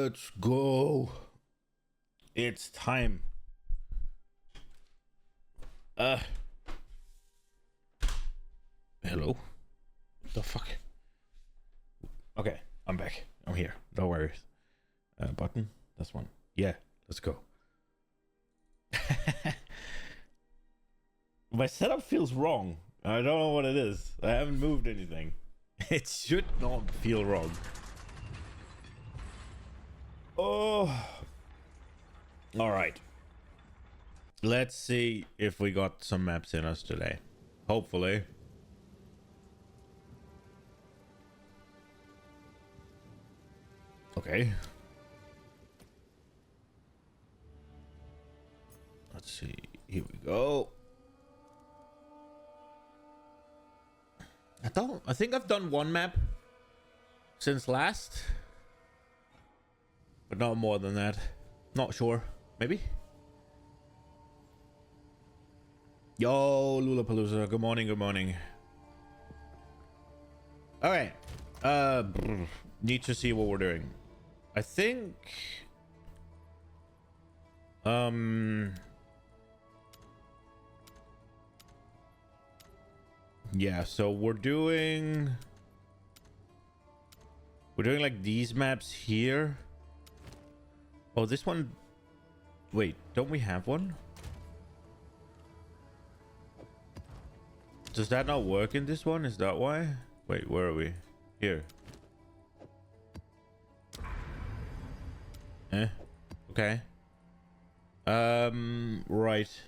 Let's go. It's time. Hello? What the fuck? Okay, I'm back. I'm here. No worries. Button? That's one. Yeah, let's go. My setup feels wrong. I don't know what it is. I haven't moved anything. It should not feel wrong. Oh. All right. Let's see if we got some maps in us today. Hopefully. Okay. Let's see. Here we go. I think I've done one map since last, but not more than that. Not sure. Maybe. Yo, Lulapalooza. Good morning. Good morning. All right. Need to see what we're doing. I think. Yeah, so we're doing like these maps here. Oh, this one. Wait, don't we have one? Does that not work in this one? Is that why? Wait, where are we? Here. Okay. Right.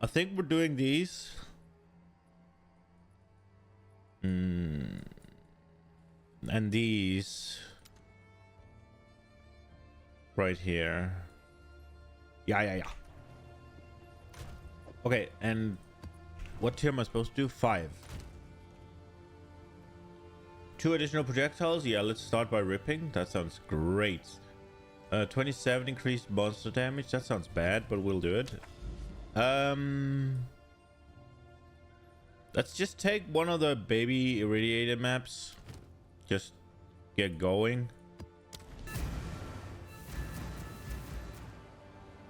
I think we're doing these. And these. Right here. Yeah. Okay, and what tier am I supposed to do? 5. 2 additional projectiles? Yeah, let's start by ripping. That sounds great. 27 increased monster damage. That sounds bad, but we'll do it. Let's just take one of the baby irradiated maps. Just get going.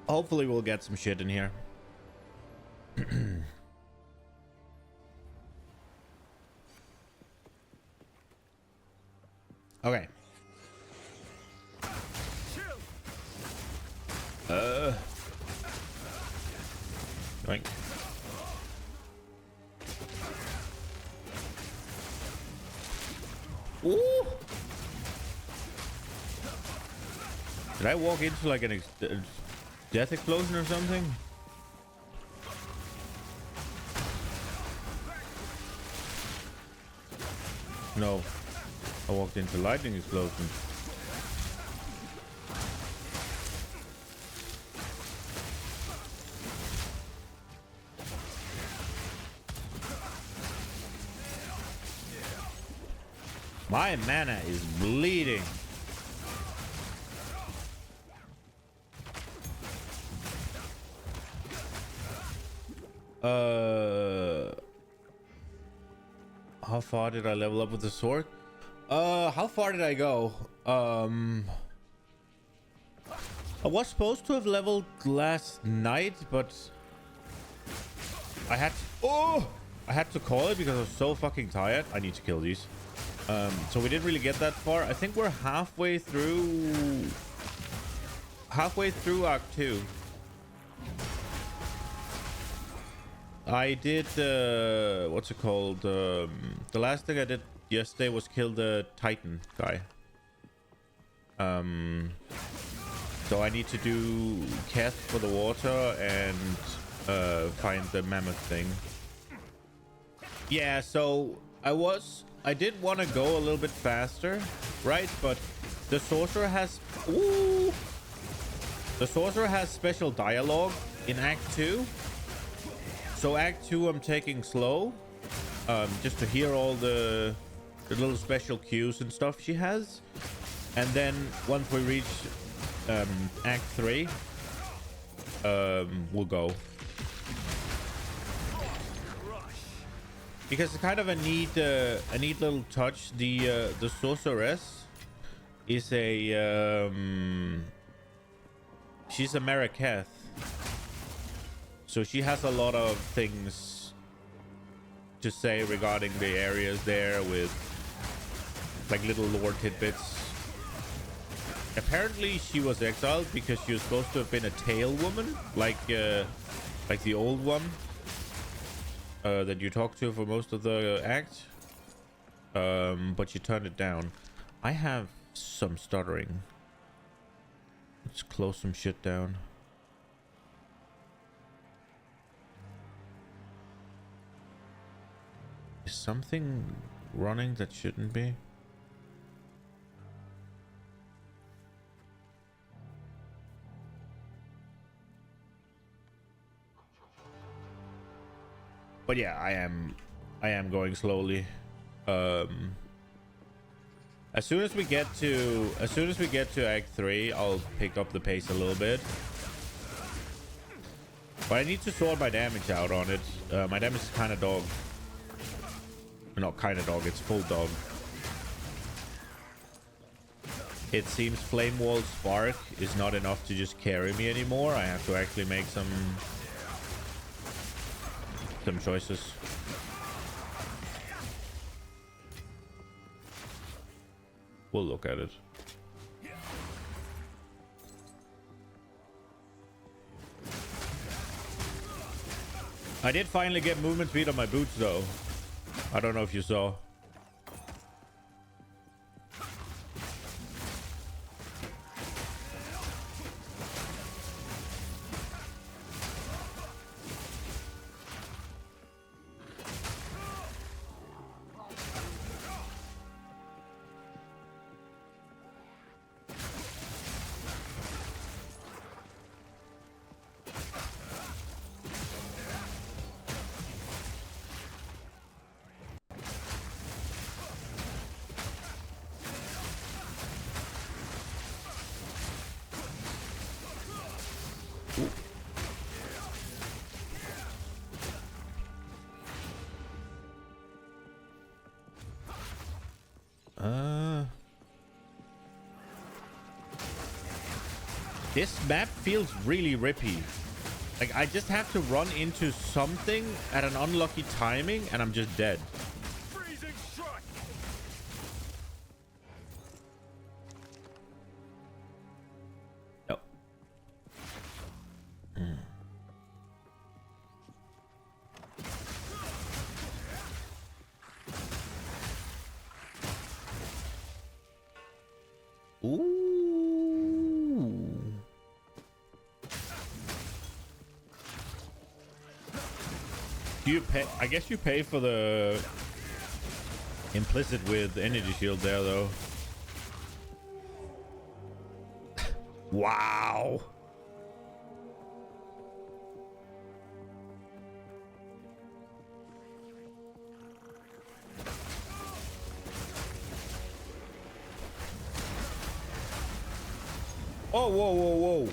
Hopefully we'll get some shit in here. Okay. Yoink. Ooh. Did I walk into like an death explosion or something? No. I walked into lightning explosion. My mana is bleeding. How far did I level up with the sword? How far did I go? I was supposed to have leveled last night, but I had to call it because I was so fucking tired. I need to kill these. So we didn't really get that far. I think we're halfway through Act 2. I did what's it called? The last thing I did yesterday was kill the Titan guy. So I need to do cast for the water and find the mammoth thing. Yeah, so I did want to go a little bit faster, right? But the sorcerer has special dialogue in Act 2. So Act 2 I'm taking slow, just to hear all the little special cues and stuff she has. And then once we reach Act 3, we'll go. because it's kind of a neat little touch. The sorceress is a she's a Marraketh, so she has a lot of things to say regarding the areas there, with like little lore tidbits. Apparently she was exiled because she was supposed to have been a tail woman, like the old one that you talked to for most of the act, but she turned it down. I have some stuttering. Let's close some shit down. Is something running that shouldn't be? But yeah, I am going slowly. As soon as we get to Act 3, I'll pick up the pace a little bit. But I need to sort my damage out on it. My damage is kind of dog. Not kind of dog, it's full dog. It seems Flame Wall Spark is not enough to just carry me anymore. I have to actually make some choices. We'll look at it. I did finally get movement speed on my boots though. I don't know if you saw. This map feels really rippy. Like I just have to run into something at an unlucky timing and I'm just dead. Freezing strike. No. Ooh. You pay, I guess you pay for the implicit with energy shield there though. Wow. Oh, whoa, whoa, whoa.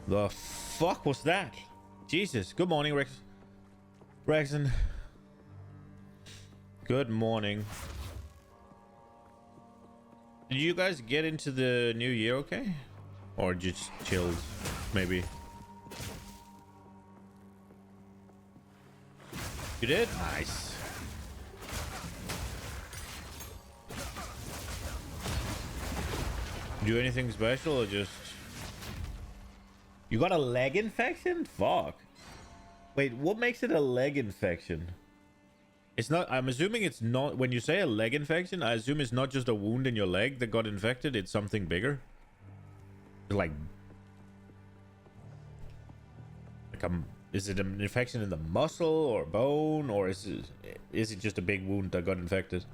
The fuck was that? Jesus. Good morning, Rexon. Good morning. Did you guys get into the new year okay? Or just chilled, maybe? You did? Nice. Do anything special or just... You got a leg infection? Fuck. Wait, what makes it a leg infection? It's not... I'm assuming it's not... When you say a leg infection, I assume it's not just a wound in your leg that got infected. It's something bigger. Like... Is it an infection in the muscle or bone? Or is it just a big wound that got infected?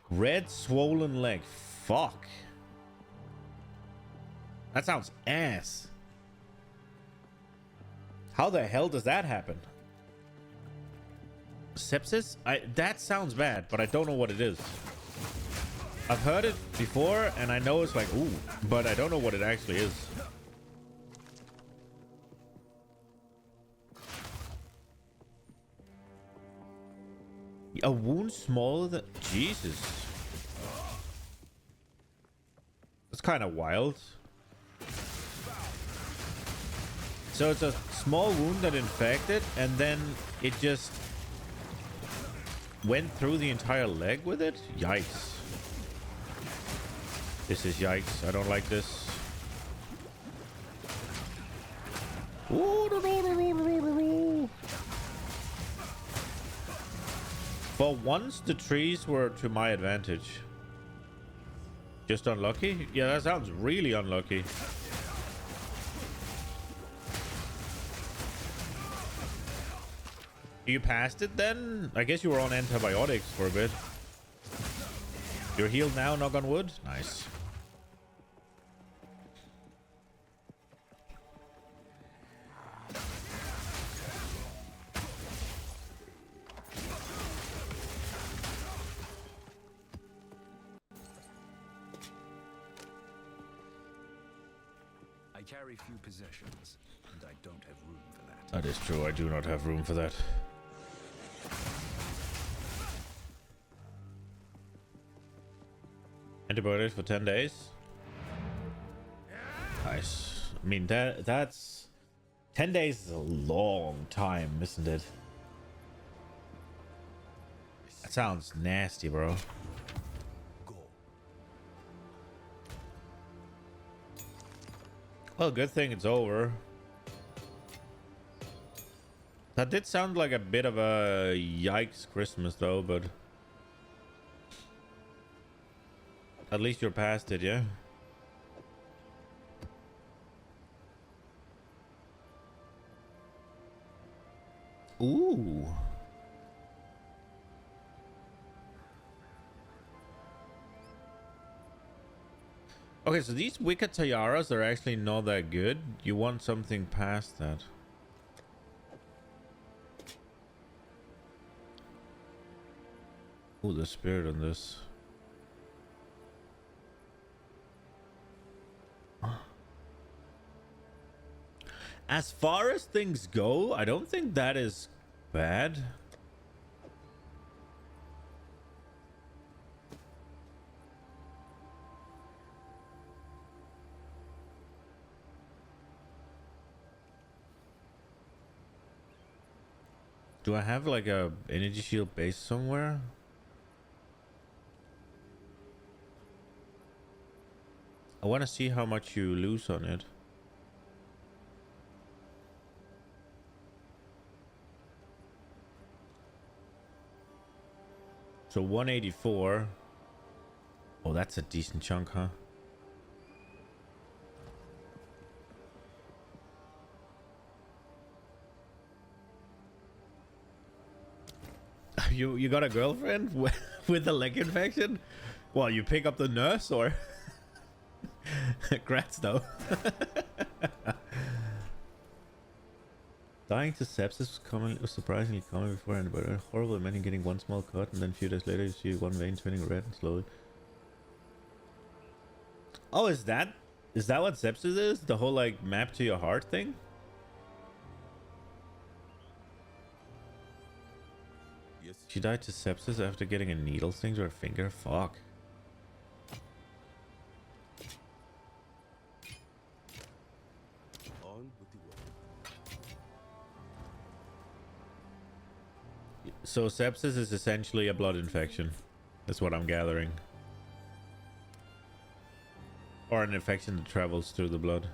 Red swollen leg. Fuck. That sounds ass. How the hell does that happen? Sepsis? That sounds bad, but I don't know what it is. I've heard it before, and I know it's like, ooh, but I don't know what it actually is. A wound smaller than... Jesus. That's kind of wild. So it's a small wound that infected, and then it just went through the entire leg with it? Yikes. This is yikes. I don't like this. For once, the trees were to my advantage. Just unlucky? Yeah, that sounds really unlucky. You passed it then? I guess you were on antibiotics for a bit. You're healed now, knock on wood? Nice. I carry few possessions, and I don't have room for that. That is true, I do not have room for that. Antibiotics for 10 days. Nice. I mean, that's 10 days is a long time, isn't it? That sounds nasty, bro. Well, good thing it's over. That did sound like a bit of a yikes Christmas though, but at least you're past it, yeah? Ooh. Okay, so these wicked tiaras are actually not that good. You want something past that. Ooh, the spirit on this. As far as things go, I don't think that is bad. Do I have like a energy shield base somewhere? I want to see how much you lose on it. So 184. Oh, that's a decent chunk, huh? You got a girlfriend with a leg infection? Well, you pick up the nurse or? Grats though. Dying to sepsis was surprisingly common before, but horrible, imagine getting one small cut and then a few days later you see one vein turning red and slowly. Oh, is that what sepsis is? The whole like map to your heart thing? Yes. She died to sepsis after getting a needle sting to her finger? Fuck. On with the work. So sepsis is essentially a blood infection. That's what I'm gathering. Or an infection that travels through the blood.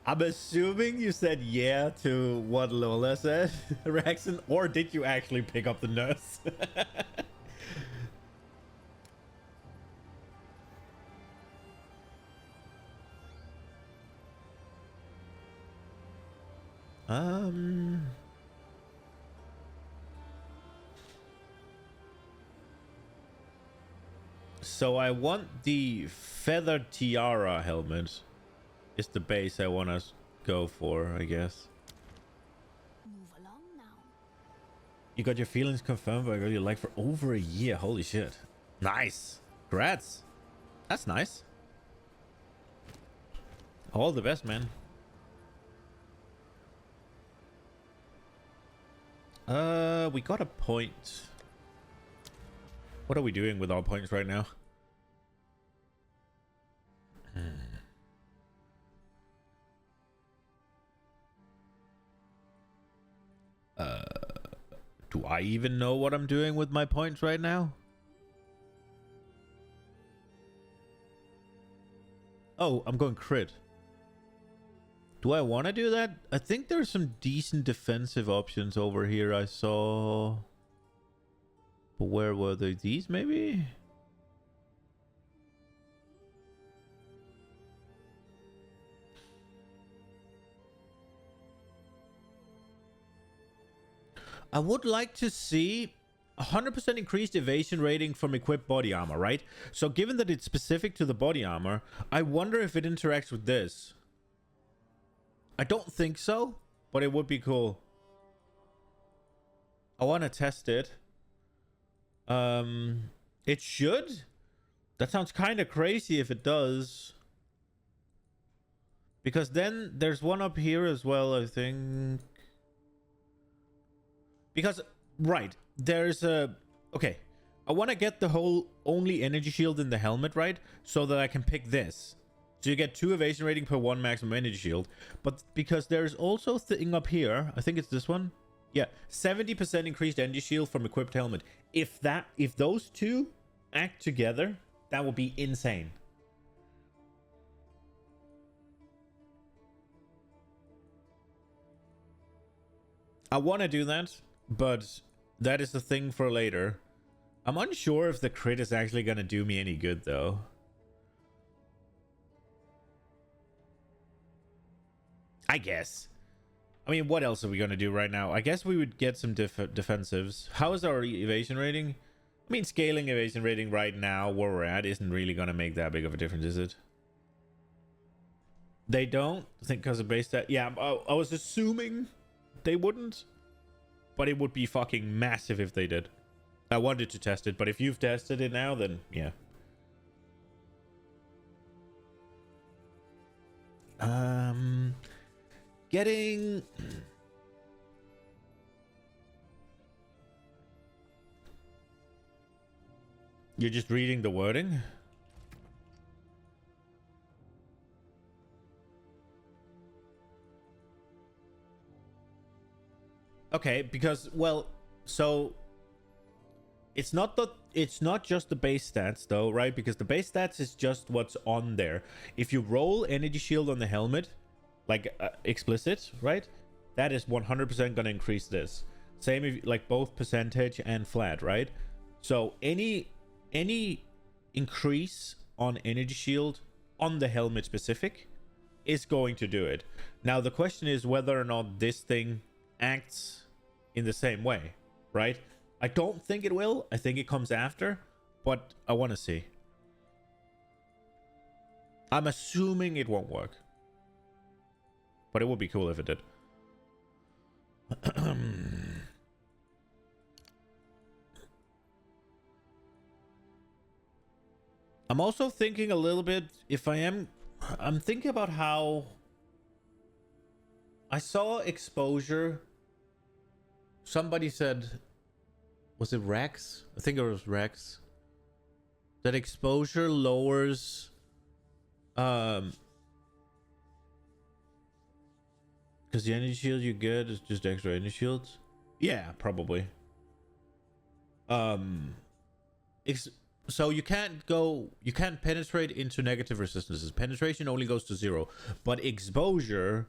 I'm assuming you said yeah to what Lola said, Raxon, or did you actually pick up the nurse? So I want the feather tiara helmet. Is the base I want to go for, I guess. Move along now. You got your feelings confirmed by a girl you like for over a year. Holy shit. Nice. Congrats. That's nice. All the best, man. We got a point. What are we doing with our points right now? Do I even know what I'm doing with my points right now? Oh, I'm going crit. Do I want to do that? I think there's some decent defensive options over here I saw. But where were they? These maybe? I would like to see 100% increased evasion rating from equipped body armor, right? So given that it's specific to the body armor, I wonder if it interacts with this. I don't think so, but it would be cool. I want to test it. It should. That sounds kind of crazy if it does. Because then there's one up here as well, I think. Because, right, there's a... Okay, I want to get the whole only energy shield in the helmet, right? So that I can pick this. So you get 2 evasion rating per 1 maximum energy shield. But because there's also a thing up here, I think it's this one. Yeah, 70% increased energy shield from equipped helmet. If those two act together, that would be insane. I want to do that, but that is the thing for later. I'm unsure if the crit is actually going to do me any good, though. I guess. I mean, what else are we going to do right now? I guess we would get some defensives. How is our evasion rating? I mean, scaling evasion rating right now, where we're at, isn't really going to make that big of a difference, is it? They don't? I think because of base stat. Yeah, I was assuming they wouldn't. But it would be fucking massive if they did. I wanted to test it, but if you've tested it now, then yeah. Getting... You're just reading the wording? Okay, because, well, so it's not just the base stats though, right? Because the base stats is just what's on there. If you roll energy shield on the helmet, like explicit, right? That is 100% going to increase this. Same if like both percentage and flat, right? So any increase on energy shield on the helmet specific is going to do it. Now the question is whether or not this thing acts in the same way, right? I don't think it will. I think it comes after, but I want to see. I'm assuming it won't work, but it would be cool if it did. I'm also thinking a little bit, I'm thinking about how I saw exposure. Somebody said, was it Rex? I think it was Rex. That exposure lowers because the energy shield you get is just extra energy shields. Yeah, probably. So you can't penetrate into negative resistances. Penetration only goes to 0, but exposure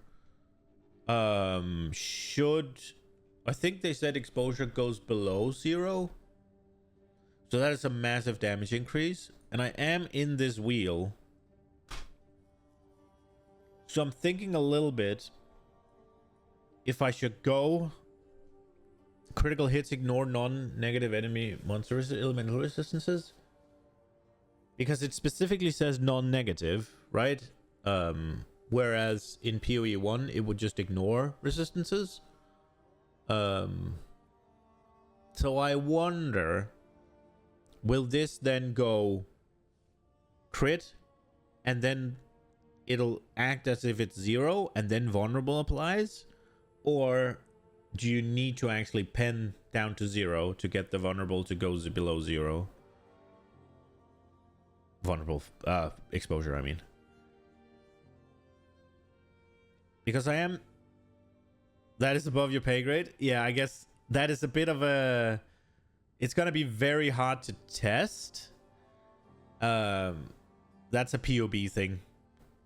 should, I think they said exposure goes below 0. So that is a massive damage increase. And I am in this wheel. So I'm thinking a little bit if I should go critical hits, ignore non-negative enemy monster elemental resistances. Because it specifically says non-negative, right? Whereas in PoE 1, it would just ignore resistances. So I wonder, will this then go crit and then it'll act as if it's 0 and then vulnerable applies? Or do you need to actually pen down to 0 to get the vulnerable to go below 0? Vulnerable exposure, I mean. Because I am... That is above your pay grade? Yeah, I guess that is a bit of a... It's gonna be very hard to test. That's a POB thing.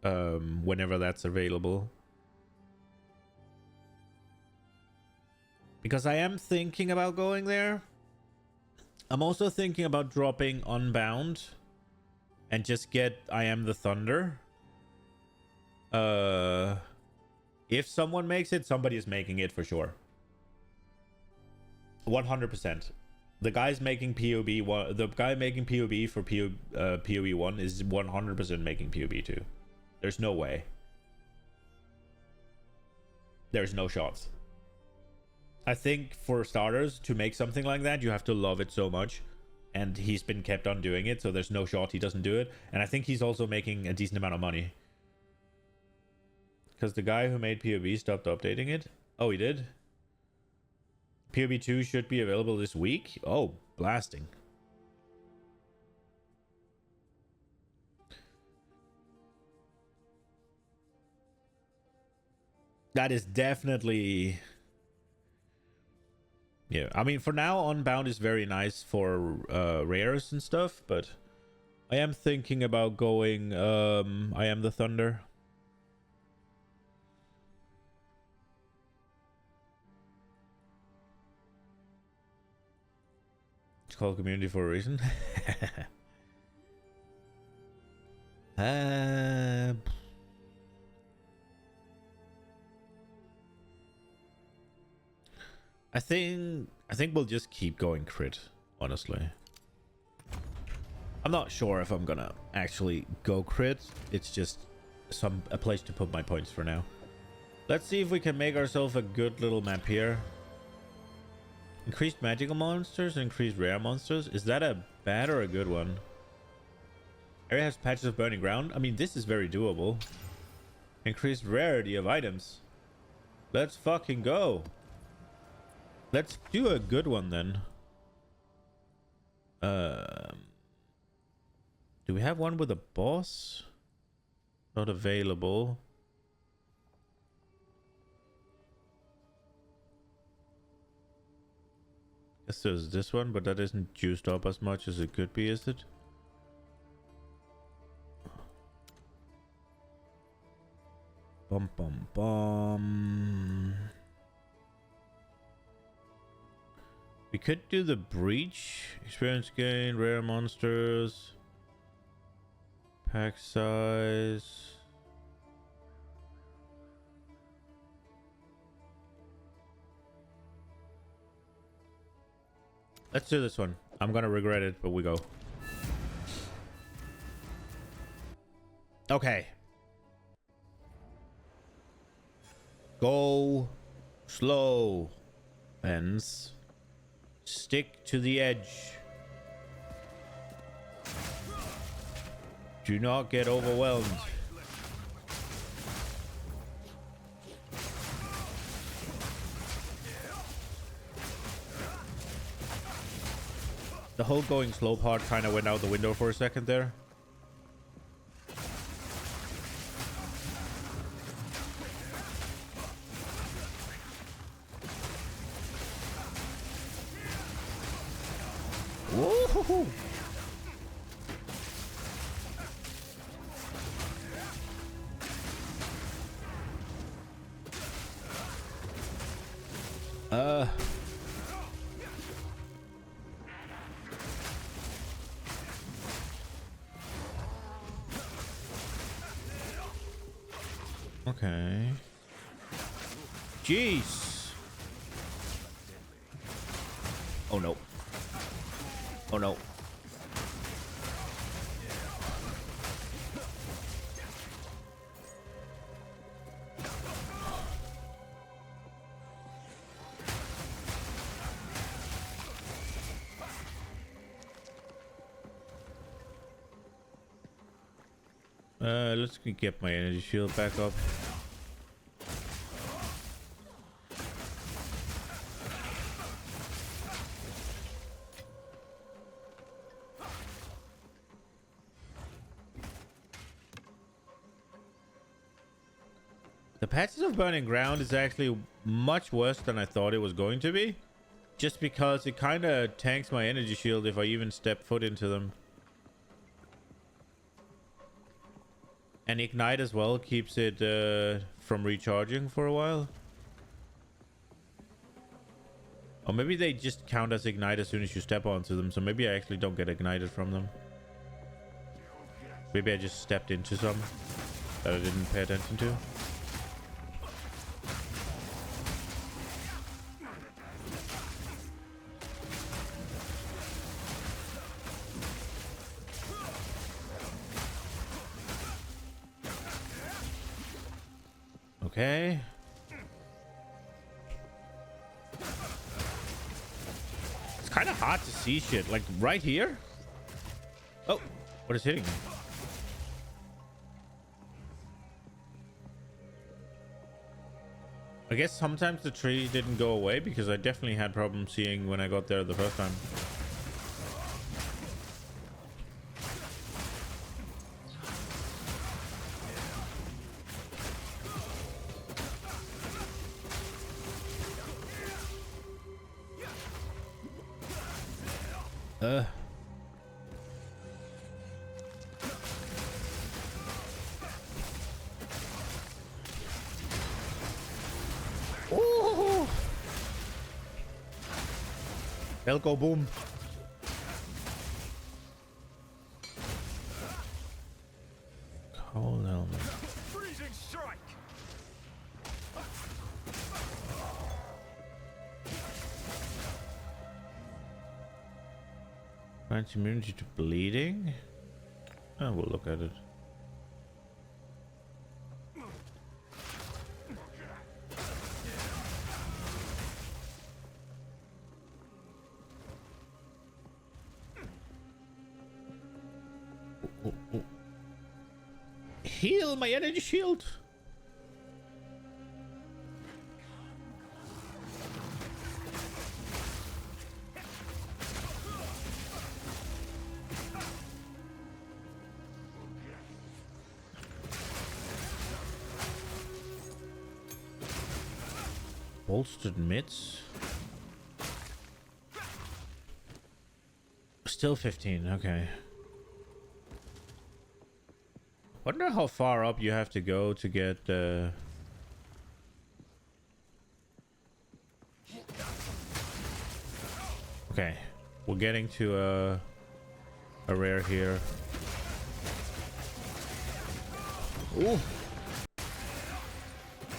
Whenever that's available. Because I am thinking about going there. I'm also thinking about dropping Unbound. And just get I Am the Thunder. If someone makes it, somebody is making it for sure. 100%. The guy's making POB one. The guy making POB for POB 1 is 100% making POB 2. There's no way. There's no shots. I think for starters, to make something like that, you have to love it so much. And he's been kept on doing it, so there's no shot he doesn't do it. And I think he's also making a decent amount of money. Because the guy who made POB stopped updating it. Oh, he did? POB 2 should be available this week. Oh, blasting. That is definitely... Yeah, I mean, for now, Unbound is very nice for rares and stuff, but I am thinking about going I Am the Thunder. It's called Community for a reason. I think we'll just keep going crit, honestly. I'm not sure if I'm gonna actually go crit. It's just a place to put my points for now. Let's see if we can make ourselves a good little map here. Increased magical monsters, increased rare monsters. Is that a bad or a good one? Area has patches of burning ground. I mean, this is very doable. Increased rarity of items. Let's fucking go. Let's do a good one then. Do we have one with a boss? Not available. Guess there's this one, but that isn't juiced up as much as it could be, is it? Bum bum bum. We could do the breach. Experience gain, rare monsters, pack size. Let's do this one. I'm gonna regret it, but we go. Okay. Go slow, friends. Stick to the edge. Do not get overwhelmed. The whole going slow part kind of went out the window for a second there. Woohoo! Okay. Jeez. Oh no. Oh no. Let's get my energy shield back up. The patches of burning ground is actually much worse than I thought it was going to be. Just because it kind of tanks my energy shield if I even step foot into them. And ignite as well keeps it from recharging for a while. Or maybe they just count as ignite as soon as you step onto them. So maybe I actually don't get ignited from them. Maybe I just stepped into some that I didn't pay attention to. Okay. It's kind of hard to see shit. Like right here. Oh, what is hitting me? I guess sometimes the tree didn't go away because I definitely had problems seeing when I got there the first time. Oh! They'll go boom. Cold helmet. Freezing strike. Grants immunity to bleeding. Oh, we'll look at it. Heal my energy shield. Bolstered mitts. Still 15. Okay. Wonder how far up you have to go to get Okay, we're getting to a rare here. Ooh.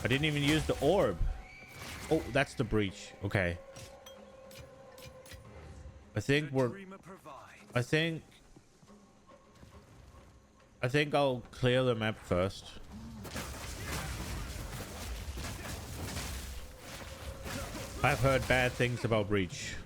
I didn't even use the orb. Oh, that's the breach. Okay. I think I'll clear the map first. I've heard bad things about breach.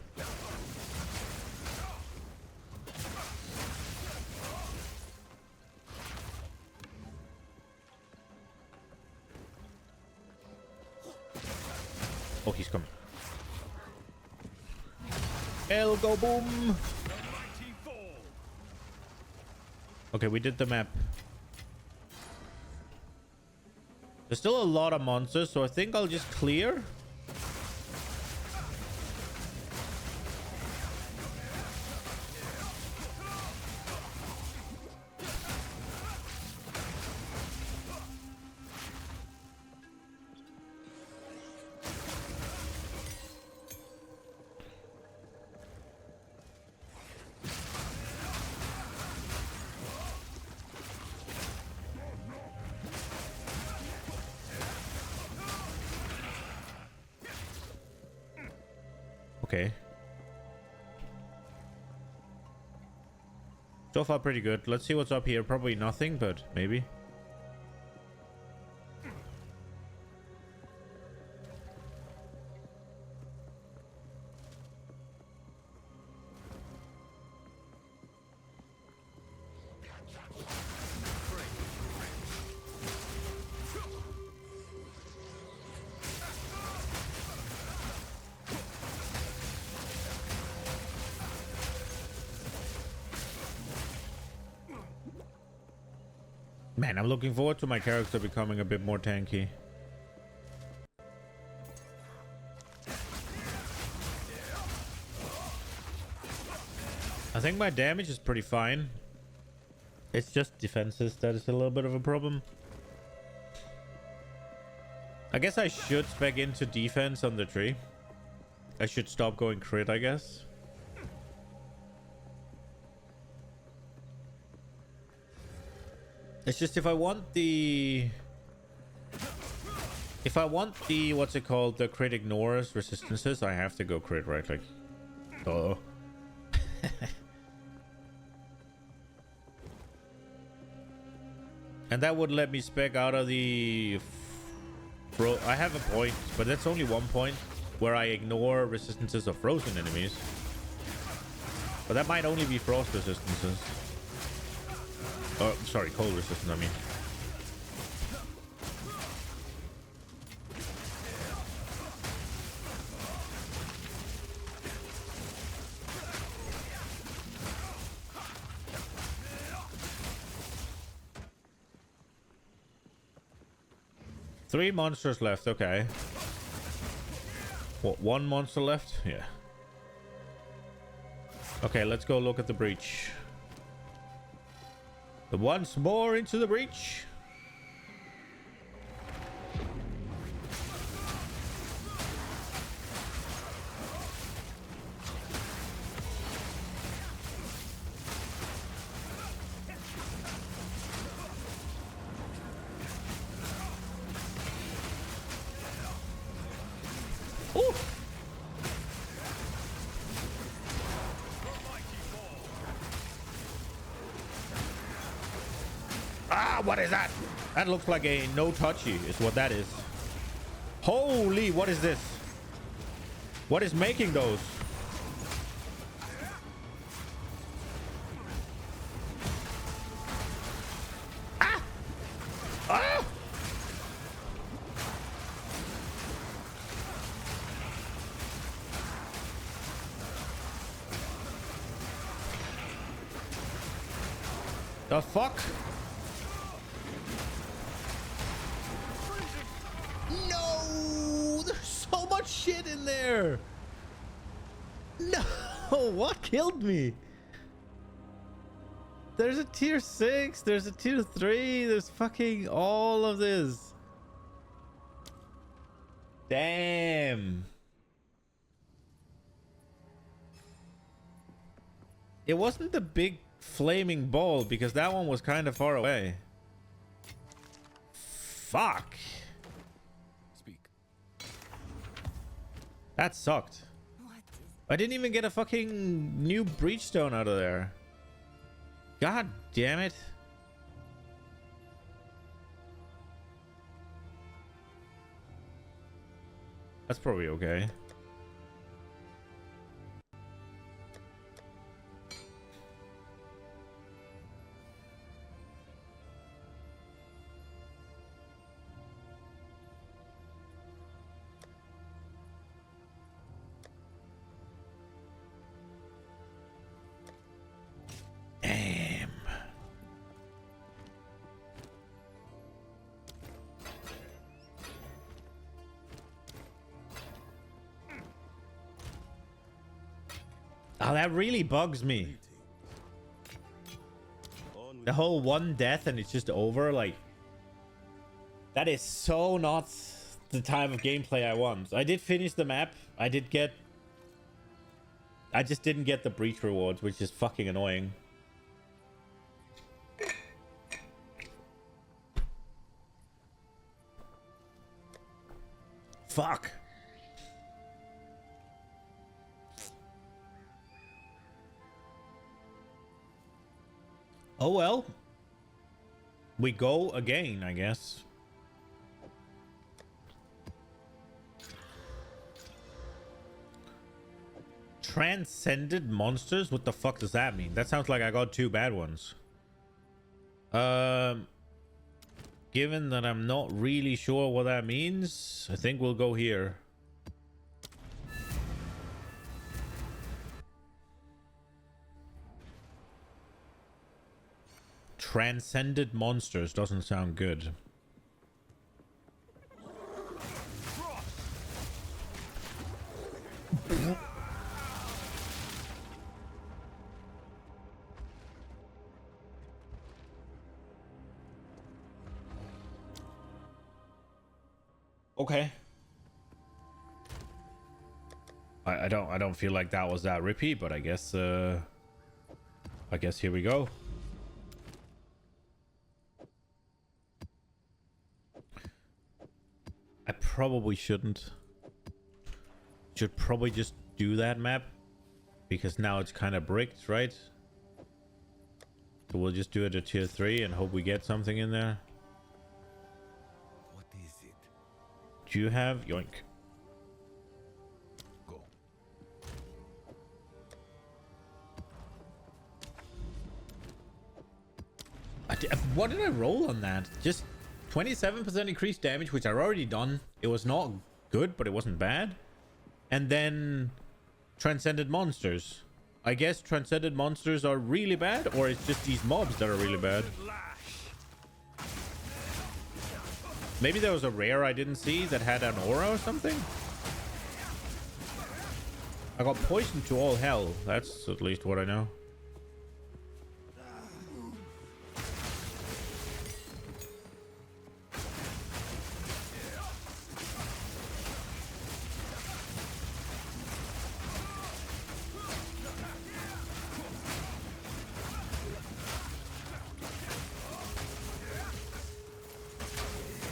Oh, he's coming. El go boom. Okay, we did the map. There's still a lot of monsters, so I think I'll just clear. Okay. So far pretty good. Let's see what's up here. Probably nothing, but maybe. Man, I'm looking forward to my character becoming a bit more tanky. I think my damage is pretty fine. It's just defenses that is a little bit of a problem. I guess I should spec into defense on the tree. I should stop going crit, I guess. It's just if I want the... what's it called? The crit ignores resistances, I have to go crit, right? Like... Oh. And that would let me spec out of the... Bro, I have a point, but that's only 1 point where I ignore resistances of frozen enemies. But that might only be frost resistances. Oh, sorry, cold resistance, I mean. Three monsters left, okay. What, one monster left? Yeah. Okay, let's go look at the breach. Once more into the breach. Ooh. Ah, what is that? That looks like a no touchy is what that is. Holy, what is this? What is making those? Ah! Ah! The fuck? No! There's so much shit in there! No! What killed me? There's a tier 6, there's a tier 3, there's fucking all of this. Damn. It wasn't the big flaming ball because that one was kind of far away. Fuck. Speak. That sucked. What is I didn't even get a fucking new breachstone out of there. God damn it. That's probably okay. Damn. Oh, that really bugs me. The whole one death and it's just over, like... That is so not the type of gameplay I want. I did finish the map. I just didn't get the breach rewards, which is fucking annoying. Fuck. Oh well. We go again, I guess. Transcended monsters? What the fuck does that mean? That sounds like I got two bad ones. Given that I'm not really sure what that means, I think we'll go here. Transcended monsters doesn't sound good. Okay. I don't feel like that was that rippy, but I guess here we go. I probably shouldn't. Should probably just do that map because now it's kind of bricked, right? So we'll just do it at tier 3 and hope we get something in there. What is it? Do you have yoink? Go. What did I roll on that? Just 27% increased damage, which I've already done. It was not good, but it wasn't bad. And then Transcended Monsters. I guess Transcended Monsters are really bad, or it's just these mobs that are really bad. Maybe there was a rare I didn't see that had an aura or something. I got poisoned to all hell. That's at least what I know.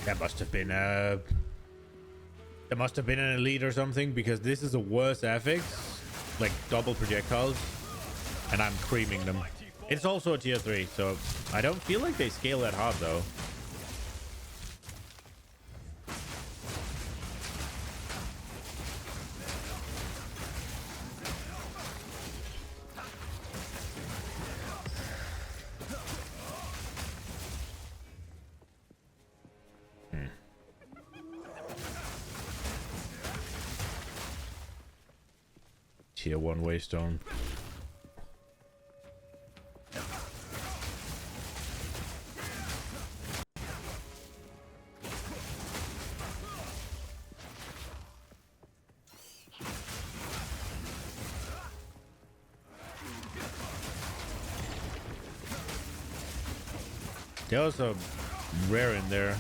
That must have been there must have been an elite or something, because this is a worse affix, like double projectiles, and I'm creaming them. It's also a tier 3, so I don't feel like they scale that hard though. Tier 1 waystone. There was a rare in there.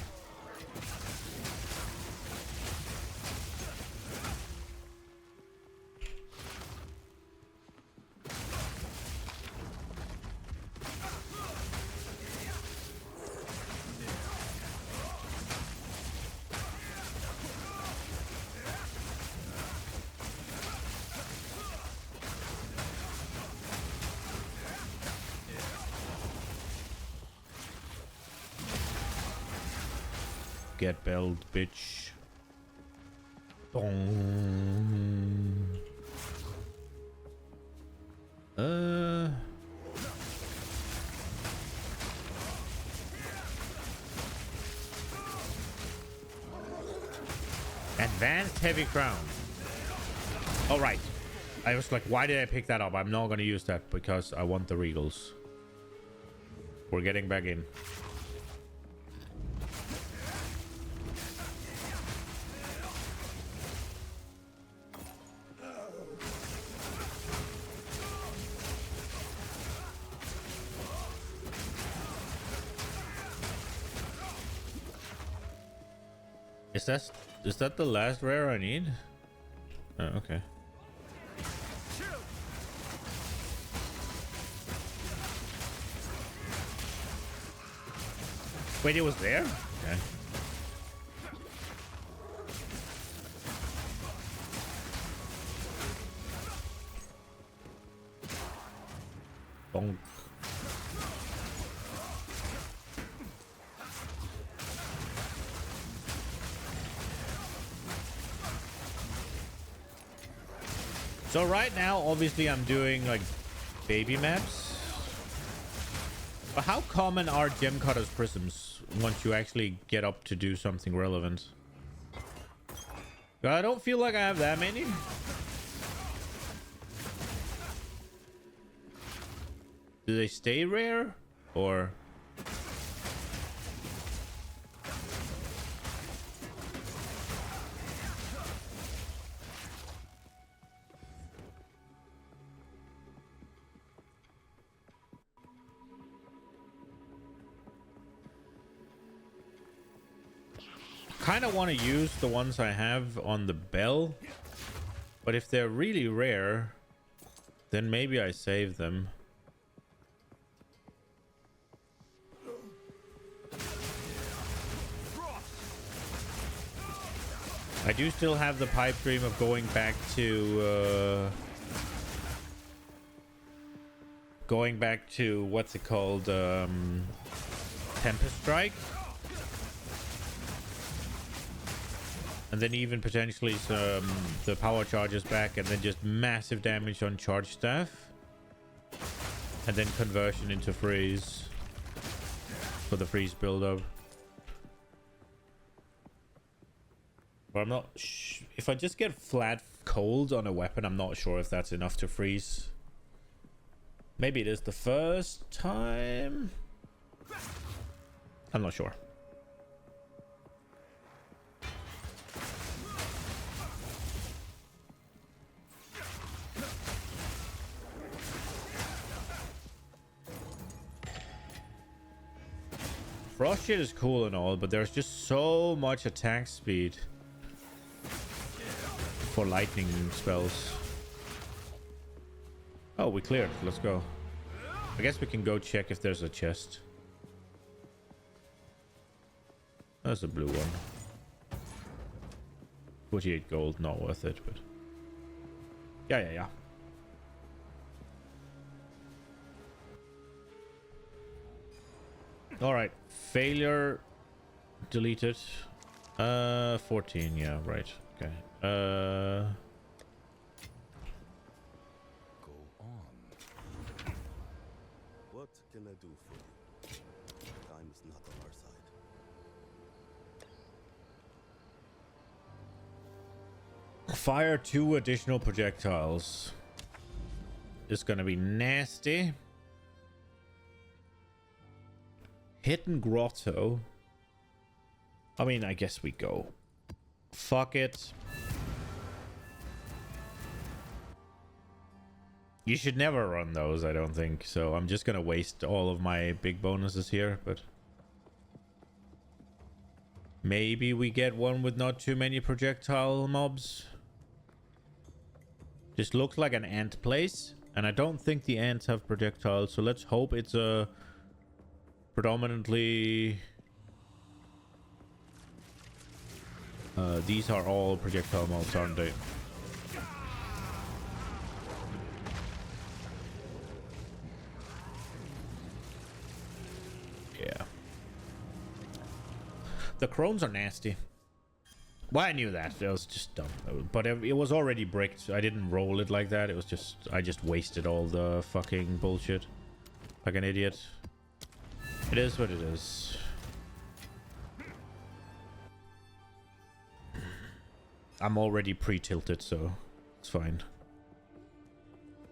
Get belled, bitch. Dong. Advanced heavy crown. All right. I was like, why did I pick that up? I'm not going to use that because I want the regals. We're getting back in. Is that the last rare I need? Oh, okay. Wait, it was there? Okay. Bonk. So right now, obviously, I'm doing like baby maps. But how common are gem cutters prisms once you actually get up to do something relevant? I don't feel like I have that many. Do they stay rare or? kind of want to use the ones I have on the bell, but if they're really rare, then maybe I save them. I do still have the pipe dream of going back to what's it called, Tempest Strike, and then even potentially some the power charges back, and then just massive damage on charge staff, and then conversion into freeze for the freeze build-up. But I'm not if I just get flat cold on a weapon, I'm not sure if that's enough to freeze. Maybe it is the first time. I'm not sure. Frost shit is cool and all, but there's just so much attack speed for lightning spells. Oh, we cleared. Let's go. I guess we can go check if there's a chest. That's a blue one. 48 gold, not worth it, but yeah. All right, failure deleted. 14, yeah, right. Okay. Go on. What can I do for you? Time is not on our side. Fire 2 additional projectiles. It's gonna be nasty. Hidden grotto. I mean, I guess we go. Fuck it. You should never run those, I don't think. So I'm just gonna waste all of my big bonuses here, but maybe we get one with not too many projectile mobs. This looks like an ant place, and I don't think the ants have projectiles, so let's hope it's a predominantly these are all projectile mobs, aren't they? Yeah. The crones are nasty. Well, I knew that. It was just dumb. But it was already bricked. I didn't roll it like that. It was just... I just wasted all the fucking bullshit. Like an idiot. It is what it is. I'm already pre-tilted, so it's fine.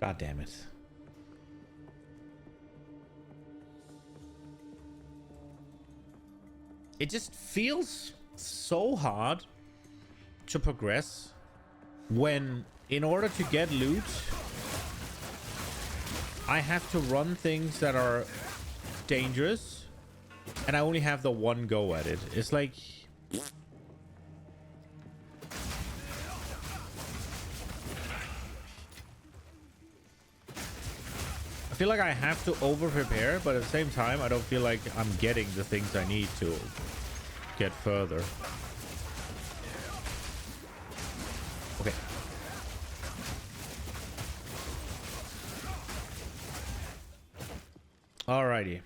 God damn it. It just feels so hard to progress when, in order to get loot, I have to run things that are dangerous, and I only have the one go at it. It's like... I feel like I have to over-prepare, but at the same time, I don't feel like I'm getting the things I need to get further. Okay. Alrighty.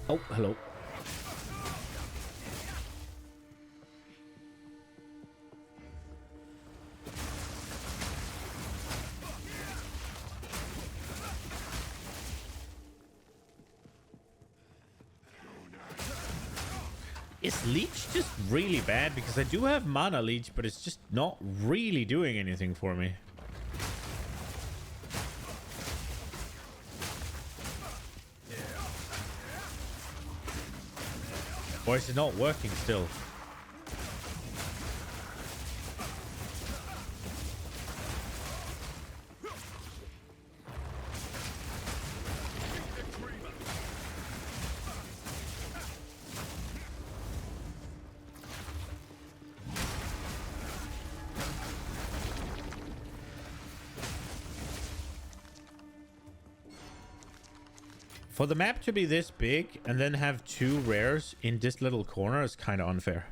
Oh, hello. Is Leech just really bad? Because I do have Mana Leech, but it's just not really doing anything for me. Or is it not working still? For the map to be this big and then have 2 rares in this little corner is kind of unfair.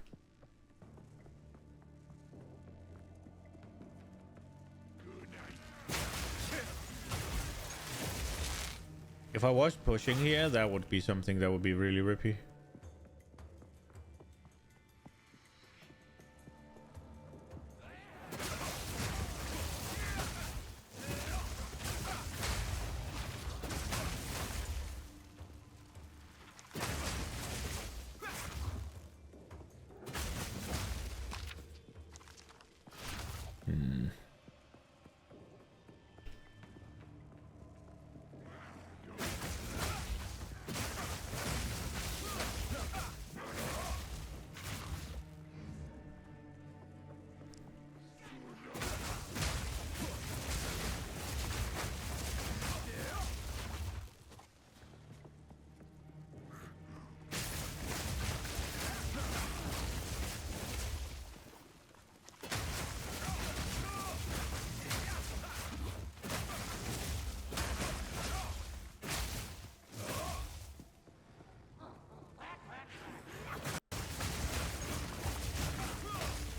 If I was pushing here, that would be something that would be really rippy.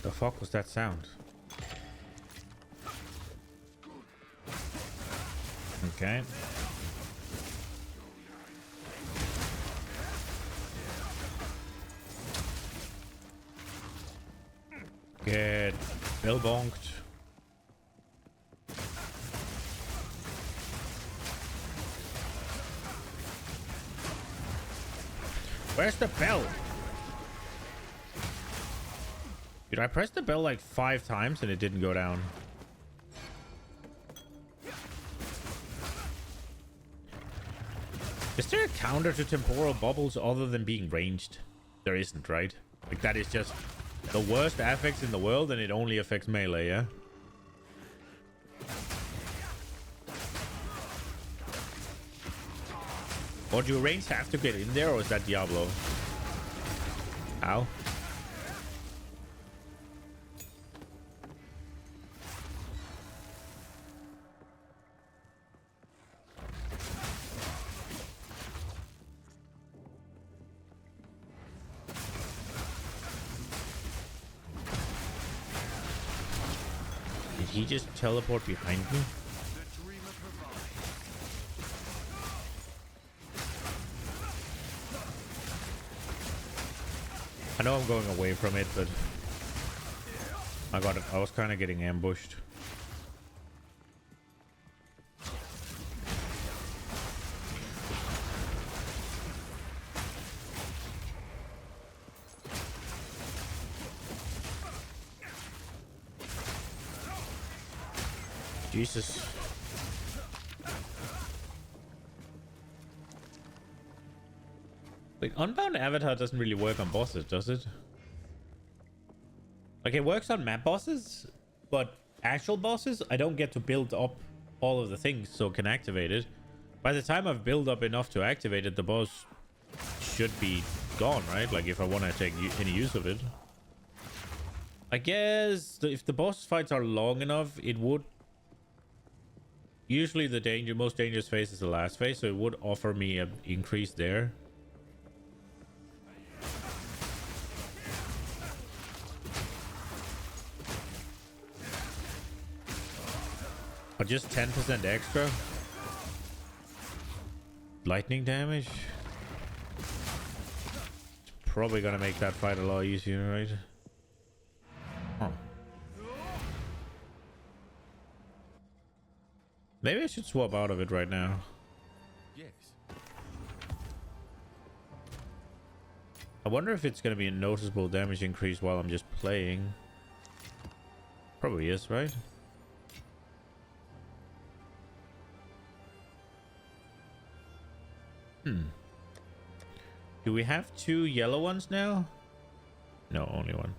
The fuck was that sound? Okay. Get bell bonked. Where's the bell? Dude, I pressed the bell like 5 times and it didn't go down. Is there a counter to temporal bubbles other than being ranged? There isn't, right? Like, that is just the worst affix in the world and it only affects melee, yeah? Or do range have to get in there, or is that Diablo? Ow. Did he just teleport behind me? I know I'm going away from it, but I got it. I was kind of getting ambushed. Jesus. Like, Unbound Avatar doesn't really work on bosses, does it? Like, it works on map bosses, but actual bosses, I don't get to build up all of the things so can activate it. By the time I've built up enough to activate it, the boss should be gone, right? Like, if I want to take any use of it. I guess if the boss fights are long enough, it would... Usually the most dangerous phase is the last phase, so it would offer me an increase there. Or just 10% extra. Lightning damage. It's probably gonna make that fight a lot easier, right? Huh. Maybe I should swap out of it right now. Yes. I wonder if it's going to be a noticeable damage increase while I'm just playing. Probably is, right? Do we have 2 yellow ones now? No, only one.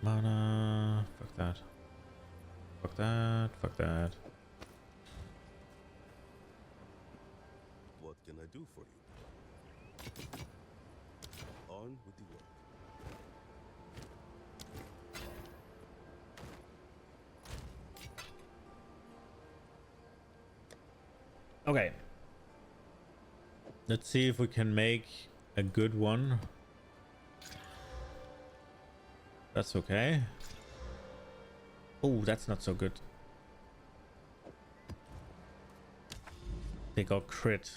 Mana. Fuck that. Fuck that. Fuck that. What can I do for you? On with the work. Okay. Let's see if we can make a good one. That's okay. Oh, that's not so good. They got crit.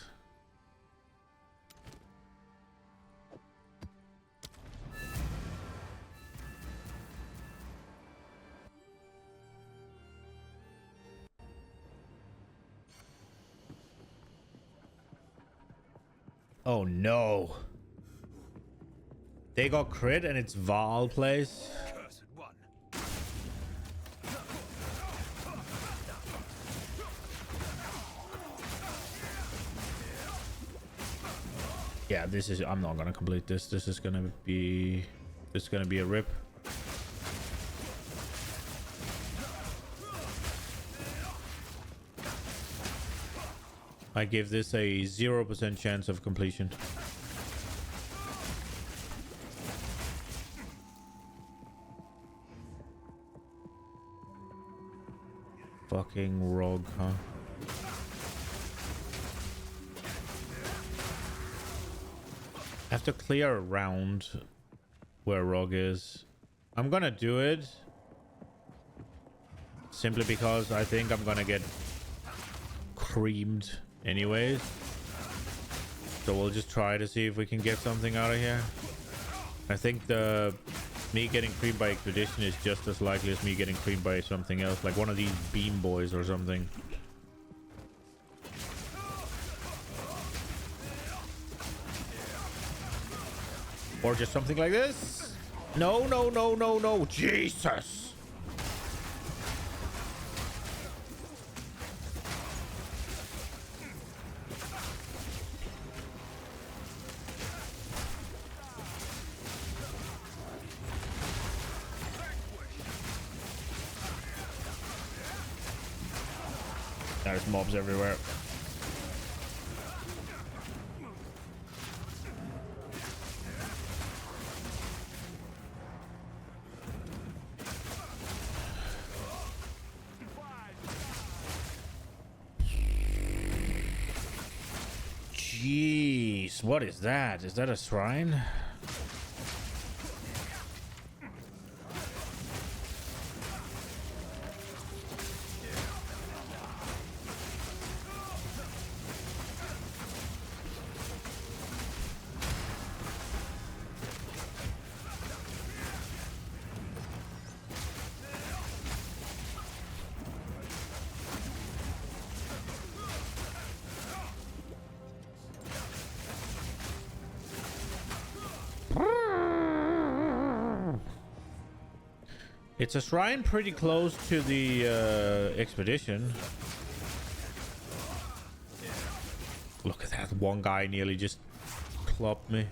Oh no. They got crit and it's Val place. Cursed one. Yeah, this is, I'm not gonna complete this. This is gonna be a rip. I give this a 0% chance of completion. Fucking rogue, huh? I have to clear around where rogue is. I'm gonna do it simply because I think I'm gonna get creamed anyways. So we'll just try to see if we can get something out of here. I think me getting creamed by expedition is just as likely as me getting creamed by something else, like one of these beam boys or something. Or just something like this. No, no, no, no, no. Jesus. There's mobs everywhere. Jeez, what is that? Is that a shrine? It's a shrine pretty close to the expedition. Look at that. One guy nearly just clopped me.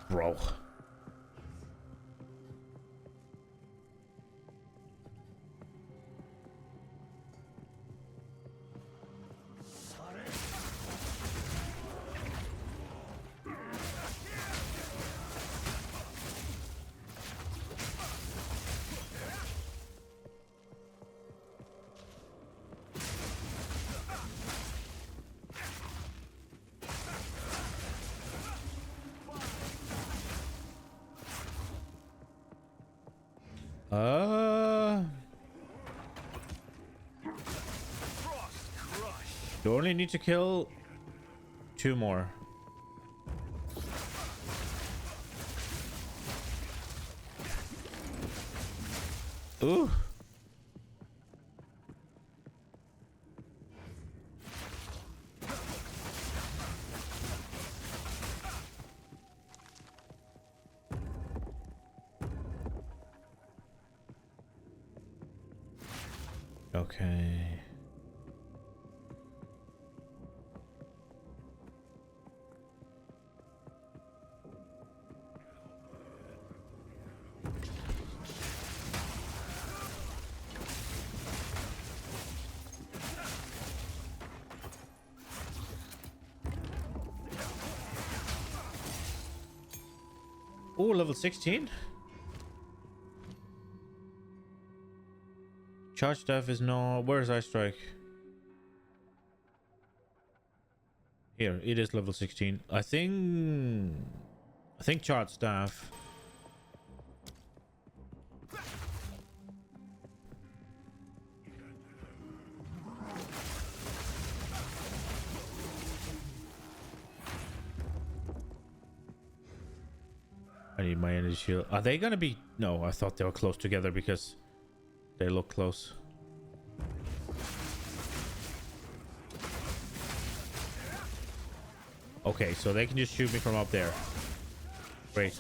Bro. You only need to kill 2 more. Ooh. Okay. Oh, level 16. Charge staff is no. Where's Ice Strike? Here, it is level 16. I think charge staff. I need my energy shield. Are they gonna be? No, I thought they were close together because they look close. Okay, so they can just shoot me from up there. Great.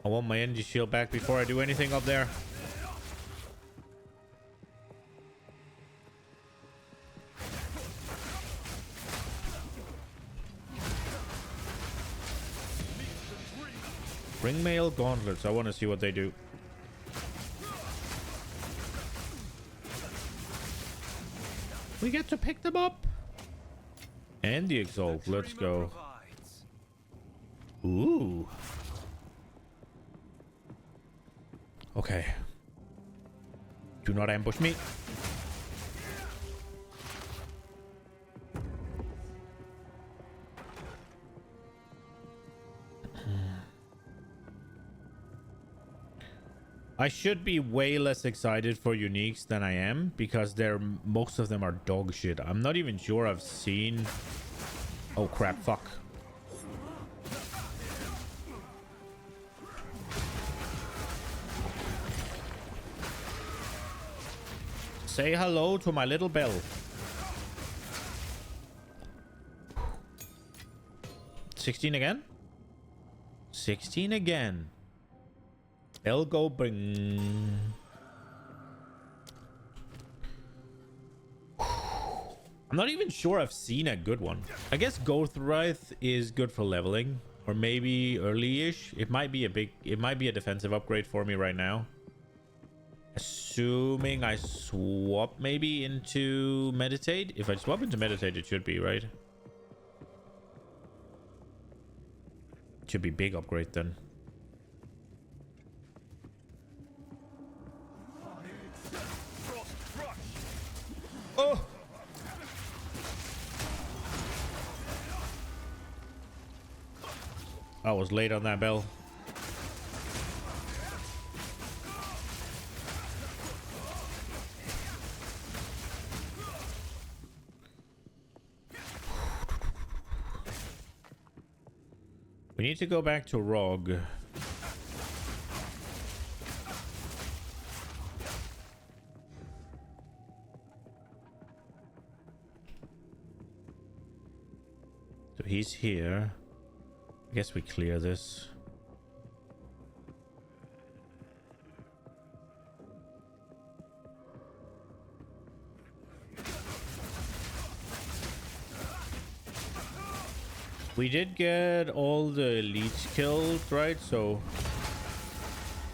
I want my energy shield back before I do anything up there. Ringmail gauntlets. I want to see what they do. We get to pick them up. And the Exile. Let's go. Ooh. Okay. Do not ambush me. I should be way less excited for uniques than I am because most of them are dog shit. I'm not even sure I've seen. Oh crap! Fuck. Say hello to my little bell. $16 again? 16 again. Bell go bring. I'm not even sure I've seen a good one. I guess Gothwraith is good for leveling, or maybe early-ish. It might be a defensive upgrade for me right now. Assuming I swap maybe into meditate. If I swap into meditate, it should be, right? Should be big upgrade then. Oh! I was late on that bell. We need to go back to Rog. So he's here. I guess we clear this. We did get all the elites killed, right? So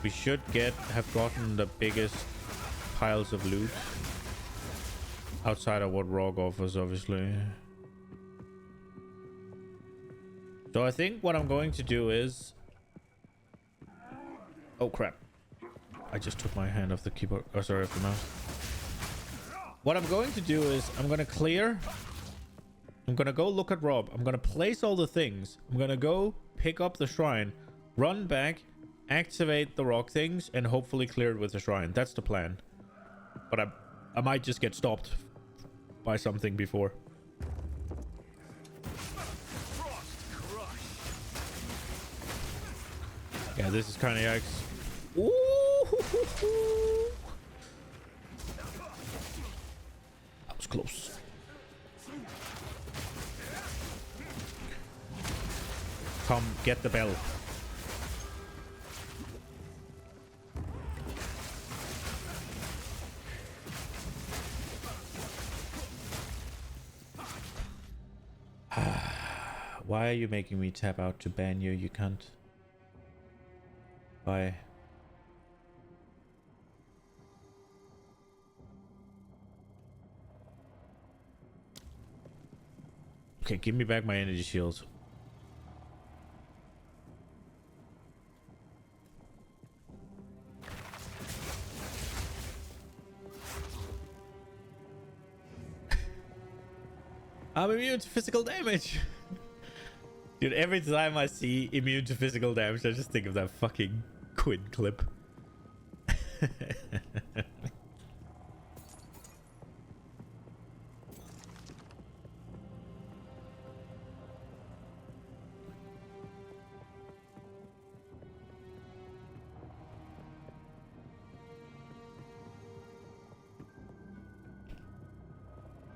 we should have gotten the biggest piles of loot outside of what Rog offers, obviously. So I think what I'm going to do is... Oh crap. I just took my hand off the keyboard. Oh, sorry, off the mouse. What I'm going to do is I'm going to clear. I'm going to go look at Rob. I'm going to place all the things. I'm going to go pick up the shrine, run back, activate the rock things, and hopefully clear it with the shrine. That's the plan. But I might just get stopped by something before. Yeah, this is kind of yikes. Ooh! That was close. Come get the bell. Why are you making me tap out to ban you? You can't. Why? Okay, give me back my energy shields. I'm immune to physical damage. Dude, every time I see immune to physical damage, I just think of that fucking Quinn clip.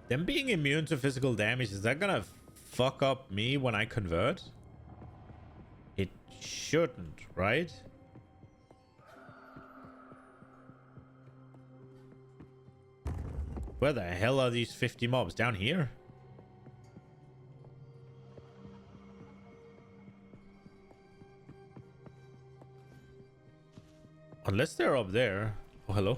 Them being immune to physical damage, is that gonna fuck up me when I convert? It shouldn't, right? Where the hell are these 50 mobs? Down here? Unless they're up there. Oh, hello.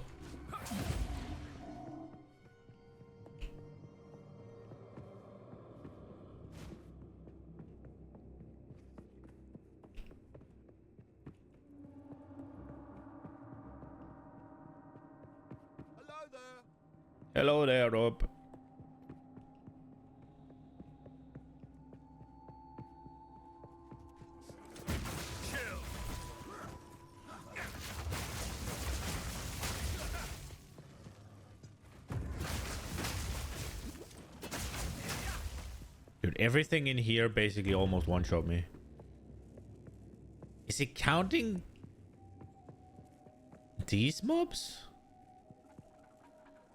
Hello there, Rob. Dude, everything in here basically almost one-shot me. Is it counting these mobs?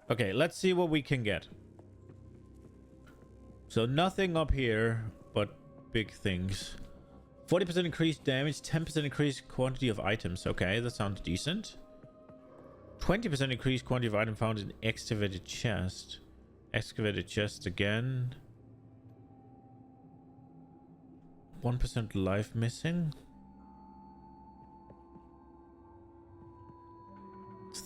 Okay, let's see what we can get. So nothing up here, but big things. 40% increased damage, 10% increased quantity of items. Okay, that sounds decent. 20% increased quantity of item found in excavated chest. Excavated chest again. 1% life missing.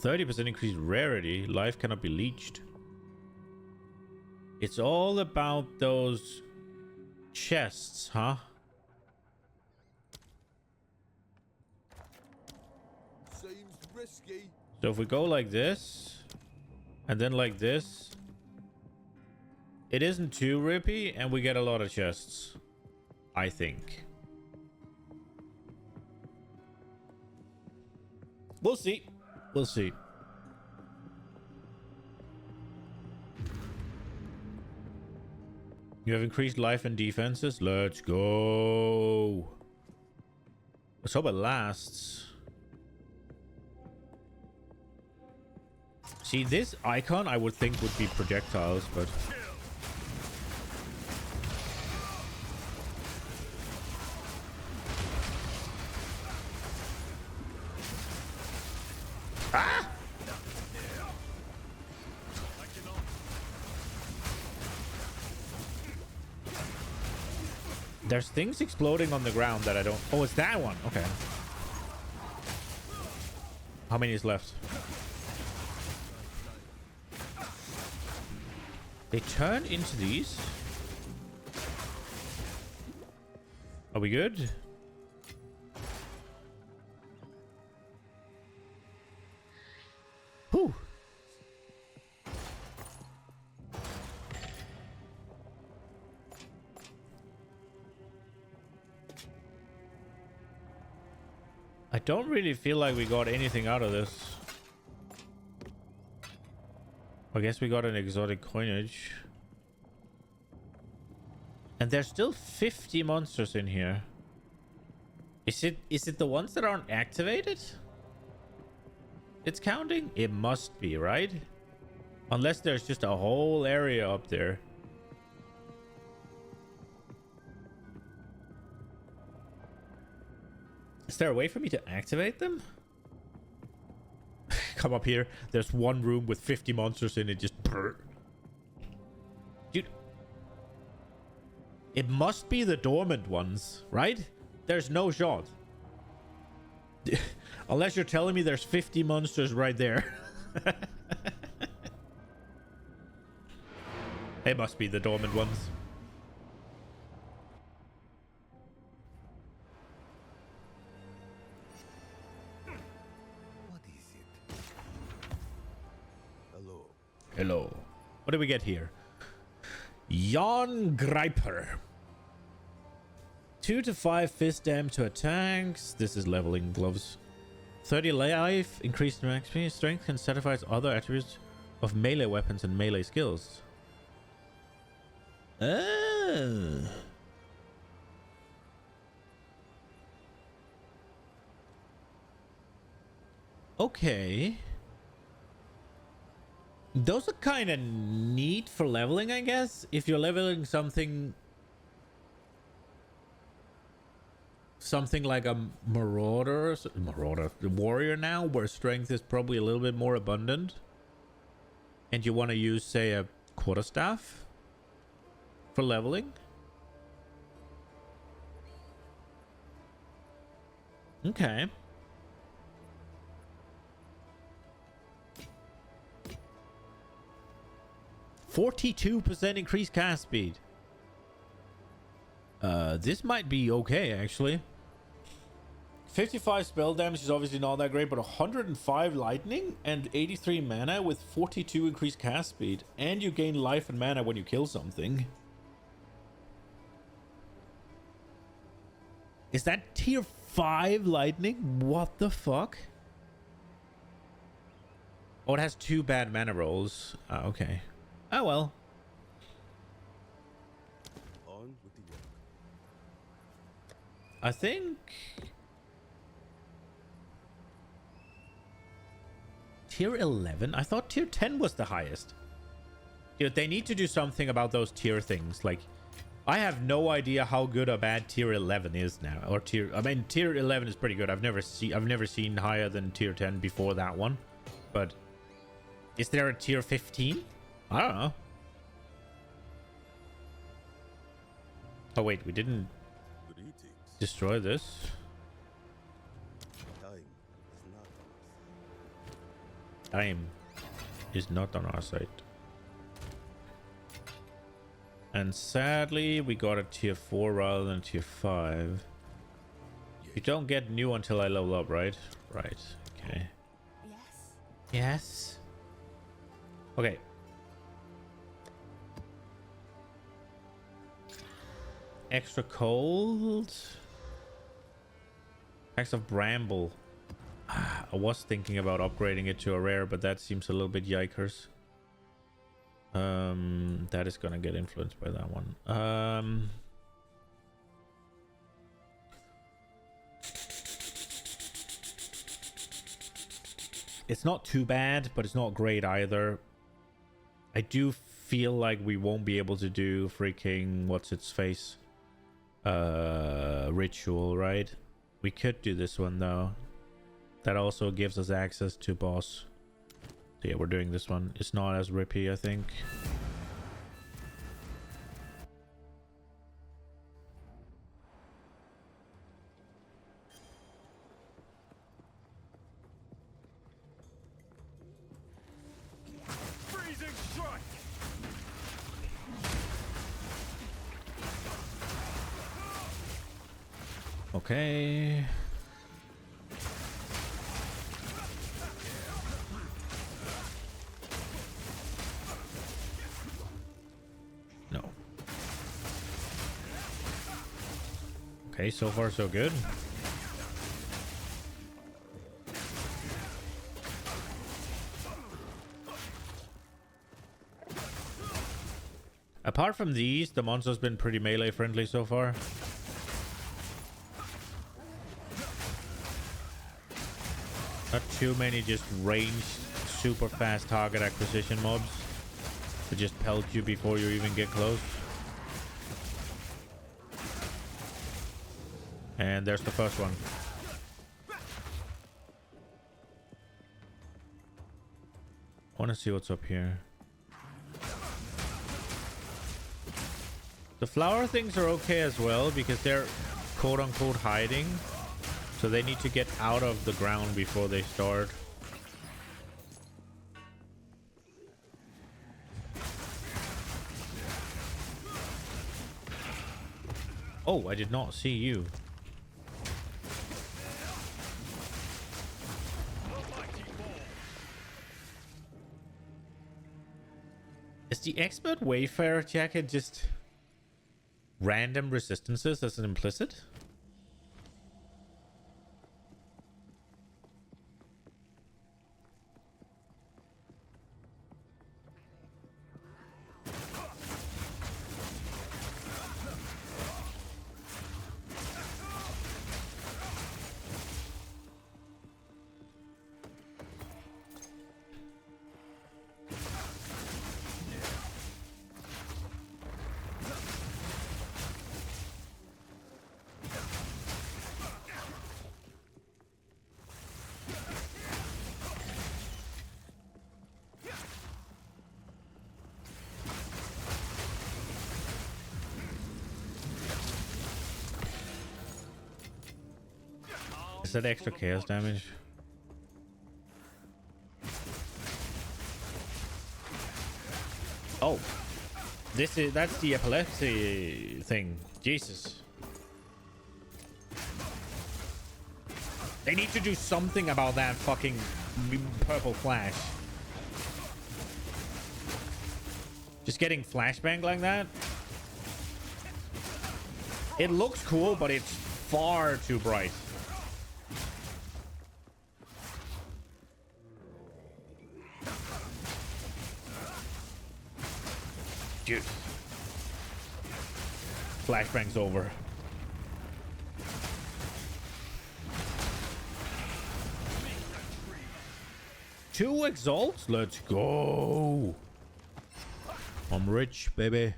30% increased rarity. Life cannot be leached. It's all about those chests, huh? Seems risky. So if we go like this, and then like this, it isn't too rippy, and we get a lot of chests, I think. We'll see. We'll see. You have increased life and defenses. Let's go. Let's hope it lasts. See, this icon I would think would be projectiles, but... Ah! There's things exploding on the ground that I don't... Oh, it's that one. Okay. How many is left? They turn into these. Are we good? Whew. I don't really feel like we got anything out of this. I guess we got an exotic coinage. And there's still 50 monsters in here. Is it the ones that aren't activated? It's counting? It must be, right? Unless there's just a whole area up there. Is there a way for me to activate them? Come up here. There's one room with 50 monsters in it. Just brr. Dude. It must be the dormant ones, right? There's no shot. Unless you're telling me there's 50 monsters right there. It must be the dormant ones. What is it? Hello. Hello. What do we get here? Jan Greiper. 2 to 5 fist dam to attacks. This is leveling gloves. 30 life, increased max speed. Strength can satisfy other attributes of melee weapons and melee skills. Oh. Okay. Those are kind of neat for leveling, I guess. If you're leveling something like a marauder, the warrior now, where strength is probably a little bit more abundant, and you want to use, say, a quarterstaff for leveling. Okay. %42 increased cast speed. This might be okay, actually. 55 spell damage is obviously not that great, but 105 lightning and 83 mana with 42 increased cast speed. And you gain life and mana when you kill something. Is that tier 5 lightning? What the fuck? Oh, it has 2 bad mana rolls. Okay. Oh well. On with the work. I think tier 11. I thought tier 10 was the highest. Dude, they need to do something about those tier things. Like, I have no idea how good or bad tier 11 is now. Or tier 11 is pretty good. I've never seen higher than tier 10 before that one. But is there a tier 15? I don't know. Oh wait, we didn't Greetings. destroy this. Time is not on Time is not on our our side. side. And sadly, we got a tier 4 rather than tier 5. You don't get new until I level up, right? Right. Okay. Yes. Yes. Okay. Extra cold. Packs of bramble. I was thinking about upgrading it to a rare, but that seems a little bit yikers. That is gonna get influenced by that one. It's not too bad, but it's not great either. I do feel like we won't be able to do freaking what's its face ritual, right? We could do this one though. That also gives us access to boss. So yeah, we're doing this one. It's not as rippy, I think. Freezing strike! Okay. No. Okay, so far so good. Apart from these, the monster's been pretty melee friendly so far. Not too many just ranged, super fast target acquisition mobs to just pelt you before you even get close. And there's the first one. Want to see what's up here. The flower things are okay as well because they're quote-unquote hiding. So they need to get out of the ground before they start. Oh, I did not see you. Is the expert wayfarer jacket just random resistances as an implicit? Is that extra chaos damage? Oh, that's the epilepsy thing. Jesus. They need to do something about that fucking purple flash. Just getting flashbang like that. It looks cool, but it's far too bright. Dude. Flashbang's over. Two exalts? Let's go. I'm rich, baby.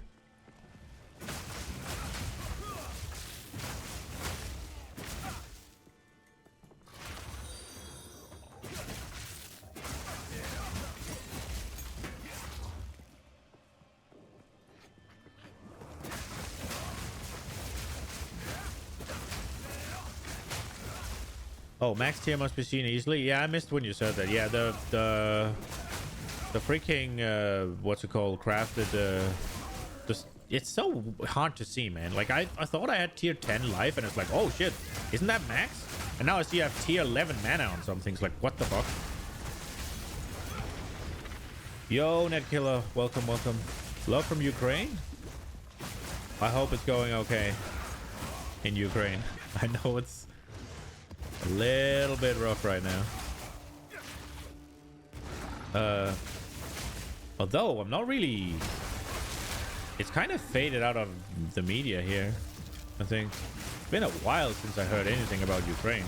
Oh, max tier must be seen easily. Yeah, I missed when you said that. Yeah, the freaking what's it called? Crafted. Just it's so hard to see, man. Like I thought I had tier 10 life, and it's like, oh shit, isn't that max? And now I see I have tier 11 mana on some things. Like what the fuck? Yo, Netkiller, welcome, welcome. Love from Ukraine. I hope it's going okay in Ukraine. I know it's a little bit rough right now. Although I'm not really, it's kind of faded out of the media here. I think it's been a while since I heard anything about Ukraine,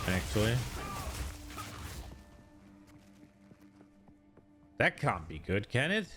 actually. That can't be good, can it?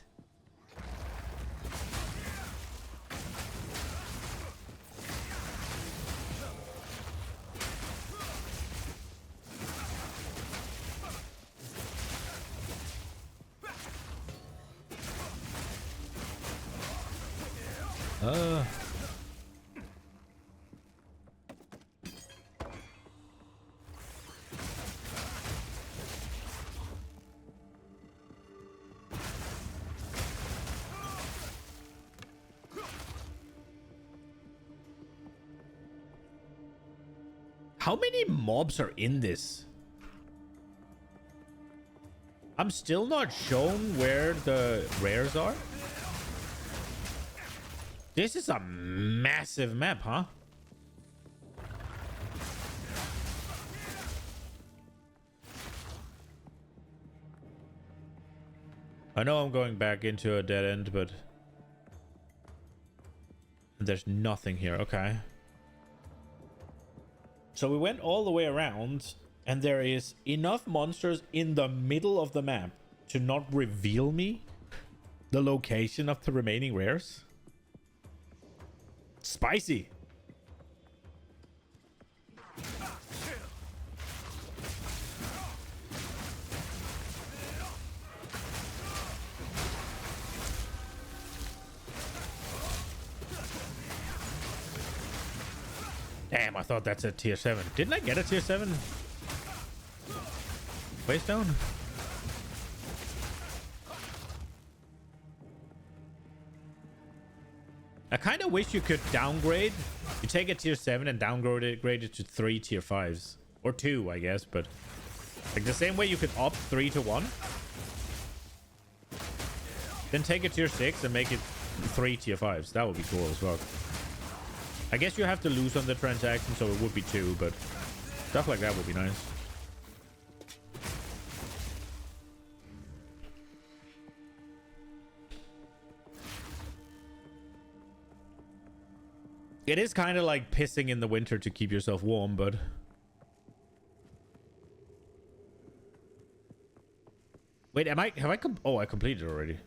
How many mobs are in this? I'm still not shown where the rares are. This is a massive map, huh? I know I'm going back into a dead end, but there's nothing here. Okay. So we went all the way around, and there is enough monsters in the middle of the map to not reveal me the location of the remaining rares. Spicy. Damn, I thought that's a tier 7. Didn't I get a tier 7? Waystone? I kind of wish you could downgrade. You take a tier 7 and grade it to 3 tier 5s. Or 2, I guess, but... Like the same way you could up 3 to 1. Then take a tier 6 and make it 3 tier 5s. That would be cool as well. I guess you have to lose on the transaction, so it would be 2, but stuff like that would be nice. It is kind of like pissing in the winter to keep yourself warm, but... Wait, have I I completed it already.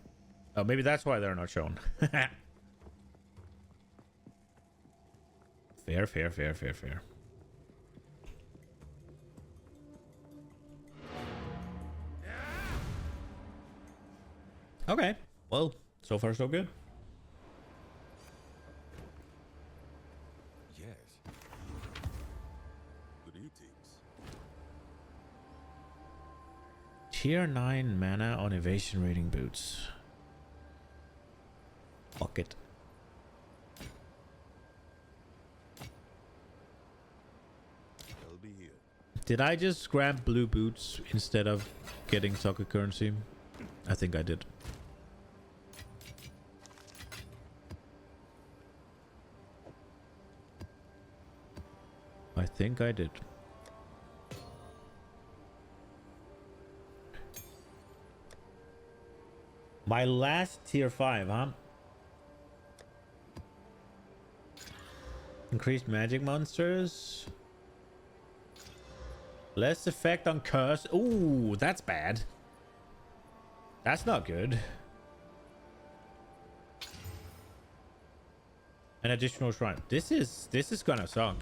Oh, maybe that's why they're not shown. Fair. Okay. Well, so far so good. Yes. Good eatings. Tier 9 mana on evasion rating boots. Fuck it. I'll be here. Did I just grab blue boots instead of getting soccer currency? I think I did. I think I did. My last tier 5, huh? Increased magic monsters. Less effect on curse. Ooh, that's bad. That's not good. An additional shrine. This is gonna suck.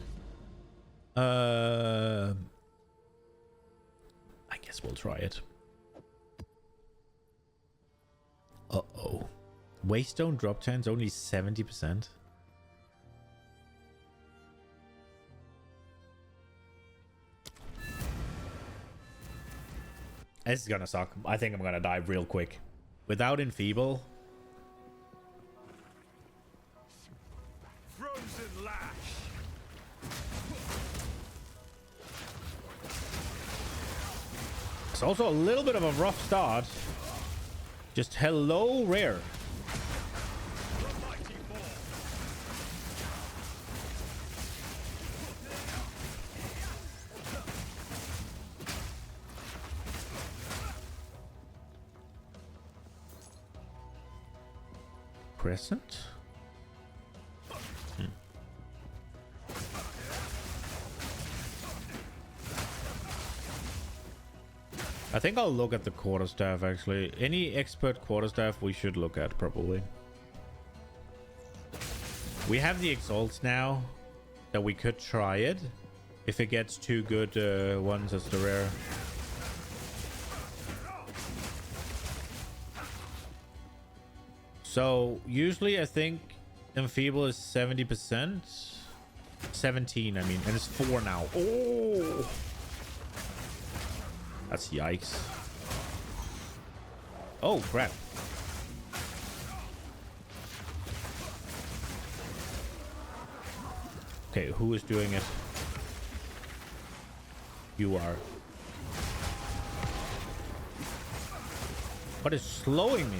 I guess we'll try it. Uh-oh. Waystone drop chance only 70%. This is gonna suck. I think I'm gonna die real quick. Without Enfeeble. Frozen lash. It's also a little bit of a rough start. Just hello, rare. Crescent? I think I'll look at the quarterstaff actually. Any expert quarterstaff we should look at probably. We have the exalts now that we could try it if it gets 2 good ones as the rare. So usually I think Enfeeble is 70%. 17, I mean, and it's 4 now. Oh, that's yikes. Oh crap. Okay, who is doing it? You are. What is slowing me?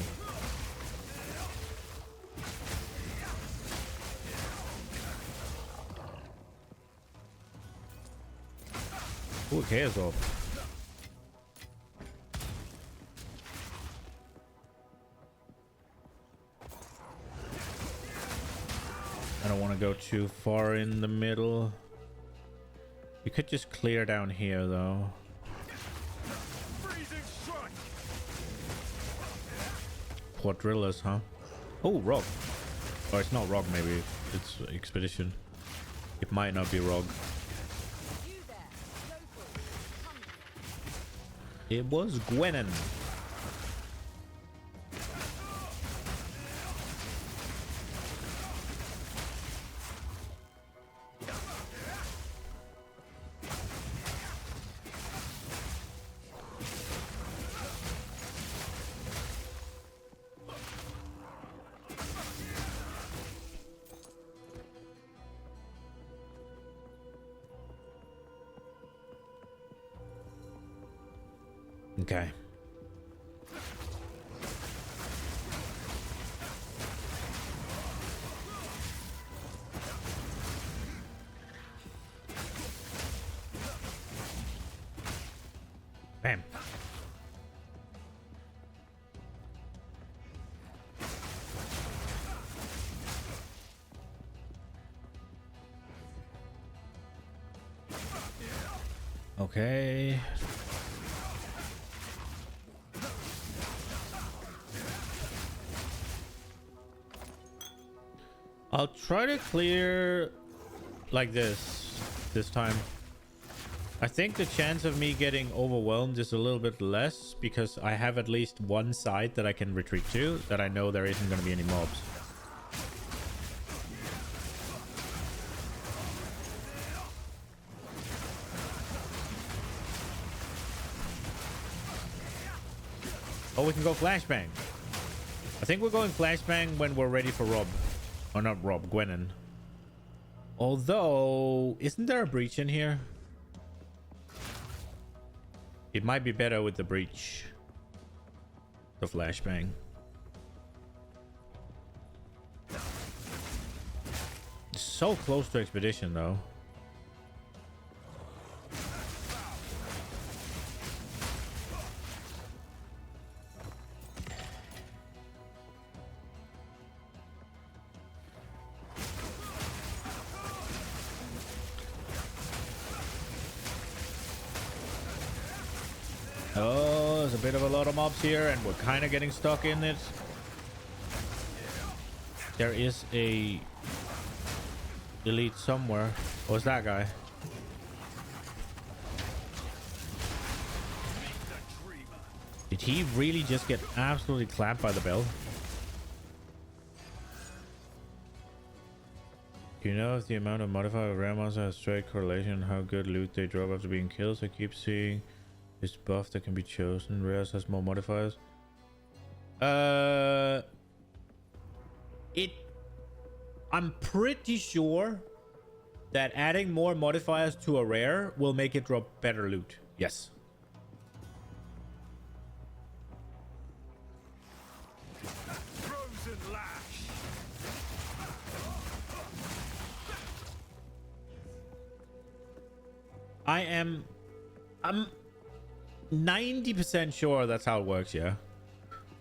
Who cares though? I don't want to go too far in the middle. You could just clear down here though. Quadrillas, huh? Oh, rock. Or it's not rock, maybe it's expedition. It might not be rock. It was Gwenin. Okay. Bam. Okay. I'll try to clear like this time. I think the chance of me getting overwhelmed is a little bit less because I have at least one side that I can retreat to that I know there isn't going to be any mobs. Oh, we can go flashbang. I think we're going flashbang when we're ready for Rob. Or not Rob, Gwenin. Although, isn't there a breach in here? It might be better with the breach. The flashbang. So close to expedition though. Oh, there's a bit of a lot of mobs here and we're kind of getting stuck in it. There is a elite somewhere. What's that guy? Did he really just get absolutely clapped by the bell? Do you know if the amount of modified rare monsters has straight correlation how good loot they drop after being killed? I keep seeing this buff that can be chosen. Rares has more modifiers. I'm pretty sure that adding more modifiers to a rare will make it drop better loot. Yes. Frozen lash. I'm 90% sure that's how it works, yeah.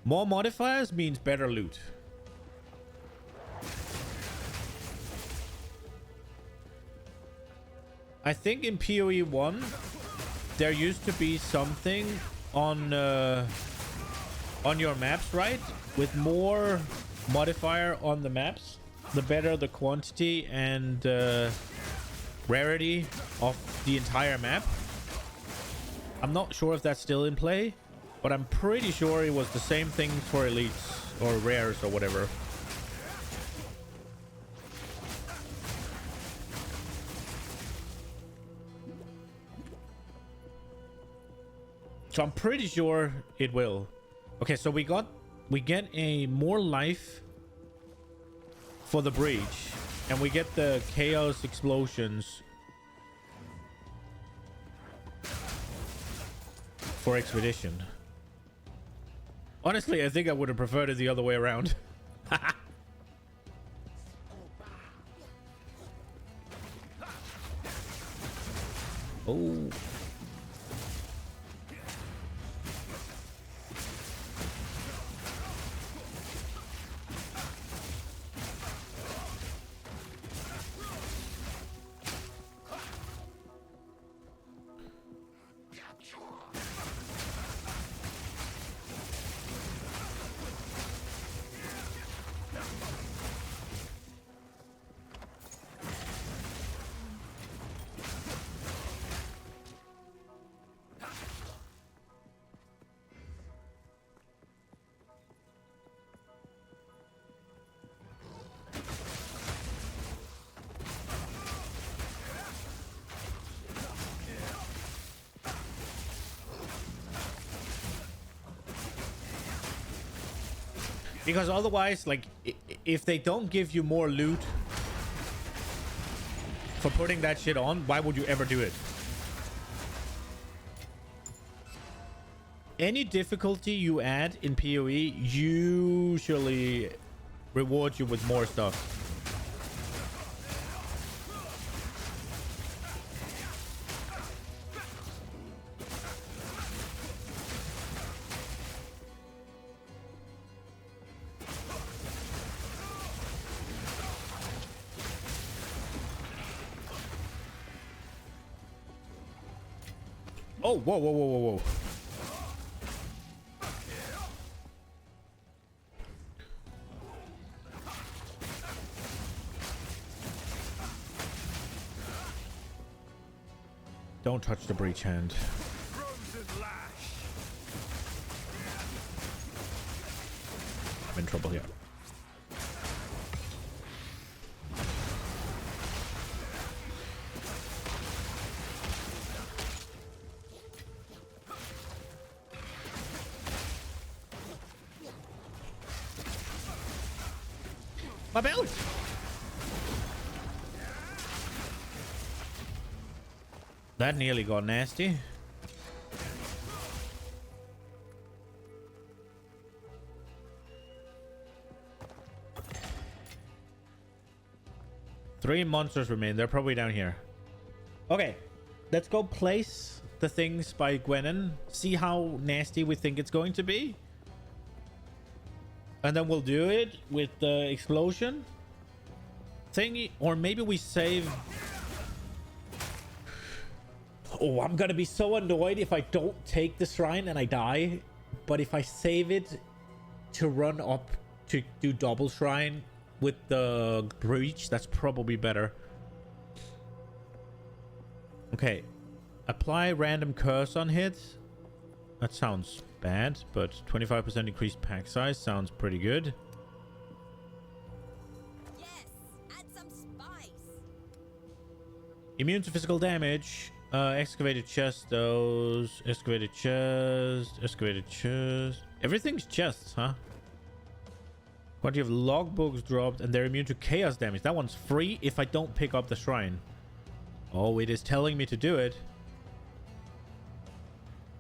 More modifiers means better loot. I think in PoE 1 there used to be something on your maps, right? With more modifier on the maps, the better the quantity and rarity of the entire map. I'm not sure if that's still in play, but I'm pretty sure it was the same thing for elites or rares or whatever. So I'm pretty sure it will. Okay, so we get a more life for the breach, and we get the chaos explosions for expedition. Honestly, I think I would have preferred it the other way around. Oh. Because otherwise, like, if they don't give you more loot for putting that shit on, why would you ever do it? Any difficulty you add in PoE usually rewards you with more stuff. Oh, whoa, whoa, whoa, whoa, whoa. Don't touch the breach hand. I'm in trouble here. My belt! That nearly got nasty. Three monsters remain. They're probably down here. Okay, let's go place the things by Gwenin. See how nasty we think it's going to be. And then we'll do it with the explosion thingy. Or maybe we save... Oh, I'm gonna be so annoyed if I don't take the shrine and I die. But if I save it to run up to do double shrine with the breach, that's probably better. Okay. Apply random curse on hits. That sounds bad, but 25% increased pack size sounds pretty good. Yes, add some spice. Immune to physical damage. Excavated chest, those. Excavated chest. Excavated chest. Everything's chests, huh? Quantity of logbooks dropped, and they're immune to chaos damage. That one's free if I don't pick up the shrine. Oh, it is telling me to do it.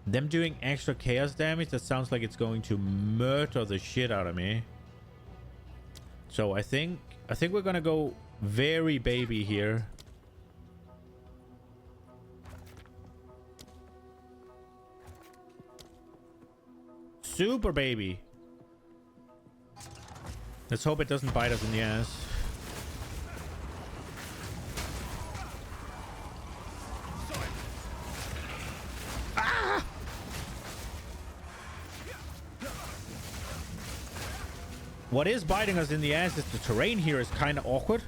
Them doing extra chaos damage, that sounds like it's going to murder the shit out of me. So I think we're gonna go very baby here. Super baby. Let's hope it doesn't bite us in the ass. Ah! What is biting us in the ass is the terrain here is kind of awkward.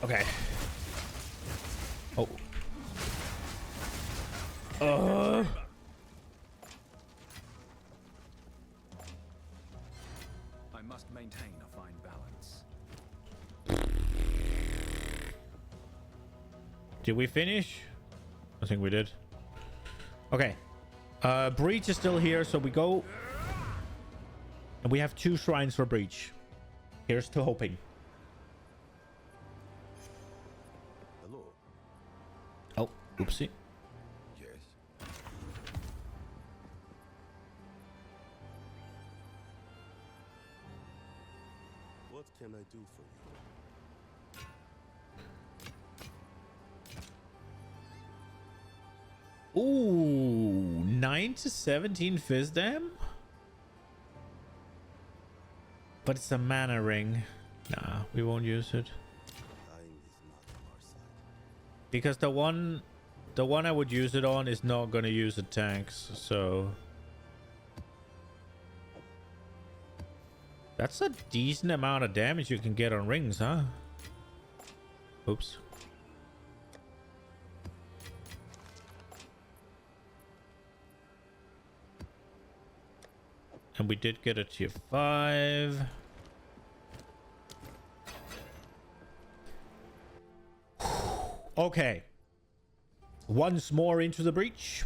Okay. Oh. I must maintain a fine balance. Did we finish? I think we did. Okay. Breach is still here, so we go. And we have 2 shrines for Breach. Here's to hoping. Hello. Oh, oopsie. Yes. What can I do for you? Ooh, 9 to 17 Fizdam? But it's a mana ring. Nah, we won't use it. Time is not on our side. Because the one I would use it on is not gonna use attacks, so... That's a decent amount of damage you can get on rings, huh? Oops. And we did get a tier 5. Okay. Once more into the breach.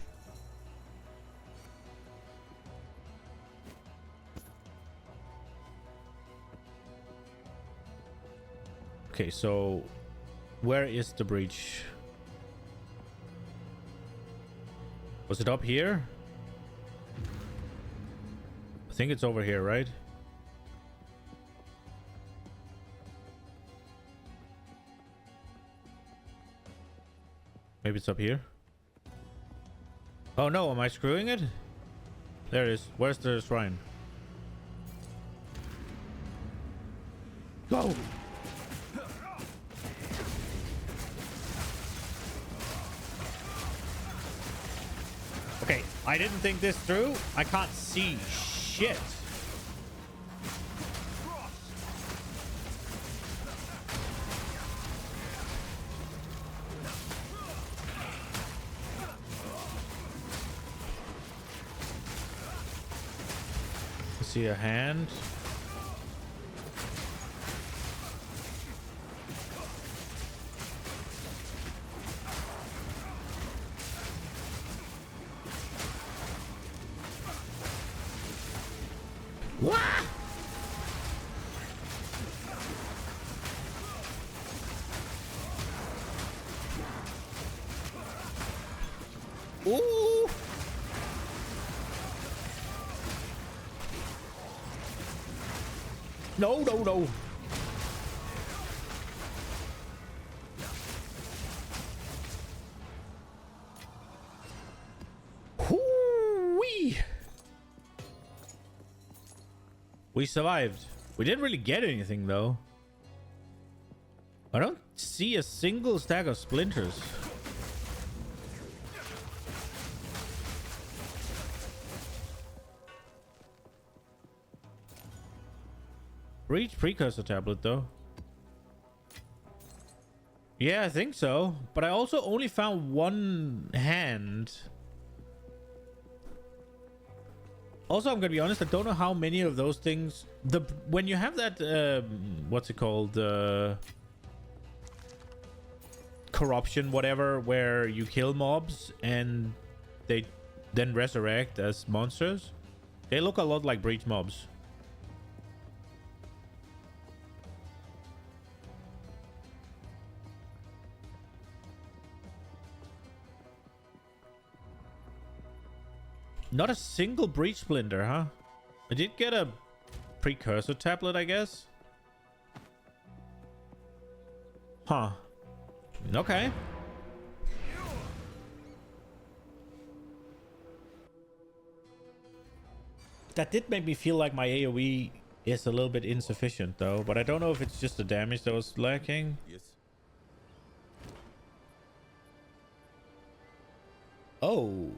Okay, so where is the breach? Was it up here? I think it's over here, right? Maybe it's up here. Oh no, am I screwing it? There it is. Where's the shrine? Go! Okay, I didn't think this through. I can't see shit. I see a hand. Wah! Ooh! No, no, no. Hoo-wee! We survived. We didn't really get anything though. I don't see a single stack of splinters. Breach precursor tablet though. Yeah, I think so. But I also only found one hand. Also, I'm gonna be honest, I don't know how many of those things when you have that what's it called, corruption whatever, where you kill mobs and they then resurrect as monsters. They look a lot like breach mobs. Not a single breach splinter, huh? I did get a precursor tablet, I guess. Huh. Okay. That did make me feel like my AoE is a little bit insufficient though, but I don't know if it's just the damage that was lacking. Yes. Oh.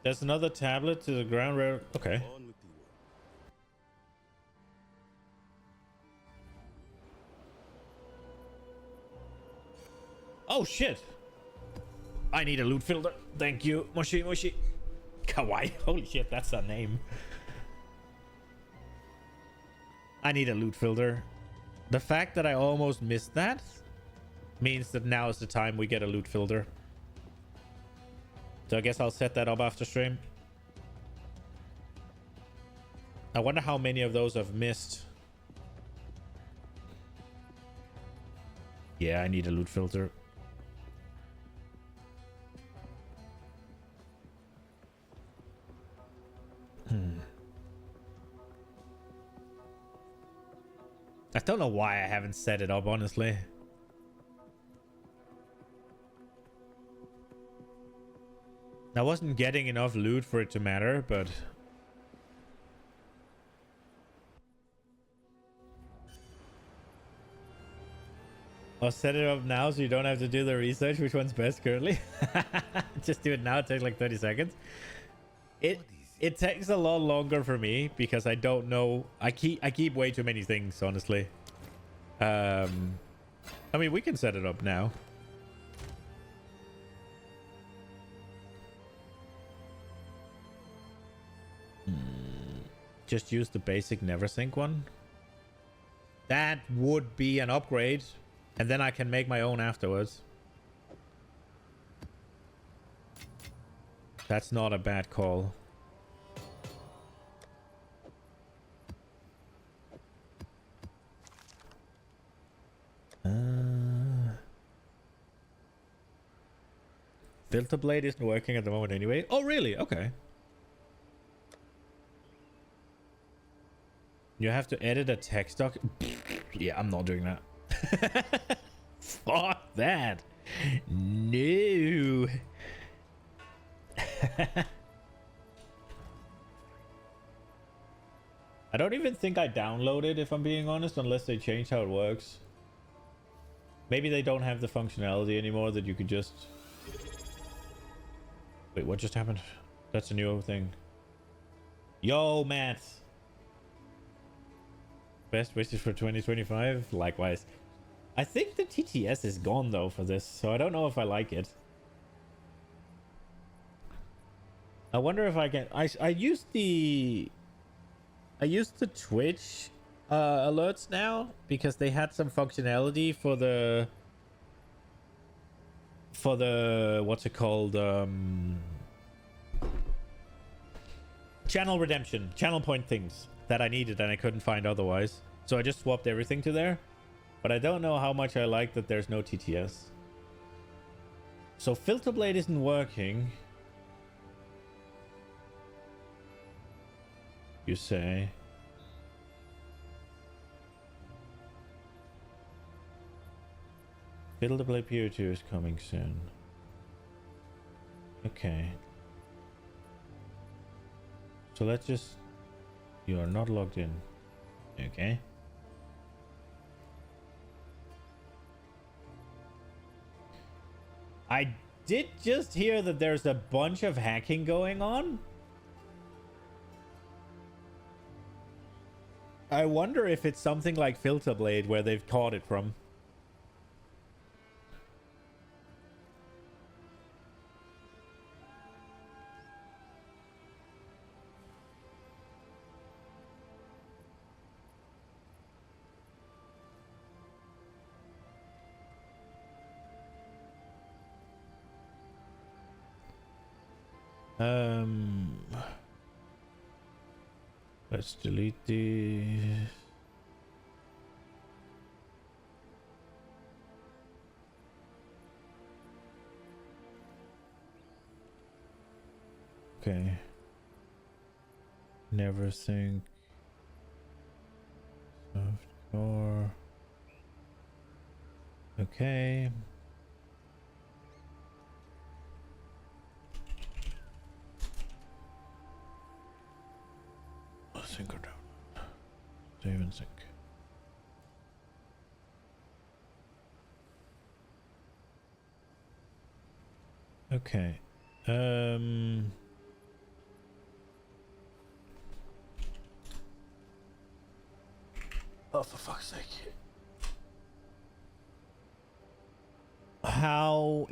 There's another tablet to the ground where... Okay. On with the work. Oh, shit. I need a loot filter. Thank you. Moshi, Moshi. Kawaii. Holy shit, that's a name. I need a loot filter. The fact that I almost missed that means that now is the time we get a loot filter. So I guess I'll set that up after stream. I wonder how many of those I've missed. Yeah, I need a loot filter. I don't know why I haven't set it up, honestly. I wasn't getting enough loot for it to matter, but... I'll set it up now so you don't have to do the research which one's best currently. Just do it now, it takes like 30 seconds. It takes a lot longer for me because I don't know. I keep way too many things, honestly. I mean, we can set it up now. Just use the basic never sync one. That would be an upgrade, and then I can make my own afterwards. That's not a bad call. Filter blade isn't working at the moment anyway. Oh, really? Okay. You have to edit a text doc. Yeah, I'm not doing that. Fuck that. No. I don't even think I downloaded, if I'm being honest, unless they changed how it works. Maybe they don't have the functionality anymore that you could just... Wait, what just happened? That's a new thing. Yo, Matt. Best wishes for 2025. Likewise. I think the TTS is gone though for this, so I don't know if I like it. I wonder if I can... I used the Twitch alerts now because they had some functionality for the what's it called, channel redemption, channel point things that I needed and I couldn't find otherwise, so I just swapped everything to there. But I don't know how much I like that there's no TTS. So filter blade isn't working, you say? Filter blade PO2 is coming soon. Okay. So let's just... You are not logged in. Okay. I did just hear that there's a bunch of hacking going on. I wonder if it's something like Filter Blade where they've caught it from. Let's delete these. Okay. Never think. Softcore. Okay. Sync or down. Save and sync. Okay. Oh, for fuck's sake. How...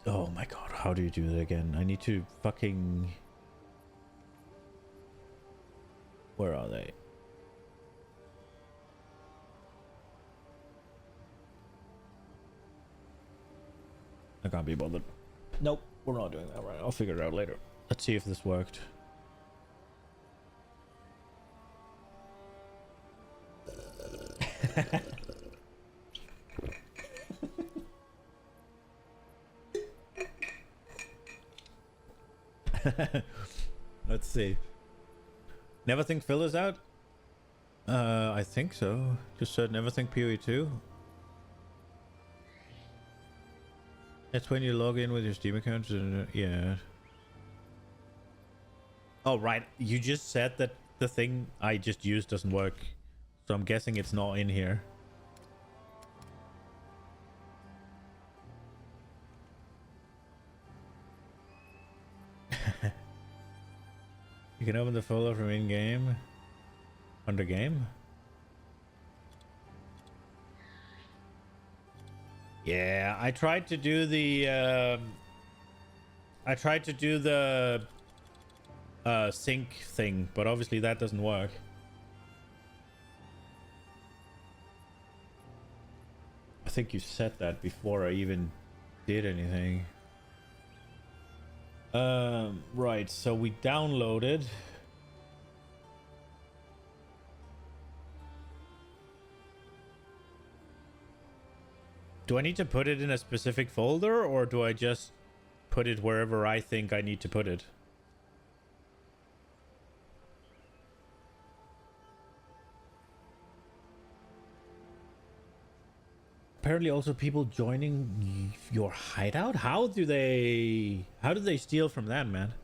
Oh my god, how do you do that again? I need to fucking... Where are they? I can't be bothered. Nope, we're not doing that right. I'll figure it out later. Let's see if this worked. Let's see. Never think fillers out? I think so. Just said never think PoE2. That's when you log in with your Steam account. Yeah. Oh, right. You just said that the thing I just used doesn't work. So I'm guessing it's not in here. You can open the folder from in-game under game. Yeah, I tried to do the sync thing, but obviously that doesn't work. I think you said that before I even did anything. Right, so we downloaded. Do I need to put it in a specific folder, or do I just put it wherever I think I need to put it? Apparently also people joining your hideout? How do they steal from that, man?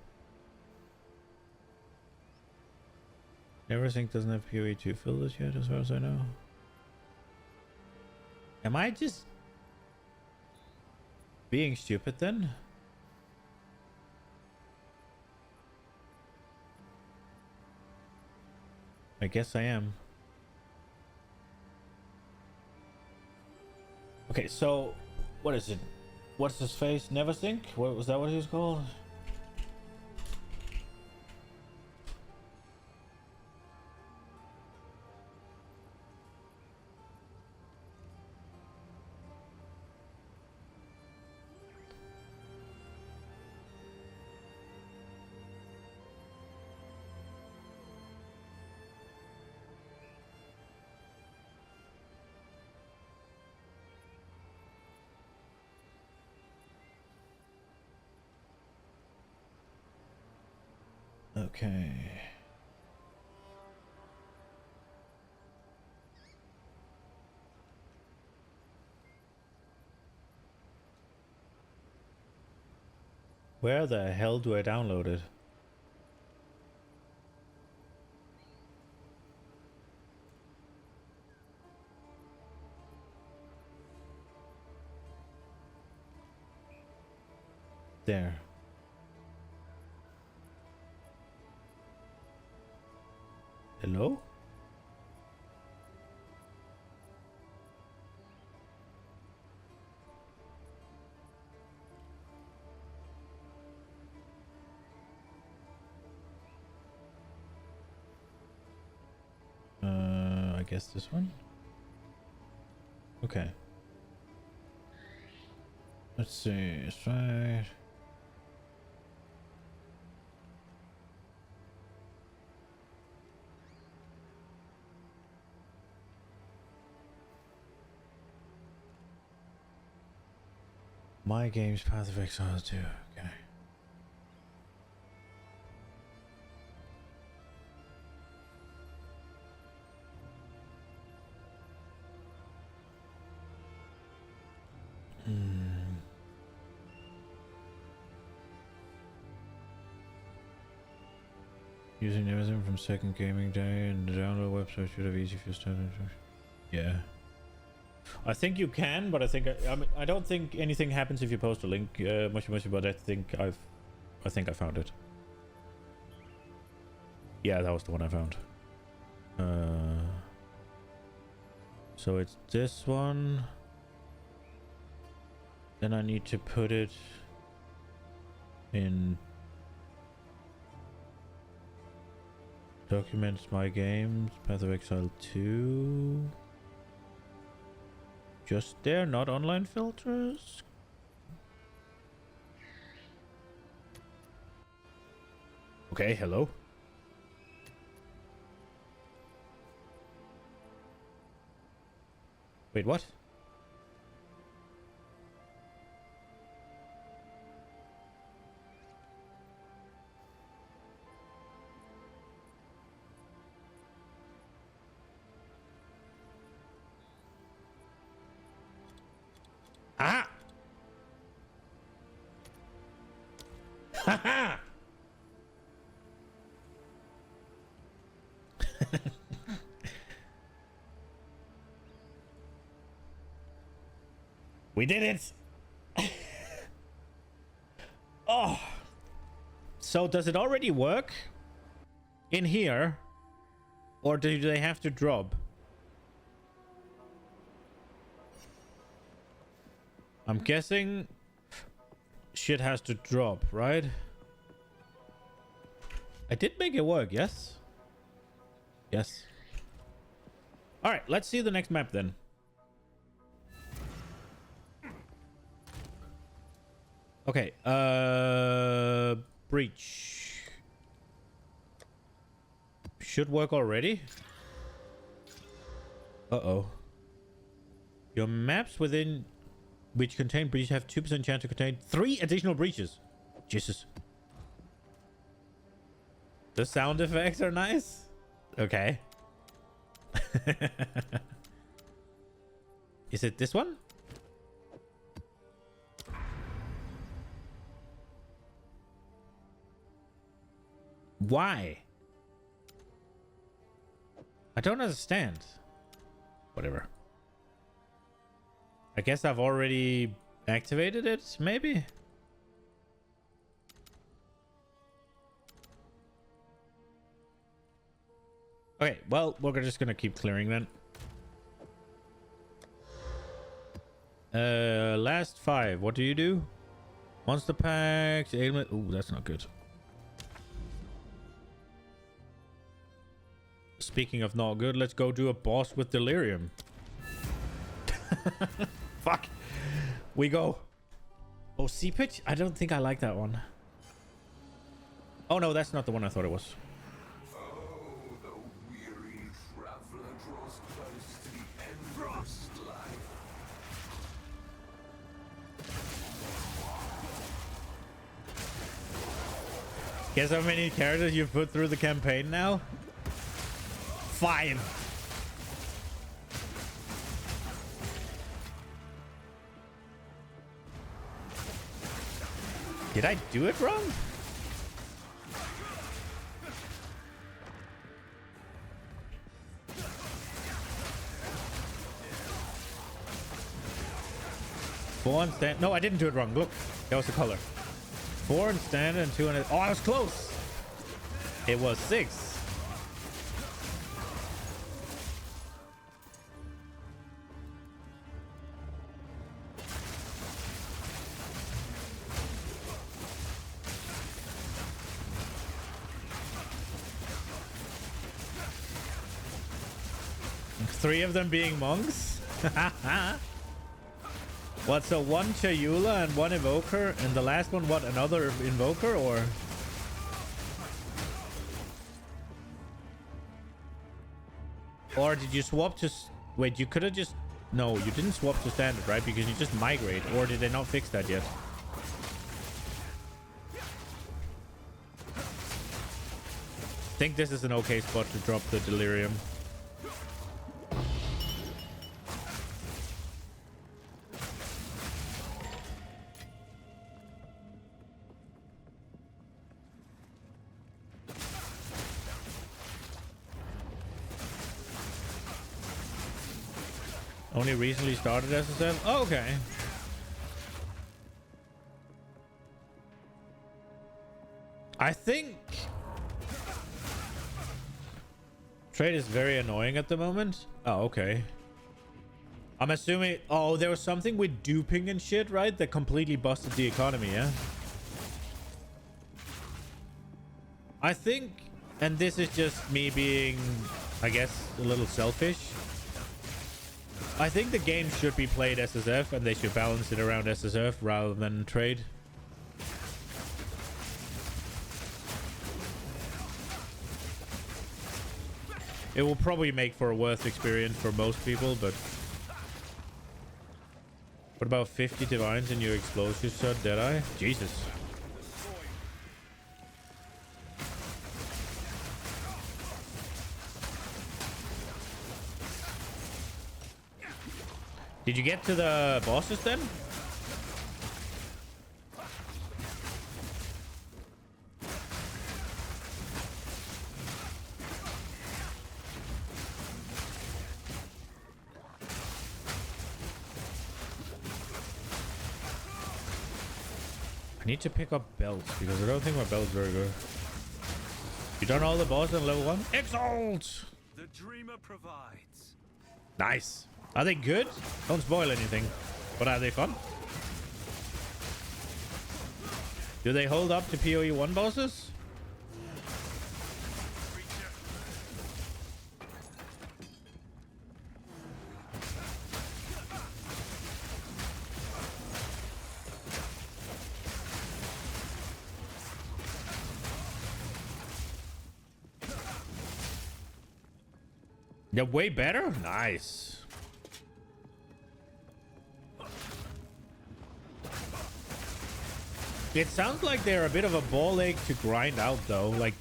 Everything doesn't have PoE2 filters yet, as far as I know. Am I just being stupid then? I guess I am. Okay, so what is it? What's his face? Neversink? What was that? What he was called? Okay. Where the hell do I download it? There. Hello? I guess this one? Okay. Let's see, it's right. My game's Path of Exile 2. Okay. Using everything from second gaming day and the download website should have easy for start instruction. Yeah. I think you can, but I mean, I don't think anything happens if you post a link, mushy, but I think I found it. Yeah, that was the one I found. So it's this one. Then I need to put it in Documents, My Games, Path of Exile 2. Just there, not online filters. Okay, hello. Wait, what? Ah! Haha! We did it! Oh! So does it already work? in here, or do they have to drop? I'm guessing shit has to drop, right? I did make it work, yes? Yes. All right, let's see the next map then. Okay, breach. Should work already. Uh-oh. Your maps within which contain breaches have 2% chance to contain 3 additional breaches. Jesus. The sound effects are nice. Okay. Is it this one? Why? I don't understand. Whatever. I guess I've already activated it, maybe? Okay, well, we're just gonna keep clearing then. Last 5. What do you do? Monster packs, ailment. Ooh, that's not good. Speaking of not good, let's go do a boss with delirium. Fuck. We go. Oh, sea pitch? I don't think I like that one. Oh no, that's not the one I thought it was. Guess how many characters you've put through the campaign now? 5. Did I do it wrong? Four and stand. No, I didn't do it wrong. Look, that was the color. 4 and stand and 2 and. Oh, I was close. It was 6. Three of them being monks? What, so 1 Chayula and 1 Evoker, and the last one, what, another Invoker, or? Or did you swap to... Wait, you could have just... No, you didn't swap to standard, right? Because you just migrate, or did they not fix that yet? I think this is an okay spot to drop the delirium. Only recently started SSF? Oh, okay. I think trade is very annoying at the moment. Oh, okay. I'm assuming... Oh, there was something with duping and shit, right? That completely busted the economy, yeah? I think... And this is just me being, I guess, a little selfish. I think the game should be played SSF and they should balance it around SSF rather than trade. It will probably make for a worth experience for most people, but... What about 50 divines in your explosive shot, Deadeye? Jesus. Did you get to the bosses then? I need to pick up belts because I don't think my belt's very good. You done all the bosses on level 1? Exile! The dreamer provides. Nice. Are they good? Don't spoil anything. But are they fun? Do they hold up to PoE 1 bosses? They're way better? Nice. It sounds like they're a bit of a ball ache to grind out, though. Like,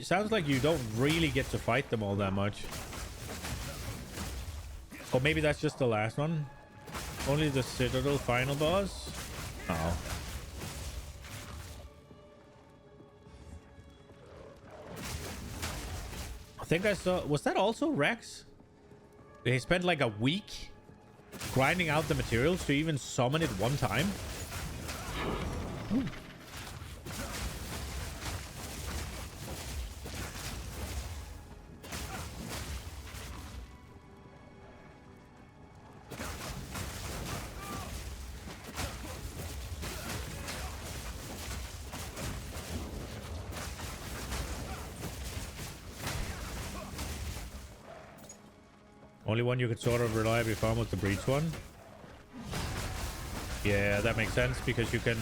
sounds like you don't really get to fight them all that much. Or maybe that's just the last one. Only the Citadel final boss? Oh. I think I saw... Was that also Rex? They spent like a week grinding out the materials to even summon it one time. Ooh. Only one you could sort of reliably farm was the breach one. Yeah, that makes sense because you can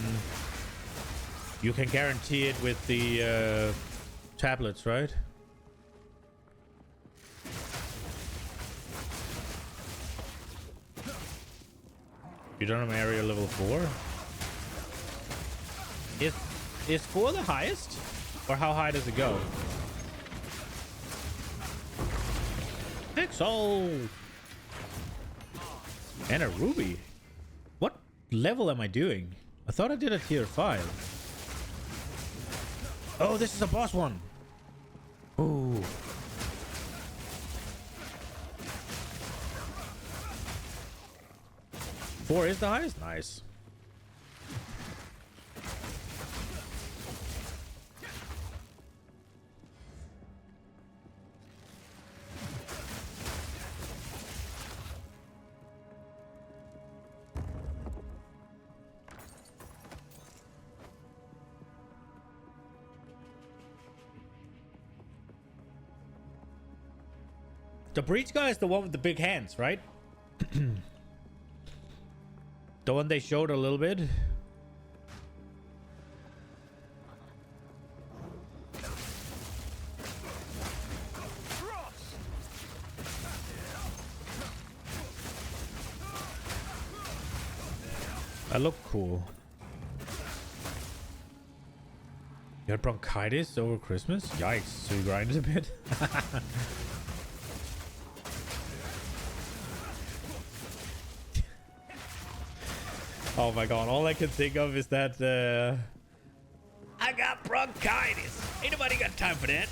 guarantee it with the tablets, right? You don't have area level 4? Is 4 the highest? Or how high does it go? Exile! And a ruby. What level am I doing? I thought I did a tier 5. Oh, this is a boss one. Ooh. Four is the highest? Nice. The breach guy is the one with the big hands, right? The one they showed a little bit. That looked cool. You had bronchitis over Christmas? Yikes, so you grinded a bit? Oh my god, all I can think of is that I got bronchitis. Ain't nobody got time for that.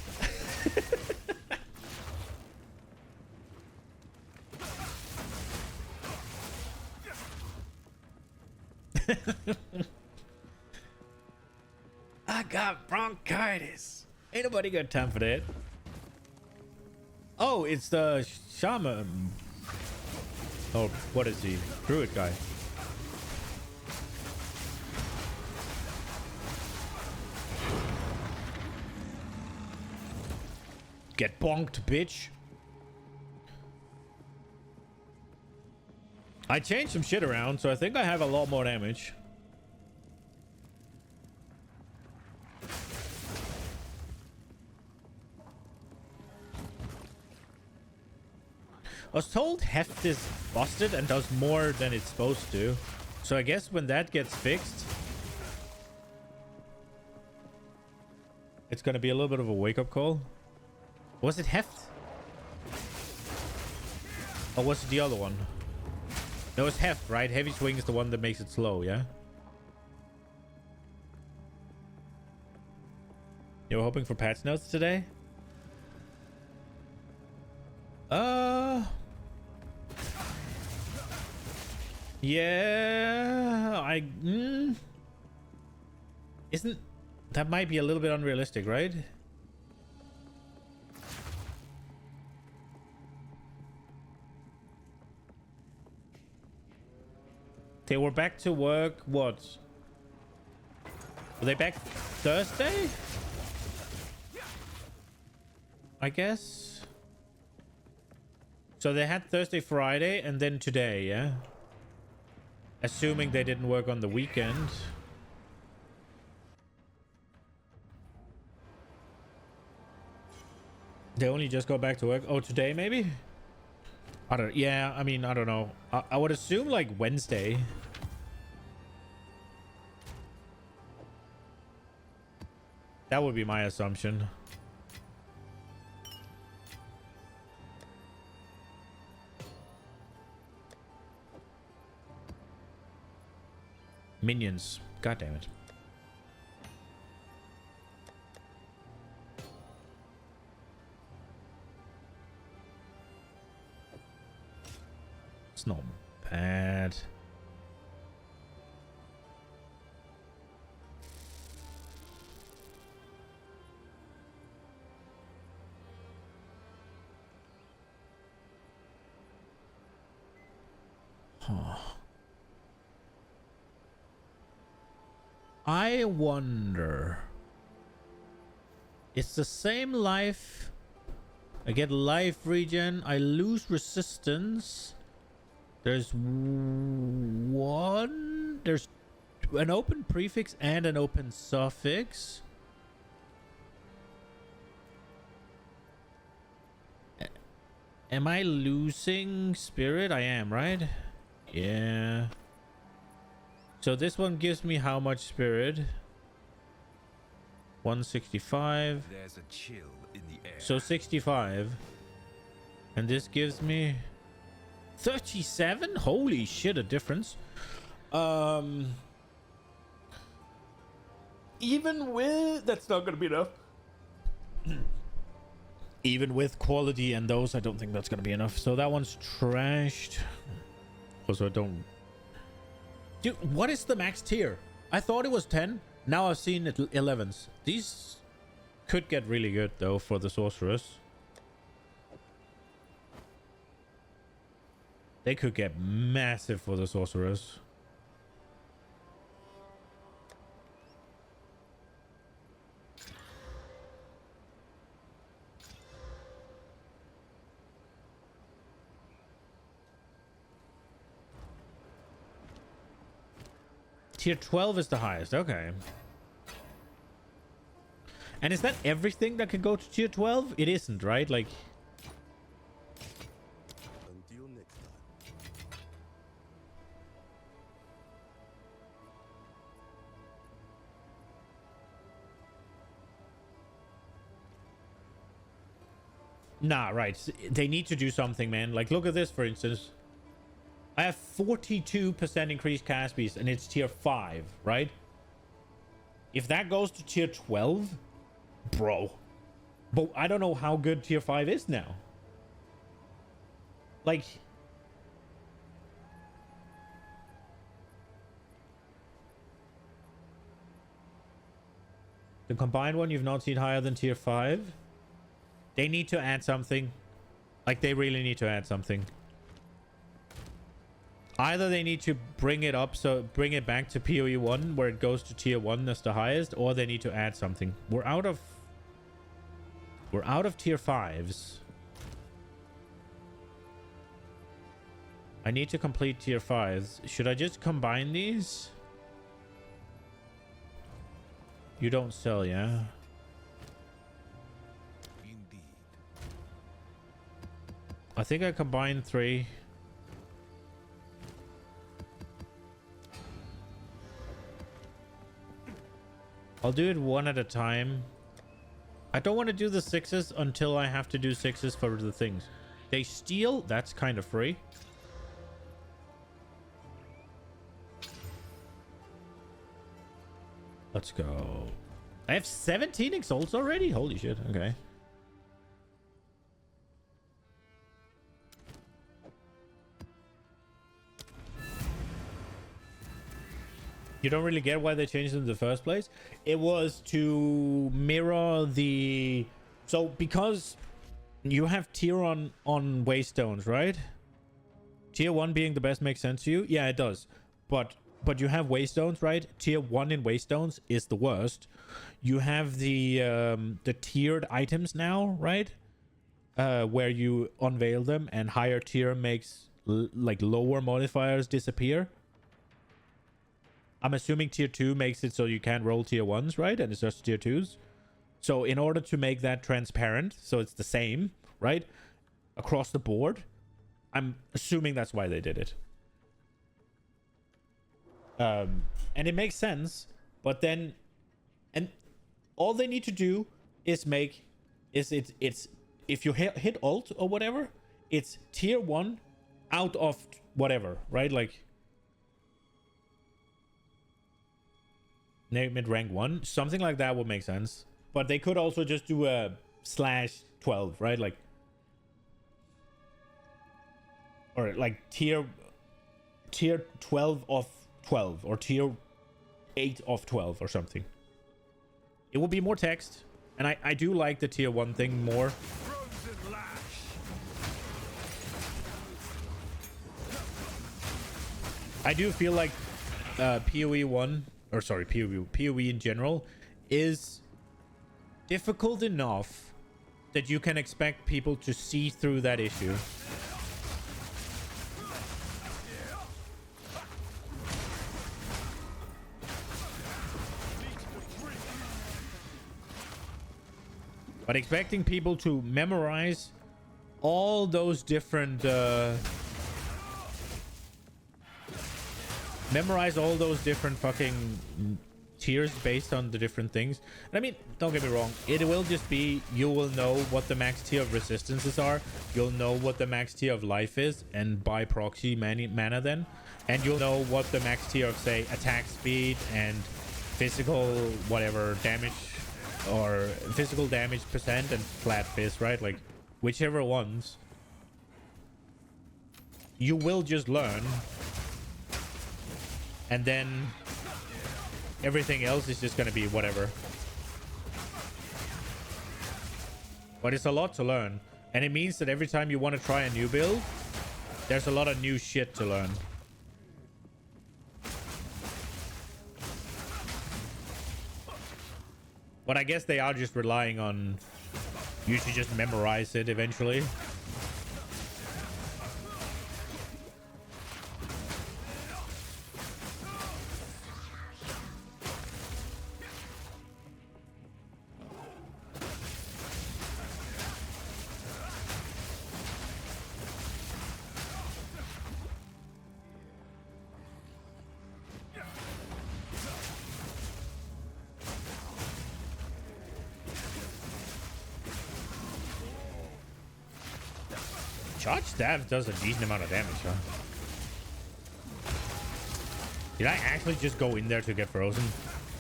I got bronchitis. Ain't nobody got time for that. Oh, it's the shaman. Oh, what is he? Druid guy. Get bonked, bitch. I changed some shit around, so I think I have a lot more damage. I was told Heft is busted and does more than it's supposed to. So I guess when that gets fixed, it's gonna be a little bit of a wake-up call. Was it Heft? Or was it the other one? No, it's Heft, right? Heavy Swing is the one that makes it slow, yeah? You were hoping for patch notes today? Yeah, isn't that might be a little bit unrealistic, right? They were back to work, what? Were they back Thursday? I guess. So they had Thursday, Friday, and then today, yeah? Assuming they didn't work on the weekend. They only just got back to work. Oh, today maybe? I don't. Yeah, I mean, I don't know. I would assume like Wednesday. That would be my assumption. Minions. God damn it. It's not bad. Huh. I wonder. It's the same life. I get life regen. I lose resistance. There's one. There's an open prefix and an open suffix. Am I losing spirit? I am, right? Yeah. So this one gives me how much spirit? 165. There's a chill in the air. So 65. And this gives me 37? Holy shit, a difference. Even with... That's not gonna be enough. Even with quality and those, I don't think that's gonna be enough. So that one's trashed. Also, I don't... Dude, what is the max tier? I thought it was 10. Now I've seen it 11s. These could get really good, though, for the sorceress. They could get massive for the sorceress. Tier 12 is the highest. Okay. And is that everything that can go to tier 12? It isn't, right? Like... Until next time. Nah, right. They need to do something, man. Like, look at this, for instance. I have 42% increased cast speed, and it's tier 5, right? If that goes to tier 12, bro. But I don't know how good tier 5 is now. Like... The combined one you've not seen higher than tier 5? They need to add something. Like, they really need to add something. Either they need to bring it up, so bring it back to PoE 1, where it goes to tier 1 as the highest, or they need to add something. We're out of tier 5s. I need to complete tier 5s. Should I just combine these? You don't sell, yeah? Indeed. I think I combined 3. I'll do it one at a time. I don't want to do the 6s until I have to do 6s for the things. They steal. That's kind of free. Let's go. I have 17 exalts already? Holy shit. Okay. You don't really get why they changed it in the first place. It was to mirror the... So, because you have tier on Waystones, right? Tier 1 being the best makes sense to you? Yeah, it does. but you have waystones, right? Tier 1 in waystones is the worst. You have the tiered items now, right? Where you unveil them and higher tier makes like lower modifiers disappear. I'm assuming tier 2 makes it so you can't roll tier 1s, right? And it's just tier 2s. So in order to make that transparent, so it's the same, right? Across the board, I'm assuming that's why they did it. And it makes sense, but then, and all they need to do is make, it's if you hit alt or whatever, it's tier 1 out of whatever, right? Like name it rank 1, something like that would make sense. But they could also just do a /12, right? Like, or like tier 12 of 12 or tier 8 of 12 or something. It would be more text, and I do like the tier 1 thing more. I do feel like PoE 1, or sorry, PoE in general is difficult enough that you can expect people to see through that issue. But expecting people to memorize all those different fucking tiers based on the different things. And I mean, don't get me wrong, it will just be, you will know what the max tier of resistances are, you'll know what the max tier of life is, and by proxy mana then, and you'll know what the max tier of, say, attack speed and physical whatever damage, or physical damage percent and flat fist, right? Like whichever ones you will just learn, and then everything else is just gonna be whatever. But it's a lot to learn, and it means that every time you want to try a new build, there's a lot of new shit to learn. But I guess they are just relying on you to just memorize it eventually. Charge stab does a decent amount of damage, huh? Did I actually just go in there to get frozen?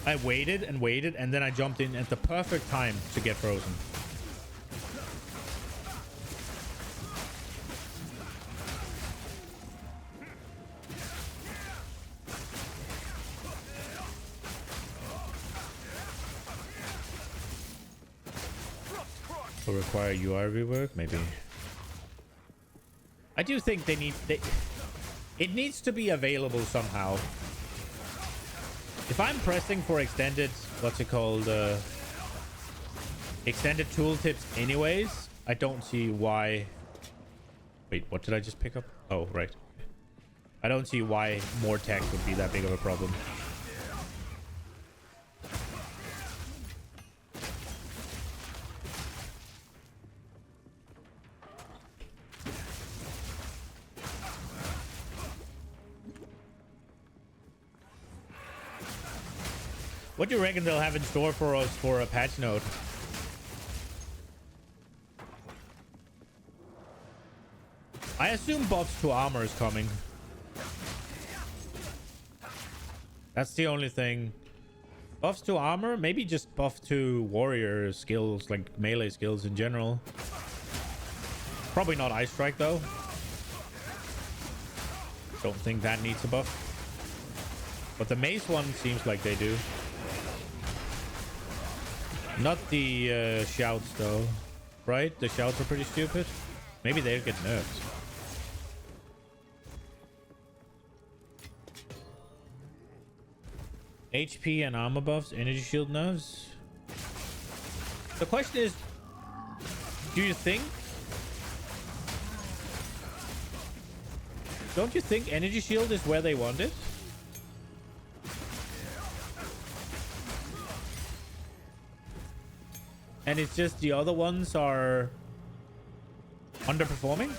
I waited and waited, and then I jumped in at the perfect time to get frozen. Will require UI rework, maybe. I do think it needs to be available somehow. If I'm pressing for extended, what's it called, extended tooltips anyways, I don't see why. Wait, what did I just pick up? Oh, right. I don't see why more text would be that big of a problem. What do you reckon they'll have in store for us for a patch note? I assume buffs to armor is coming. That's the only thing. Buffs to armor? Maybe just buff to warrior skills, like melee skills in general. Probably not Ice Strike though. Don't think that needs a buff. But the mace one seems like they do. Not the shouts though, right? The shouts are pretty stupid. Maybe they'll get nerfed. HP and armor buffs, energy shield nerfs. The question is, do you think? Don't you think energy shield is where they want it? And it's just the other ones are underperforming?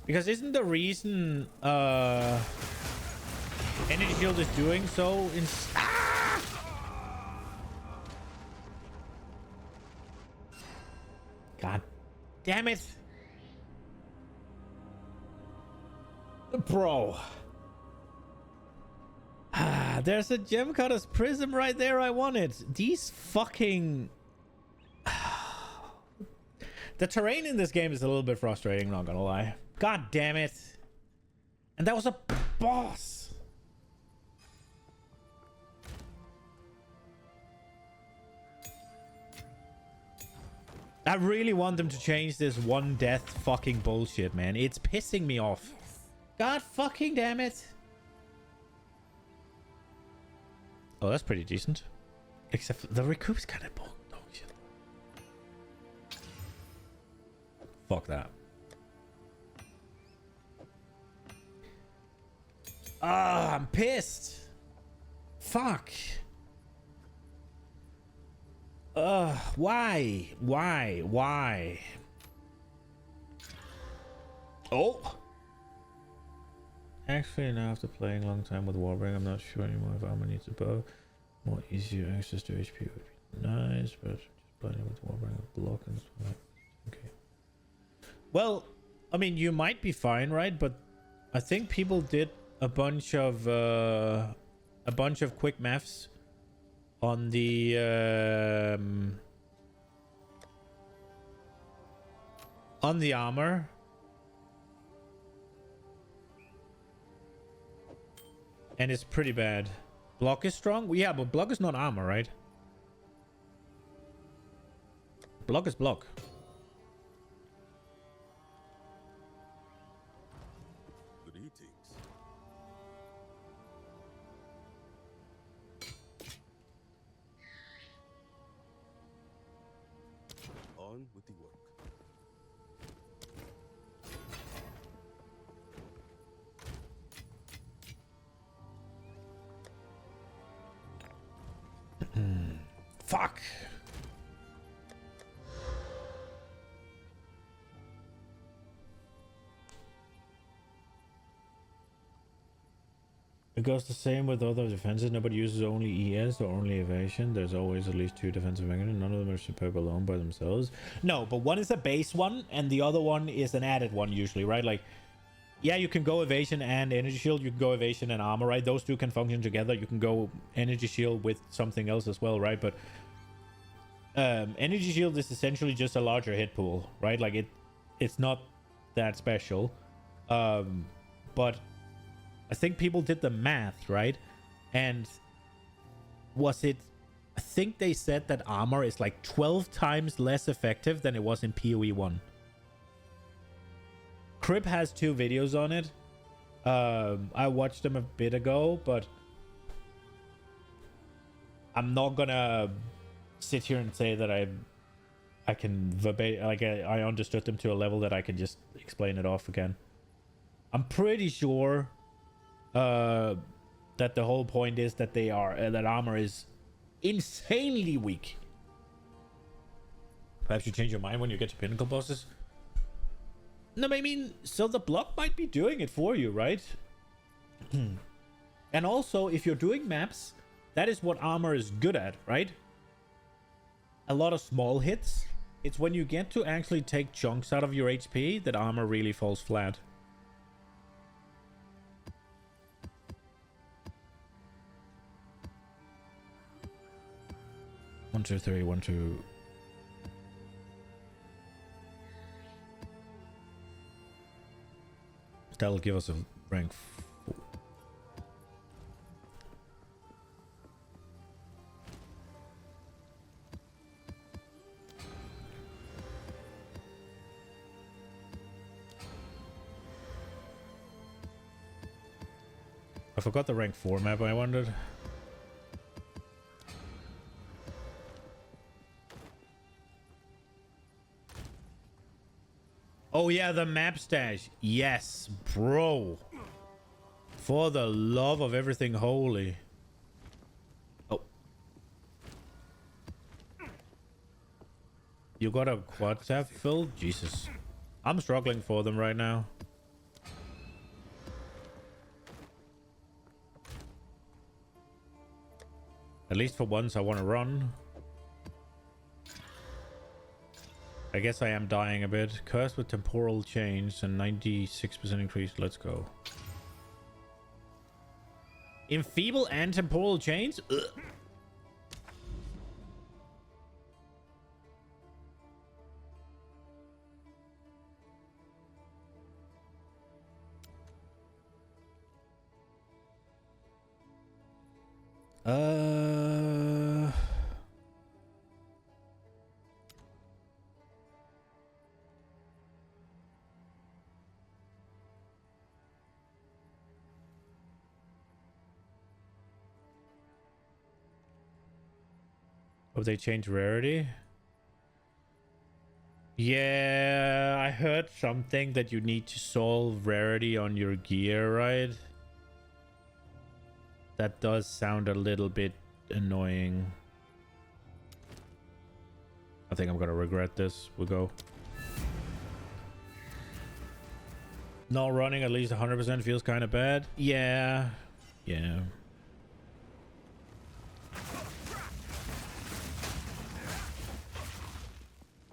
Because isn't the reason energy shield is doing so in God damn it, bro. There's a gem cutter's prism right there. I want it. These fucking the terrain in this game is a little bit frustrating, not gonna lie. God damn it. And that was a boss. I really want them to change this one death fucking bullshit, man. It's pissing me off. God fucking damn it. Oh, that's pretty decent. Except the recoup's kind of bull. Oh, shit. Fuck that. Ah, I'm pissed. Fuck. Why? Why? Oh. Actually, now after playing a long time with Warbringer, I'm not sure anymore if armor needs a bow. More easier access to HP would be nice, but just playing with Warbringer block and stuff. Okay. Well, I mean, you might be fine, right? But I think people did a bunch of quick maths on the armor. And it's pretty bad. Block is strong? Well, yeah, but block is not armor, right? Block is block. Good eatings. On with the work. Fuck. It goes the same with other defenses. Nobody uses only ES or only evasion. There's always at least two defensive mechanisms. None of them are superb alone by themselves. No, but one is a base one and the other one is an added one usually, right? Like, yeah, you can go evasion and energy shield. You can go evasion and armor, right? Those two can function together. You can go energy shield with something else as well, right? But energy shield is essentially just a larger hit pool, right? Like it's not that special. But I think people did the math, right? And was it, I think they said that armor is like 12 times less effective than it was in PoE 1. Crip has 2 videos on it. I watched them a bit ago, but I'm not gonna sit here and say that I can verbatim, like I understood them to a level that I can just explain it off again. I'm pretty sure that the whole point is that they are that armor is insanely weak. Perhaps you change your mind when you get to pinnacle bosses. No, I mean, so the block might be doing it for you, right? And also, if you're doing maps, that is what armor is good at, right? A lot of small hits. It's when you get to actually take chunks out of your HP that armor really falls flat. One, two, three, 1, 2. That'll give us a rank 4. I forgot the rank 4 map, I wondered. Oh yeah, the map stash. Yes, bro. For the love of everything holy. Oh. You got a quad tab filled? Jesus. I'm struggling for them right now. At least for once I want to run. I guess I am dying a bit. Cursed with temporal change and 96% increase. Let's go. Enfeeble and temporal change? Ugh. Oh, they changed rarity? Yeah, I heard something that you need to solve rarity on your gear, right? That does sound a little bit annoying. I think I'm gonna regret this. We'll go. Not running at least 100% feels kind of bad. Yeah. Yeah.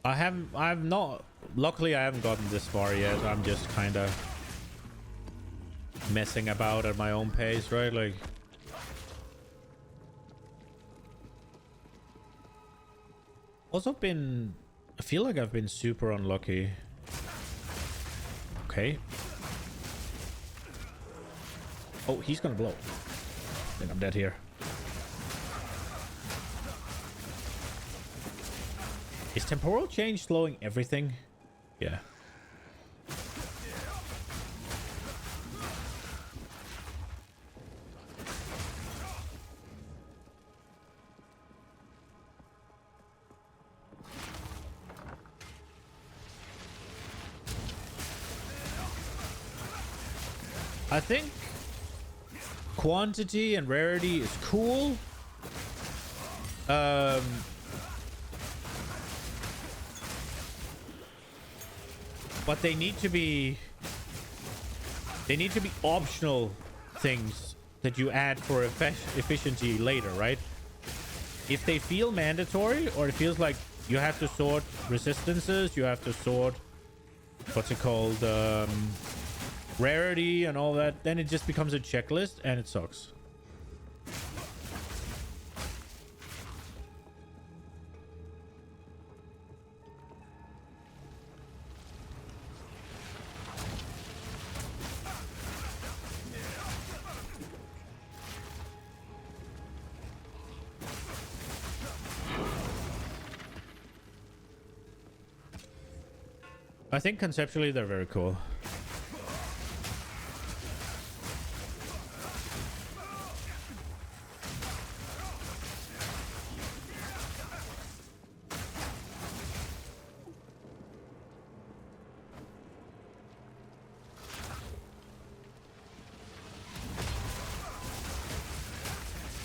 I've not, luckily I haven't gotten this far yet. I'm just kind of messing about at my own pace, right? Like, also been, I feel like I've been super unlucky. Okay. Oh, he's gonna blow. I think I'm dead here. Is temporal change slowing everything? Yeah. I think quantity and rarity is cool. But they need to be optional things that you add for efficiency later, right? If they feel mandatory, or it feels like you have to sort resistances, you have to sort what's it called, rarity and all that, then it just becomes a checklist and it sucks. I think conceptually they're very cool.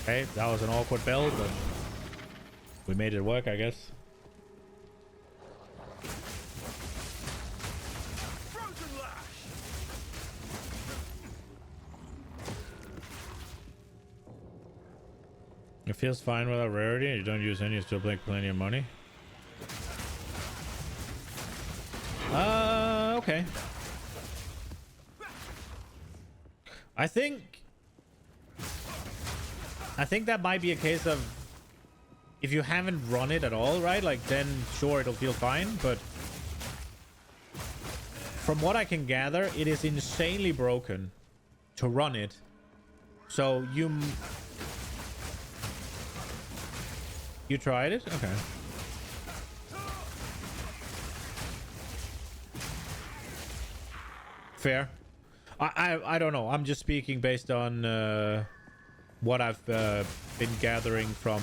Okay, that was an awkward build, but we made it work, I guess. It feels fine without rarity. You don't use any, you still make plenty of money. Okay. I think that might be a case of if you haven't run it at all, right? Like, then sure, it'll feel fine, but from what I can gather, it is insanely broken to run it. So you tried it? Okay. Fair. I don't know. I'm just speaking based on what I've been gathering from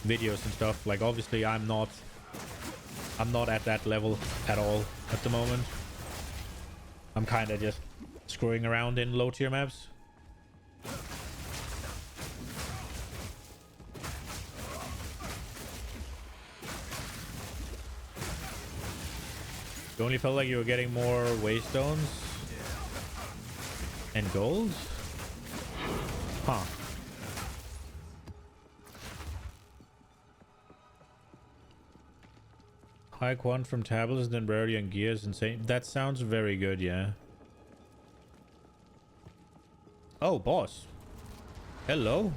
videos and stuff. Like, obviously, I'm not at that level at all at the moment. I'm kind of just screwing around in low tier maps. You only felt like you were getting more waystones and golds? Huh. High quant from tablets and then rarity and gears insane. That sounds very good, yeah. Oh, boss. Hello.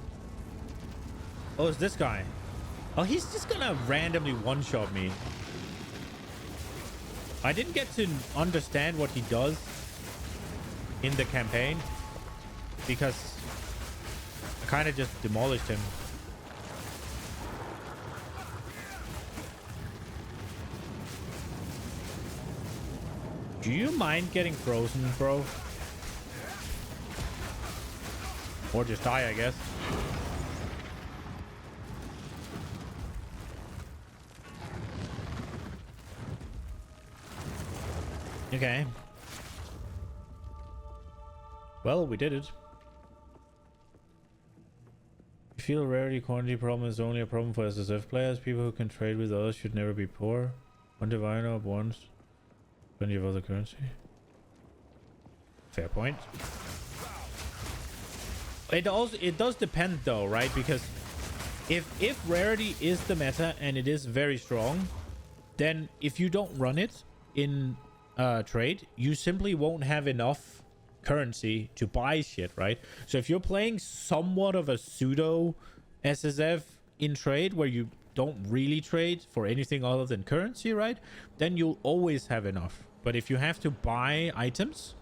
Oh, it's this guy. Oh, he's just gonna randomly one-shot me. I didn't get to understand what he does in the campaign because I kind of just demolished him. Do you mind getting frozen, bro? Or just die, I guess. Okay. Well, we did it. I feel rarity quantity problem is only a problem for SSF players. People who can trade with others should never be poor. One divine orb once. Plenty of other currency. Fair point. It does depend though, right? Because if rarity is the meta and it is very strong, then if you don't run it in trade, you simply won't have enough currency to buy shit, right? So if you're playing somewhat of a pseudo SSF in trade where you don't really trade for anything other than currency, right, then you'll always have enough. But if you have to buy items,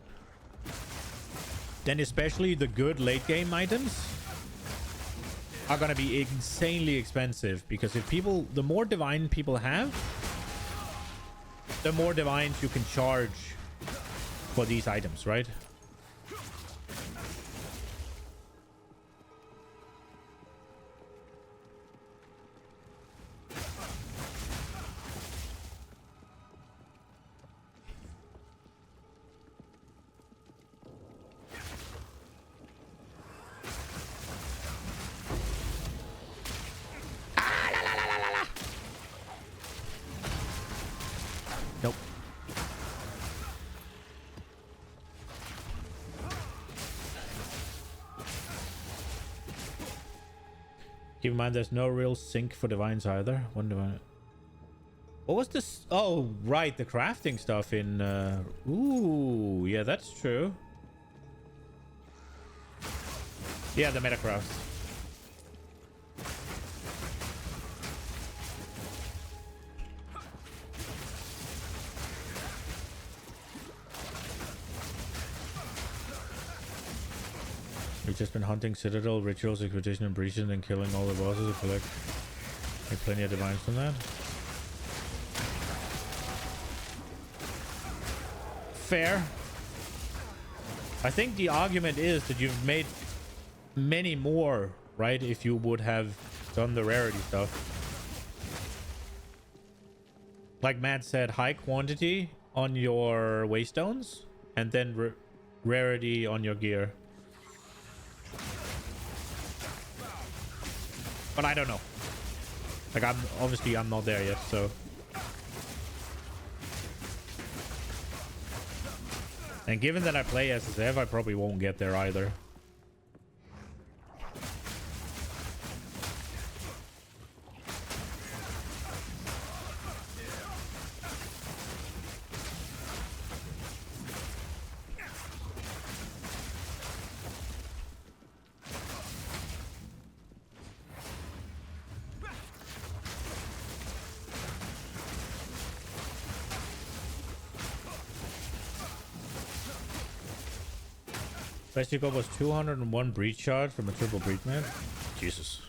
then especially the good late game items are gonna be insanely expensive, because if people, the more divine people have, the more divines you can charge for these items, right? Nope. Keep in mind there's no real sync for divines either. One divine. What was this? Oh, right, the crafting stuff in ooh, yeah, that's true. Yeah, the metacrafts. We've just been hunting Citadel, Rituals, Expedition, and Breaches, and killing all the bosses to collect like plenty of divines from that. Fair. I think the argument is that you've made many more, right, if you would have done the rarity stuff. Like Matt said, high quantity on your waystones, and then rarity on your gear. But I don't know. Like, I'm not there yet, so. And given that I play SSF, I probably won't get there either. Best you got was 201 breach shard from a triple breach man. Jesus.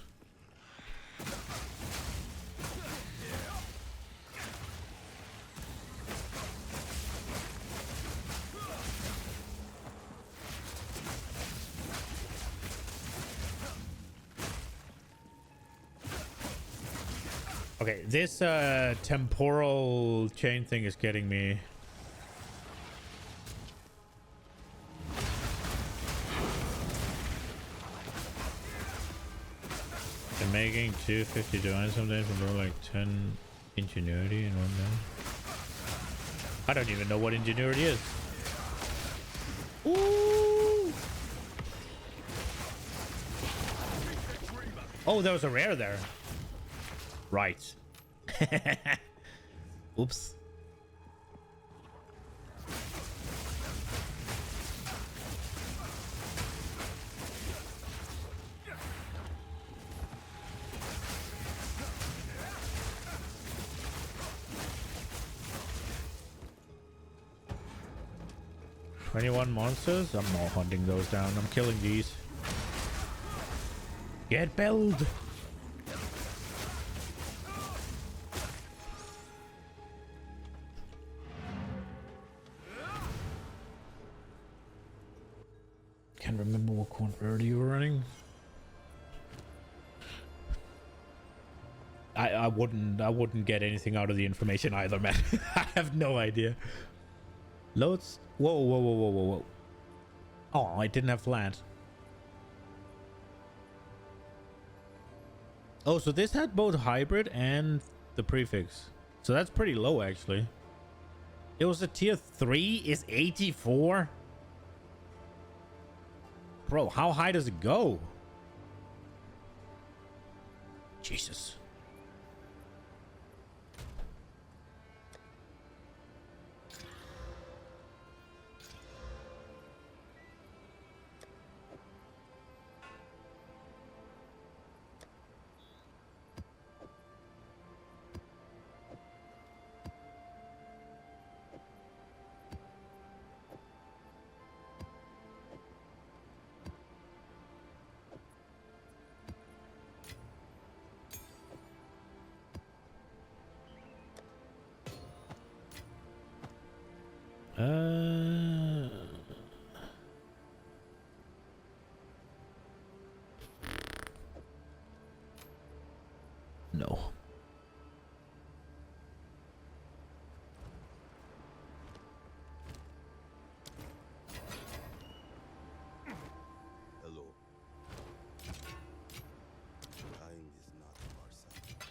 Okay, this temporal chain thing is getting me. I'm making 250 divine sometimes from like 10 ingenuity in one day. I don't even know what ingenuity is. Ooh. Oh, there was a rare there. Right. Oops. $21 monsters? I'm not hunting those down. I'm killing these. Get build. Can't remember what converter you were running. I wouldn't get anything out of the information either, man. I have no idea. Loads. Whoa, whoa, whoa, whoa, whoa, whoa. Oh, I didn't have flat. Oh, so this had both hybrid and the prefix. So that's pretty low, actually. It was a tier 3 is 84. Bro, how high does it go? Jesus. No. Hello. Dying is not on our side.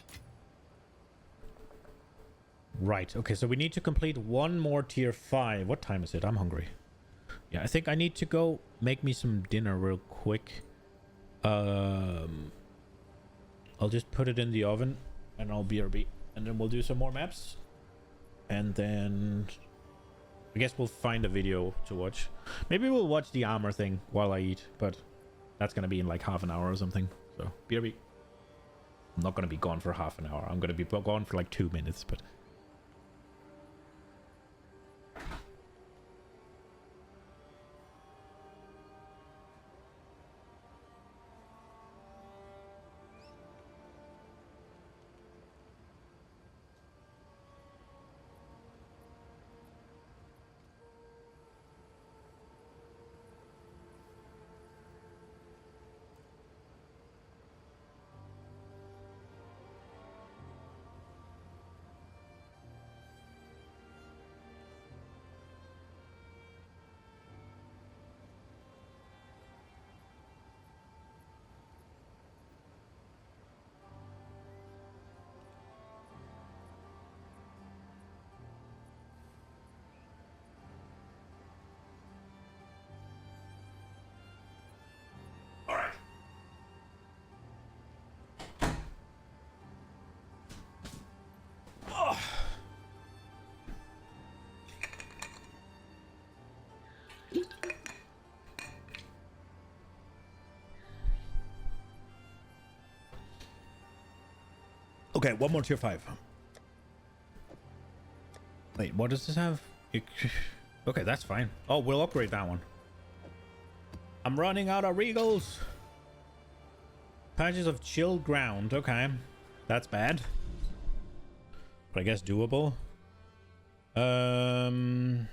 Right. Okay, so we need to complete one more tier 5. What time is it? I'm hungry. Yeah, I think I need to go make me some dinner real quick. I'll just put it in the oven and I'll BRB. And then we'll do some more maps. And then I guess we'll find a video to watch. Maybe we'll watch the armor thing while I eat, but that's gonna be in like half an hour or something. So BRB. I'm not gonna be gone for half an hour. I'm gonna be gone for like 2 minutes, but okay, one more tier 5. Wait, what does this have? Okay, that's fine. Oh, we'll upgrade that one. I'm running out of regals. Patches of chilled ground. Okay, that's bad, but I guess doable. Man,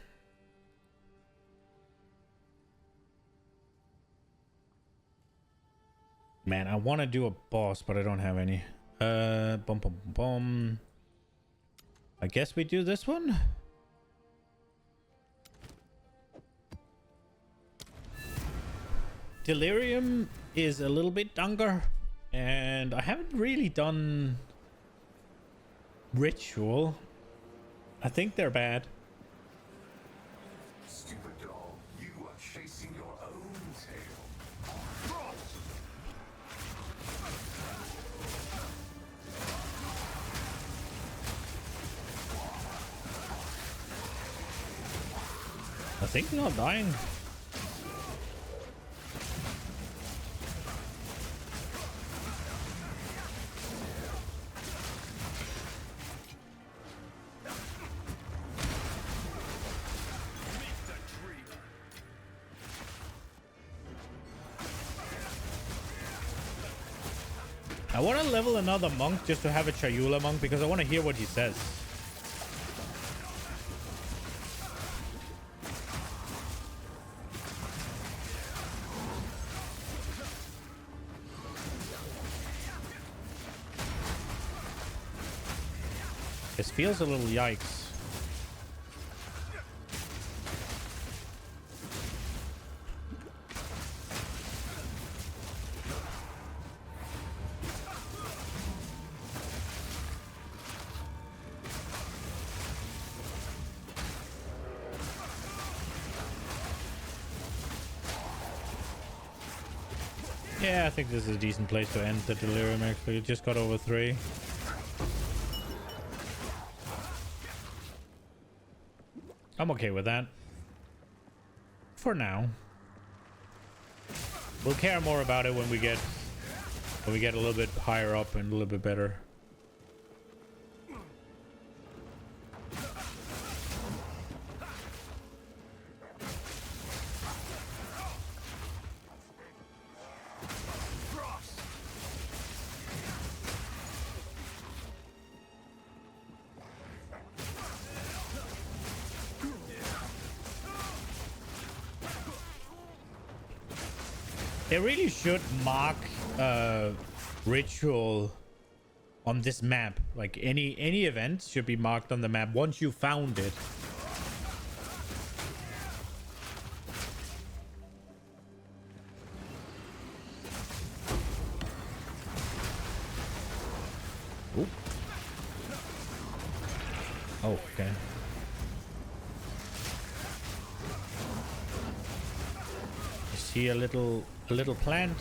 I want to do a boss, but I don't have any. Bum, bum, bum, bum. I guess we do this one. Delirium is a little bit younger, and I haven't really done Ritual. I think they're bad. Stupid doll, you are chasing your own tail. I think they're not dying. I want to level another monk just to have a Chayula monk because I want to hear what he says. This feels a little yikes. Yeah, I think this is a decent place to end the Delirium actually. It just got over 3. I'm okay with that. For now. We'll care more about it when we get a little bit higher up and a little bit better. They really should mark Ritual on this map. Like any event should be marked on the map once you found it. Oop. Oh, okay. I see a little plant.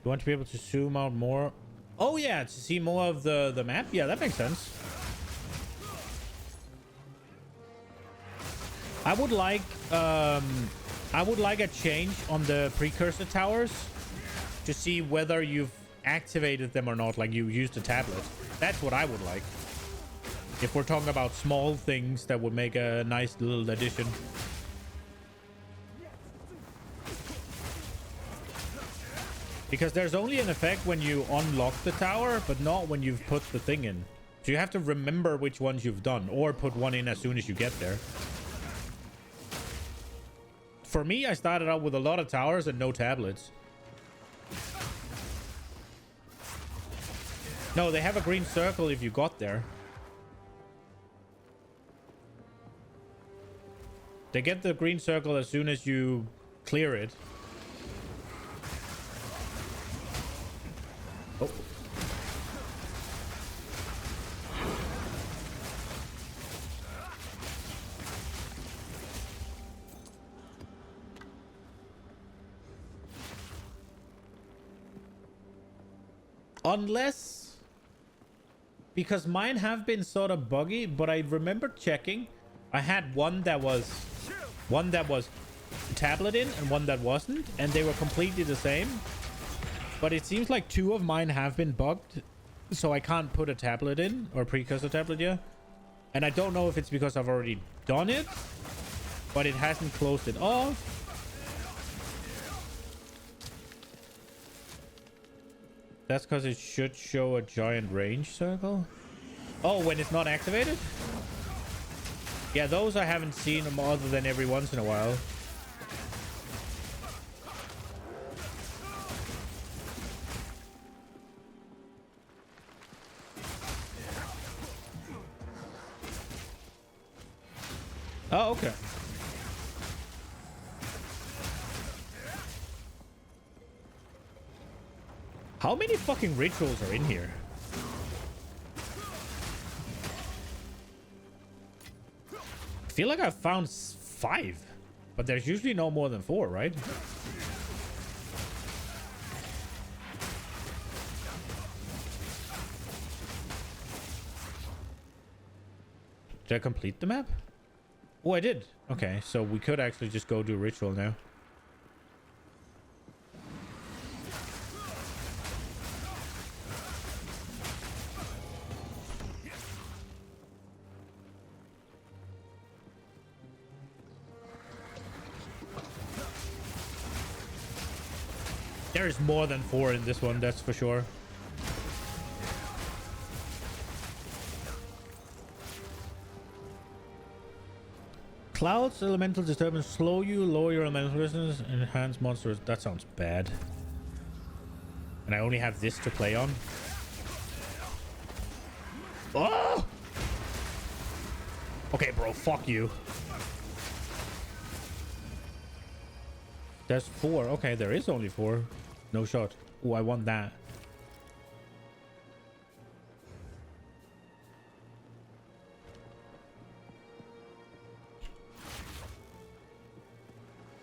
You want to be able to zoom out more? Oh yeah, to see more of the map. Yeah, that makes sense. I would like a change on the precursor towers to see whether you've activated them or not, like you used a tablet. That's what I would like. If we're talking about small things that would make a nice little addition. Because there's only an effect when you unlock the tower, but not when you've put the thing in. So you have to remember which ones you've done, or put one in as soon as you get there. For me, I started out with a lot of towers and no tablets. No, they have a green circle if you got there. They get the green circle as soon as you clear it. Oh. Unless... because mine have been sort of buggy, but I remember checking. I had one that was tablet in and one that wasn't, and they were completely the same. But it seems like 2 of mine have been bugged, so I can't put a tablet in or precursor tablet yet. And I don't know if it's because I've already done it, but it hasn't closed it off. That's because it should show a giant range circle. Oh, when it's not activated? Yeah, those I haven't seen them other than every once in a while. Oh, okay. How many fucking rituals are in here? I feel like I've found 5, but there's usually no more than 4, right? Did I complete the map? Oh, I did. Okay, so we could actually just go do ritual now. There's more than 4 in this one, that's for sure. Clouds, elemental disturbance, slow you, lower your elemental resistance, enhance monsters. That sounds bad. And I only have this to play on. Oh! Okay, bro, fuck you. There's 4. Okay, there is only 4. No shot. Oh, I want that.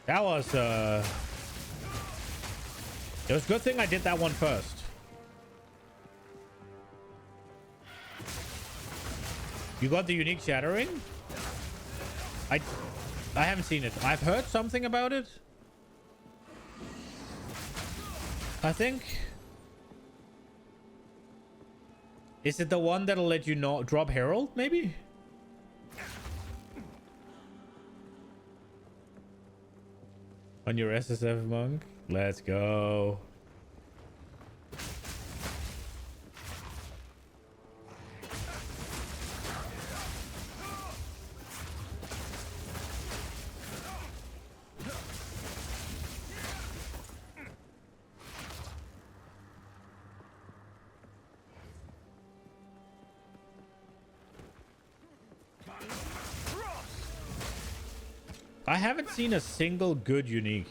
That was, it was a good thing I did that one first. You got the unique shattering? I haven't seen it. I've heard something about it. I think. Is it the one that'll let you not drop Herald, maybe? On your SSF monk? Let's go. I haven't seen a single good unique.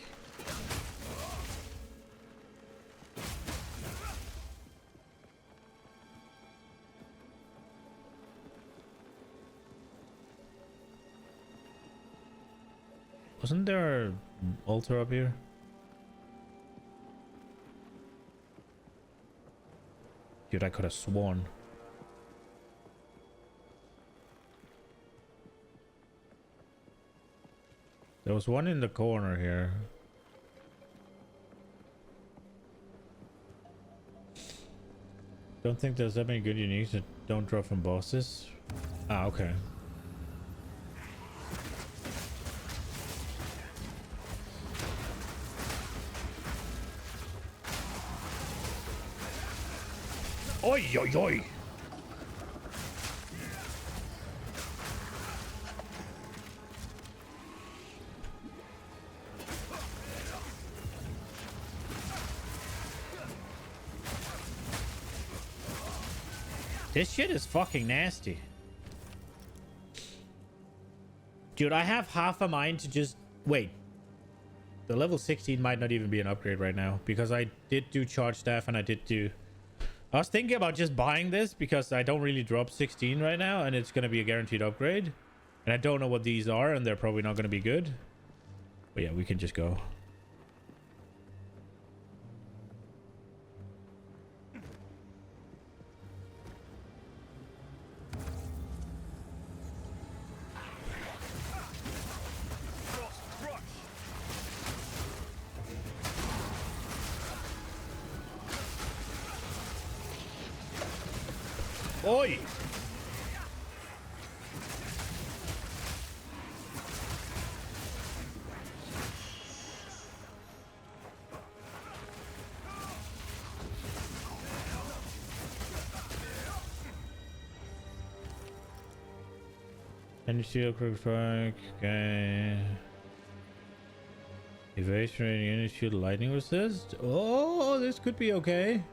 Wasn't there an altar up here? Dude, I could have sworn. There was one in the corner here. Don't think there's that many good uniques that don't drop from bosses. Ah, okay. Oi, oi, oi! This shit is fucking nasty. Dude, I have half a mind to just... Wait. The level 16 might not even be an upgrade right now. Because I did do charge staff and I did do... I was thinking about just buying this because I don't really drop 16 right now. And it's going to be a guaranteed upgrade. And I don't know what these are. And they're probably not going to be good. But yeah, we can just go. Oi! And you shield quick strike. Okay. Evasion and unit shield lightning resist. Oh, this could be okay.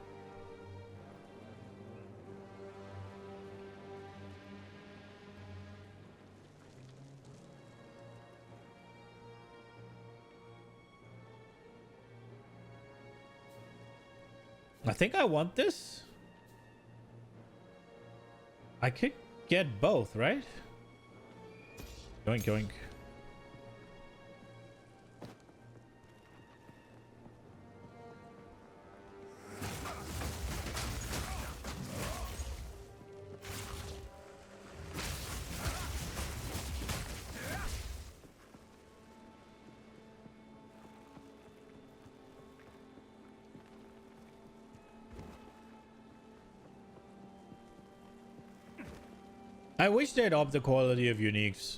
I think I want this. I could get both, right? Yoink, yoink. I wish they'd up the quality of uniques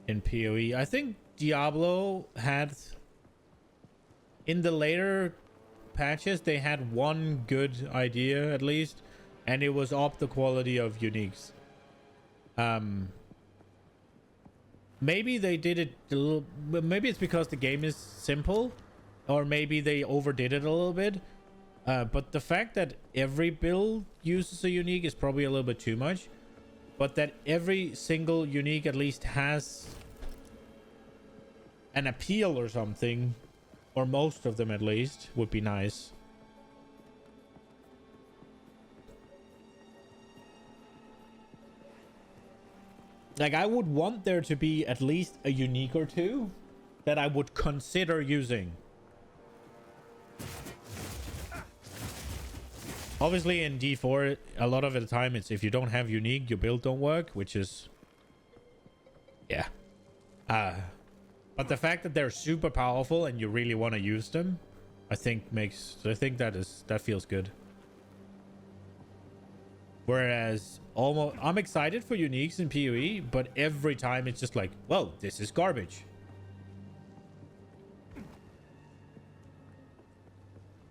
in PoE. I think Diablo had, in the later patches, they had one good idea at least, and it was up the quality of uniques. Maybe they did it a little, maybe it's because the game is simple, or maybe they overdid it a little bit. But the fact that every build uses a unique is probably a little bit too much. But that every single unique at least has an appeal or something, or most of them at least, would be nice. Like, I would want there to be at least a unique or two that I would consider using. Obviously in D4, a lot of the time it's if you don't have unique, your build don't work, which is... yeah. But the fact that they're super powerful and you really want to use them, I think that feels good. Whereas I'm excited for uniques in PoE, but every time it's just like, well, this is garbage.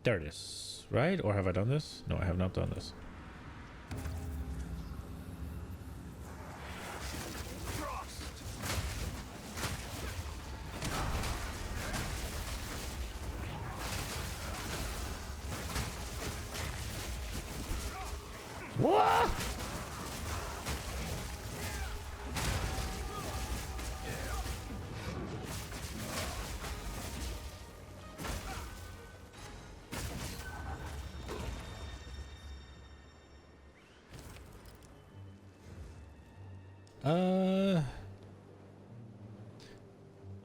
There it is. Right? Or have I done this? No, I have not done this. What?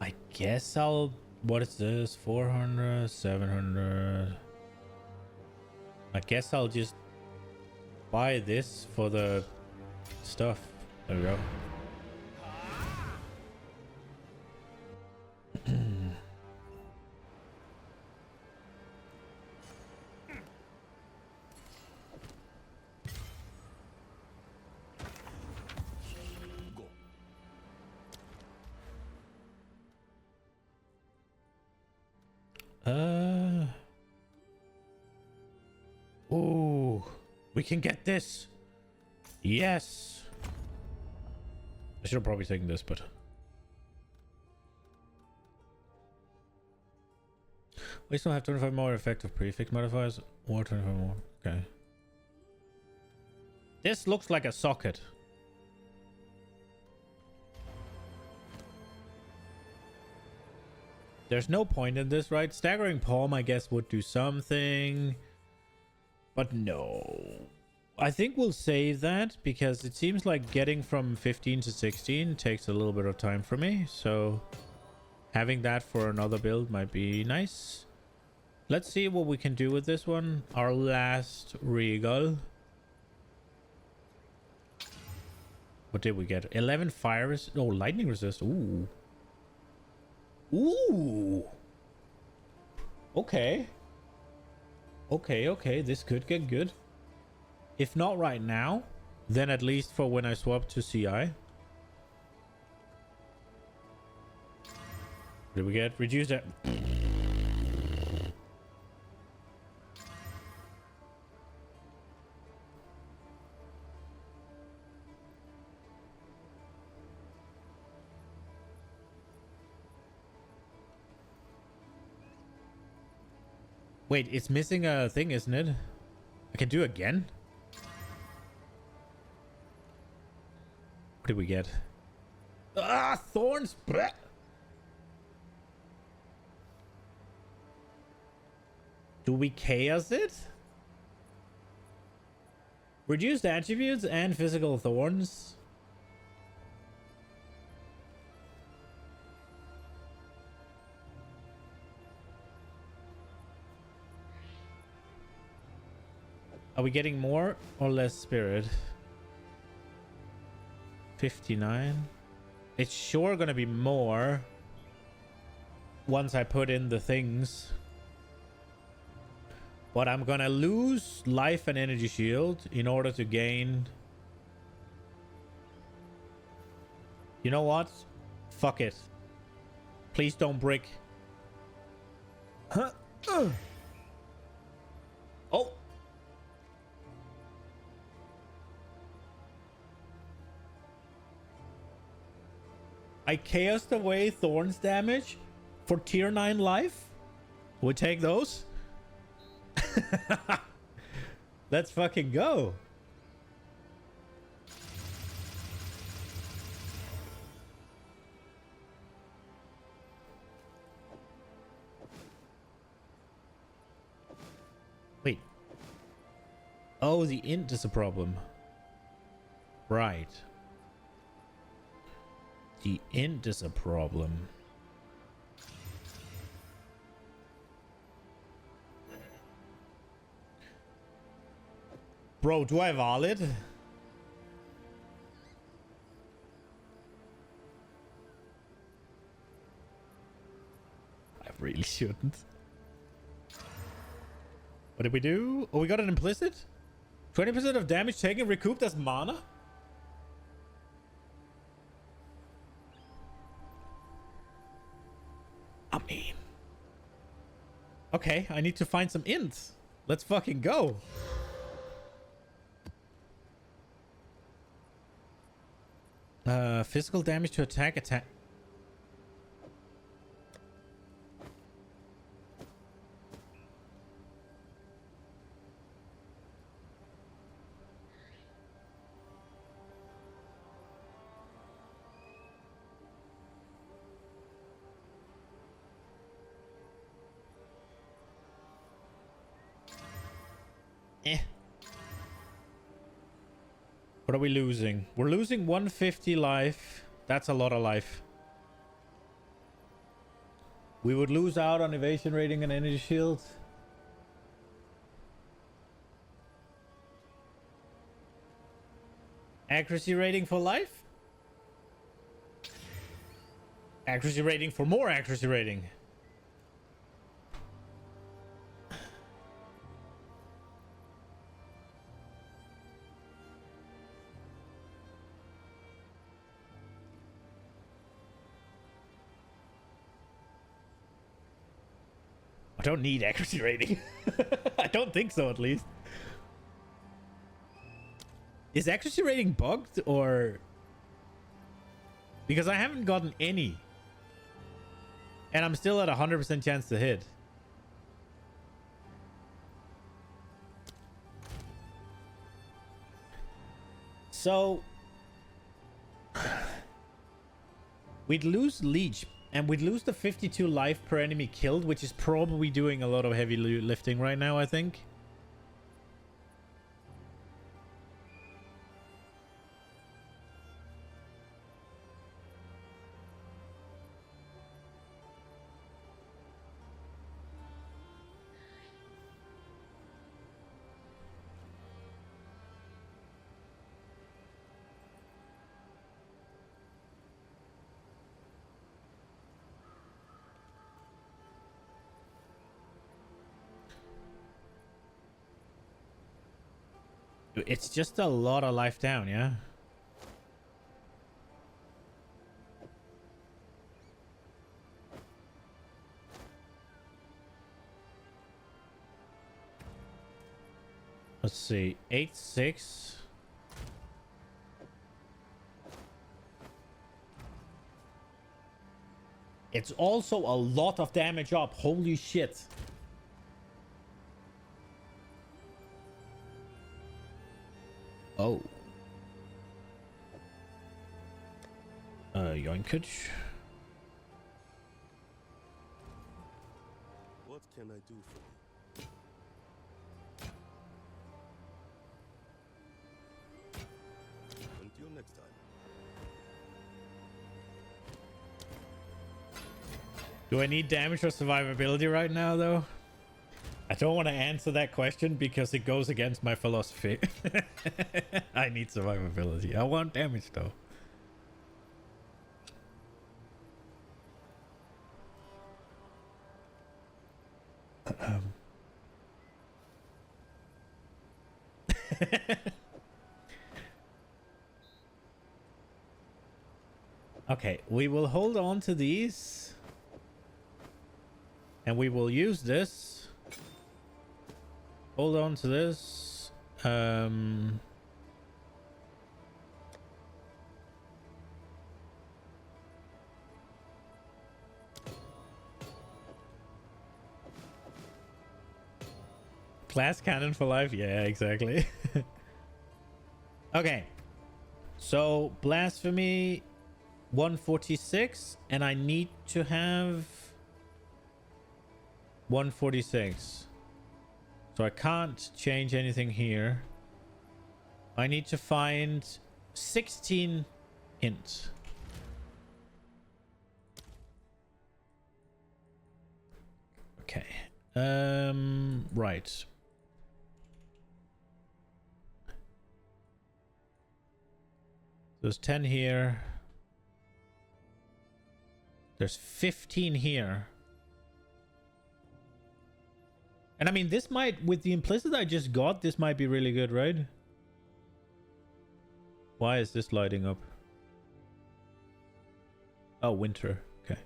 I guess I'll... what is this? 400, 700. I guess I'll just buy this for the stuff. There we go. Oh, we can get this. Yes. I should have probably taken this, but we still have 25 more effective prefix modifiers or 25 more. Okay. This looks like a socket. There's no point in this, right? Staggering Palm, I guess, would do something. But no. I think we'll save that because it seems like getting from 15 to 16 takes a little bit of time for me. So having that for another build might be nice. Let's see what we can do with this one. Our last regal. What did we get? 11 fire resist. Oh, lightning resist. Ooh. Ooh. Okay. Okay. This could get good. If not right now, then at least for when I swap to CI. Did we get reduced that? Wait, it's missing a thing, isn't it? I can do again? What did we get? Ah, thorns! Blech. Do we chaos it? Reduced attributes and physical thorns. Are we getting more or less spirit? 59. It's sure gonna be more once I put in the things. But I'm gonna lose life and energy shield in order to gain. You know what? Fuck it. Please don't brick. Huh? Oh. I chaosed away thorns damage for tier 9 life. We take those. Let's fucking go. Wait. Oh, the int is a problem. Right. The int is a problem. Bro, do I valid? I really shouldn't. What did we do? Oh, we got an implicit? 20% of damage taken recouped as mana? I mean... Okay, I need to find some ints. Let's fucking go. Physical damage to attack. Eh. What are we losing? We're losing 150 life. That's a lot of life. We would lose out on evasion rating and energy shield. Accuracy rating for life? Accuracy rating for more accuracy rating. I don't need accuracy rating. I don't think so, at least. Is accuracy rating bugged or... Because I haven't gotten any. And I'm still at 100% chance to hit. So... We'd lose leech. And we'd lose the 52 life per enemy killed, which is probably doing a lot of heavy lifting right now, I think. It's just a lot of life down, yeah? Let's see. 8-6. It's also a lot of damage up. Holy shit. Oh. Yoinkage. What can I do for you? Until next time. Do I need damage or survivability right now, though? I don't want to answer that question because it goes against my philosophy. I need survivability. I want damage, though. Okay, we will hold on to these. And we will use this. Hold on to this. Glass cannon for life? Yeah, exactly. Okay. So, blasphemy 146, and I need to have 146. So I can't change anything here. I need to find 16 int. Okay. Right. There's 10 here. There's 15 here. And I mean, this might, with the implicit I just got, this might be really good, right? Why is this lighting up? Oh, winter. Okay.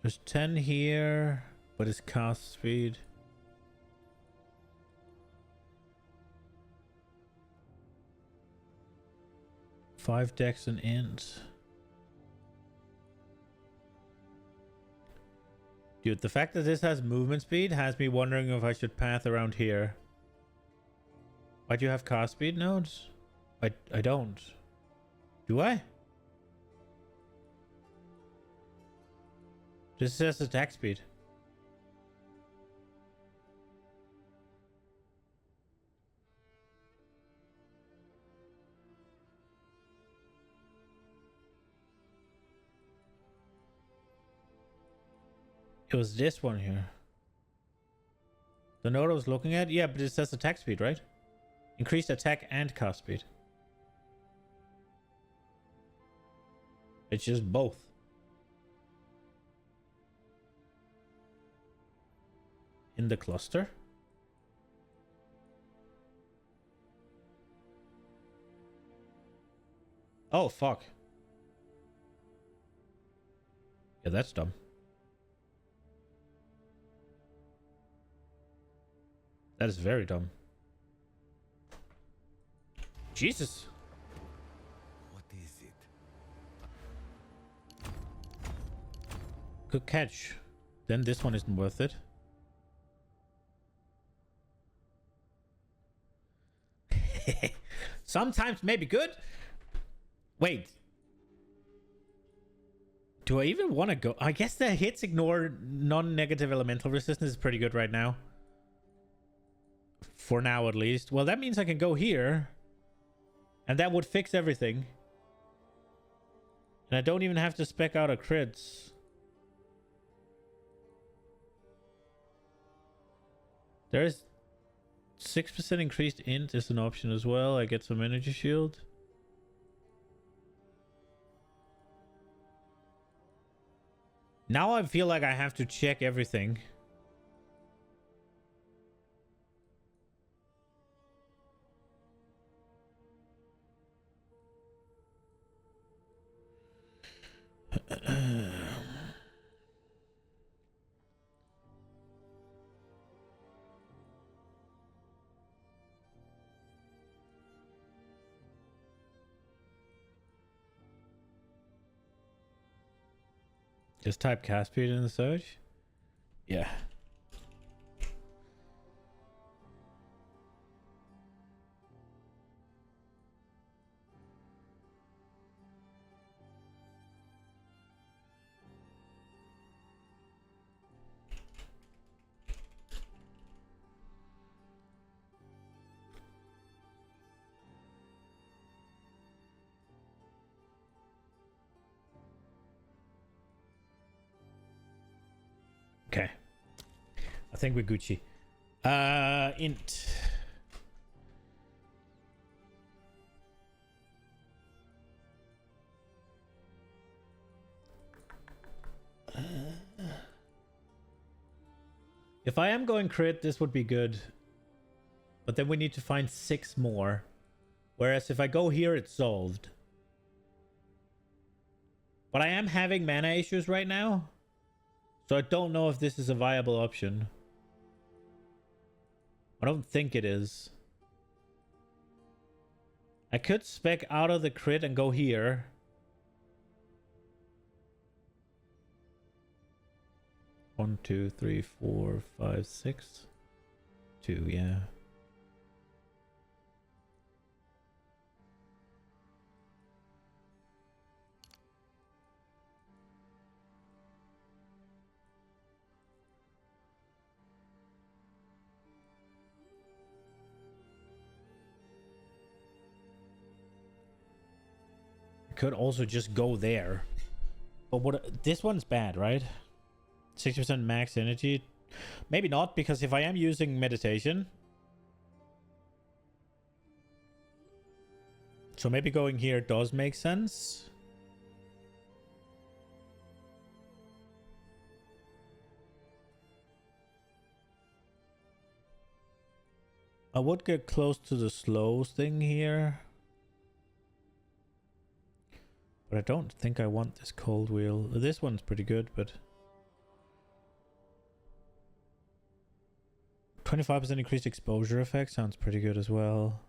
There's 10 here, but it's cast speed. Five dex and int. Dude, the fact that this has movement speed has me wondering if I should path around here. Why do you have cast speed nodes? I don't. Do I? This says attack speed. It was this one here. The node I was looking at? Yeah, but it says attack speed, right? Increased attack and cast speed. It's just both. In the cluster? Oh, fuck. Yeah, that's dumb. That is very dumb. Jesus. What is it? Good catch. Then this one isn't worth it. Sometimes maybe good. Wait. Do I even want to go? I guess the hits ignore non-negative elemental resistance is pretty good right now. For now, at least. Well, that means I can go here. And that would fix everything. And I don't even have to spec out a crits. There's 6% increased int is an option as well. I get some energy shield. Now I feel like I have to check everything. Just type cast speed in the search. Yeah. Okay. I think we're Gucci. Int. If I am going crit, this would be good. But then we need to find 6 more. Whereas if I go here, it's solved. But I am having mana issues right now. So I don't know if this is a viable option. I don't think it is. I could spec out of the crit and go here. One, two, three, 4, 5, 6. 2, yeah. Could also just go there. But what, this one's bad, right? 60% max energy. Maybe not, because if I am using meditation, so maybe going here does make sense. I would get close to the slow thing here. But I don't think I want this cold wheel. This one's pretty good, but 25% increased exposure effect sounds pretty good as well.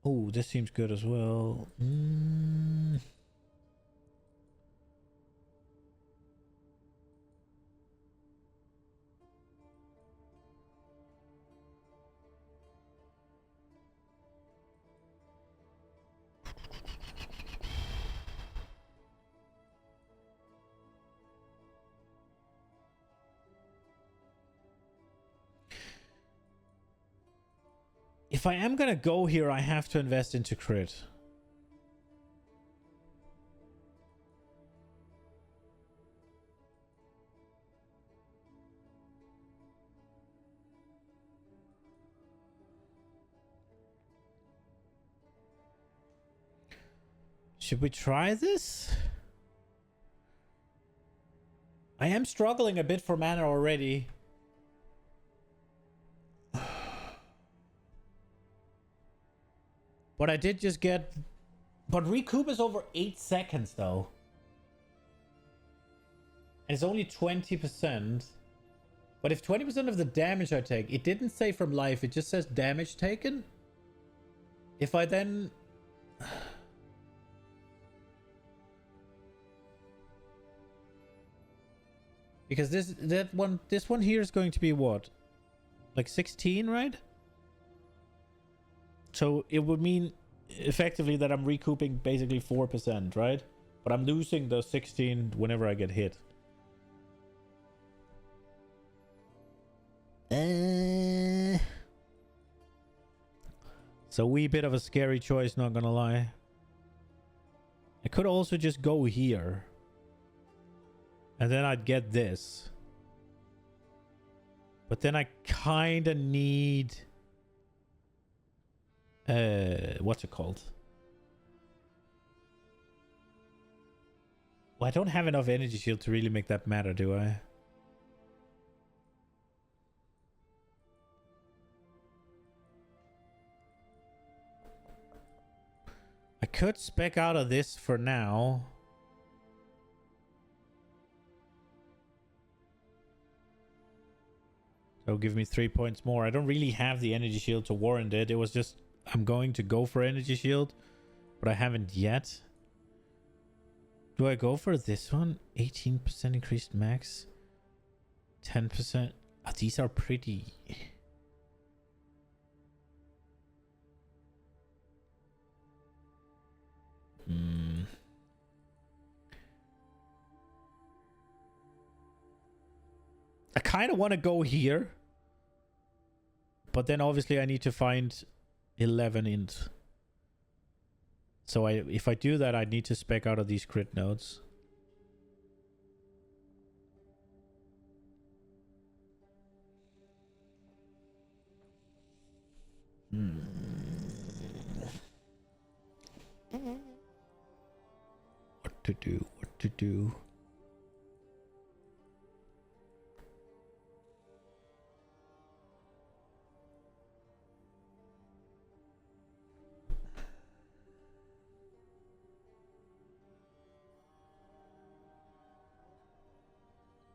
Oh, this seems good as well. If I am gonna go here, I have to invest into crit. Should we try this? I am struggling a bit for mana already. But I did just get... But recoup is over 8 seconds, though. And it's only 20%. But if 20% of the damage I take... It didn't say from life, it just says damage taken. If I then... Because this one here is going to be what? Like 16, right? So it would mean effectively that I'm recouping basically 4%, right? But I'm losing the 16 whenever I get hit. So a wee bit of a scary choice, not gonna lie. I could also just go here. And then I'd get this. But then I kind of need... what's it called? Well, I don't have enough energy shield to really make that matter, do I? I could spec out of this for now. That'll give me 3 points more. I don't really have the energy shield to warrant it. It was just, I'm going to go for energy shield, but I haven't yet. Do I go for this one? 18% increased max. 10%. Oh, these are pretty. I kind of want to go here. But then obviously I need to find 11 int. So if I do that, I need to spec out of these crit nodes. What to do? What to do?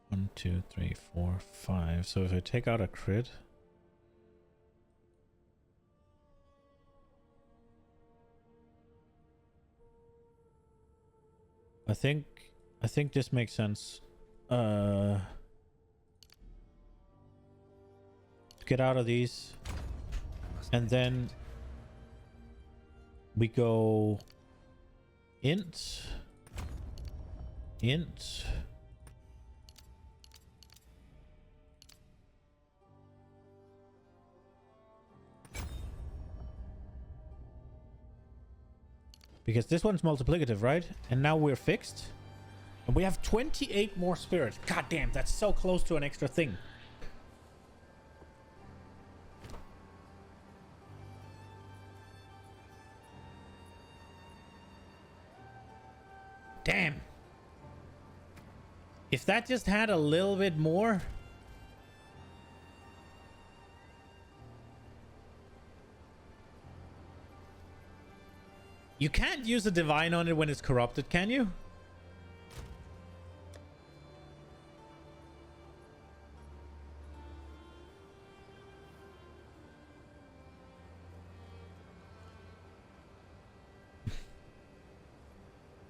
One, two, three, four, five. So if I take out a crit, I think this makes sense. Get out of these, and then we go int. Because this one's multiplicative, right? And now we're fixed. And we have 28 more spirit. God damn, that's so close to an extra thing. Damn. If that just had a little bit more. You can't use a divine on it when it's corrupted, can you?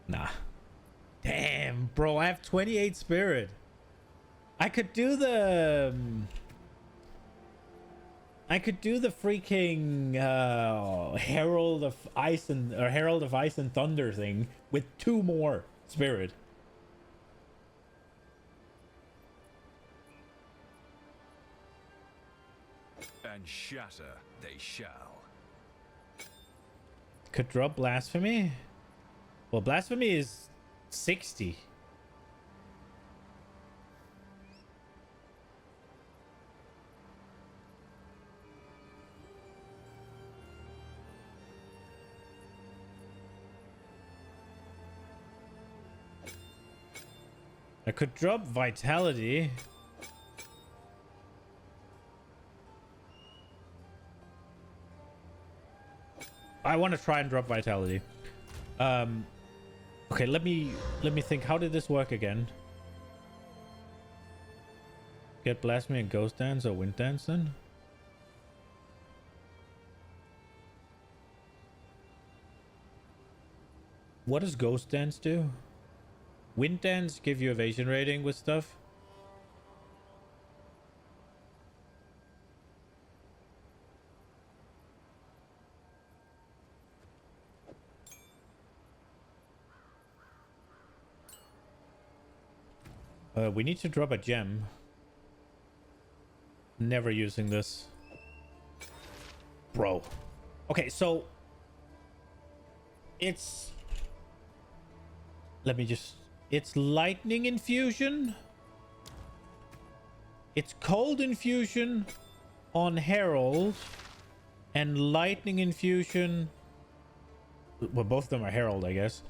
Nah. Damn, bro, I have 28 spirit. I could do the freaking Herald of Ice and Thunder thing with 2 more spirit. And shatter they shall. Could drop Blasphemy. Well, Blasphemy is 60. I could drop Vitality. I want to try and drop Vitality. Okay, let me think. How did this work again? Get Blasphemy and Ghost Dance or Wind Dance then? What does Ghost Dance do? Wind Dance give you evasion rating with stuff? We need to drop a gem. Never using this. Bro. Okay, so... It's... Let me just... It's Lightning Infusion. It's Cold Infusion on Herald. And Lightning Infusion... Well, both of them are Herald, I guess.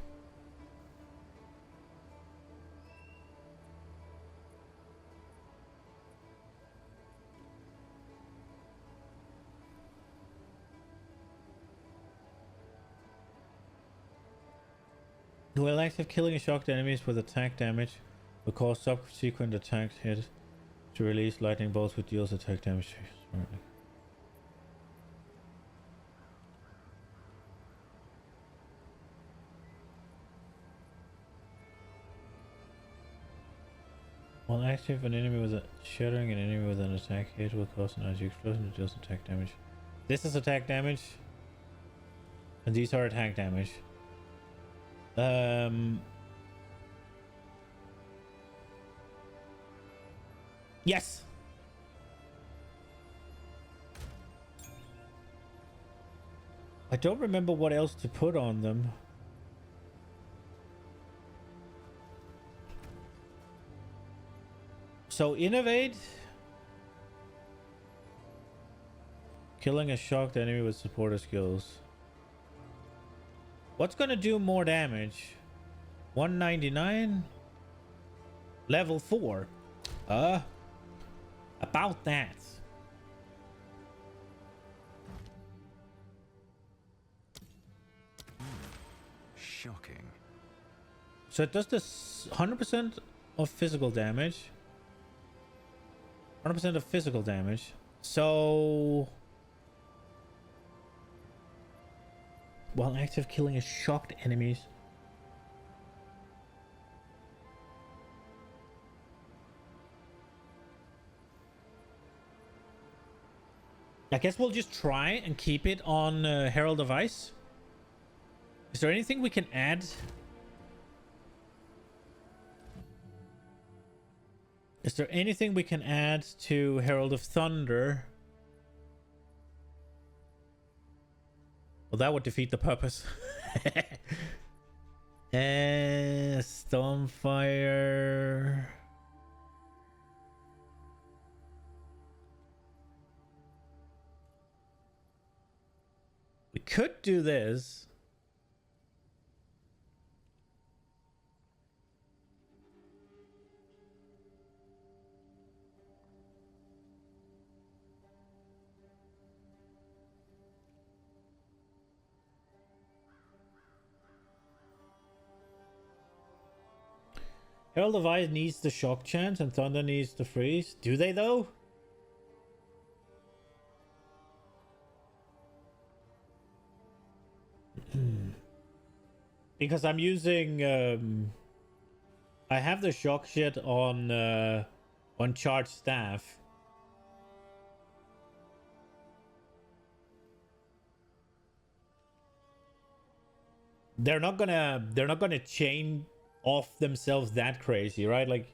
While active, killing and shocked enemies with attack damage will cause subsequent attack hit to release lightning bolts which deals attack damage. While active, an enemy with a shattering an enemy with an attack hit will cause an energy explosion that deals attack damage. This is attack damage, and these are attack damage. Yes. I don't remember what else to put on them. So innovate. Killing a shocked enemy with supporter skills. What's gonna do more damage? 199? Level 4. About that. Shocking. So it does this 100% of physical damage. 100% of physical damage. So... while active, killing a shocked enemies. I guess we'll just try and keep it on Herald of Ice. Is there anything we can add? Is there anything we can add to Herald of Thunder? Well, that would defeat the purpose. Stormfire. We could do this. Herald of Ice needs the shock chance and Thunder needs the freeze. Do they though? Because I'm using I have the shock shit on charged staff. They're not gonna chain off themselves that crazy, right? Like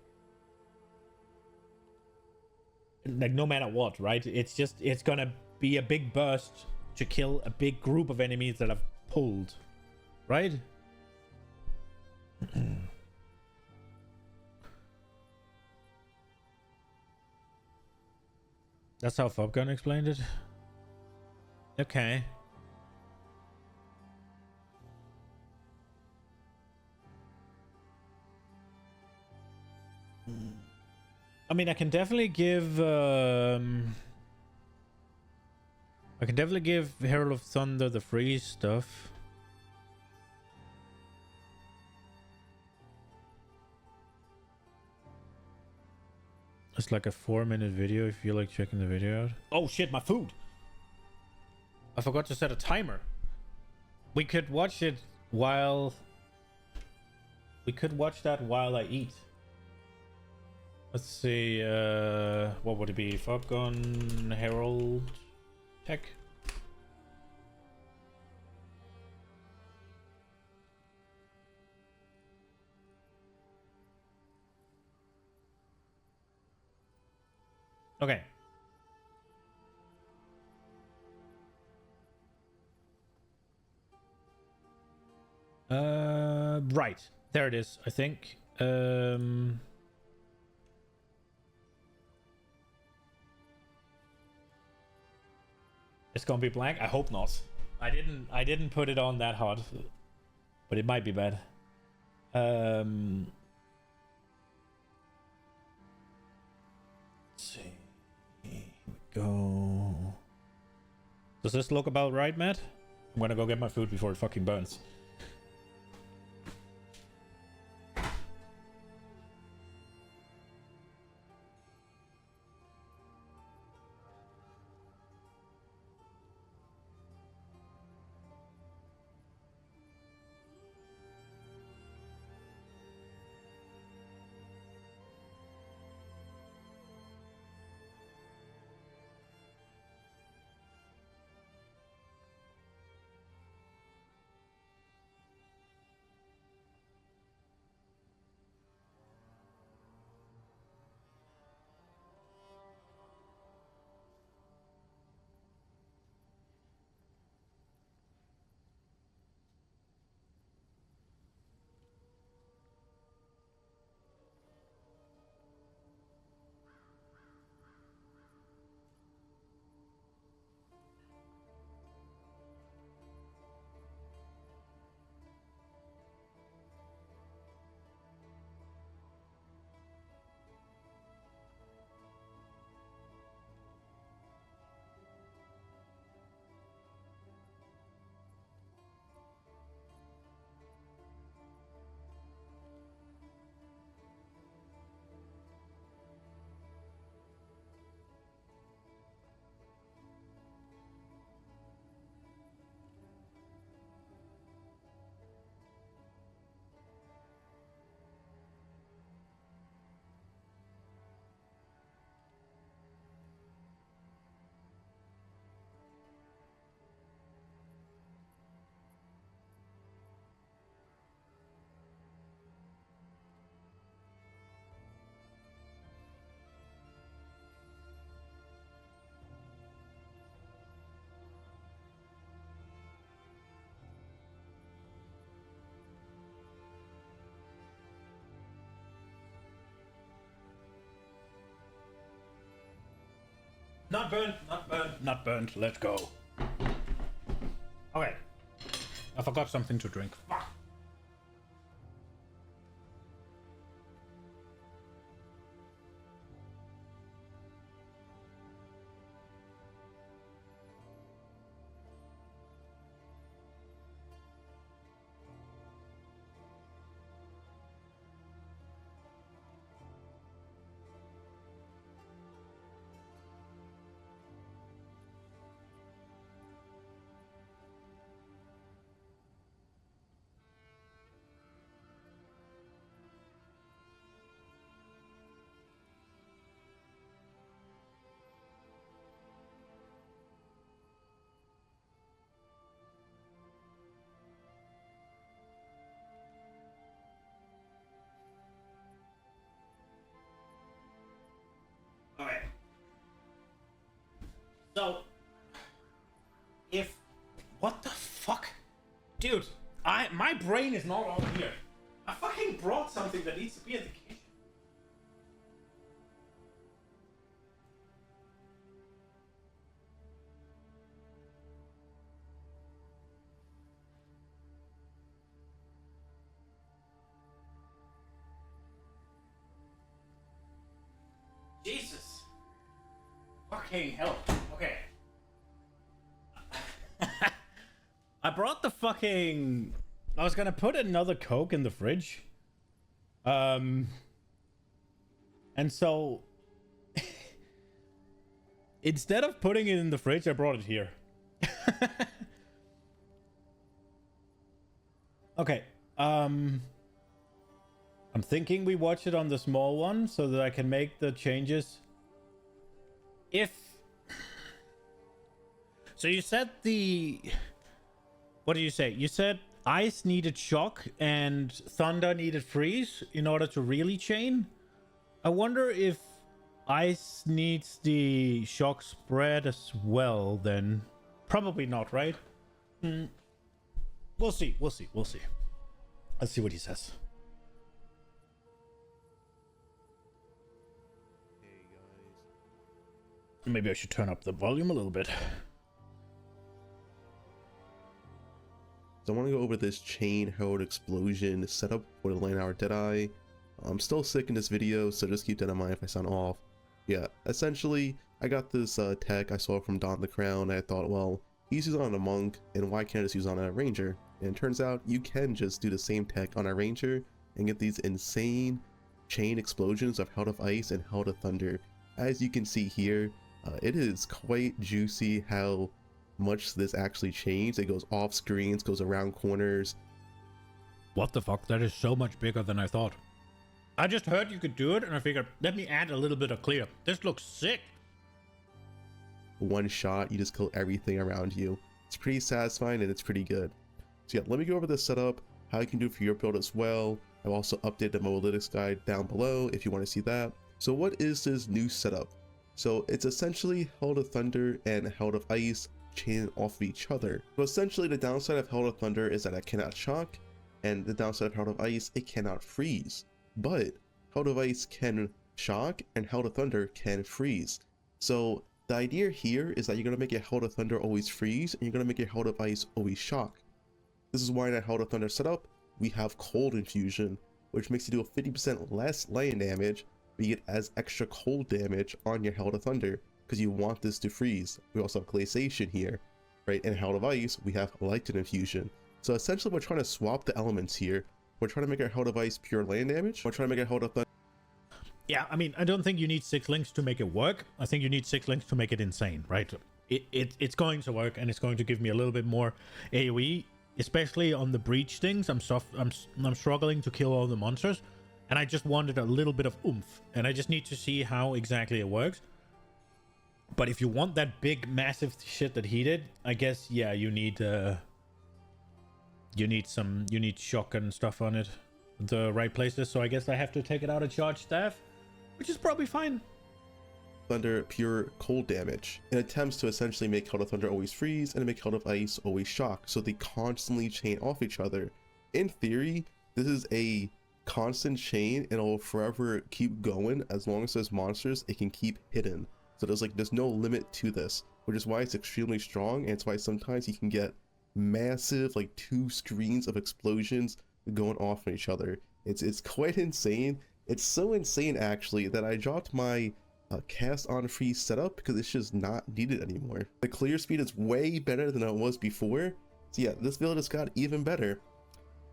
no matter what, right? It's gonna be a big burst to kill a big group of enemies that I've pulled, right? That's how Fobgun explained it. Okay. I mean, I can definitely give Herald of Thunder the freeze stuff. It's like a 4-minute video if you like checking the video out. Oh shit, my food! I forgot to set a timer. We could watch it while... We could watch that while I eat. Let's see, what would it be? Fobgun, Herald, Tech? Okay. Right. There it is, I think. It's gonna be blank? I hope not. I didn't put it on that hard. But it might be bad. Let's see. Here we go. Does this look about right, Matt? I'm gonna go get my food before it fucking burns. Not burnt, not burnt, not burnt. Let's go. Okay. I forgot something to drink. Fuck. Okay. So, what the fuck, dude? My brain is not over here. I fucking brought something that needs to be in the kitchen. Jesus. Fucking hell. Okay. I brought the fucking... I was gonna put another Coke in the fridge. And so... instead of putting it in the fridge, I brought it here. Okay. I'm thinking we watch it on the small one so that I can make the changes. So you said what did you say? You said ice needed shock and thunder needed freeze in order to really chain. I wonder if ice needs the shock spread as well then. Probably not, right? We'll see. Let's see what he says. Maybe I should turn up the volume a little bit. So I want to go over this chain herald explosion setup for the Lane Hour Deadeye. I'm still sick in this video, so just keep that in mind if I sound off. Yeah, essentially, I got this tech I saw from Don the Crown, and I thought, well, he's using it on a monk, and why can't I just use it on a ranger? And it turns out you can just do the same tech on a ranger and get these insane chain explosions of Held of Ice and Held of Thunder. As you can see here, it is quite juicy how much this actually changed. It goes off screens, goes around corners. What the fuck? That is so much bigger than I thought. I just heard you could do it and I figured, let me add a little bit of clear. This looks sick. One shot, you just kill everything around you. It's pretty satisfying and it's pretty good. So yeah, let me go over the setup, how you can do it for your build as well. I've also updated the Mobalytics guide down below if you want to see that. So what is this new setup? So it's essentially Held of Thunder and Held of Ice chain off of each other. So essentially the downside of Held of Thunder is that it cannot shock, and the downside of Held of Ice, it cannot freeze. But Held of Ice can shock and Held of Thunder can freeze. So the idea here is that you're going to make your Held of Thunder always freeze and you're going to make your Held of Ice always shock. This is why in a Held of Thunder setup we have Cold Infusion, which makes you do a 50% less lightning damage, but you get as extra cold damage on your Held of Thunder because you want this to freeze. We also have Glaciation here, right? In Held of Ice we have Lightning Infusion. So essentially we're trying to swap the elements here. We're trying to make our Held of Ice pure land damage. We're trying to make our Held of Thunder. Yeah, I mean, I don't think you need 6 links to make it work. I think you need 6 links to make it insane, right? It's going to work and it's going to give me a little bit more AoE, especially on the breach things. I'm struggling to kill all the monsters, and I just wanted a little bit of oomph, and I just need to see how exactly it works. But if you want that big, massive shit that he did, I guess, yeah, you need shock and stuff on it, the right places. So I guess I have to take it out of charge staff, which is probably fine. Thunder pure cold damage in attempts to essentially make Held of Thunder always freeze and make Held of Ice always shock, so they constantly chain off each other. In theory, this is a constant chain and it will forever keep going as long as there's monsters it can keep hidden. So there's no limit to this, which is why it's extremely strong, and it's why sometimes you can get massive like 2 screens of explosions going off on each other. It's quite insane. It's so insane actually that I dropped my cast on freeze setup because it's just not needed anymore. The clear speed is way better than it was before. So yeah, this build has got even better.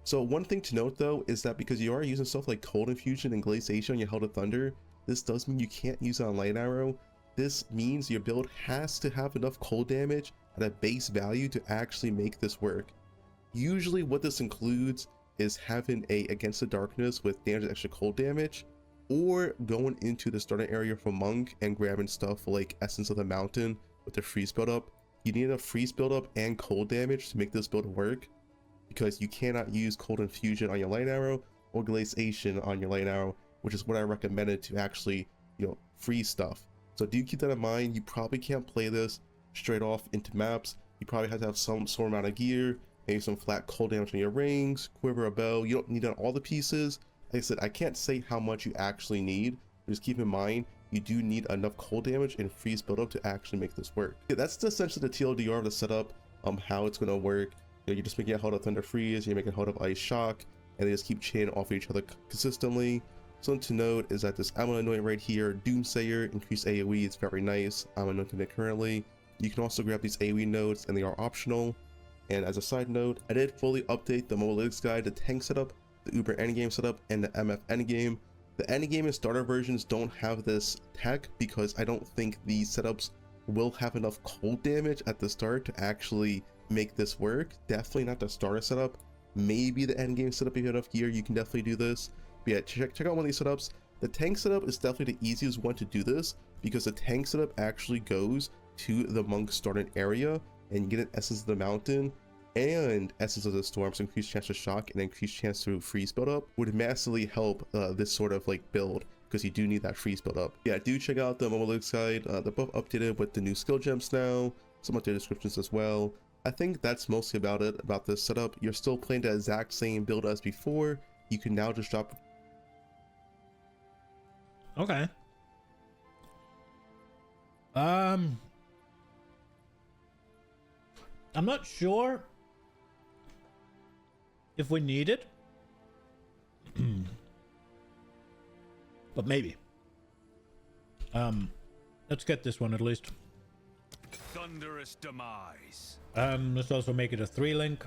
So one thing to note though is that because you are using stuff like Cold Infusion and Glaciation on your Held of Thunder, this does mean you can't use it on Light Arrow. This means your build has to have enough cold damage at a base value to actually make this work. Usually what this includes is having a Against the Darkness with damage extra cold damage, or going into the starting area for Monk and grabbing stuff like Essence of the Mountain with the freeze build up. You need a freeze build up and cold damage to make this build work, because you cannot use Cold Infusion on your Light Arrow or Glaciation on your Light Arrow, which is what I recommended to actually, freeze stuff. So do keep that in mind. You probably can't play this straight off into maps. You probably have to have some sort amount of gear, maybe some flat cold damage on your rings, quiver, a bow. You don't need on all the pieces. Like I said, I can't say how much you actually need. Just keep in mind, you do need enough cold damage and freeze buildup to actually make this work. Yeah, that's essentially the TLDR of the setup, how it's going to work. You're just making a Held of Thunder freeze, you're making a Held of Ice shock, and they just keep chaining off of each other consistently. Something to note is that this Ammo anoint right here, Doomsayer, increased AoE, is very nice. I'm anointing it currently. You can also grab these AoE nodes, and they are optional. And as a side note, I did fully update the Mobalytics guide, the tank setup, the Uber endgame setup, and the MF endgame. The endgame and starter versions don't have this tech because I don't think these setups will have enough cold damage at the start to actually make this work. Definitely not the starter setup. Maybe the endgame setup, if you have enough gear, you can definitely do this. But yeah, check out one of these setups. The tank setup is definitely the easiest one to do this, because the tank setup actually goes to the Monk starting area, and you get an Essence of the Mountain and Essence of the Storm, so increased chance to shock and increased chance to freeze build up would massively help this sort of like build, because you do need that freeze build up. Yeah, do check out the Mobalytics guide. They're both updated with the new skill gems now, some updated descriptions as well. I think that's mostly about it about this setup. You're still playing the exact same build as before. You can now just drop. Okay. I'm not sure if we need it, but maybe. Let's get this one at least. Thunderous demise. Let's also make it a 3-link.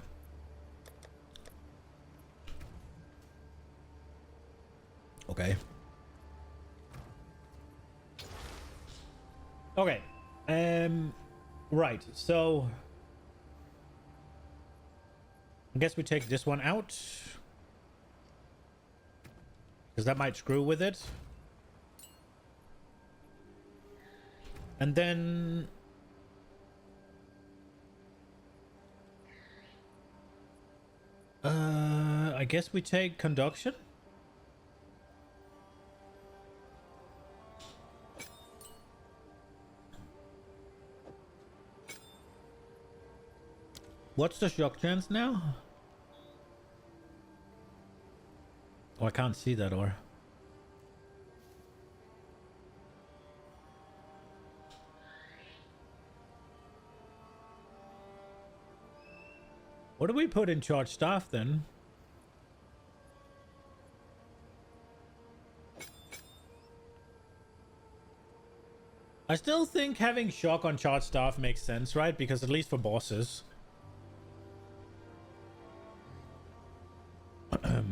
Okay. Okay. Right. So I guess we take this one out, because that might screw with it. And then I guess we take conduction. What's the shock chance now? Oh, I can't see that, or what do we put in charge staff then? I still think having shock on charge staff makes sense, right? Because at least for bosses.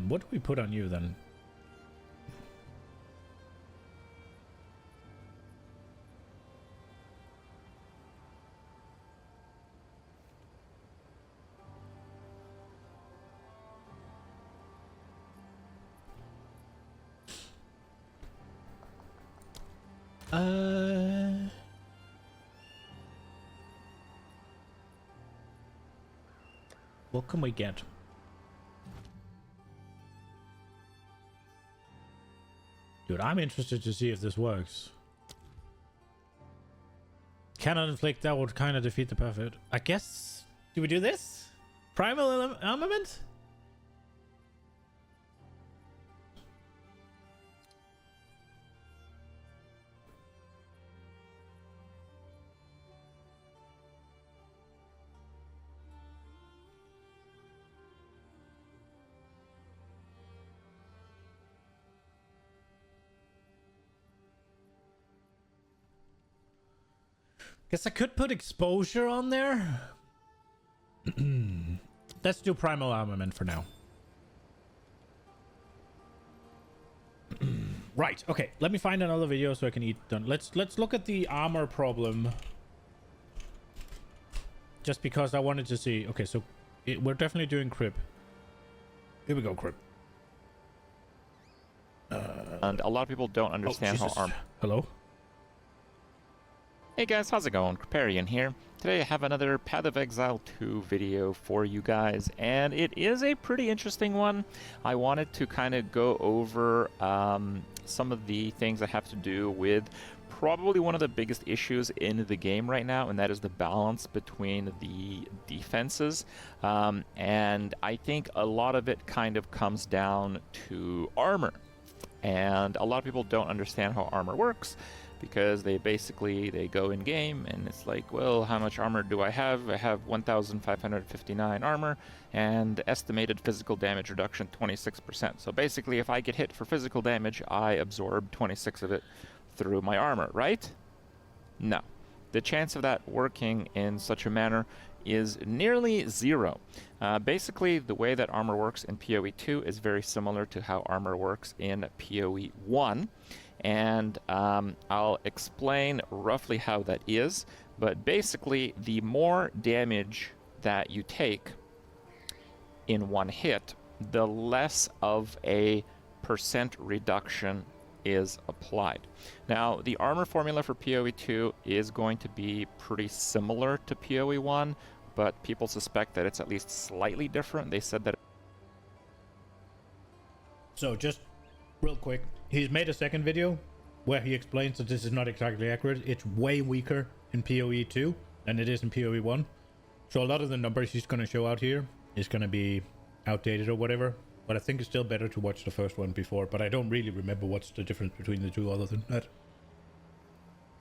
What do we put on you then? What can we get? Dude, I'm interested to see if this works. Cannot inflict, that would kind of defeat the perfect. I guess. Do we do this? Primal armament? Guess I could put exposure on there. Let's do primal armament for now. Right, okay. Let me find another video so I can eat done. Let's look at the armor problem. Just because I wanted to see. Okay, so we're definitely doing crib. Here we go, crib. And a lot of people don't understand how armor. Hello? Hey guys, how's it going? Creparian here. Today I have another Path of Exile 2 video for you guys, and it is a pretty interesting one. I wanted to kind of go over some of the things that have to do with probably one of the biggest issues in the game right now, and that is the balance between the defenses. And I think a lot of it kind of comes down to armor. And a lot of people don't understand how armor works, because they go in game and it's like, well, how much armor do I have? I have 1,559 armor and estimated physical damage reduction 26%. So basically, if I get hit for physical damage, I absorb 26 of it through my armor, right? No. The chance of that working in such a manner is nearly zero. Basically, the way that armor works in PoE 2 is very similar to how armor works in PoE 1. And I'll explain roughly how that is, but basically the more damage that you take in one hit, the less of a percent reduction is applied. Now, the armor formula for PoE 2 is going to be pretty similar to PoE 1, but people suspect that it's at least slightly different. They said that... So just real quick, he's made a second video where he explains that this is not exactly accurate. It's way weaker in PoE 2 than it is in PoE 1. So a lot of the numbers he's going to show out here is going to be outdated or whatever. But I think it's still better to watch the first one before. But I don't really remember what's the difference between the two other than that.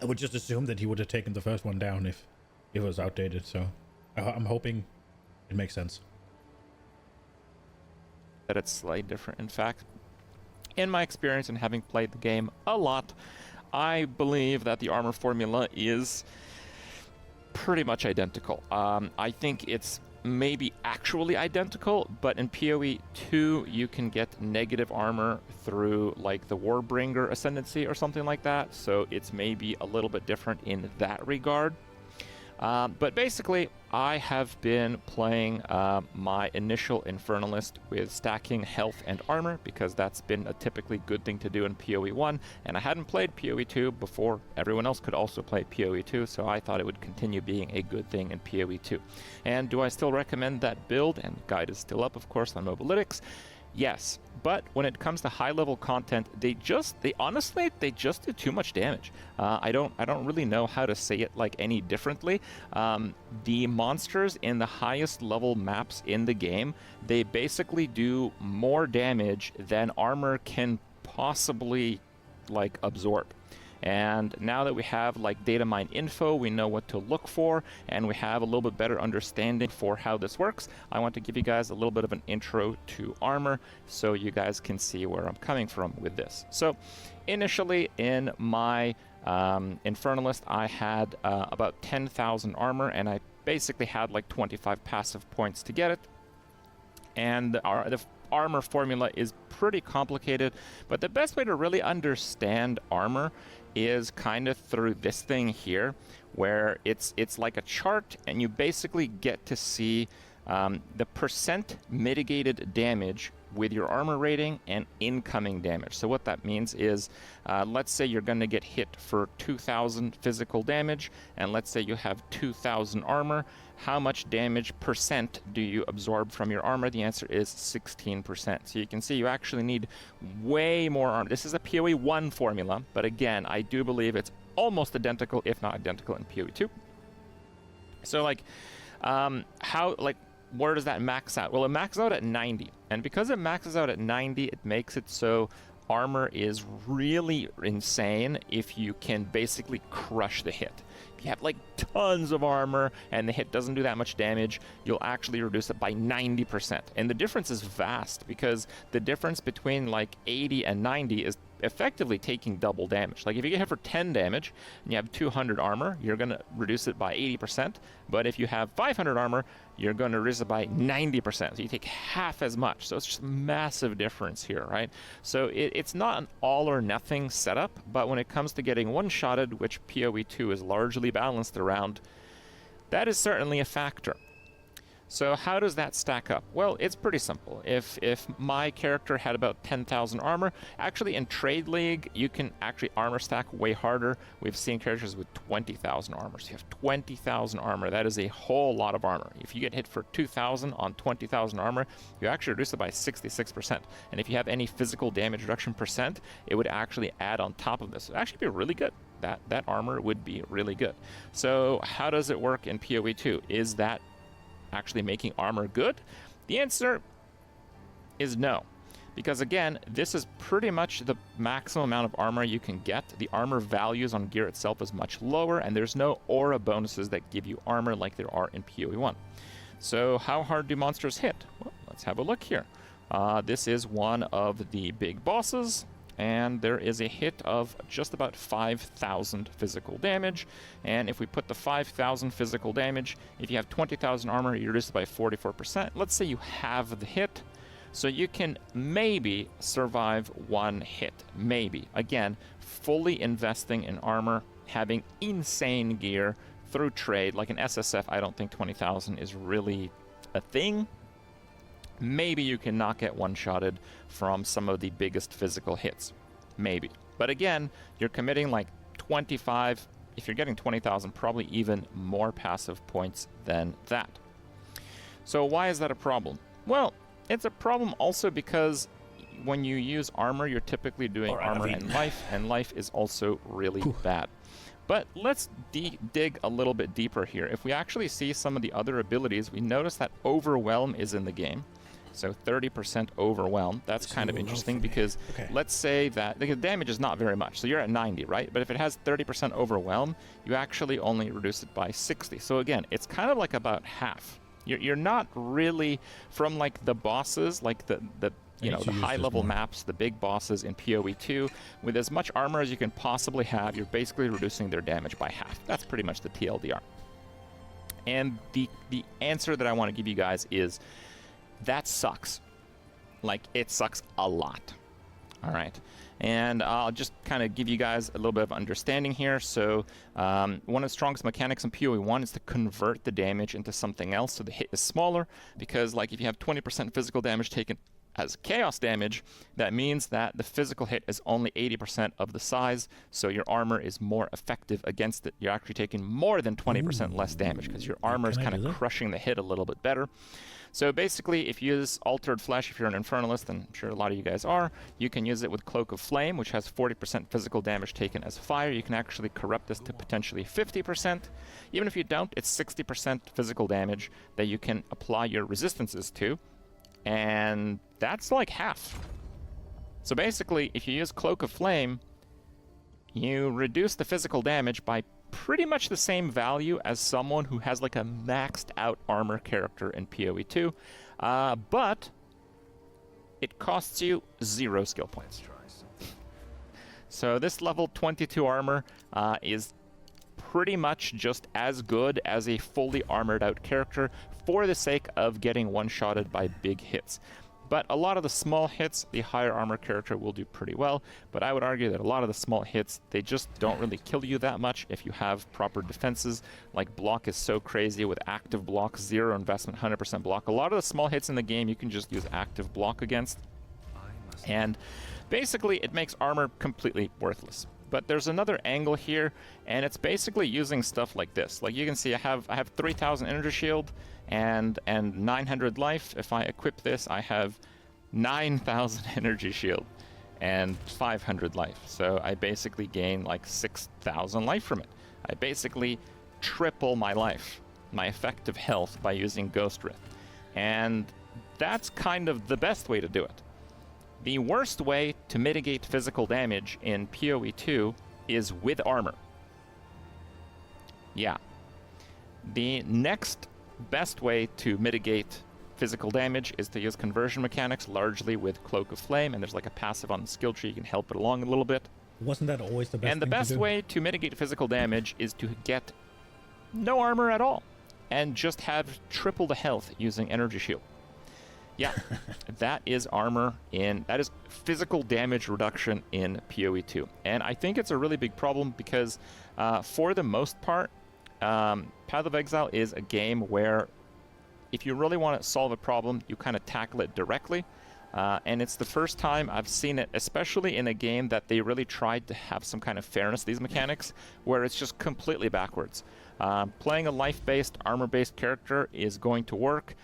I would just assume that he would have taken the first one down if it was outdated. So I'm hoping it makes sense. That it's slightly different, in fact. In my experience and having played the game a lot, I believe that the armor formula is pretty much identical. I think it's maybe actually identical, but in PoE 2 you can get negative armor through like the Warbringer Ascendancy or something like that, so it's maybe a little bit different in that regard. But basically, I have been playing my initial Infernalist with stacking health and armor, because that's been a typically good thing to do in PoE 1, and I hadn't played PoE 2 before everyone else could also play PoE 2, so I thought it would continue being a good thing in PoE 2. And do I still recommend that build? And the guide is still up, of course, on Mobalytics. Yes, but when it comes to high-level content, they honestly do too much damage. I don't really know how to say it like any differently. The monsters in the highest level maps in the game, they basically do more damage than armor can possibly like absorb. And now that we have like data mine info, we know what to look for, and we have a little bit better understanding for how this works, I want to give you guys a little bit of an intro to armor so you guys can see where I'm coming from with this. So initially in my Infernalist, I had about 10,000 armor, and I basically had like 25 passive points to get it. And the armor formula is pretty complicated, but the best way to really understand armor is kind of through this thing here, where it's like a chart, and you basically get to see the percent mitigated damage with your armor rating and incoming damage. So what that means is, let's say you're going to get hit for 2,000 physical damage, and let's say you have 2,000 armor. How much damage percent do you absorb from your armor? The answer is 16%. So you can see you actually need way more armor. This is a PoE 1 formula, but again, I do believe it's almost identical, if not identical, in PoE 2. So like, where does that max out? Well, it maxes out at 90. And because it maxes out at 90, it makes it so armor is really insane if you can basically crush the hit. If you have like tons of armor and the hit doesn't do that much damage, you'll actually reduce it by 90%. And the difference is vast, because the difference between like 80 and 90 is effectively taking double damage. Like if you get hit for 10 damage and you have 200 armor, you're going to reduce it by 80%. But if you have 500 armor, you're going to reduce it by 90%. So you take half as much. So it's just a massive difference here, right? So it's not an all or nothing setup, but when it comes to getting one-shotted, which PoE2 is largely balanced around, that is certainly a factor. So how does that stack up? Well, it's pretty simple. If my character had about 10,000 armor, actually in Trade League, you can actually armor stack way harder. We've seen characters with 20,000 armor. So you have 20,000 armor. That is a whole lot of armor. If you get hit for 2,000 on 20,000 armor, you actually reduce it by 66%. And if you have any physical damage reduction percent, it would actually add on top of this. It would actually be really good. That armor would be really good. So how does it work in PoE2? Is that actually making armor good? The answer is no, because again, this is pretty much the maximum amount of armor you can get. The armor values on gear itself is much lower, and there's no aura bonuses that give you armor like there are in PoE1. So how hard do monsters hit? Well, let's have a look here. This is one of the big bosses, and there is a hit of just about 5,000 physical damage. And if we put the 5,000 physical damage, if you have 20,000 armor, you reduce it by 44%. Let's say you have the hit, so you can maybe survive one hit. Maybe. Again, fully investing in armor, having insane gear through trade. Like an SSF, I don't think 20,000 is really a thing. Maybe you cannot get one-shotted from some of the biggest physical hits. Maybe. But again, you're committing like 25, if you're getting 20,000, probably even more passive points than that. So why is that a problem? Well, it's a problem also because when you use armor, you're typically doing armor and life is also really bad. But let's dig a little bit deeper here. If we actually see some of the other abilities, we notice that Overwhelm is in the game. So 30% Overwhelm. That's kind of interesting because let's say that the damage is not very much. So you're at 90, right? But if it has 30% Overwhelm, you actually only reduce it by 60. So again, it's kind of like about half. You're not really from like the bosses, like the you know, the high-level maps, the big bosses in PoE2, with as much armor as you can possibly have, you're basically reducing their damage by half. That's pretty much the TLDR. And the answer that I want to give you guys is that sucks. Like, it sucks a lot. All right. And I'll just kind of give you guys a little bit of understanding here. So one of the strongest mechanics in PoE1 is to convert the damage into something else so the hit is smaller, because like if you have 20% physical damage taken as chaos damage, that means that the physical hit is only 80% of the size, so your armor is more effective against it. You're actually taking more than 20% less damage because your armor is kind of crushing the hit a little bit better. So basically, if you use Altered Flesh, if you're an Infernalist, and I'm sure a lot of you guys are, you can use it with Cloak of Flame, which has 40% physical damage taken as fire. You can actually corrupt this to potentially 50%. Even if you don't, it's 60% physical damage that you can apply your resistances to. And that's like half. So basically, if you use Cloak of Flame, you reduce the physical damage by pretty much the same value as someone who has like a maxed out armor character in PoE2, but it costs you 0 skill points. So this level 22 armor is pretty much just as good as a fully armored out character for the sake of getting one-shotted by big hits. But a lot of the small hits, the higher armor character will do pretty well, but I would argue that a lot of the small hits, they just don't really kill you that much if you have proper defenses. Like block is so crazy with active block, 0 investment, 100% block. A lot of the small hits in the game you can just use active block against, and basically it makes armor completely worthless. But there's another angle here, and it's basically using stuff like this. Like you can see I have 3,000 energy shield and 900 life. If I equip this, I have 9,000 energy shield and 500 life. So I basically gain like 6,000 life from it. I basically triple my life, my effective health, by using Ghost Wraith. And that's kind of the best way to do it. The worst way to mitigate physical damage in PoE2 is with armor. Yeah. The next best way to mitigate physical damage is to use conversion mechanics, largely with Cloak of Flame, and there's like a passive on the skill tree, you can help it along a little bit. Wasn't that always the best And the thing to best do? way to mitigate physical damage is to get no armor at all, and just have triple the health using Energy Shield. Yeah, that is that is physical damage reduction in PoE 2. And I think it's a really big problem because for the most part, Path of Exile is a game where if you really want to solve a problem, you kind of tackle it directly. And it's the first time I've seen it, especially in a game that they really tried to have some kind of fairness to these mechanics, where it's just completely backwards. Playing a life-based, armor-based character is going to work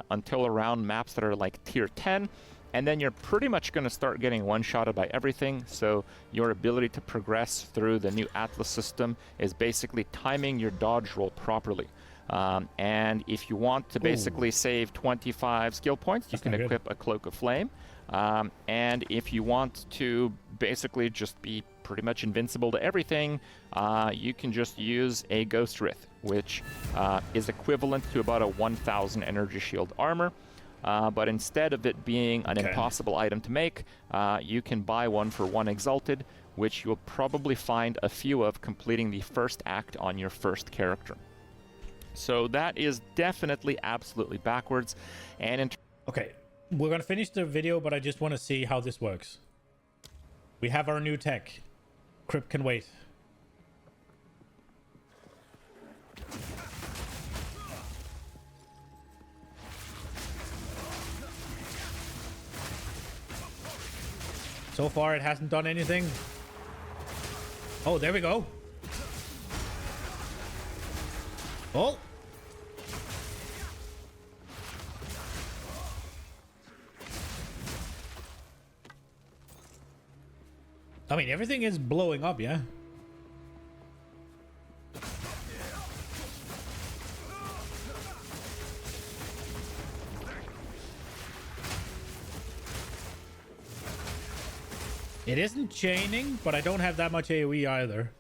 until around maps that are like tier 10, and then you're pretty much going to start getting one-shotted by everything, so your ability to progress through the new Atlas system is basically timing your dodge roll properly. And if you want to basically save 25 skill points, you can equip a Cloak of Flame. And if you want to basically just be pretty much invincible to everything, you can just use a Ghost Wraith, which is equivalent to about a 1000 energy shield armor. But instead of it being an impossible item to make, you can buy one for 1 Exalted, which you'll probably find a few of completing the first act on your first character. So that is definitely absolutely backwards. And Okay, we're gonna finish the video, but I just want to see how this works. We have our new tech. Crypt can wait. So far, it hasn't done anything. Oh, there we go. Oh. I mean, everything is blowing up, yeah? It isn't chaining, but I don't have that much AoE either.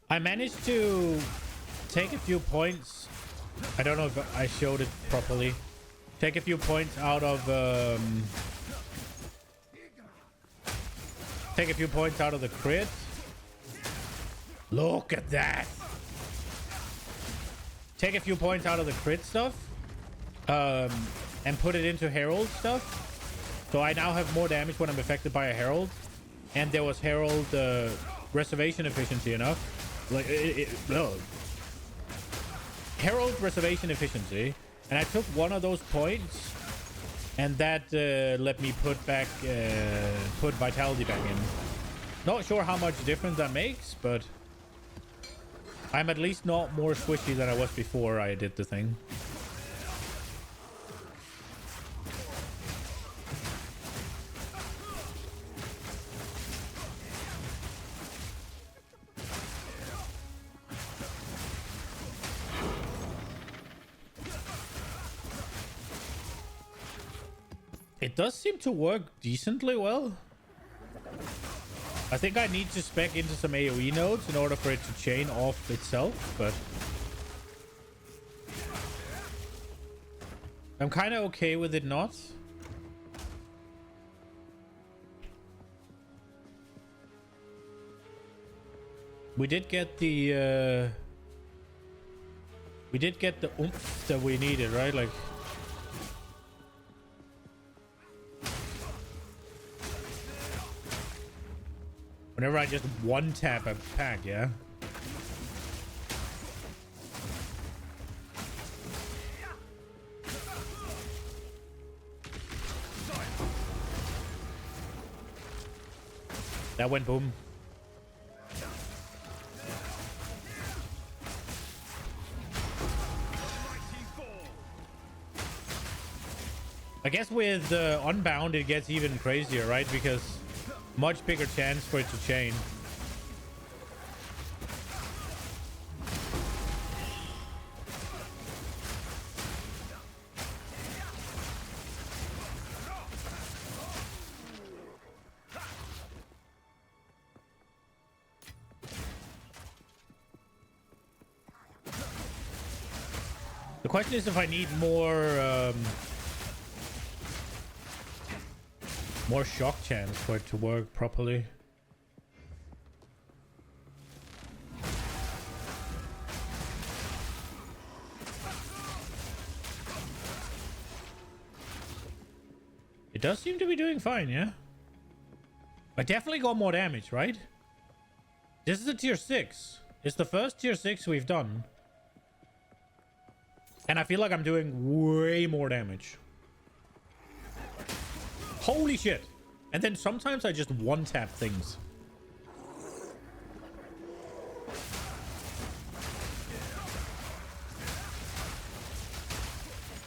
I managed to take a few points. I don't know if I showed it properly. Take a few points out of take a few points out of the crit. Look at that. Take a few points out of the crit stuff, and put it into Herald stuff. So I now have more damage when I'm affected by a Herald, and there was Herald reservation efficiency enough. Like no. Herald reservation efficiency, and I took one of those points, and that let me put vitality back in. Not sure how much difference that makes, but I'm at least not more squishy than I was before I did the thing. It does seem to work decently well. I think I need to spec into some AoE nodes in order for it to chain off itself, but I'm kind of okay with it not. We did get the oomph that we needed, right? Like, whenever I just one tap a pack, yeah? That went boom. I guess with Unbound it gets even crazier, right? Because much bigger chance for it to chain. The question is if I need more shock chance for it to work properly. It does seem to be doing fine, yeah? I definitely got more damage, right? This is a tier 6. It's the first tier 6 we've done. And I feel like I'm doing way more damage. Holy shit. And then sometimes I just one-tap things.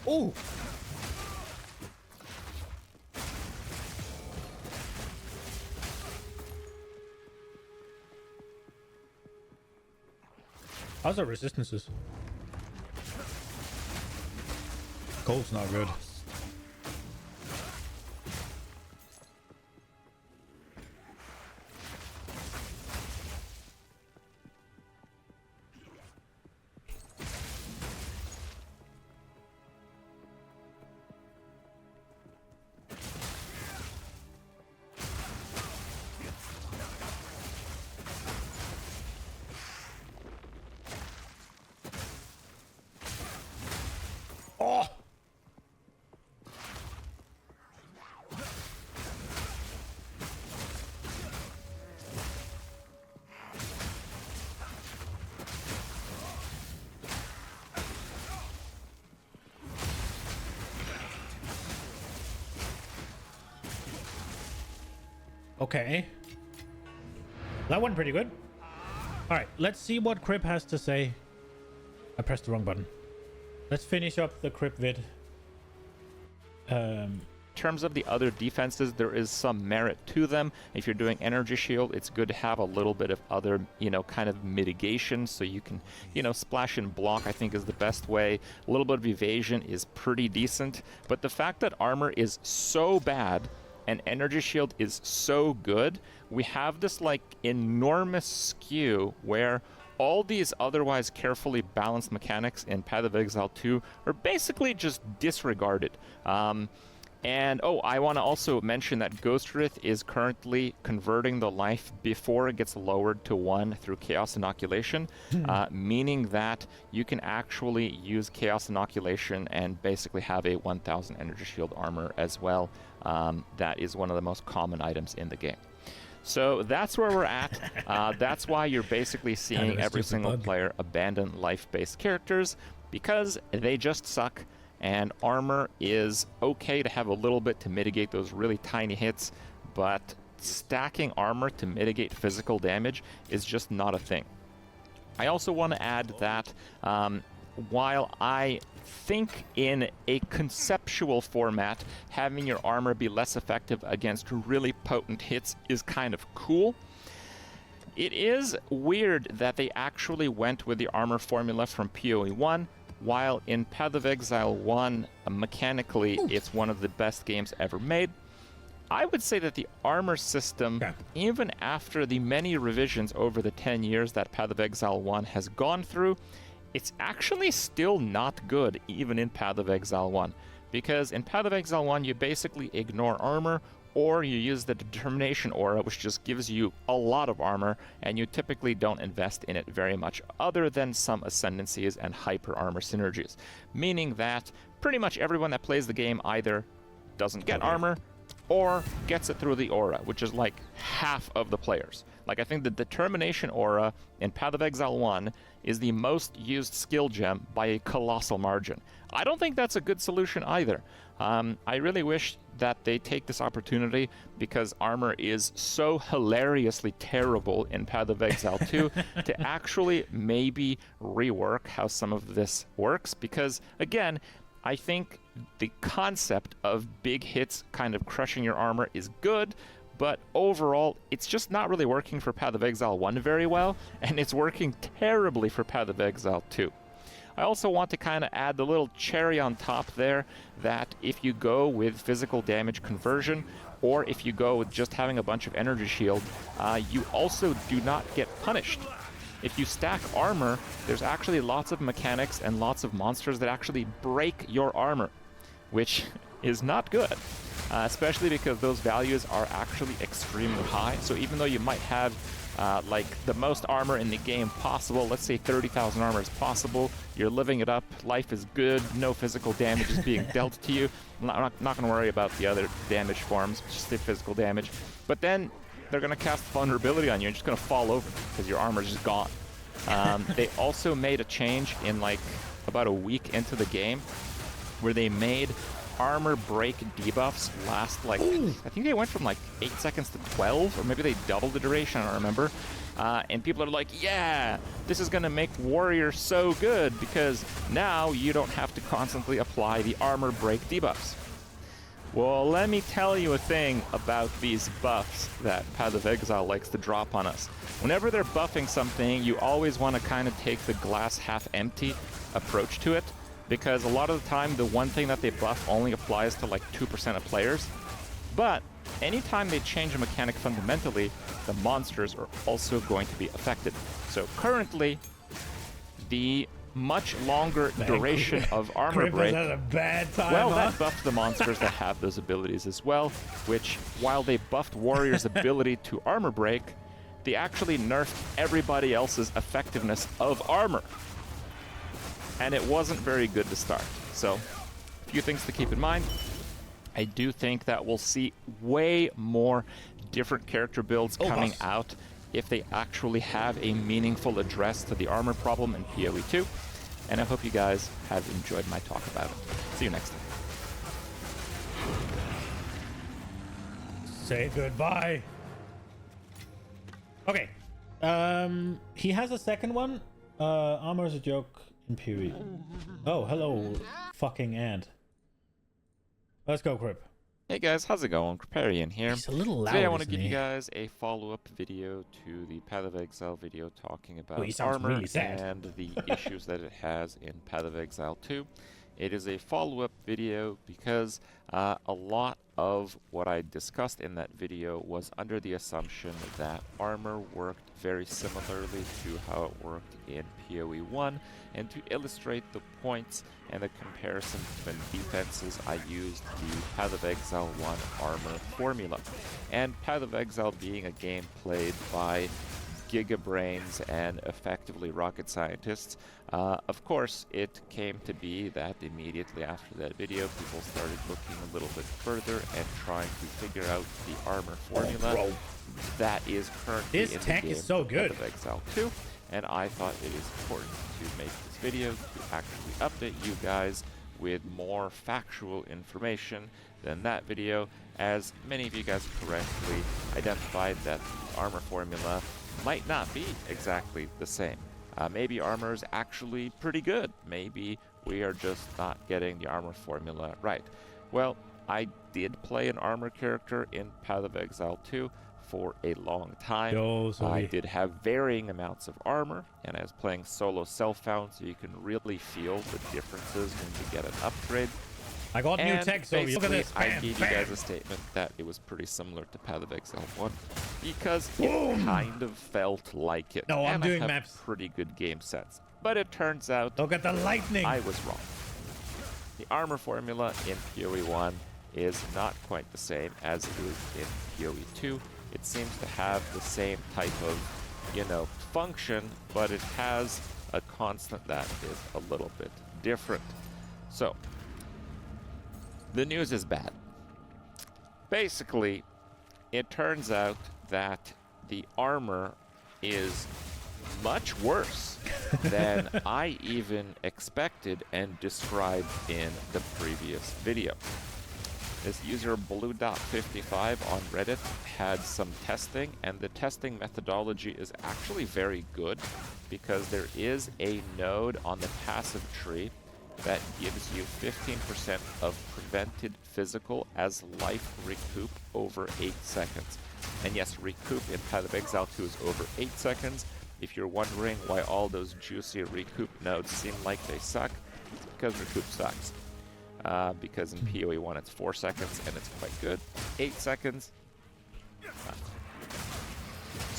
Oh! How's our resistances? Cold's not good. Oh! Okay. That went pretty good. Alright, let's see what Crip has to say. I pressed the wrong button. Let's finish up the Crip vid. In terms of the other defenses, there is some merit to them. If you're doing energy shield, it's good to have a little bit of other, kind of mitigation, so you can, splash and block, I think, is the best way. A little bit of evasion is pretty decent, but the fact that armor is so bad and energy shield is so good, we have this enormous skew where all these otherwise carefully balanced mechanics in Path of Exile 2 are basically just disregarded. And I want to also mention that Ghostrith is currently converting the life before it gets lowered to 1 through Chaos Inoculation, meaning that you can actually use Chaos Inoculation and basically have a 1000 energy shield armor as well. That is one of the most common items in the game. So that's where we're at. That's why you're basically seeing every single player abandon life-based characters, because they just suck. And armor is okay to have a little bit to mitigate those really tiny hits, but stacking armor to mitigate physical damage is just not a thing. I also want to add that while I think in a conceptual format, having your armor be less effective against really potent hits is kind of cool, it is weird that they actually went with the armor formula from PoE 1, while in Path of Exile 1, mechanically, it's one of the best games ever made. I would say that the armor system, even after the many revisions over the 10 years that Path of Exile 1 has gone through, it's actually still not good, even in Path of Exile 1. Because in Path of Exile 1, you basically ignore armor, or you use the Determination Aura, which just gives you a lot of armor, and you typically don't invest in it very much, other than some Ascendancies and Hyper Armor synergies. Meaning that pretty much everyone that plays the game either doesn't get armor, or gets it through the Aura, which is like half of the players. I think the Determination Aura in Path of Exile 1 is the most used skill gem by a colossal margin. I don't think that's a good solution either. I really wish that they take this opportunity, because armor is so hilariously terrible in Path of Exile 2, to actually maybe rework how some of this works, because, again, I think the concept of big hits kind of crushing your armor is good, but overall, it's just not really working for Path of Exile 1 very well, and it's working terribly for Path of Exile 2. I also want to kind of add the little cherry on top there, that if you go with physical damage conversion, or if you go with just having a bunch of energy shield, you also do not get punished if you stack armor, there's actually lots of mechanics and lots of monsters that actually break your armor, which is not good, especially because those values are actually extremely high. So even though you might have like the most armor in the game possible, let's say 30,000 armor is possible, you're living it up, life is good, no physical damage is being dealt to you. I'm not going to worry about the other damage forms, just the physical damage. But then they're going to cast vulnerability on you, and you're just going to fall over because your armor is just gone. They also made a change in like about a week into the game where they made armor break debuffs last like, I think they went from like 8 seconds to 12, or maybe they doubled the duration, I don't remember. And people are like, yeah, this is going to make Warrior so good because now you don't have to constantly apply the armor break debuffs. Well, let me tell you a thing about these buffs that Path of Exile likes to drop on us. Whenever they're buffing something, you always want to kind of take the glass half empty approach to it, because a lot of the time the one thing that they buff only applies to like 2% of players. But anytime they change a mechanic fundamentally, the monsters are also going to be affected. So currently, the much longer duration of armor break, had a bad time, well, huh? that buffed the monsters that have those abilities as well, which, while they buffed Warrior's ability to armor break, they actually nerfed everybody else's effectiveness of armor. And it wasn't very good to start. So, a few things to keep in mind. I do think that we'll see way more different character builds coming out if they actually have a meaningful address to the armor problem in PoE 2. And I hope you guys have enjoyed my talk about it. See you next time. Say goodbye. Okay. He has a second one. Armor is a joke in PoE. Oh, hello, fucking ant. Let's go, Crip. Hey guys, how's it going? Kriparian here. He's a little loud. Today I want to give you guys a follow-up video to the Path of Exile video talking about armor really sad. and the issues that it has in Path of Exile 2. It is a follow-up video because a lot of what I discussed in that video was under the assumption that armor worked very similarly to how it worked in PoE 1, and to illustrate the points and the comparison between defenses, I used the Path of Exile 1 armor formula. And Path of Exile being a game played by gigabrains and effectively rocket scientists, of course it came to be that immediately after that video people started looking a little bit further and trying to figure out the armor formula that is currently in the game is so good. Path of Exile 2, and I thought it is important to make this video to actually update you guys with more factual information than that video, as many of you guys correctly identified that the armor formula might not be exactly the same. Maybe armor is actually pretty good. Maybe we are just not getting the armor formula right. Well, I did play an armor character in Path of Exile 2 for a long time. I did have varying amounts of armor, and I was playing solo self-found, so you can really feel the differences when you get an upgrade. I got new tech, so look at this. I gave you guys a statement that it was pretty similar to Path of Exile 1 because it kind of felt like it. No, I'm and doing I have maps. pretty good game sets. But it turns out Look at the lightning. I was wrong. The armor formula in PoE 1 is not quite the same as it is in PoE 2. It seems to have the same type of, function, but it has a constant that is a little bit different. So, the news is bad. Basically, it turns out that the armor is much worse than I even expected and described in the previous video. This user blue.55 on Reddit had some testing, and the testing methodology is actually very good because there is a node on the passive tree that gives you 15% of prevented physical as life recoup over 8 seconds. And yes, recoup in Path of Exile 2 is over 8 seconds. If you're wondering why all those juicy recoup nodes seem like they suck, it's because recoup sucks. Because in PoE 1 it's 4 seconds and it's quite good. 8 seconds.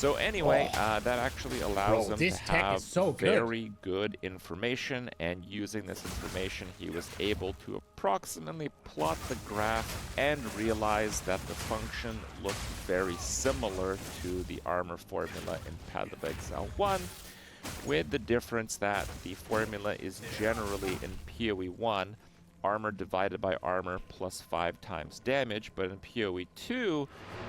So anyway, that actually allows him to this tech have is so good. very good information, and using this information, he was able to approximately plot the graph and realize that the function looked very similar to the armor formula in Path of Exile 1, with the difference that the formula is generally in PoE 1, armor divided by armor plus 5 times damage, but in PoE 2,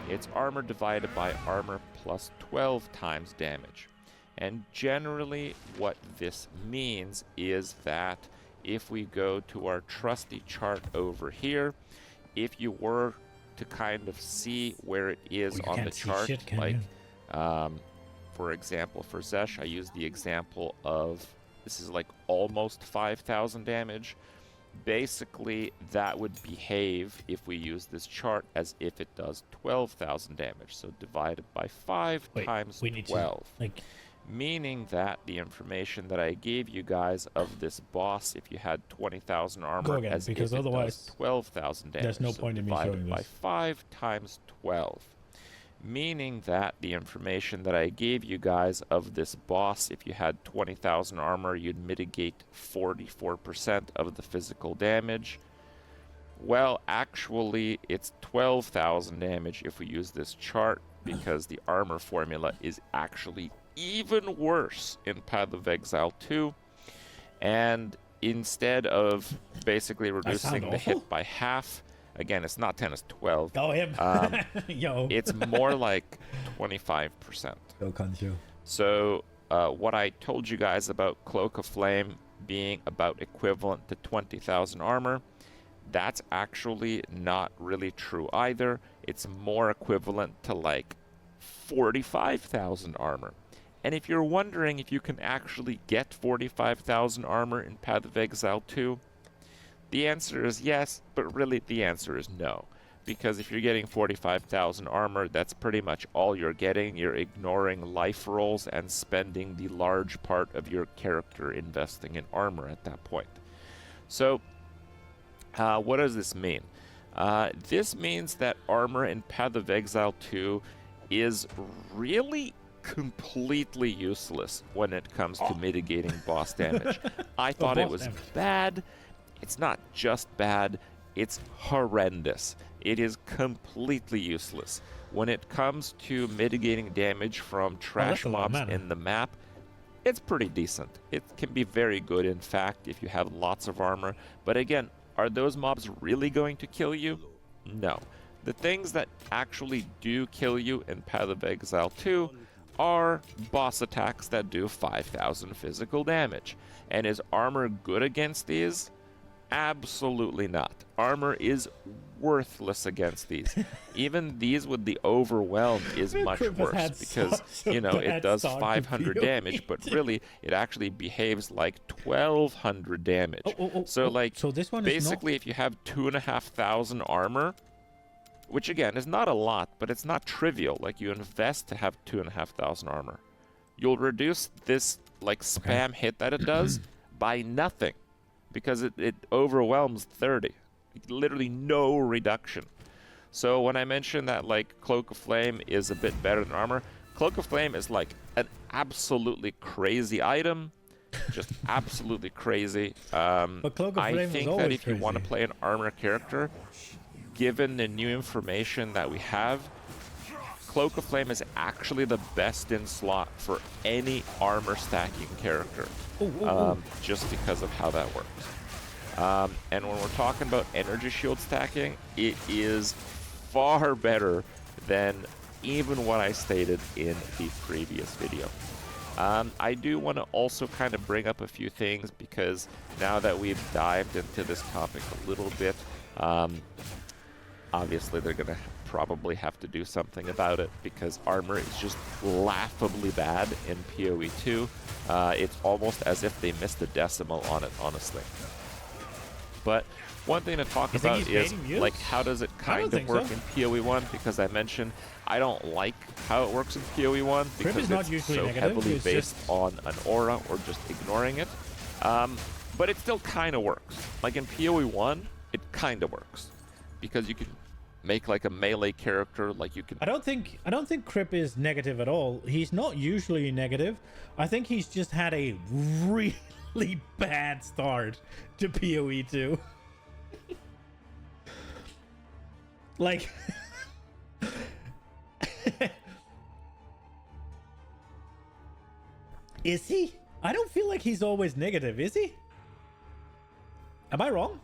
it's armor divided by armor plus 12 times damage. And generally what this means is that if we go to our trusty chart over here, if you were to kind of see where it is on the chart, like for example, for Zesh, I use the example of, this is like almost 5,000 damage. Basically, that would behave, if we use this chart, as if it does 12,000 damage. So divided by 5 times 12. Meaning that the information that I gave you guys of this boss, if you had 20,000 armor, as if it does 12,000 damage. There's no point in me showing divided by this. 5 times 12. Meaning that the information that I gave you guys of this boss, if you had 20,000 armor, you'd mitigate 44% of the physical damage. Well, actually, it's 12,000 damage if we use this chart, because the armor formula is actually even worse in Path of Exile 2. And instead of basically reducing the hit by half, again, it's not 10, it's 12. Go him. Yo. It's more like 25%. Go Kancho. So what I told you guys about Cloak of Flame being about equivalent to 20,000 armor, that's actually not really true either. It's more equivalent to like 45,000 armor. And if you're wondering if you can actually get 45,000 armor in Path of Exile 2, the answer is yes, but really the answer is no. Because if you're getting 45,000 armor, that's pretty much all you're getting. You're ignoring life rolls and spending the large part of your character investing in armor at that point. So, what does this mean? This means that armor in Path of Exile 2 is really completely useless when it comes to mitigating boss damage. I thought it was bad. It's not just bad, it's horrendous. It is completely useless. When it comes to mitigating damage from trash mobs in the map, it's pretty decent. It can be very good, in fact, if you have lots of armor. But again, are those mobs really going to kill you? No. The things that actually do kill you in Path of Exile 2 are boss attacks that do 5,000 physical damage. And is armor good against these? Absolutely not. Armor is worthless against these. Even these with the overwhelm is much worse, because, you know, it does 500 damage, but really it actually behaves like 1,200 damage. So this one basically, if you have 2,500 armor, which again is not a lot, but it's not trivial. Like, you invest to have 2,500 armor, you'll reduce this like spam hit that it does by nothing, because it overwhelms 30. Literally no reduction. So when I mentioned that like Cloak of Flame is a bit better than armor, Cloak of Flame is like an absolutely crazy item. Just absolutely crazy. But Cloak of Flame I think that if you want to play an armor character, given the new information that we have, Cloak of Flame is actually the best in slot for any armor stacking character. Just because of how that works. And when we're talking about energy shield stacking, it is far better than even what I stated in the previous video. I do want to also kind of bring up a few things, because now that we've dived into this topic a little bit, obviously they're going to probably have to do something about it, because armor is just laughably bad in PoE 2. It's almost as if they missed a decimal on it, honestly. But one thing to talk about is, like, how does it kind of work in PoE 1? Because I mentioned I don't like how it works in PoE 1, because it's so heavily based on an aura or just ignoring it. But it still kind of works. Like in PoE 1, it kind of works, because you can make like a melee character, like you can. I don't think Crip is negative at all. He's not usually negative. I think he's just had a really bad start to PoE 2. Like is he? I don't feel like he's always negative, is he? Am I wrong?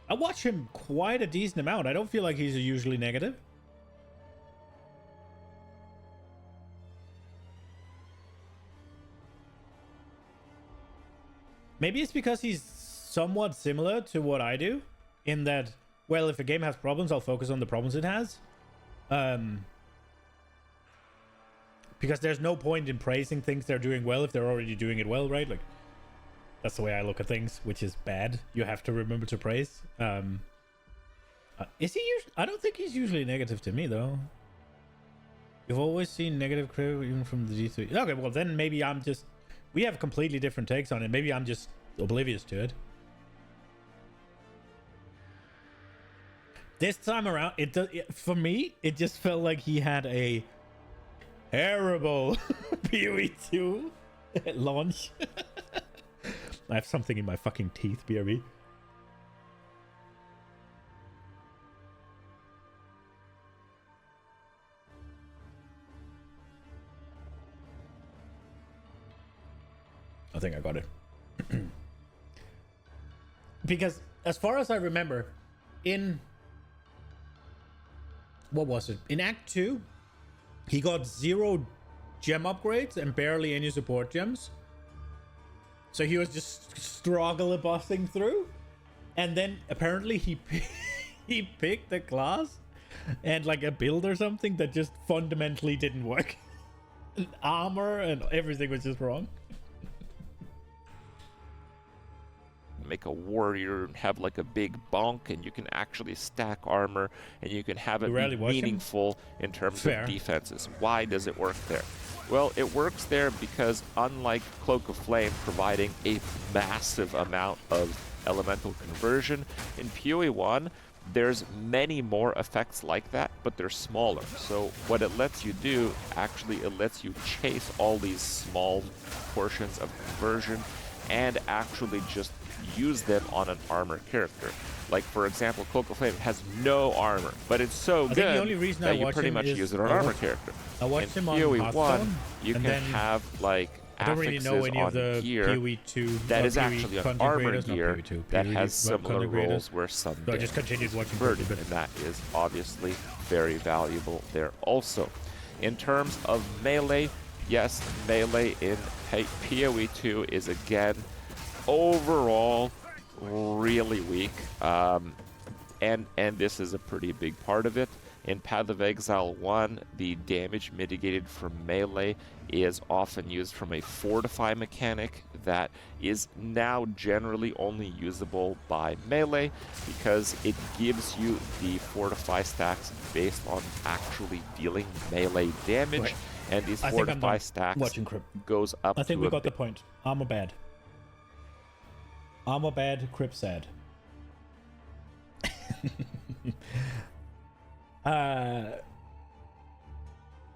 I watch him quite a decent amount. I don't feel like he's usually negative. Maybe it's because he's somewhat similar to what I do, in that, well, if a game has problems, I'll focus on the problems it has. Because there's no point in praising things they're doing well if they're already doing it well, right? Like, that's the way I look at things, which is bad. You have to remember to praise. Is he usually? I don't think he's usually negative to me, though. You've always seen negative criticism even from the G3. Okay, well, then maybe I'm just... We have completely different takes on it. Maybe I'm just oblivious to it. This time around, for me, it just felt like he had a terrible PoE 2 launch. I have something in my fucking teeth, BRB. I think I got it. Because as far as I remember, in... What was it? In Act 2, he got 0 gem upgrades and barely any support gems. So he was just struggling bossing through. And then apparently he picked a class and like a build or something that just fundamentally didn't work. Armor and everything was just wrong. Make a warrior and have like a big bonk, and you can actually stack armor, and you can have it be meaningful in terms of defenses. Why does it work there? Well, it works there because unlike Cloak of Flame providing a massive amount of elemental conversion, in PoE 1 there's many more effects like that, but they're smaller. So what it lets you do, actually it lets you chase all these small portions of conversion and actually just use them on an armor character. Like, for example, Cloak of Flame has no armor, but it's so good the only reason that you pretty much use it on an armor character. I watched him on PoE Hearthstone, 1, you can have, like, I don't really know any of the gear PoE 2 that is actually an armor not gear PoE 2, that PoE has similar content roles where some So I just continued watching converted, but and that is obviously very valuable there also. In terms of melee, yes, melee in PoE 2 is again overall really weak, and this is a pretty big part of it. In Path of Exile 1, the damage mitigated from melee is often used from a fortify mechanic that is now generally only usable by melee because it gives you the fortify stacks based on actually dealing melee damage, right. And these fortify stacks goes up. I think we got the point. Armor bad. Armor bad, Crip sad.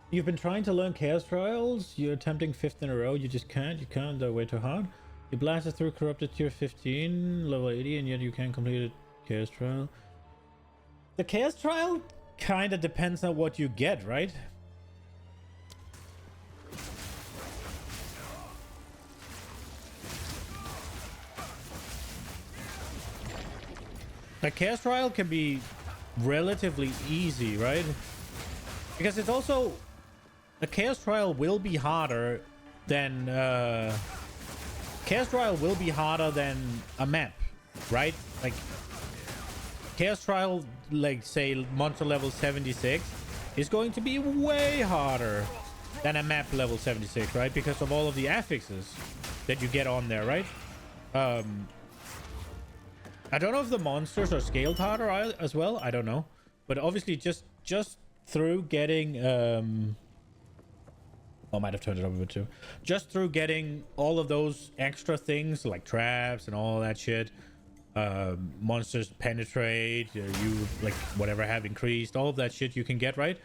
You've been trying to learn Chaos Trials. You're attempting 5th in a row. You just can't. You can't. They're way too hard. You blasted through Corrupted Tier 15, level 80, and yet you can't complete a Chaos Trial. The Chaos Trial kind of depends on what you get, right? A Chaos Trial can be relatively easy, right? Because it's also... A Chaos Trial will be harder than... Chaos Trial will be harder than a map, right? Like... Chaos Trial, like, say, monster level 76 is going to be way harder than a map level 76, right? Because of all of the affixes that you get on there, right? I don't know if the monsters are scaled harder as well. I don't know. But obviously just through getting... I might have turned it up a bit too. Just through getting all of those extra things like traps and all that shit, monsters penetrate, you like whatever have increased, all of that shit you can get, right?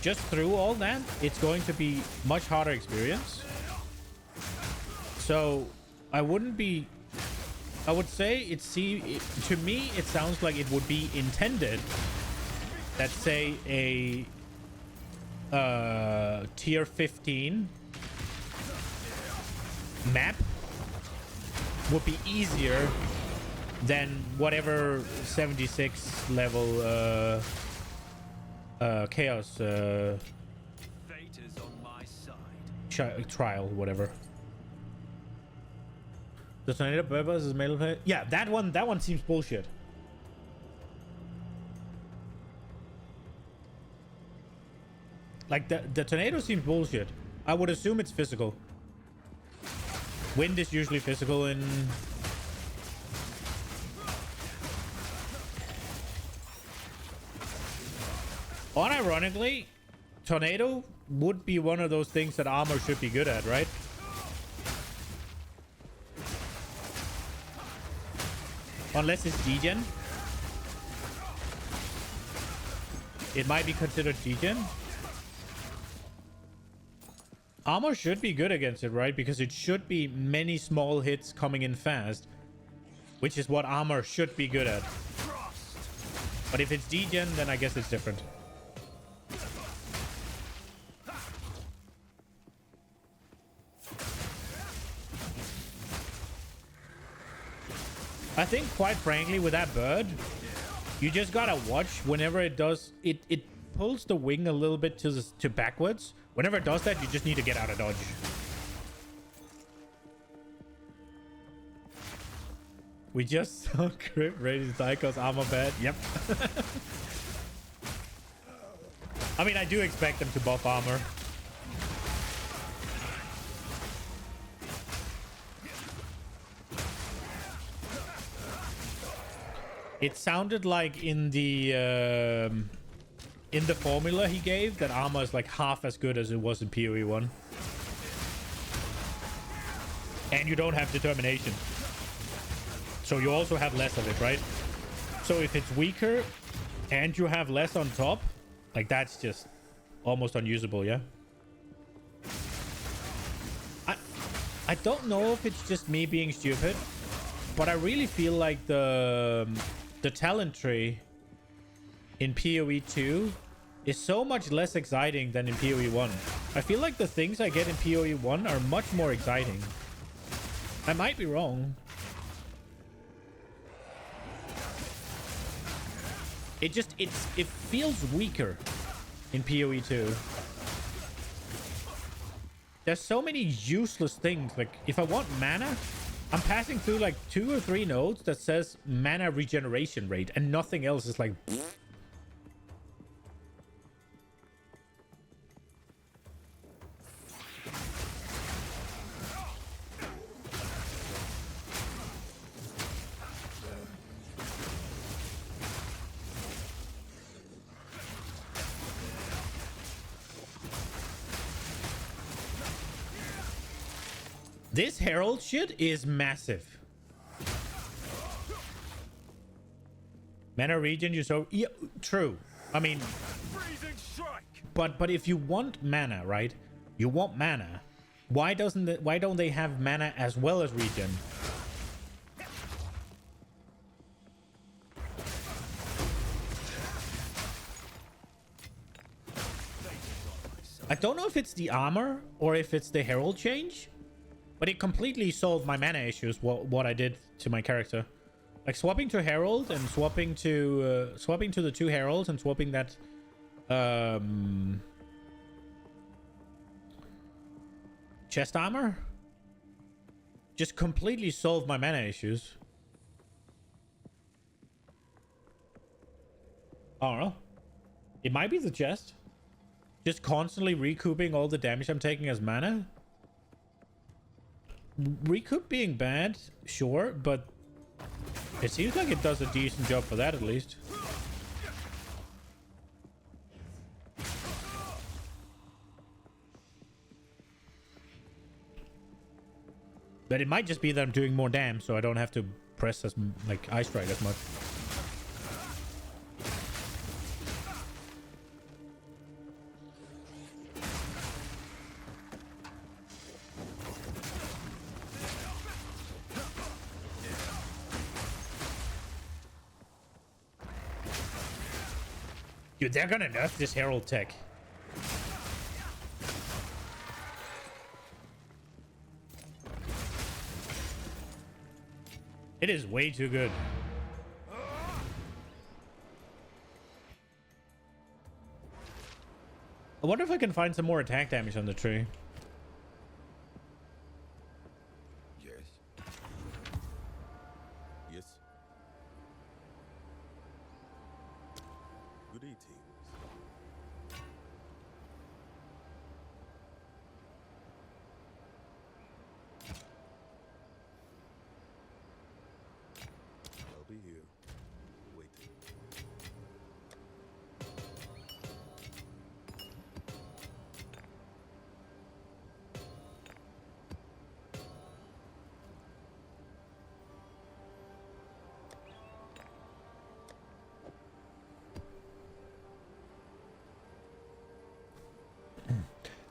Just through all that, it's going to be much harder experience. So I would say to me it sounds like it would be intended that, say, a tier 15 map would be easier than whatever 76 level chaos Fate is on my side. trial, whatever. The tornado purpose is melee play. Yeah, that one seems bullshit. Like the tornado seems bullshit. I would assume it's physical. Wind is usually physical in... Unironically, tornado would be one of those things that armor should be good at, right? Unless it's degen. It might be considered degen. Armor should be good against it, right? Because it should be many small hits coming in fast, which is what armor should be good at. But if it's degen, then I guess it's different. I think, quite frankly, with that bird, you just gotta watch whenever it does. It pulls the wing a little bit to backwards. Whenever it does that, you just need to get out of dodge. We just saw Crypt raise Tycho's armor bad. Yep. I mean, I do expect them to buff armor. It sounded like in the formula he gave that armor is like half as good as it was in PoE 1. And you don't have determination. So you also have less of it, right? So if it's weaker and you have less on top, like that's just almost unusable, yeah? I don't know if it's just me being stupid, but I really feel like the talent tree in PoE 2 is so much less exciting than in PoE 1. I feel like the things I get in PoE 1 are much more exciting. I might be wrong. It feels weaker in PoE 2. There's so many useless things. Like if I want mana, I'm passing through like 2 or 3 nodes that says mana regeneration rate and nothing else is like pfft. This Herald shit is massive. Mana regen, you so yeah, true. I mean, but if you want mana, right? You want mana. Why don't they have mana as well as regen? I don't know if it's the armor or if it's the Herald change. But it completely solved my mana issues, what I did to my character. Like swapping to Herald and swapping to the 2 Heralds and swapping that chest armor just completely solved my mana issues. I don't know. It might be the chest. Just constantly recouping all the damage I'm taking as mana. Recoup being bad, sure, but it seems like it does a decent job for that at least. But it might just be that I'm doing more damage, so I don't have to press as like Ice Strike as much. Dude, they're gonna nerf this Herald tech. It is way too good. I wonder if I can find some more attack damage on the tree. Yes. Yes. Good evening. I'll be here, waiting.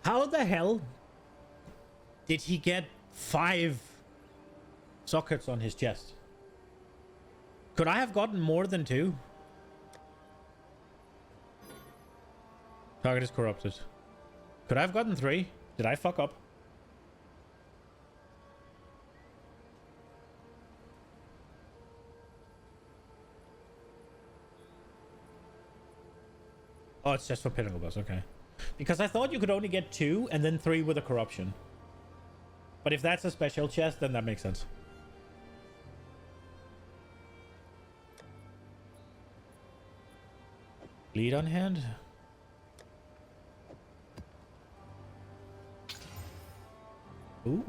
How the hell did he get 5 sockets on his chest? Could I have gotten more than 2? Target is corrupted. Could I have gotten 3? Did I fuck up? Oh, it's just for pinnacle boss. Okay. Because I thought you could only get 2 and then 3 with a corruption. But if that's a special chest, then that makes sense. Bleed on hand? Ooh.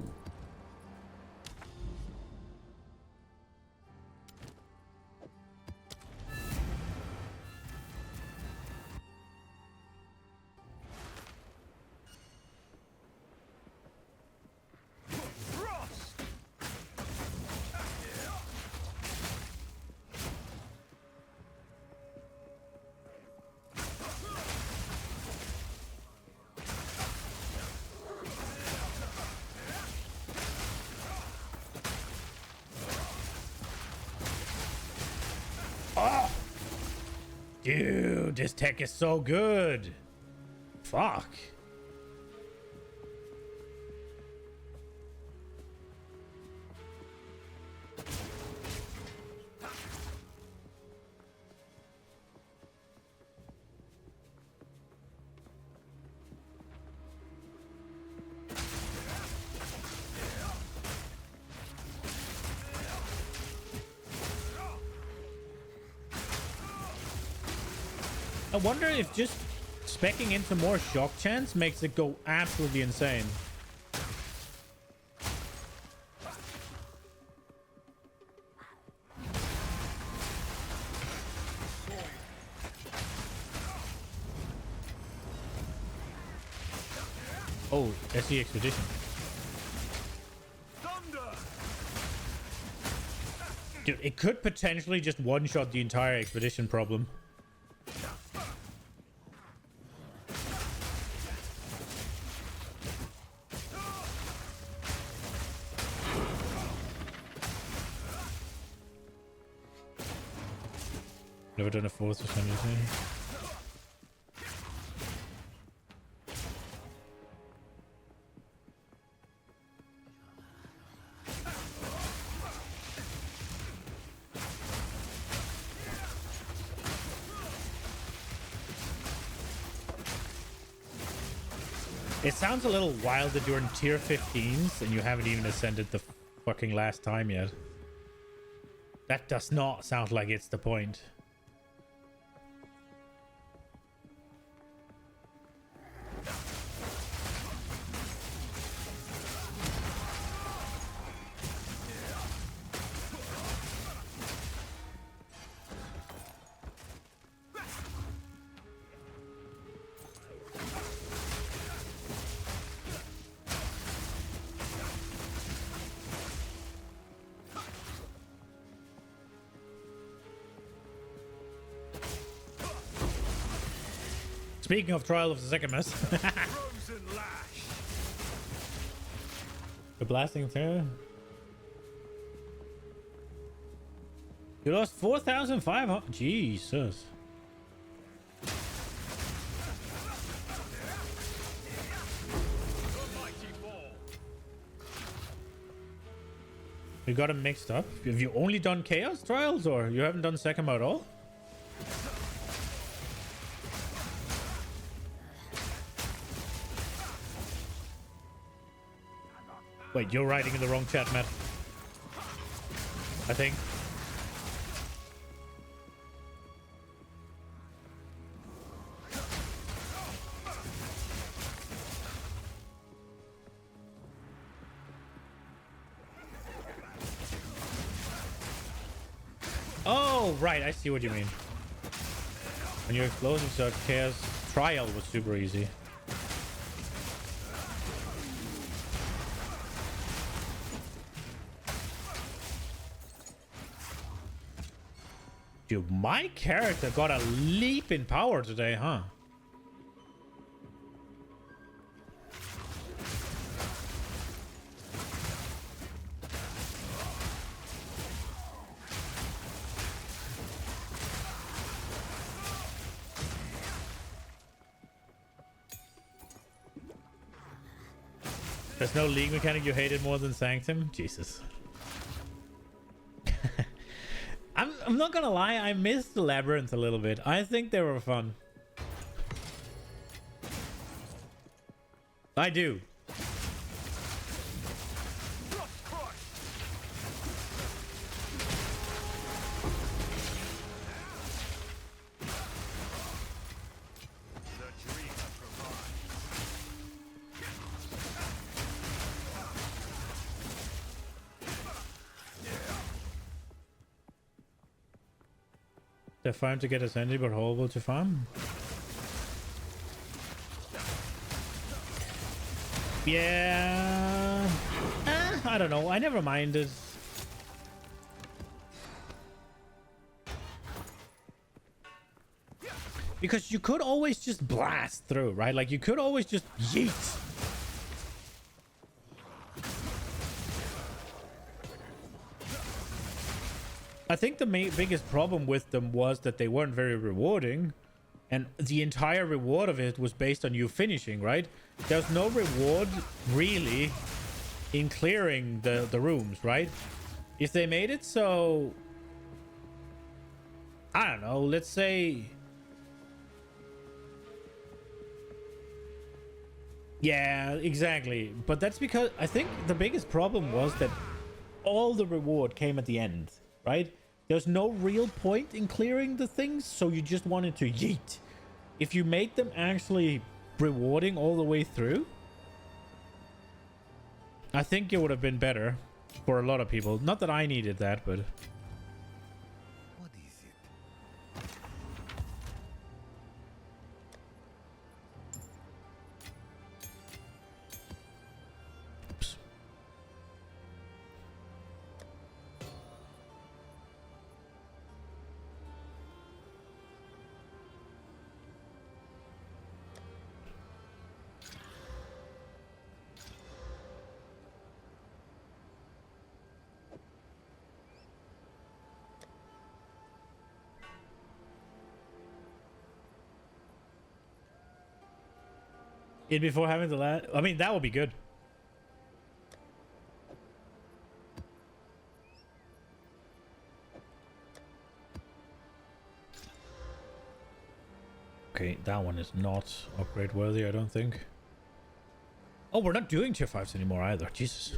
Dude, this tech is so good. Fuck. I wonder if just specking into more shock chance makes it go absolutely insane. Oh, SE Expedition. Dude, it could potentially just one-shot the entire Expedition problem. Never done a 4th or something. It sounds a little wild that you're in tier 15s and you haven't even ascended the fucking last time yet. That does not sound like it's the point. Speaking of Trial of the Second Mess. The blasting through. You lost 4,500. Jesus. You got them mixed up. Have you only done Chaos Trials, or you haven't done Sekima at all? Wait, you're writing in the wrong chat, Matt. I think. Oh, right. I see what you mean. When your explosive search Chaos Trial was super easy. Dude, my character got a leap in power today, huh? There's no league mechanic you hated more than Sanctum? Jesus. I'm not gonna lie, I missed the Labyrinth a little bit. I think they were fun. I do. They're fine to get ascended, but horrible to farm. Yeah. I don't know. I never minded. Because you could always just blast through, right? Like you could always just yeet. I think the biggest problem with them was that they weren't very rewarding, and the entire reward of it was based on you finishing, right? There's no reward really in clearing the rooms, right? If they made it so, I don't know, let's say, yeah, exactly. But that's because I think the biggest problem was that all the reward came at the end. Right? There's no real point in clearing the things, so you just wanted to yeet. If you made them actually rewarding all the way through, I think it would have been better for a lot of people. Not that I needed that, but... What is it? Oops. It before having the last... I mean, that would be good. Okay, that one is not upgrade worthy, I don't think. Oh, we're not doing tier 5s anymore either. Jesus.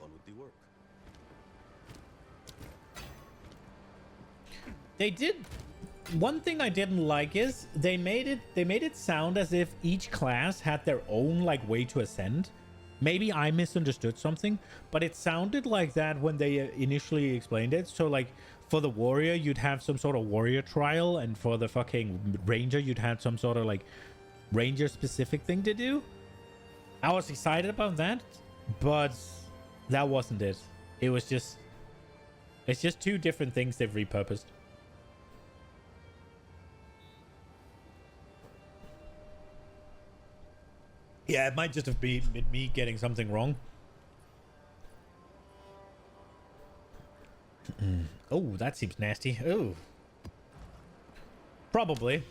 On with the work. They did... One thing I didn't like is they made it sound as if each class had their own like way to ascend. Maybe I misunderstood something, but it sounded like that when they initially explained it. So like for the warrior, you'd have some sort of warrior trial, and for the fucking ranger, you'd have some sort of like ranger specific thing to do. I was excited about that, but that wasn't it. It's just two different things they've repurposed. Yeah, it might just have been me getting something wrong. Oh, that seems nasty. Oh. Probably.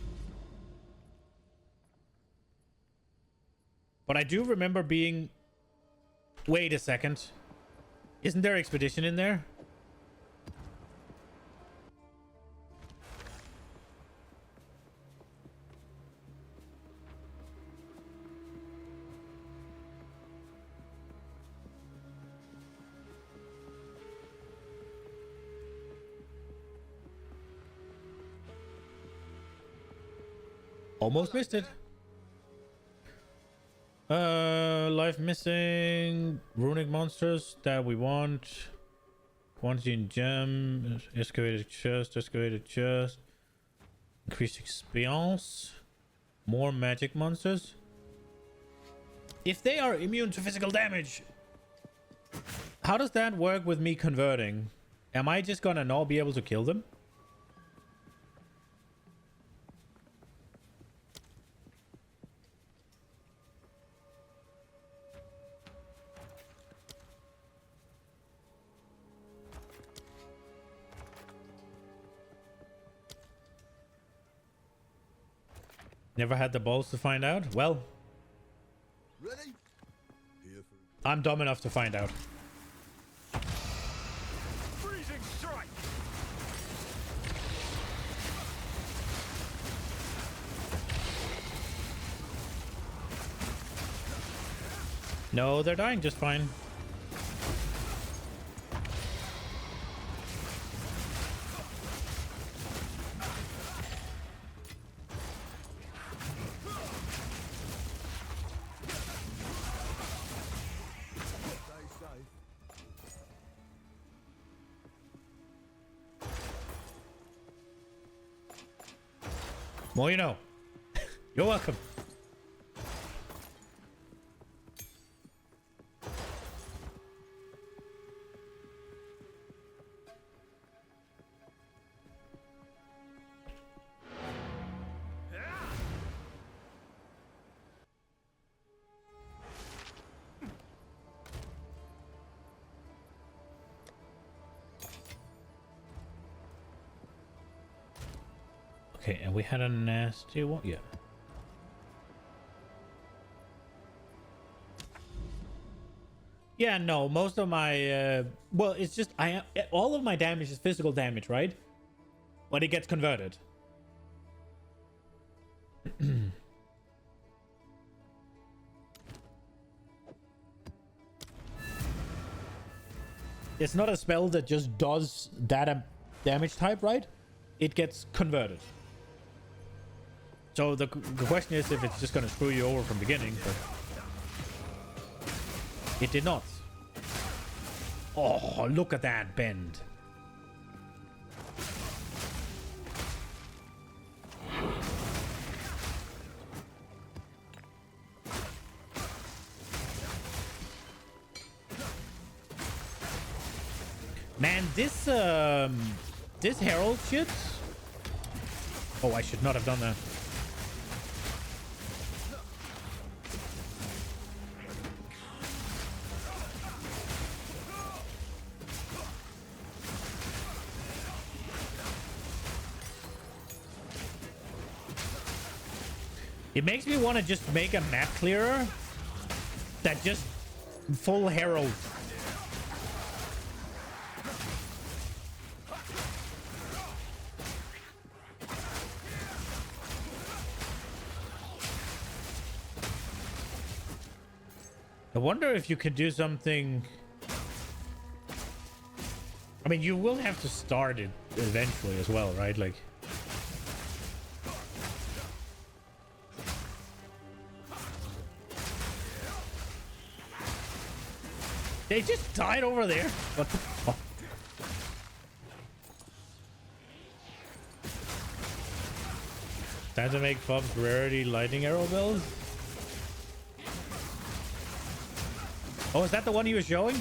But I do remember being... Wait a second. Isn't there expedition in there? Almost missed it. Life missing. Runic monsters that we want. Quantity in gem. Excavated chest. Excavated chest. Increased experience. More magic monsters. If they are immune to physical damage, how does that work with me converting? Am I just gonna not be able to kill them? Never had the balls to find out? Well, Ready? Here for I'm dumb enough to find out. Freezing strike! No, they're dying just fine. stay safe. Well, you know. You're welcome. Okay, and we had a nasty one. Yeah. Yeah, no, most of my well, it's just all of my damage is physical damage, right? But it gets converted. It's not a spell that just does that damage type, right? It gets converted. So the question is if it's just going to screw you over from the beginning, but it did not. Oh, look at that bend. Man, this herald shit. Oh, I should not have done that. It makes me want to just make a map clearer that just full herald. I wonder if you could do something. I mean, you will have to start it eventually as well, right? Like, they just died over there. What the fuck? Time to make Fob's rarity lightning arrow bells. Oh, is that the one he was showing?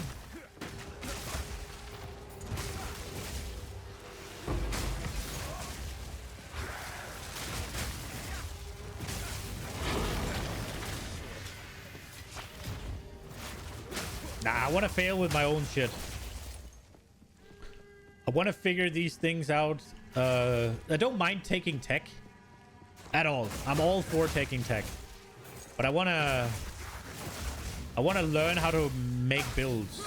Nah, I want to fail with my own shit. I want to figure these things out. I don't mind taking tech at all. I'm all for taking tech, but I want to learn how to make builds.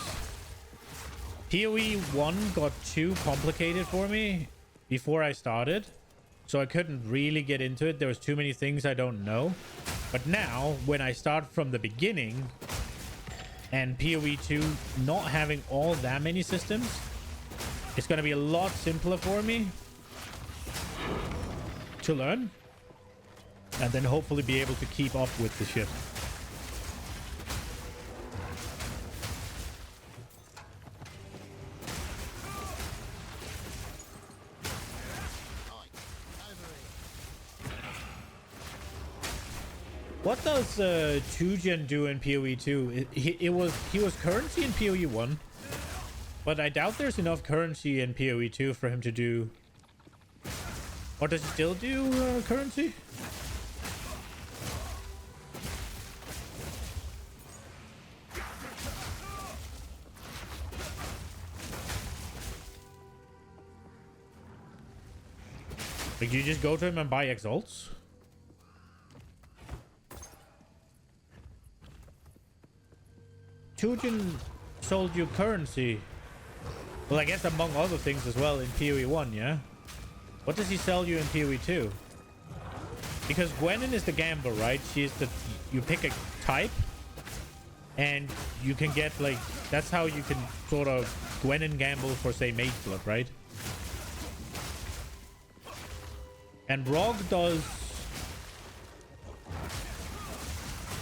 PoE 1 got too complicated for me before I started, so I couldn't really get into it. There was too many things I don't know. But now, when I start from the beginning, and PoE 2 not having all that many systems, it's going to be a lot simpler for me to learn, and then hopefully be able to keep up with the shit. What does 2gen do in PoE 2? He was currency in PoE 1, but I doubt there's enough currency in PoE 2 for him to do. Or does he still do currency? Like, you just go to him and buy exalts? Tujin sold you currency. Well, I guess among other things as well in PoE 1, yeah? What does he sell you in PoE 2? Because Gwenin is the gamble, right? She's the... You pick a type, and you can get, like... That's how you can sort of Gwenin gamble for, say, Mage Blood, right? And Rog does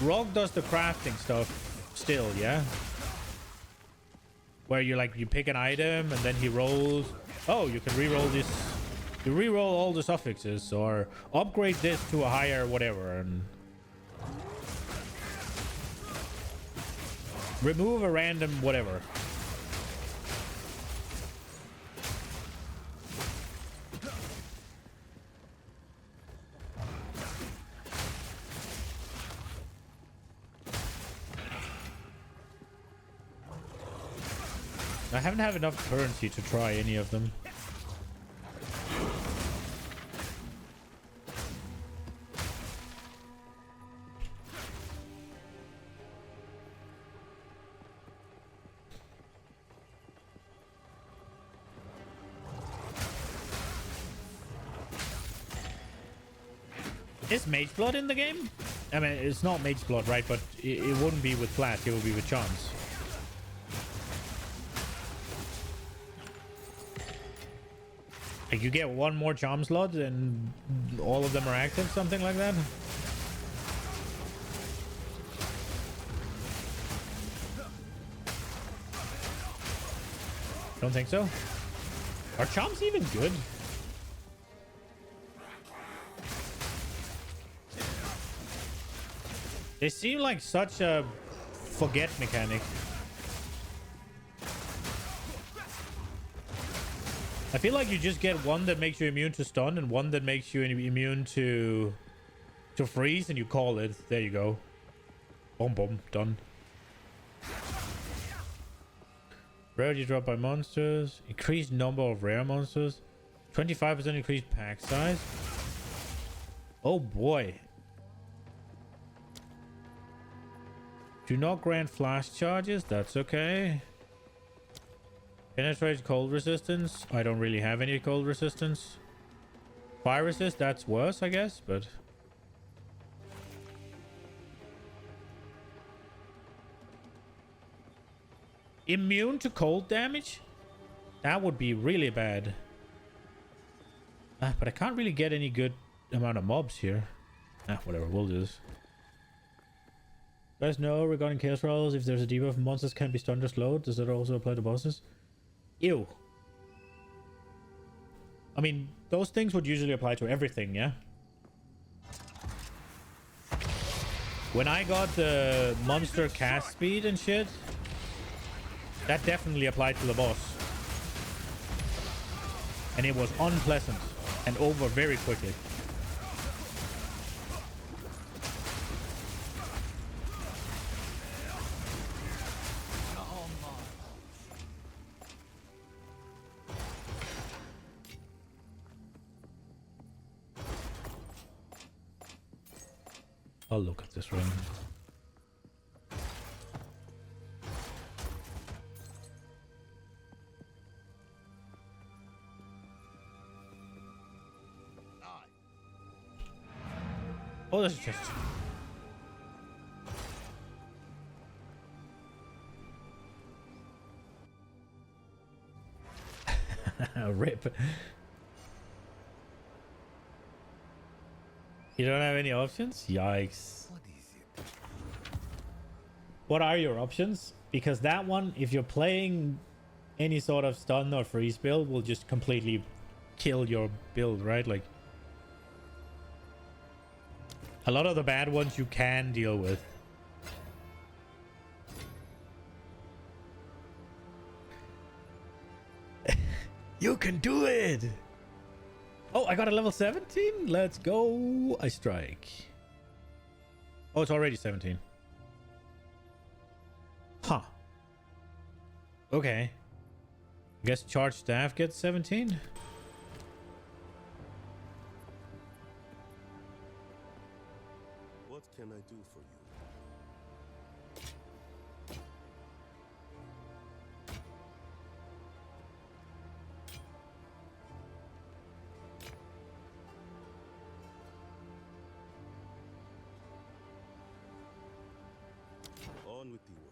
the crafting stuff still, yeah? Where you pick an item and then he rolls. Oh, you can re-roll this. You re-roll all the suffixes or upgrade this to a higher whatever and remove a random whatever. I haven't had enough currency to try any of them. Is Mage Blood in the game? I mean, it's not Mage Blood, right? But it wouldn't be with flat, it would be with charms. Like, you get one more charm slot and all of them are active, something like that. Don't think so. Are charms even good? They seem like such a forget mechanic. I feel like you just get one that makes you immune to stun and one that makes you immune to freeze, and you call it. There you go. Boom, boom, done. Rarity drop by monsters. Increased number of rare monsters. 25% increased pack size. Oh boy. Do not grant flash charges. That's okay. Penetrate cold resistance. I don't really have any cold resistance. Fire resist, that's worse, I guess, but... Immune to cold damage? That would be really bad. But I can't really get any good amount of mobs here. Whatever, we'll do this. You guys know regarding chaos rolls, if there's a debuff, monsters can be stunned or slowed. Does that also apply to bosses? Ew. I mean, those things would usually apply to everything, yeah? When I got the monster cast speed and shit, that definitely applied to the boss. And it was unpleasant and over very quickly. I'll look at this ring. Oh, this is just... Rip. You don't have any options? Yikes. What is it? What are your options? Because that one, if you're playing any sort of stun or freeze build, will just completely kill your build, right? Like, a lot of the bad ones you can deal with. You can do it! Oh, I got a level 17? Let's go! I strike. Oh, it's already 17. Huh. Okay. I guess charge staff gets 17? What can I do for you? On with the work.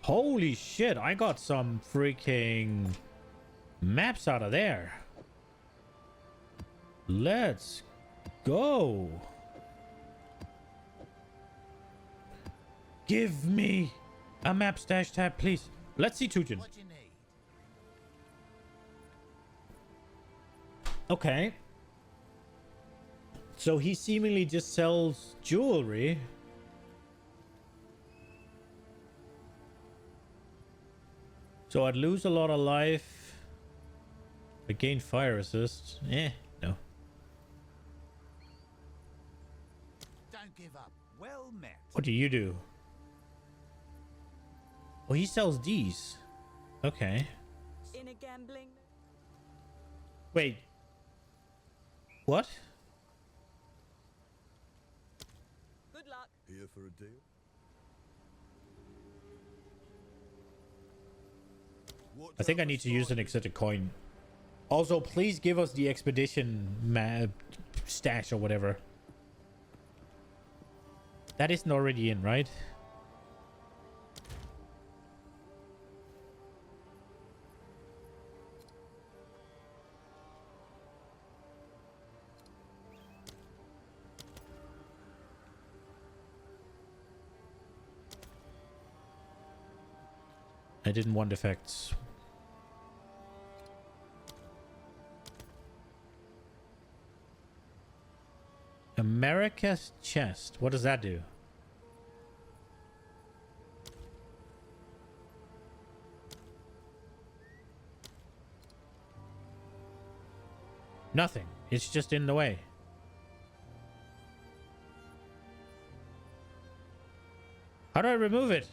Holy shit, I got some freaking maps out of there. Let's go. Give me a map stash tab, please. Let's see Tujin. What you need? Okay. So he seemingly just sells jewelry. So I'd lose a lot of life. I gain fire assist. No. Don't give up. Well met. What do you do? Oh, he sells these. Okay. In a gambling. Wait. What? Good luck. Here for a deal? I think I need to use an exotic coin. Also, please give us the expedition map stash or whatever. That isn't already in, right? I didn't want effects. America's chest. What does that do? Nothing. It's just in the way. How do I remove it?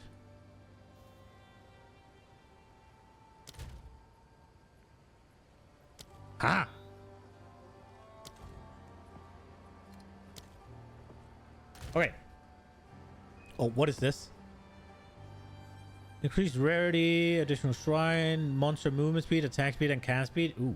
Ah! Okay. Oh, what is this? Increased rarity, additional shrine, monster movement speed, attack speed, and cast speed. Ooh.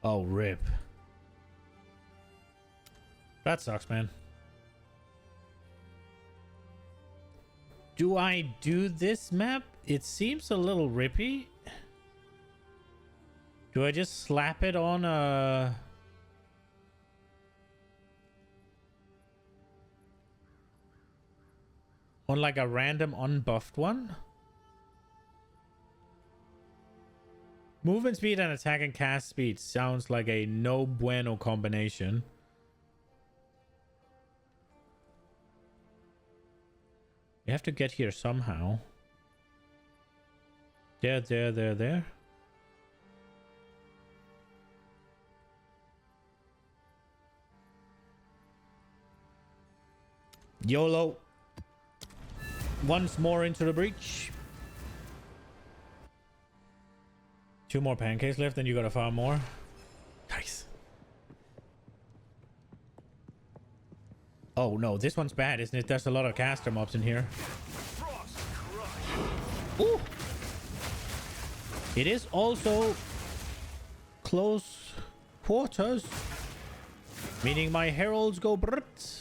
Oh, rip. That sucks, man. Do I do this map? It seems a little rippy. Do I just slap it on a... on like a random unbuffed one? Movement speed and attack and cast speed sounds like a no bueno combination. We have to get here somehow. There. YOLO. Once more into the breach. 2 more pancakes left, and you gotta farm more. Nice. Oh no, this one's bad, isn't it? There's a lot of caster mobs in here. Ooh. It is also close quarters, meaning my heralds go brut.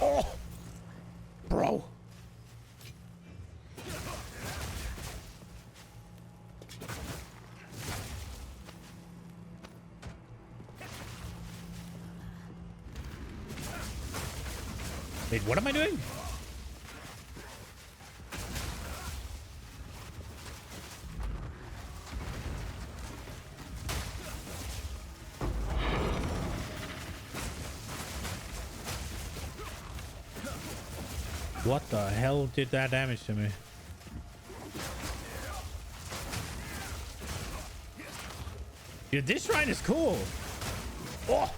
Oh, bro. Wait, what am I doing? What the hell did that damage to me? Dude, this shrine is cool. Oh.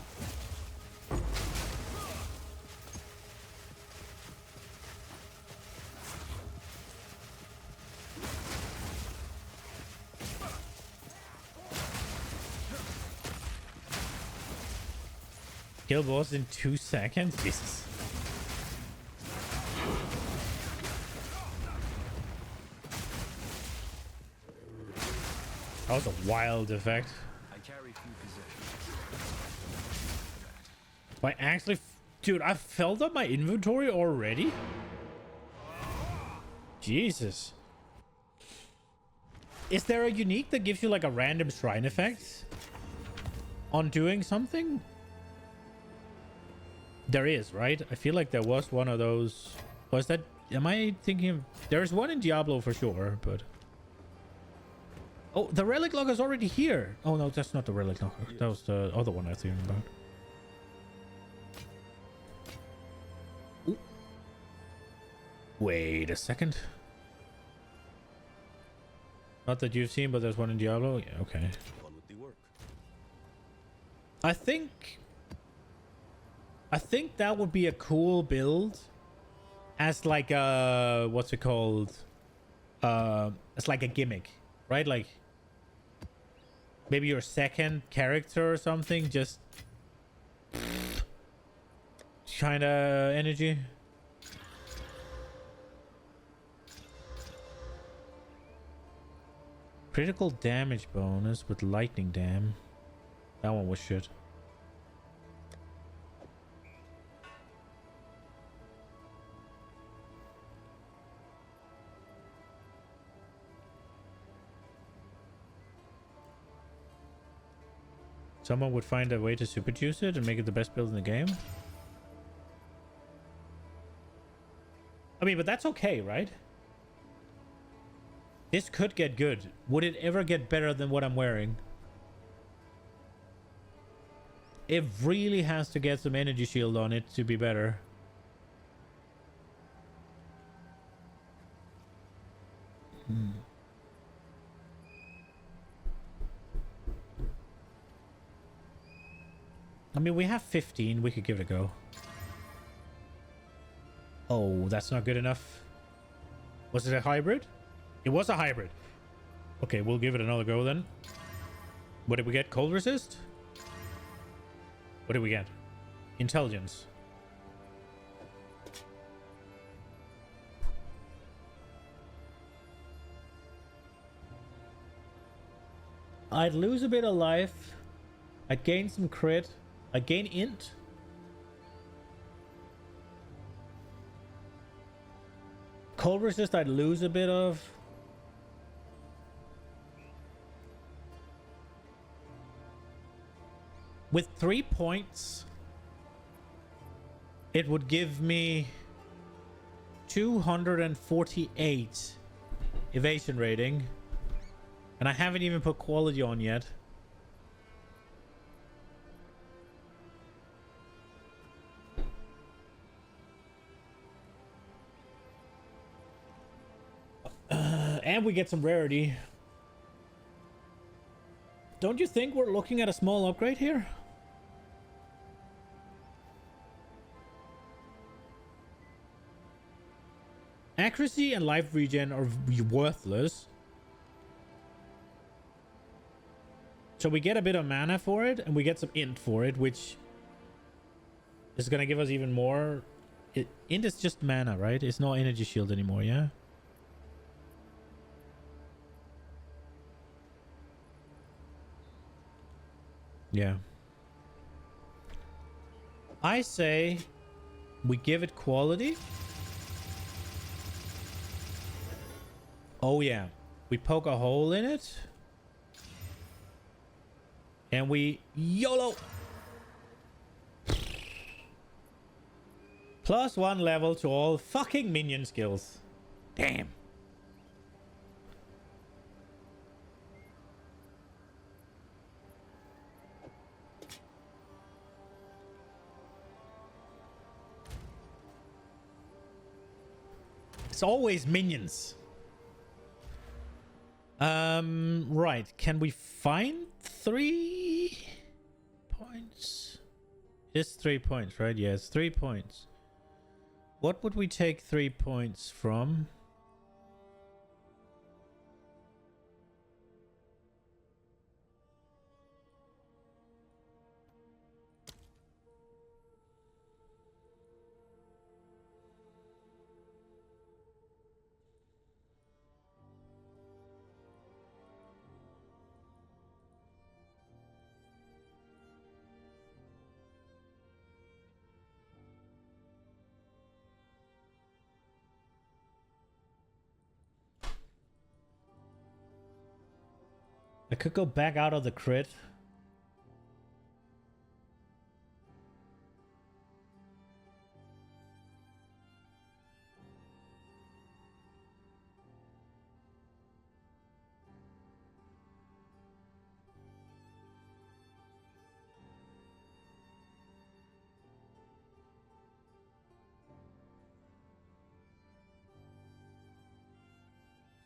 Kill boss in 2 seconds? Jesus. That was a wild effect. I carry few possessions. I actually... Dude, I filled up my inventory already? Jesus. Is there a unique that gives you like a random shrine effect on doing something? There is, right? I feel like there was one of those. Was that... Am I thinking of... There's one in Diablo for sure, but... Oh, the relic log is already here. Oh, no, that's not the relic log. That was the other one I was thinking about. Ooh. Wait a second. Not that you've seen, but there's one in Diablo. Yeah, okay. On with the work. I think that would be a cool build as like a... What's it called? It's like a gimmick, right? Like... Maybe your second character or something, just kind of energy. Critical damage bonus with lightning dam. That one was shit. Someone would find a way to super juice it and make it the best build in the game. I mean, but that's okay, right? This could get good. Would it ever get better than what I'm wearing? It really has to get some energy shield on it to be better. I mean, we have 15. We could give it a go. Oh, that's not good enough. Was it a hybrid? It was a hybrid. Okay, we'll give it another go then. What did we get? Cold resist? What did we get? Intelligence. I'd lose a bit of life. I'd gain some crit. I'd gain int. Cold resist I'd lose a bit of. With 3 points, it would give me 248 evasion rating. And I haven't even put quality on yet. And we get some rarity. Don't you think we're looking at a small upgrade here? Accuracy and life regen are worthless. So we get a bit of mana for it, and we get some int for it, which is going to give us even more. Int is just mana, right? It's not energy shield anymore, yeah? Yeah. I say we give it quality. Oh yeah. We poke a hole in it. And we YOLO. +1 level to all fucking minion skills. Damn. It's always minions. Right. Can we find 3 points? It's 3 points, right? Yeah, it's 3 points. What would we take 3 points from? I could go back out of the crit.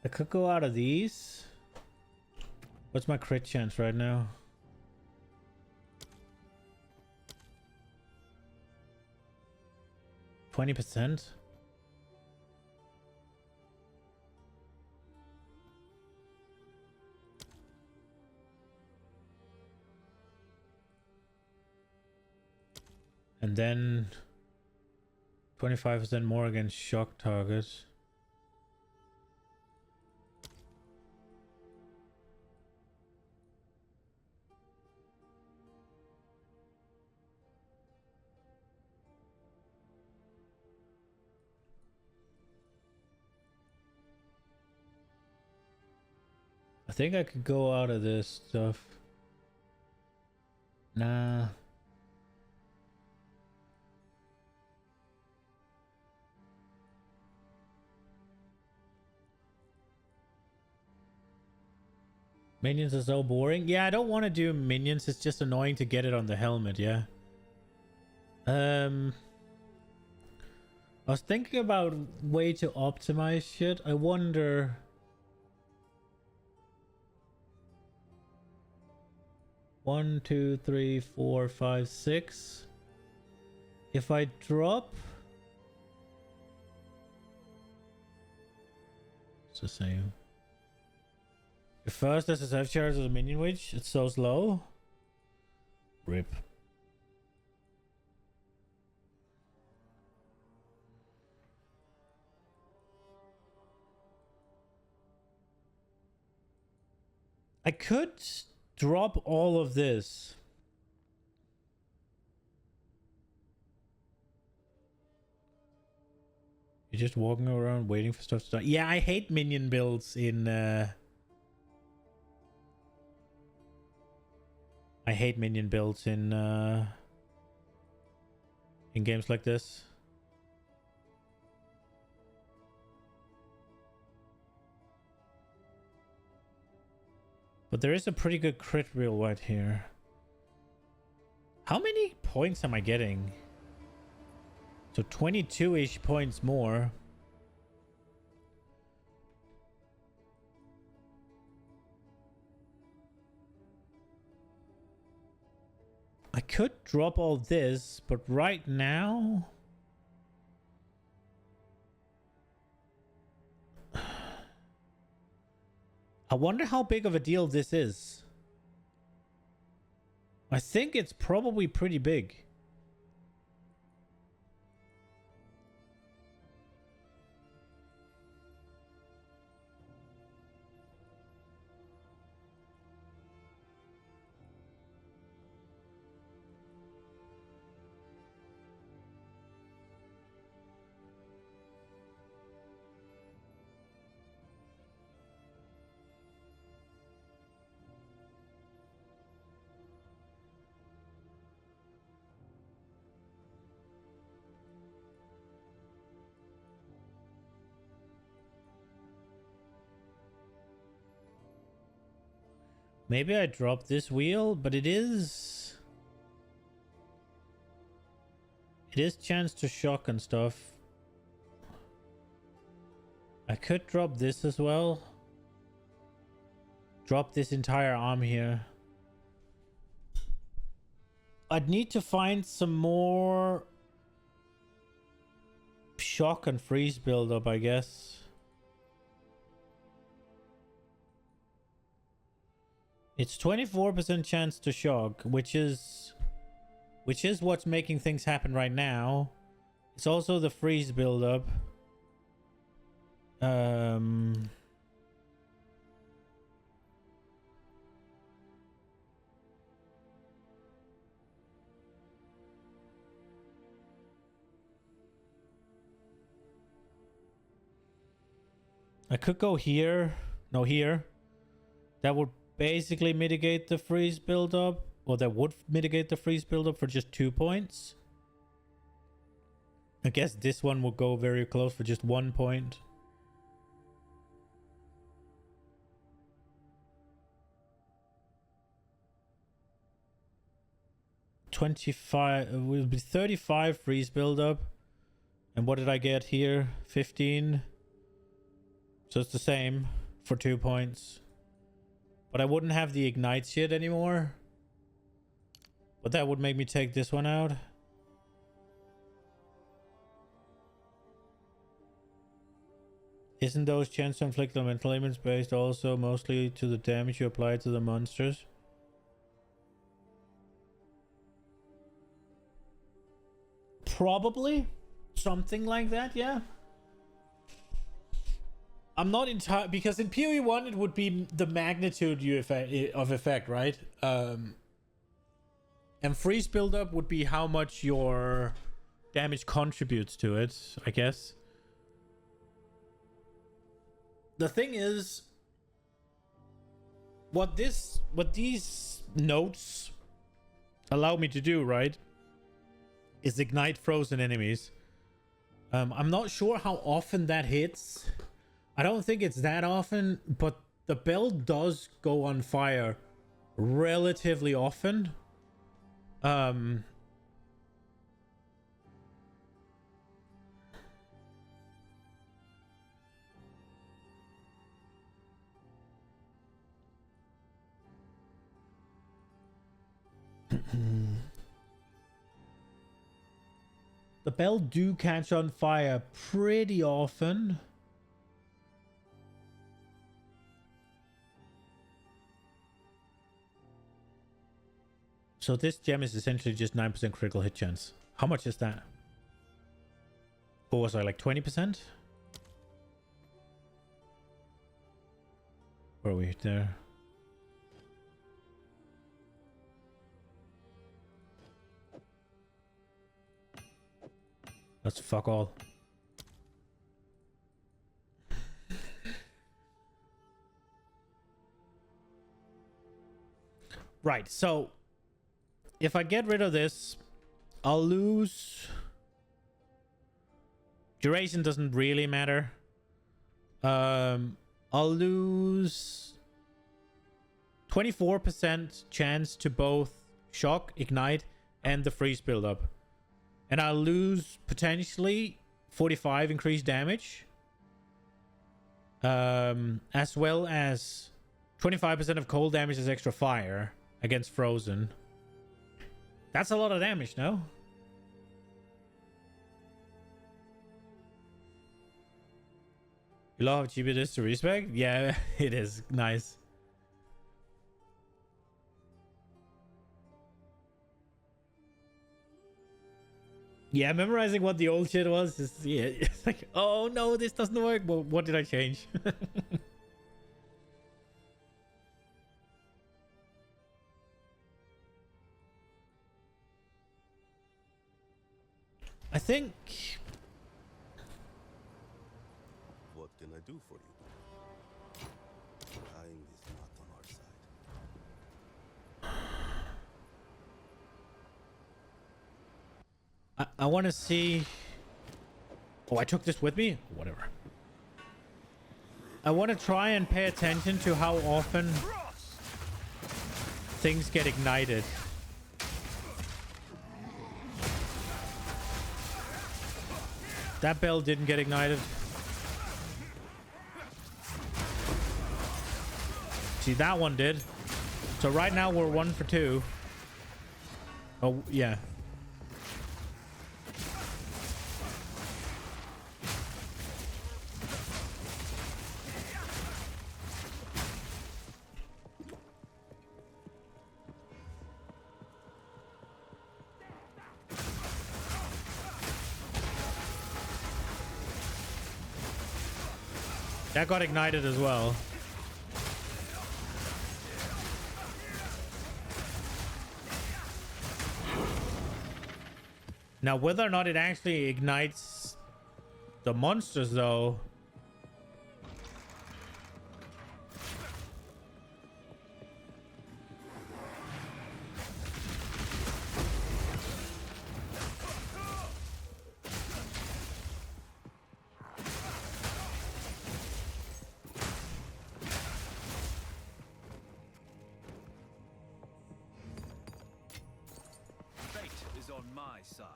I could go out of these. What's my crit chance right now? 20%? And then 25% more against shock targets. I think I could go out of this stuff. Nah. Minions are so boring. Yeah, I don't want to do minions. It's just annoying to get it on the helmet, yeah. I was thinking about way to optimize shit. I wonder... One, two, three, four, five, six. If I drop... It's the same. The first SSF charge is a minion witch. It's so slow. RIP. I could drop all of this. You're just walking around waiting for stuff to die. Yeah, I hate minion builds in I hate minion builds in games like this. But there is a pretty good crit reel right here. How many points am I getting? So 22-ish points more. I could drop all this, but right now... I wonder how big of a deal this is. I think it's probably pretty big. Maybe I dropped this wheel, but it is chance to shock and stuff. I could drop this as well. Drop this entire arm here. I'd need to find some more shock and freeze build-up, I guess. It's 24% chance to shock, which is what's making things happen right now. It's also the freeze buildup. I could go here. No, here. That would basically mitigate the freeze buildup, or that would mitigate the freeze buildup for just 2 points. I guess this one will go very close for just 1 point. $25 will be 35 freeze buildup. And what did I get here? 15. So it's the same for 2 points. But I wouldn't have the ignite shit anymore. But that would make me take this one out. Isn't those chance to inflict elemental elements based also mostly to the damage you apply to the monsters? Probably. Something like that, yeah. I'm not entirely, because in PoE 1 it would be the magnitude of effect, right? And freeze buildup would be how much your damage contributes to it, I guess. The thing is, what these notes allow me to do, right, is ignite frozen enemies. I'm not sure how often that hits. I don't think it's that often, but the bell does go on fire relatively often. The bell do catch on fire pretty often. So this gem is essentially just 9% critical hit chance. How much is that? What was I, like 20%? Where are we there? That's fuck all. Right, so if I get rid of this, I'll lose... Duration doesn't really matter. I'll lose 24% chance to both shock, ignite, and the freeze buildup. And I'll lose potentially 45 increased damage. As well as 25% of cold damage as extra fire against frozen. That's a lot of damage, no? You love how cheap it is to respec? Yeah, it is. Nice. Yeah, memorizing what the old shit was is, yeah, it's like, oh no, this doesn't work. Well, what did I change? I think... What can I do for you? Dying is not on our side. I want to see... Oh, I took this with me? Whatever. I want to try and pay attention to how often things get ignited. That bell didn't get ignited. See, that one did. So right now we're 1 for 2. Oh, yeah. That got ignited as well. Now, whether or not it actually ignites the monsters, though... Fate is on my side.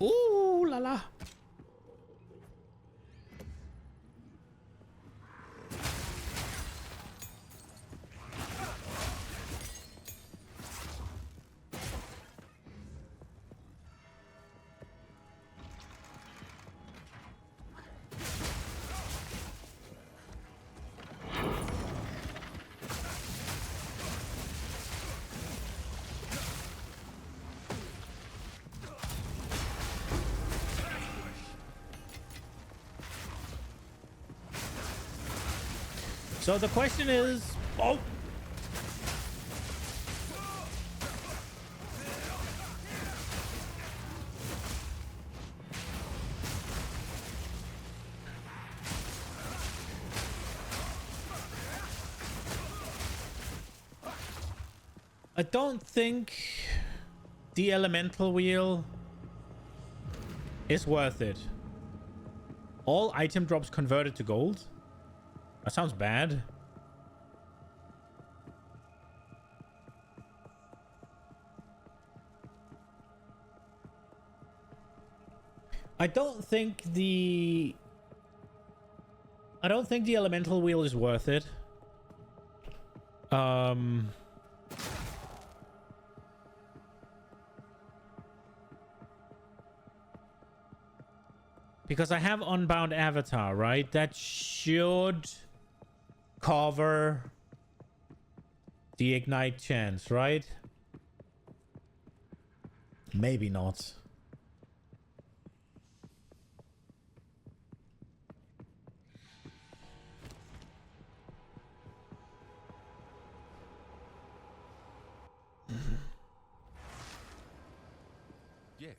Ooh la la. So the question is, oh, I don't think the elemental wheel is worth it. All item drops converted to gold. That sounds bad. I don't think the elemental wheel is worth it. Because I have Unbound Avatar, right? That should cover the ignite chance, right? Maybe not. Yes.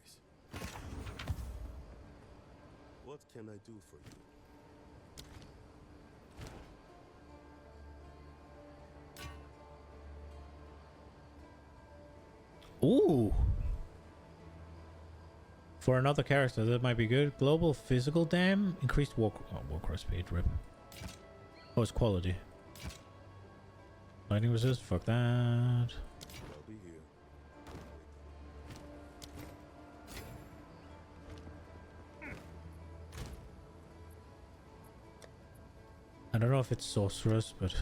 What can I do for you? Ooh. For another character, that might be good. Global physical dam. Increased Warcraft speed. Rip. Oh, it's quality. Lightning resist. Fuck that. I'll be here. I don't know if it's sorceress, but...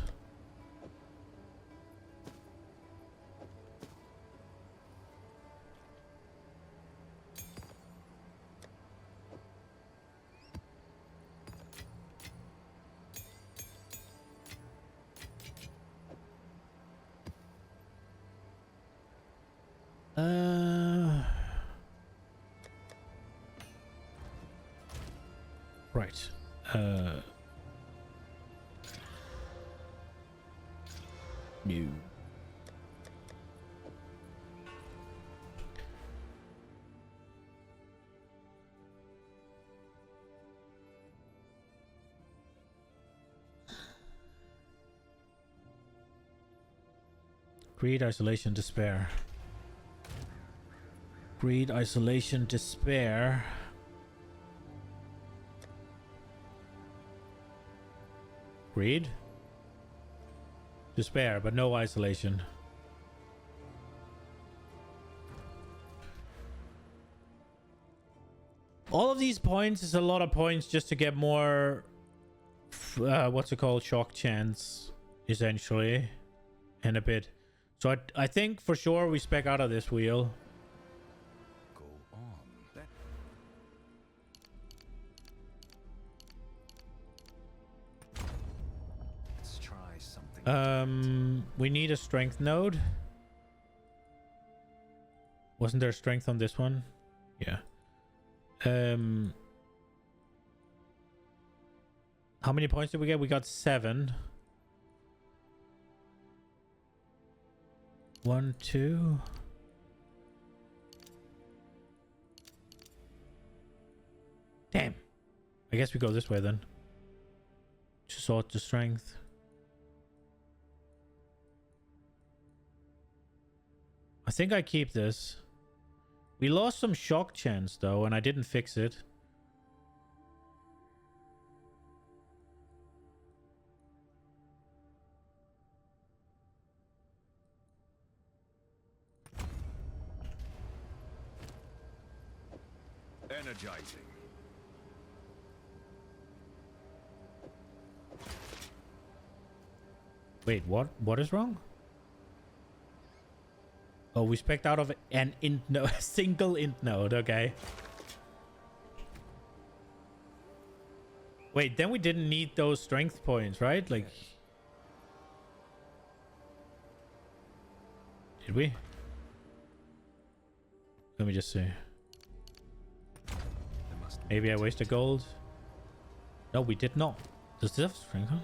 Right. New. Greed, isolation, despair. Greed, isolation, despair. Greed? Despair, but no isolation. All of these points is a lot of points just to get more... what's it called? Shock chance, essentially. And a bit. So I think for sure we spec out of this wheel. Go on. Let's try something. We need a strength node. Wasn't there strength on this one? Yeah. How many points did we get? We got 7. 1, 2. Damn. I guess we go this way then. To sort the strength. I think I keep this. We lost some shock chance though, and I didn't fix it. Energizing. Wait, what? What is wrong? Oh, we spec'd out of an int node, a single int node, okay. Wait, then we didn't need those strength points, right? Like... Did we? Let me just see. Maybe I wasted gold. No, we did not. Does this have strength on?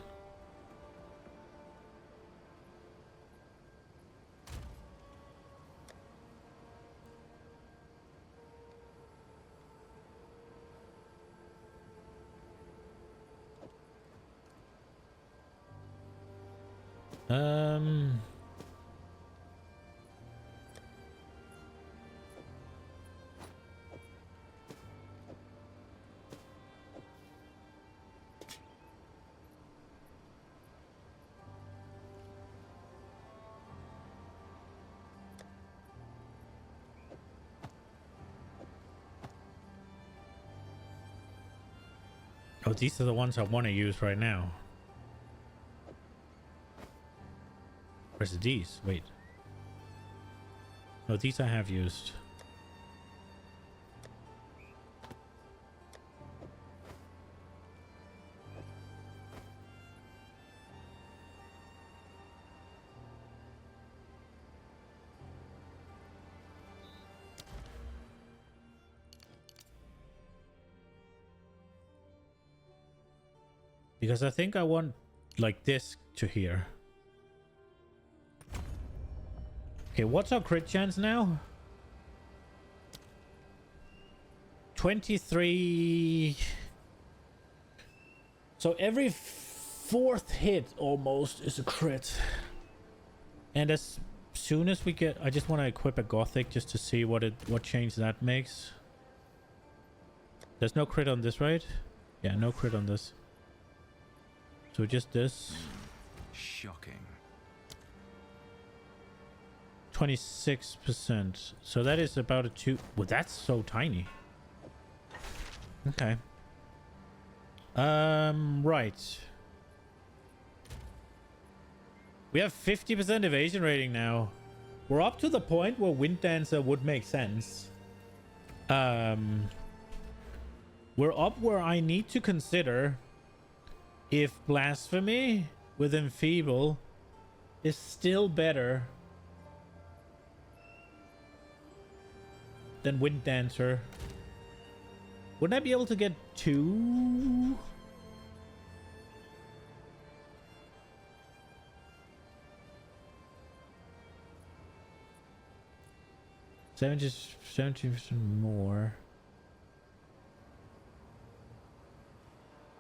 Oh, these are the ones I want to use right now. Where's these? Wait. No, these I have used. Because I think I want like this to here. Okay, what's our crit chance now? 23. So every 4th hit almost is a crit. And as soon as we get, I just want to equip a Gothic just to see what change that makes. There's no crit on this, right? Yeah, no crit on this. So just this. Shocking. 26%. So that is about a 2. Well, that's so tiny. Okay. Right. We have 50% evasion rating now. We're up to the point where Wind Dancer would make sense. We're up where I need to consider if Blasphemy with Enfeeble is still better than Wind Dancer. Wouldn't I be able to get 2? Just 17% more.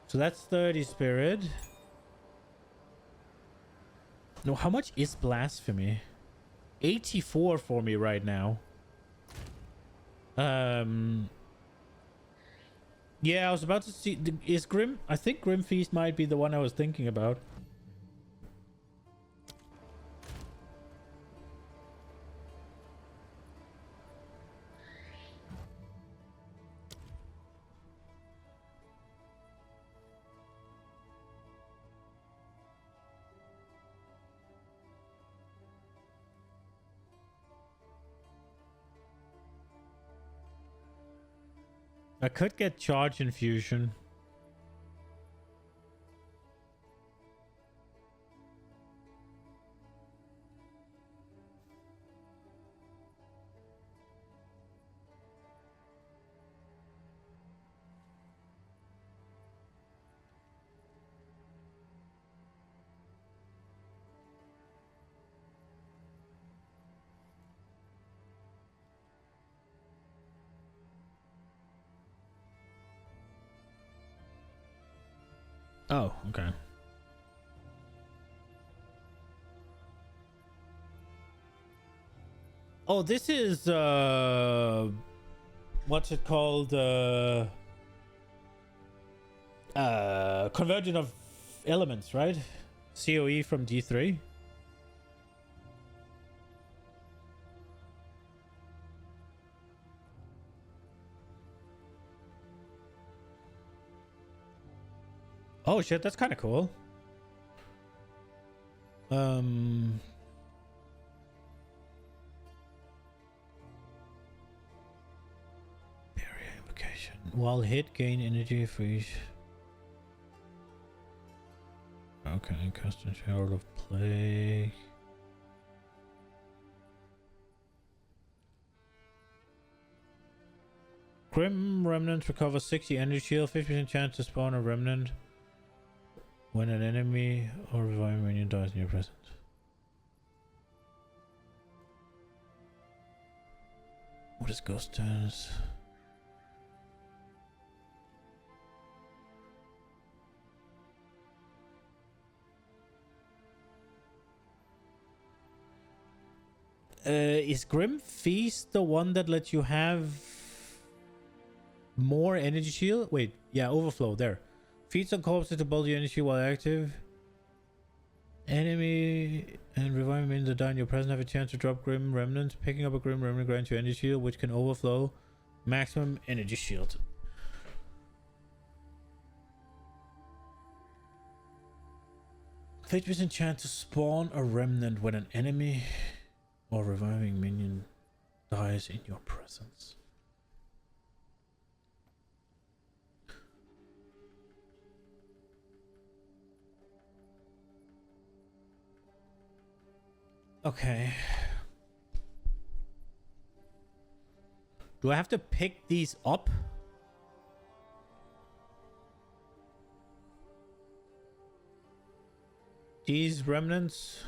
So that's 30 spirit. No, how much is Blasphemy? 84 for me right now. Yeah, I was about to see. Is Grim? I think Grim Feast might be the one I was thinking about. I could get charge infusion. Oh, okay. Oh, this is what's it called? Conversion of elements, right? COE from D3. Oh shit, that's kind of cool. Barrier invocation. While hit, gain energy for each. Okay, custom Herald of Plague. Grim Remnant recover 60 energy shield, 50% chance to spawn a remnant when an enemy or reviving minion dies in your presence. What is ghost turns? Is Grim Feast the one that lets you have more energy shield? Wait, yeah, overflow there. Feeds on corpses to bulge your energy while active. Enemy and reviving minions that die in your presence have a chance to drop Grim Remnants. Picking up a Grim Remnant grants you energy shield, which can overflow maximum energy shield. Fate is chance to spawn a remnant when an enemy or reviving minion dies in your presence. Okay. Do I have to pick these up? These remnants?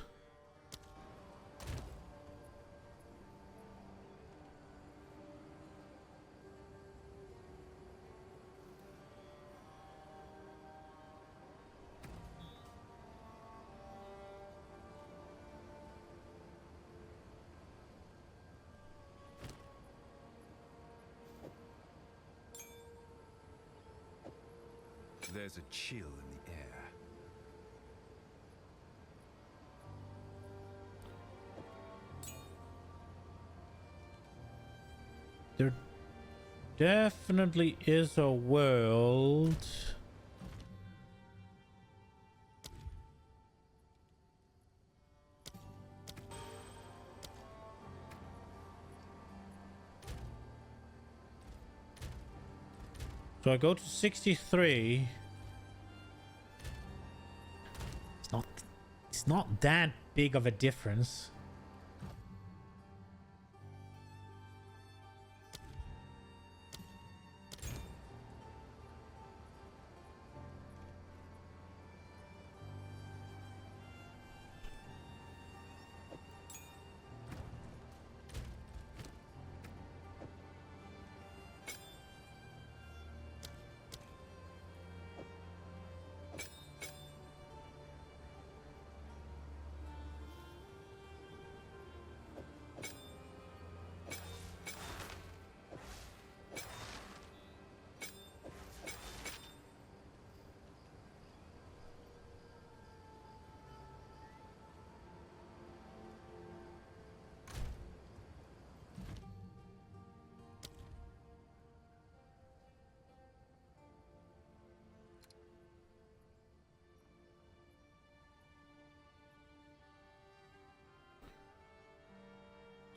There's a chill in the air. There definitely is a world. So I go to 63. It's not that big of a difference.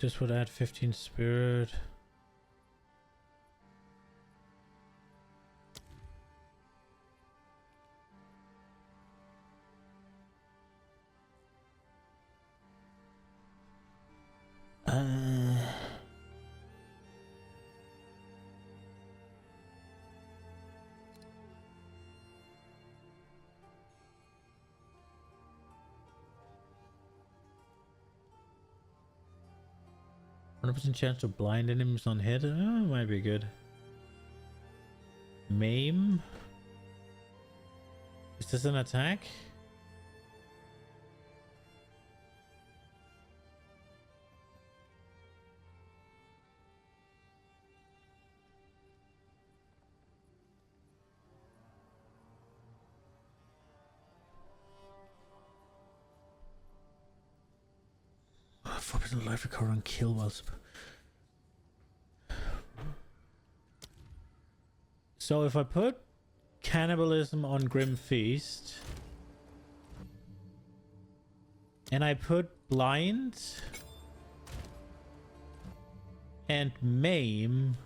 Just would add 15 spirit. Uh... 100% chance to blind enemies on hit. Might be good. Maim. Is this an attack? Oh, 4% life recover and kill while. So if I put cannibalism on Grim Feast and I put blind and maim,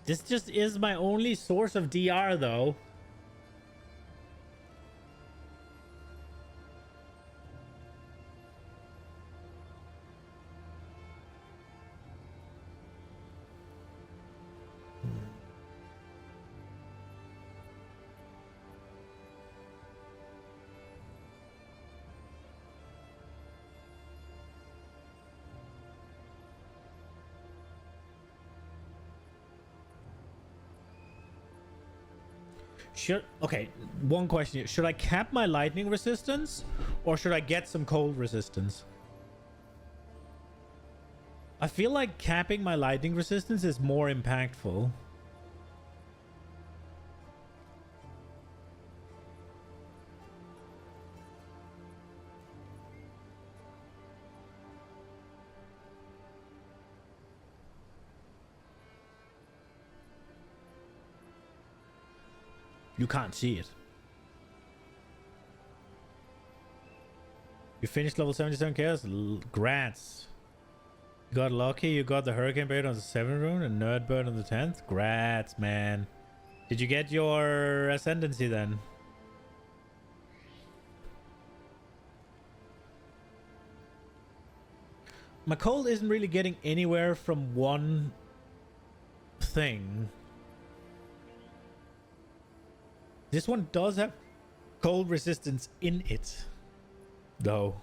this just is my only source of DR though. Okay, one question here. Should I cap my lightning resistance or should I get some cold resistance? I feel like capping my lightning resistance is more impactful. You can't see it. You finished level 77 chaos? Grats. You got lucky. You got the Hurricane Blade on the 7th rune and Nerd Bird on the 10th. Grats, man. Did you get your ascendancy then? My cold isn't really getting anywhere from one thing. This one does have cold resistance in it, though.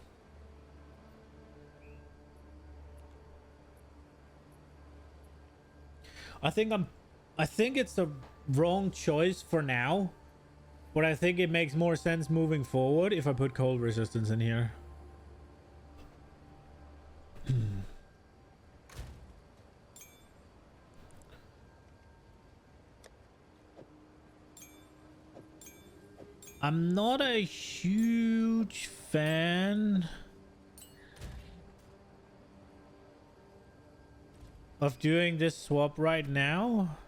I think it's the wrong choice for now, but I think it makes more sense moving forward if I put cold resistance in here. I'm not a huge fan of doing this swap right now.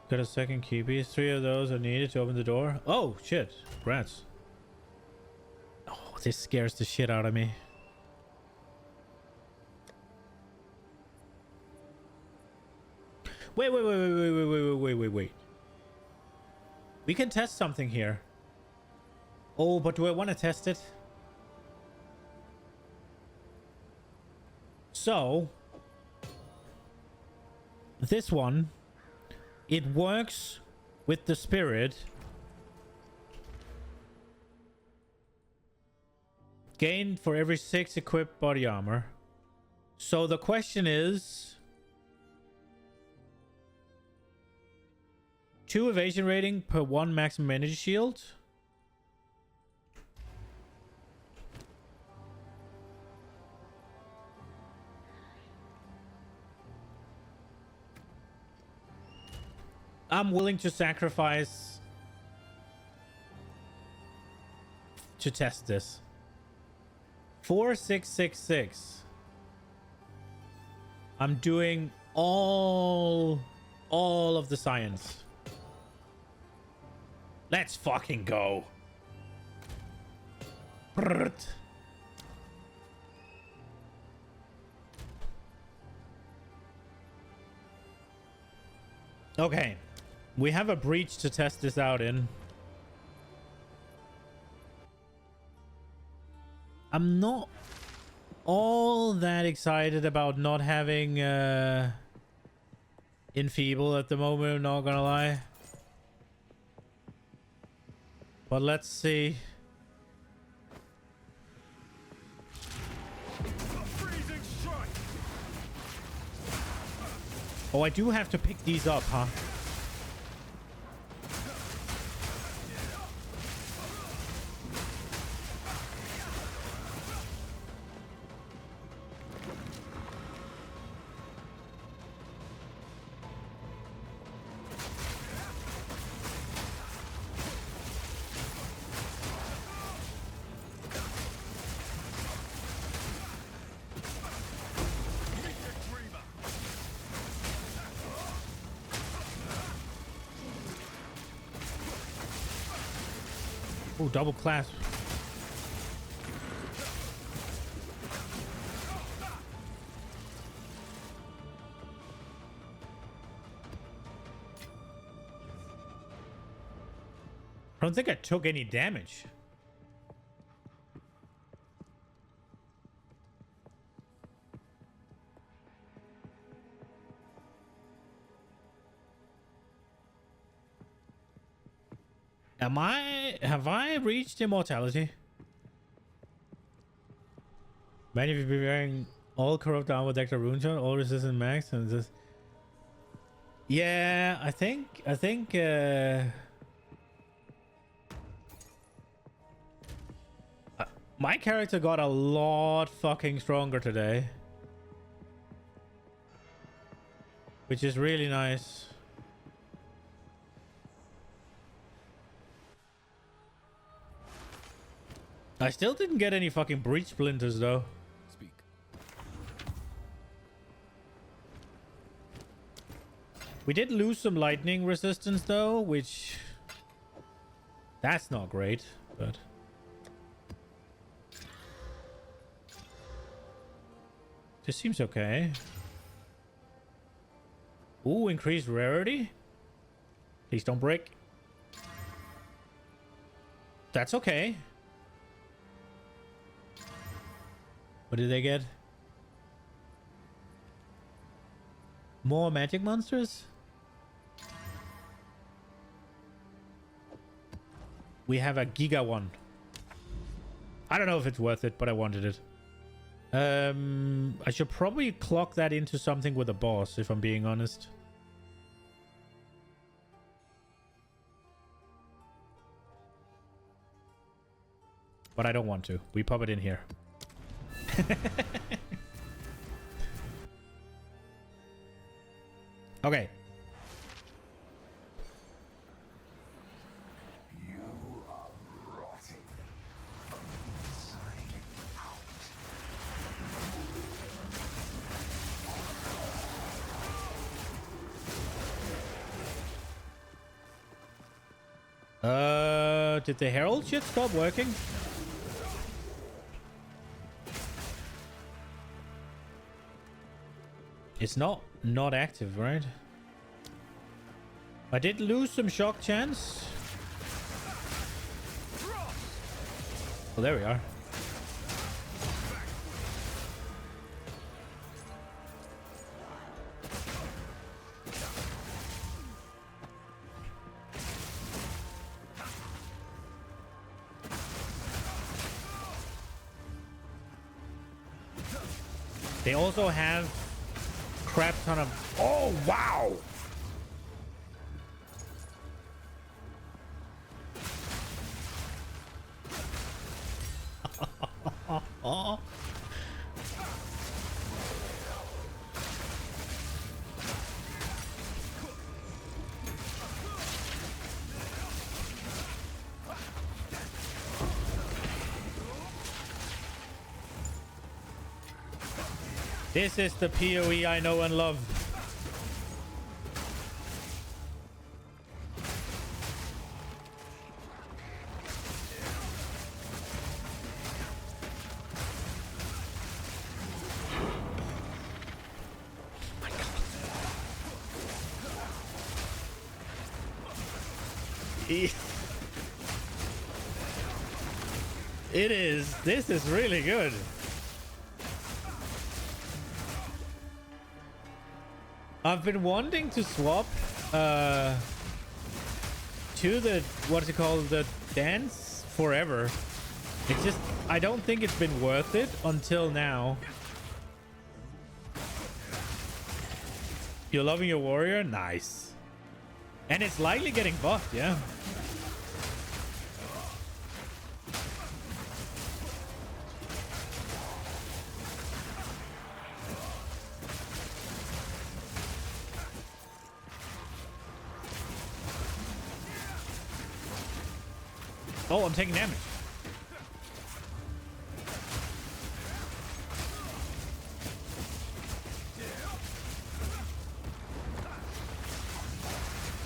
Got a second key piece. 3 of those are needed to open the door. Oh, shit. Congrats. Oh, this scares the shit out of me. Wait. We can test something here. Oh, but do I want to test it? So, this one, it works with the spirit. Gained for every 6 equipped body armor. So the question is, 2 evasion rating per 1 maximum energy shield. I'm willing to sacrifice to test this. 4666. I'm doing all of the science. Let's fucking go. Brrrt. Okay. We have a breach to test this out in. I'm not all that excited about not having Enfeeble at the moment, I'm not gonna lie. But let's see. Oh, I do have to pick these up, huh? Oh, double clasp. I don't think I took any damage. Have I reached immortality? Many of you be wearing all corrupt armor decked rune shot, all resistant max, and this. Yeah, I think my character got a lot fucking stronger today, which is really nice. I still didn't get any fucking breach splinters though. Speak. We did lose some lightning resistance though, which that's not great, but this seems okay. Ooh, increased rarity. Please don't break. That's okay. What did they get? More magic monsters? We have a Giga one. I don't know if it's worth it, but I wanted it. I should probably clock that into something with a boss, if I'm being honest. But I don't want to. We pop it in here. Okay. You are rotting from inside out. Did the herald shit stop working? It's not active, right? I did lose some shock chance. Well, there we are. They also have crap ton of... Oh, wow! This is the PoE I know and love. It is. This is really good. I've been wanting to swap to the what's it called, the dance forever. It's just I don't think it's been worth it until now. You're loving your warrior? Nice. And it's lightly getting buffed, yeah. Oh, I'm taking damage.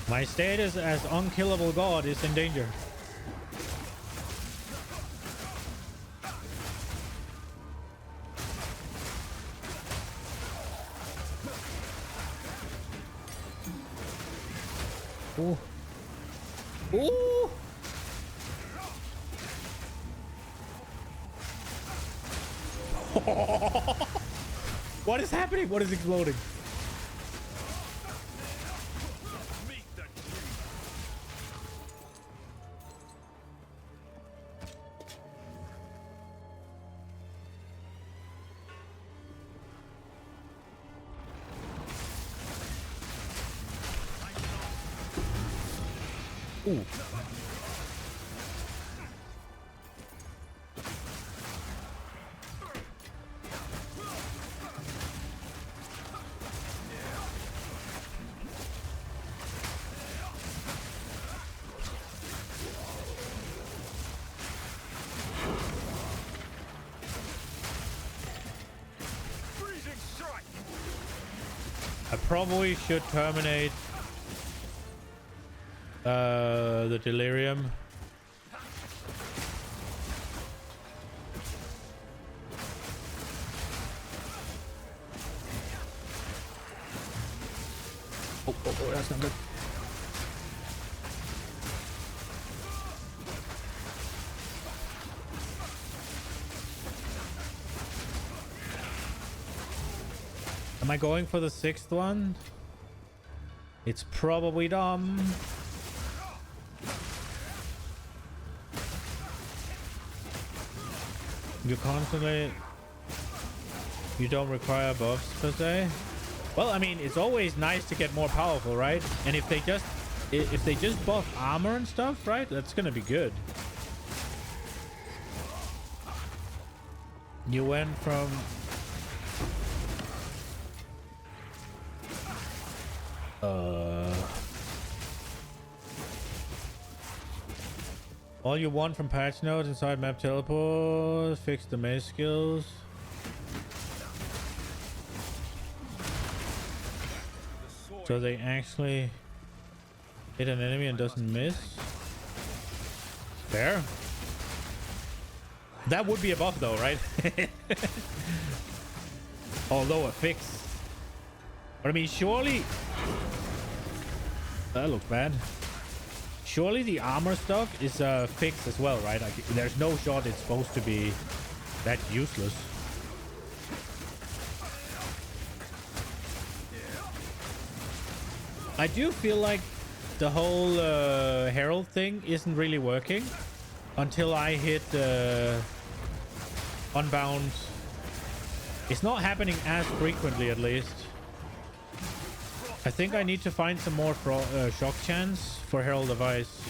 My status as unkillable god is in danger. Ooh. Ooh! What is happening? What is exploding? Ooh. I probably should terminate the delirium. Oh, that's not good. Am I going for the 6th one? It's probably dumb. You constantly... You don't require buffs per se. Well, I mean, it's always nice to get more powerful, right? And if they just buff armor and stuff, right? That's gonna be good. You went from... All you want from patch notes inside map teleport, fix the maze skills. So they actually hit an enemy and doesn't miss. Fair. That would be a buff though, right? Although a fix. But I mean, surely... That looks bad. Surely the armor stuff is a fix as well, right? Like, there's no shot it's supposed to be that useless. I do feel like the whole Herald thing isn't really working until I hit Unbound. It's not happening as frequently, at least. I think I need to find some more shock chance for Herald of Ice.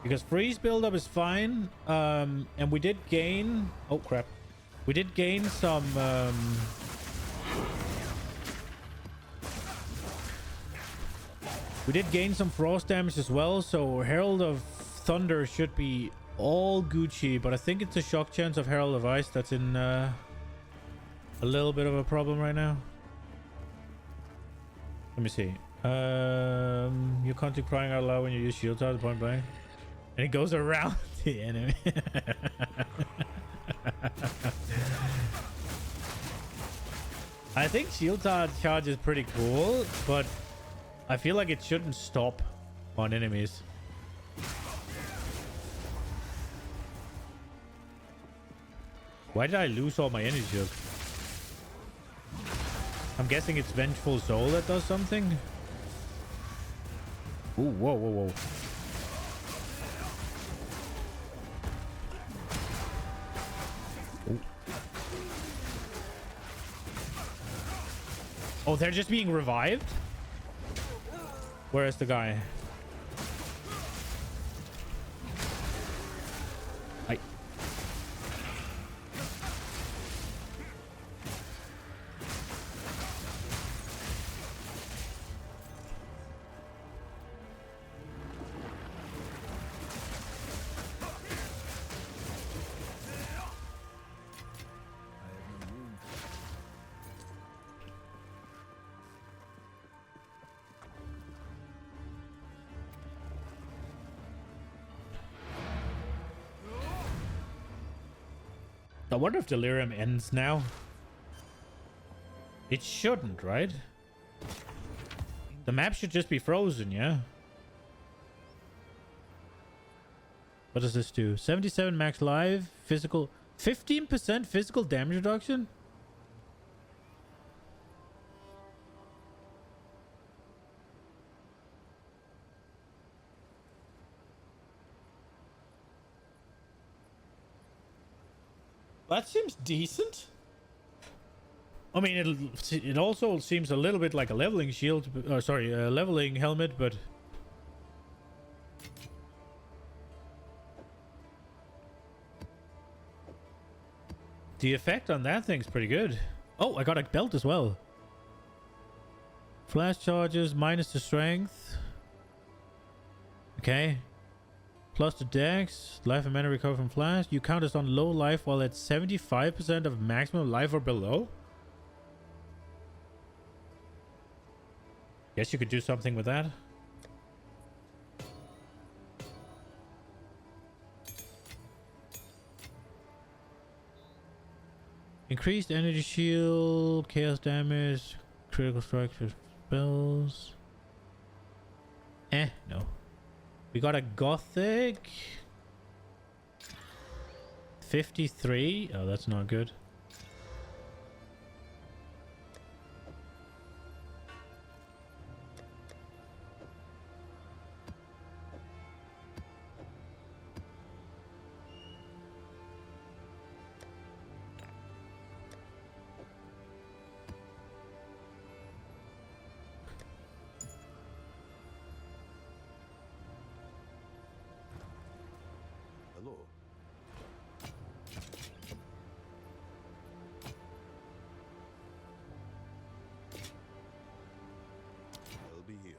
Because freeze buildup is fine, and we did gain... Oh crap. We did gain some... We did gain some frost damage as well, so Herald of Thunder should be all Gucci, but I think it's a shock chance of Herald of Ice that's in a little bit of a problem right now. Let me see. You're constantly crying out loud when you use shield charge point blank, and it goes around the enemy. I think shield charge is pretty cool, but I feel like it shouldn't stop on enemies. Why did I lose all my energy shield? I'm guessing it's Vengeful Soul that does something. Ooh, whoa, whoa, whoa. Ooh. Oh, they're just being revived? Where is the guy? I wonder if Delirium ends now. It shouldn't, right? The map should just be frozen, yeah? What does this do? 77 max life, physical... 15% physical damage reduction? That seems decent. I mean, it also seems a little bit like a leveling shield. Sorry, a leveling helmet, but... The effect on that thing's pretty good. Oh, I got a belt as well. Flash charges, minus the strength. Okay. Plus the dex, life and mana recover from flash. You count as on low life while at 75% of maximum life or below. Guess you could do something with that. Increased energy shield, chaos damage, critical strikes for spells. No. We got a gothic. 53. Oh, that's not good. Hello. I'll be here.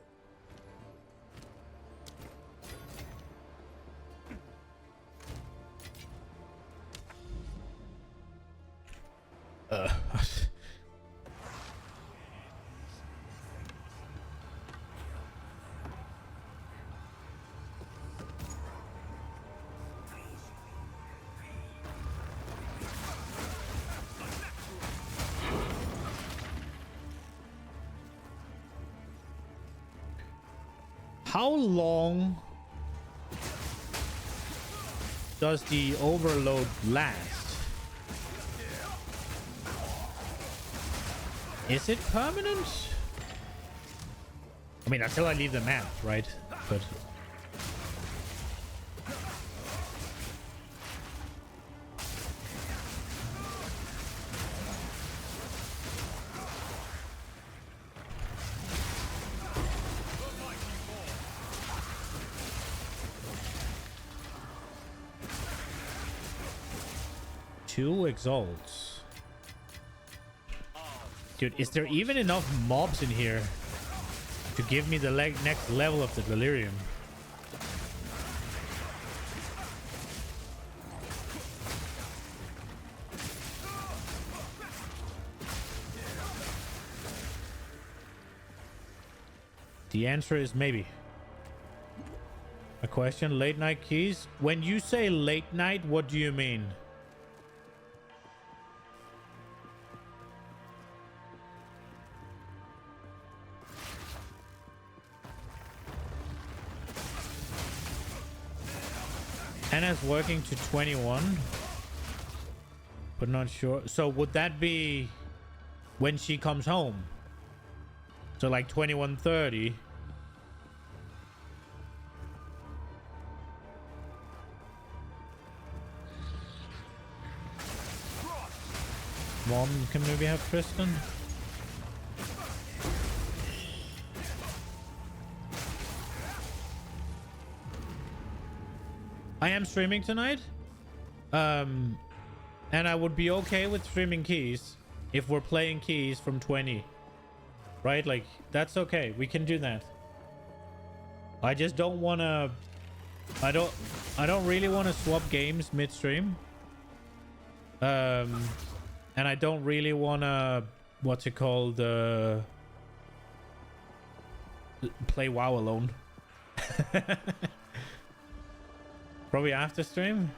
How long does the overload last? Is it permanent? I mean, until I leave the map, right? But two exalts. Dude, is there even enough mobs in here to give me the next level of the delirium? The answer is maybe. A question, late night keys? When you say late night, what do you mean? Anna's working to 21, but not sure. So would that be when she comes home? So like 21:30. Mom can maybe have Tristan. I am streaming tonight. And I would be okay with streaming keys if we're playing keys from 20. Right? Like, that's okay. We can do that. I just don't want to... I don't really want to swap games midstream. And I don't really want to... What's it called? Play WoW alone. Probably after stream.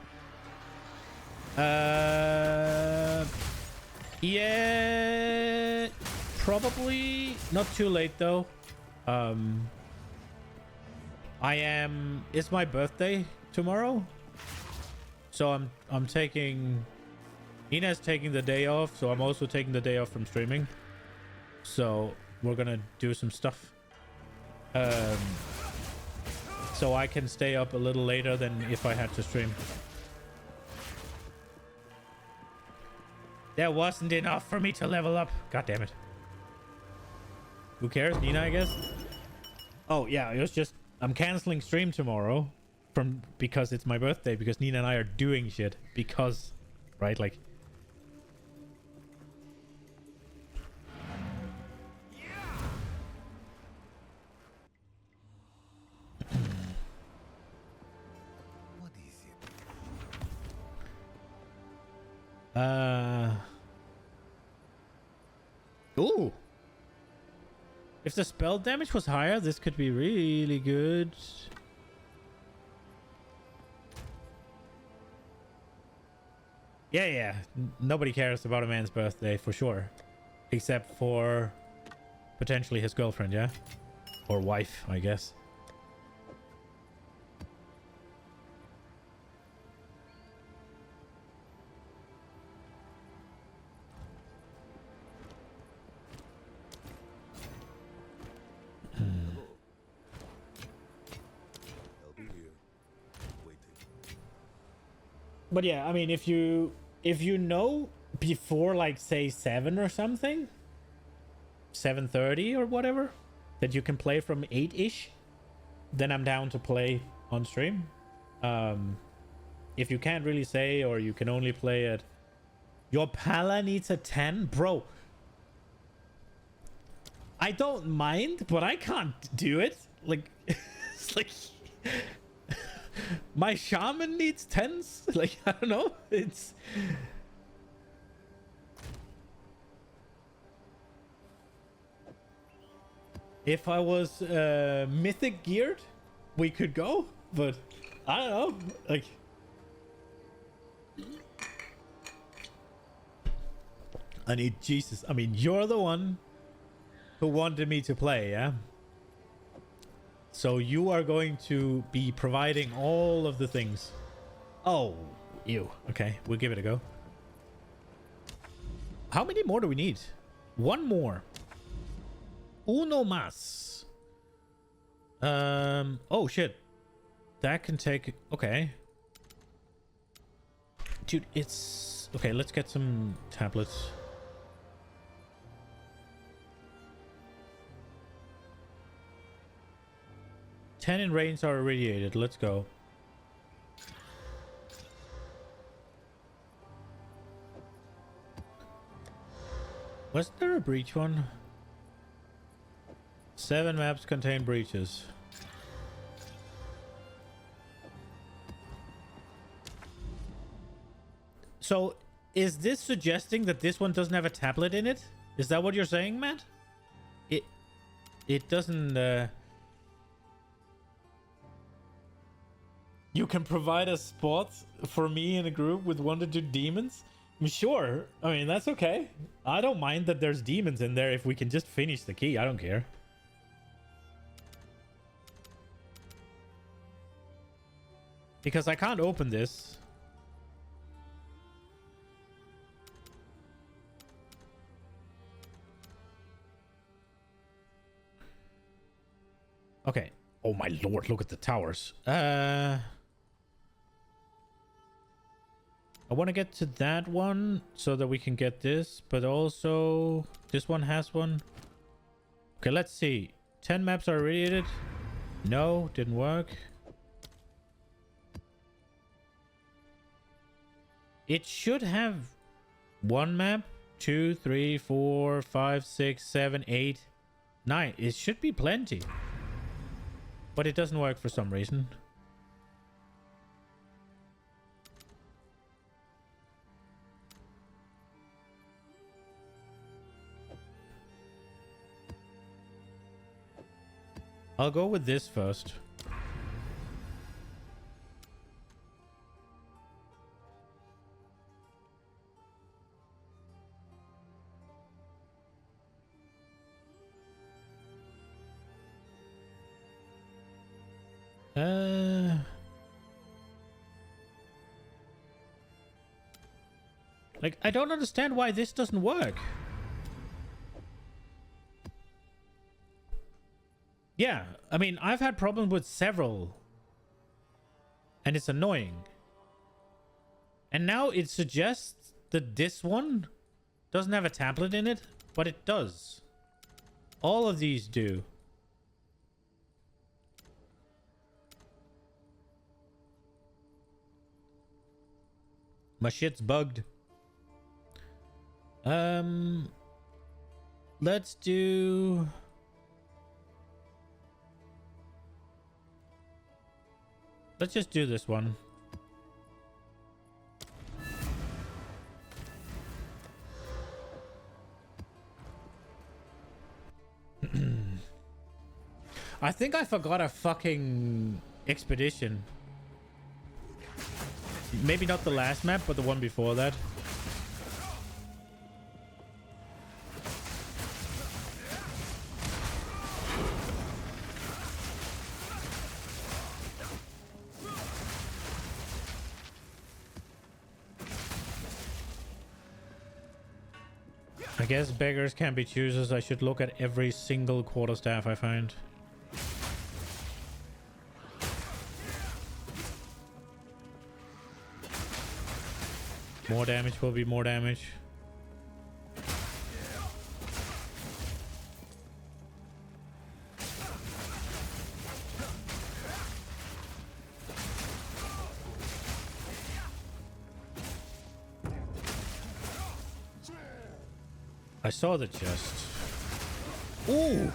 Yeah, probably not too late though. It's my birthday tomorrow, so I'm taking... Nina's taking the day off, so I'm also taking the day off from streaming. So we're gonna do some stuff. So I can stay up a little later than if I had to stream. That wasn't enough for me to level up. God damn it. Who cares? Nina, I guess? Oh, yeah. It was just... I'm canceling stream tomorrow because it's my birthday. Because Nina and I are doing shit. Because... Right? Like... Ooh. If the spell damage was higher, this could be really good. Yeah, yeah. Nobody cares about a man's birthday for sure. Except for potentially his girlfriend, yeah? Or wife, I guess. I'll be here, waiting. But yeah, I mean, if you know before, like, say 7 or something, 7:30 or whatever, that you can play from 8-ish, then I'm down to play on stream. If you can't really say, or you can only play at your Pala needs a 10, bro. I don't mind, but I can't do it. Like, it's like my shaman needs 10s. Like, I don't know. It's if I was mythic geared, we could go, but I don't know. Like, I need Jesus. I mean, you're the one who wanted me to play, yeah? So you are going to be providing all of the things. Oh, ew. Okay, we'll give it a go. How many more do we need? One more. Uno más. Oh shit. That can take... Okay. Dude, it's... Okay, let's get some tablets. Ten in range are irradiated. Let's go. Was there a breach one? 7 maps contain breaches. So, is this suggesting that this one doesn't have a tablet in it? Is that what you're saying, Matt? It doesn't... You can provide a spot for me in a group with 1 to 2 demons? Sure. I mean, that's okay. I don't mind that there's demons in there if we can just finish the key. I don't care. Because I can't open this. Okay. Oh my lord, look at the towers. I want to get to that one so that we can get this, but also this one has one. Okay, let's see. 10 maps are irradiated. No, didn't work. It should have 1 map, 2, 3, 4, 5, 6, 7, 8, 9. It should be plenty. But it doesn't work for some reason. I'll go with this first. Like, I don't understand why this doesn't work. Yeah, I mean, I've had problems with several. And it's annoying. And now it suggests that this one doesn't have a tablet in it, but it does. All of these do. My shit's bugged. Let's do... Let's just do this one. I think I forgot a fucking expedition. Maybe not the last map, but the one before that. I guess beggars can't be choosers. I should look at every single quarterstaff I find. More damage will be more damage. I saw the chest. Ooh!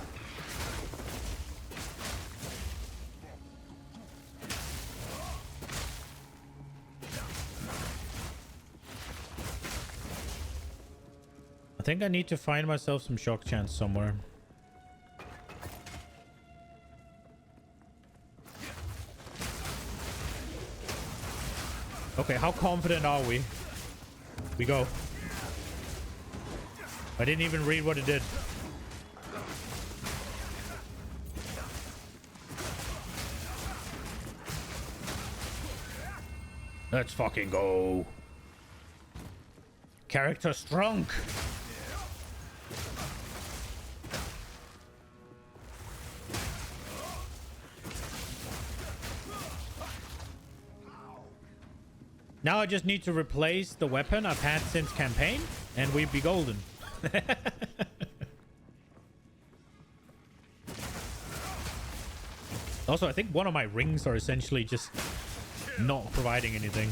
I think I need to find myself some shock chance somewhere. Okay, how confident are we? We go. I didn't even read what it did. Let's fucking go. Character strong. Now I just need to replace the weapon I've had since campaign, and we'd be golden. Also, I think one of my rings are essentially just not providing anything.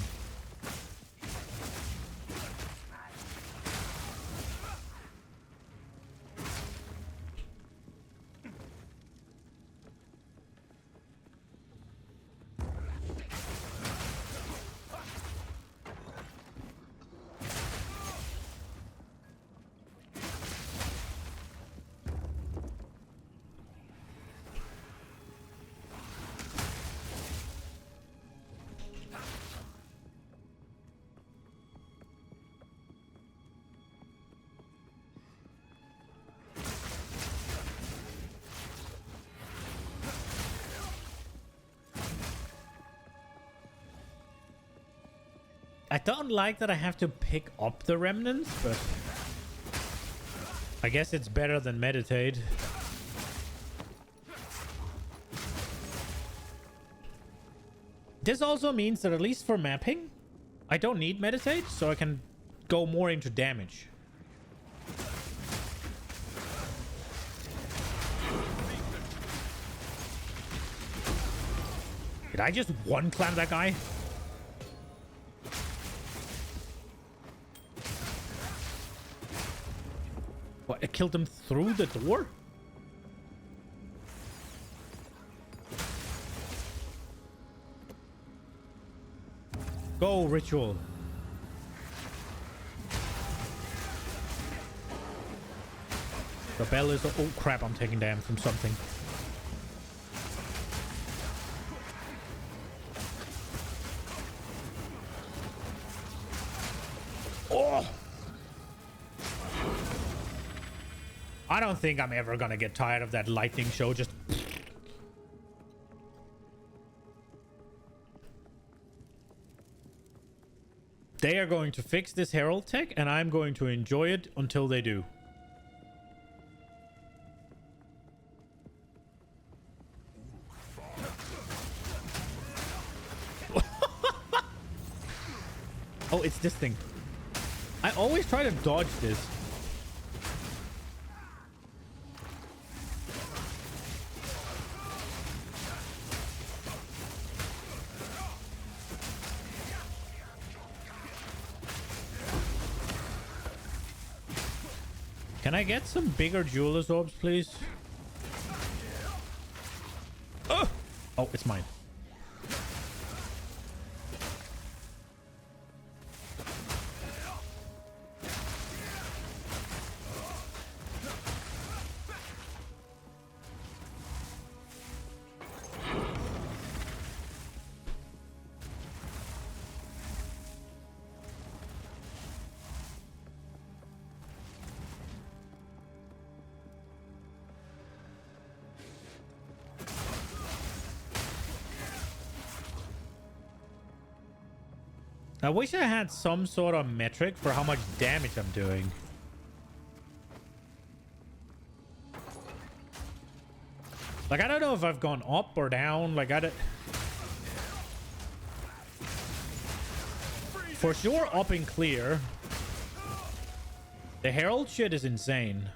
I don't like that I have to pick up the remnants, but I guess it's better than meditate. This also means that at least for mapping, I don't need meditate, so I can go more into damage. Did I just one-clamp that guy? What, I killed him through the door? Go, ritual. The bell is... Oh, crap, I'm taking damage from something. Oh! I don't think I'm ever gonna get tired of that lightning show. Just... They are going to fix this Herald tech, and I'm going to enjoy it until they do. Oh, it's this thing. I always try to dodge this. Can I get some bigger jeweler's orbs, please? Oh, it's mine. I wish I had some sort of metric for how much damage I'm doing. Like, I don't know if I've gone up or down. Like, I don't... For sure, up and clear. The Herald shit is insane.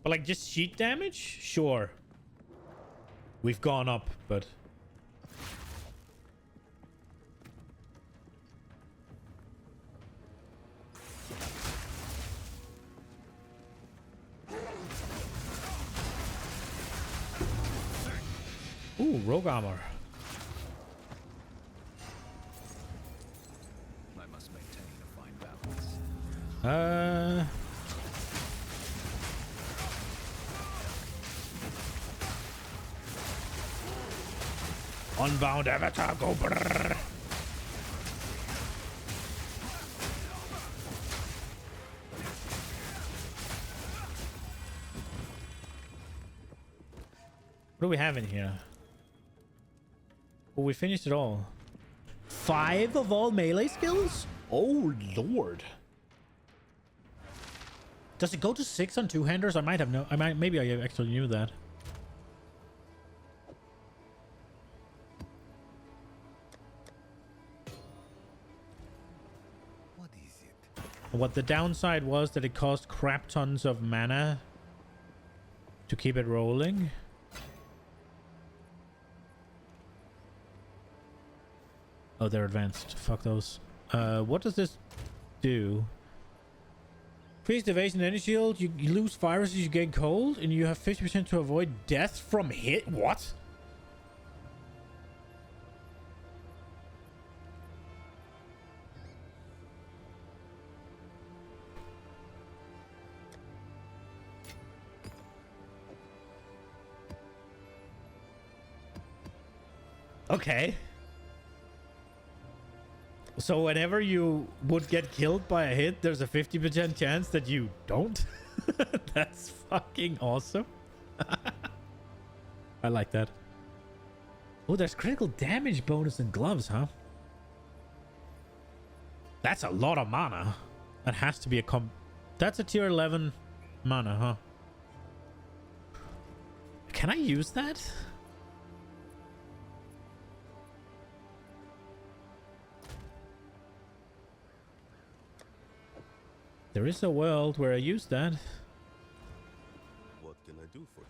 But, like, just sheet damage? Sure. We've gone up, but... Ooh, rogue armor. I must maintain a fine balance. Unbound avatar, go brrr. What do we have in here? Oh, we finished it all. 5 of all melee skills? Oh, Lord. Does it go to 6 on two-handers? I might have no... maybe I actually knew that. What is it? What the downside was that it cost crap tons of mana to keep it rolling. Oh, they're advanced. Fuck those. What does this do? Increased evasion energy shield. You lose viruses, you get cold, and you have 50% to avoid death from hit. What? Okay. So whenever you would get killed by a hit, there's a 50% chance that you don't? That's fucking awesome. I like that. Oh, there's critical damage bonus in gloves, huh? That's a lot of mana. That has to be a That's a tier 11 mana, huh? Can I use that? There is a world where I use that. What can I do for you?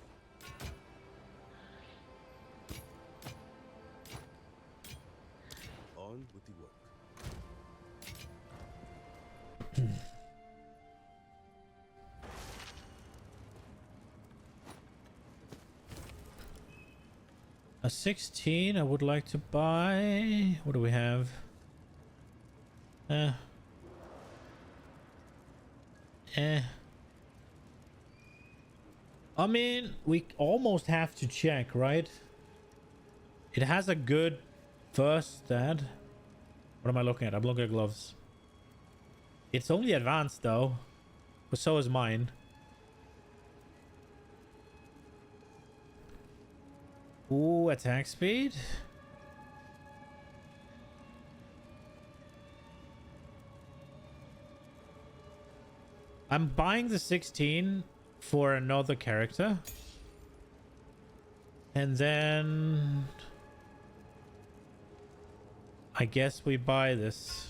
On with the work. A 16 I would like to buy. What do we have? I mean, we almost have to check, right? It has a good first stat. What am I looking at? I'm looking at gloves. It's only advanced though, but so is mine. Ooh, attack speed. I'm buying the 16 for another character. And then I guess we buy this.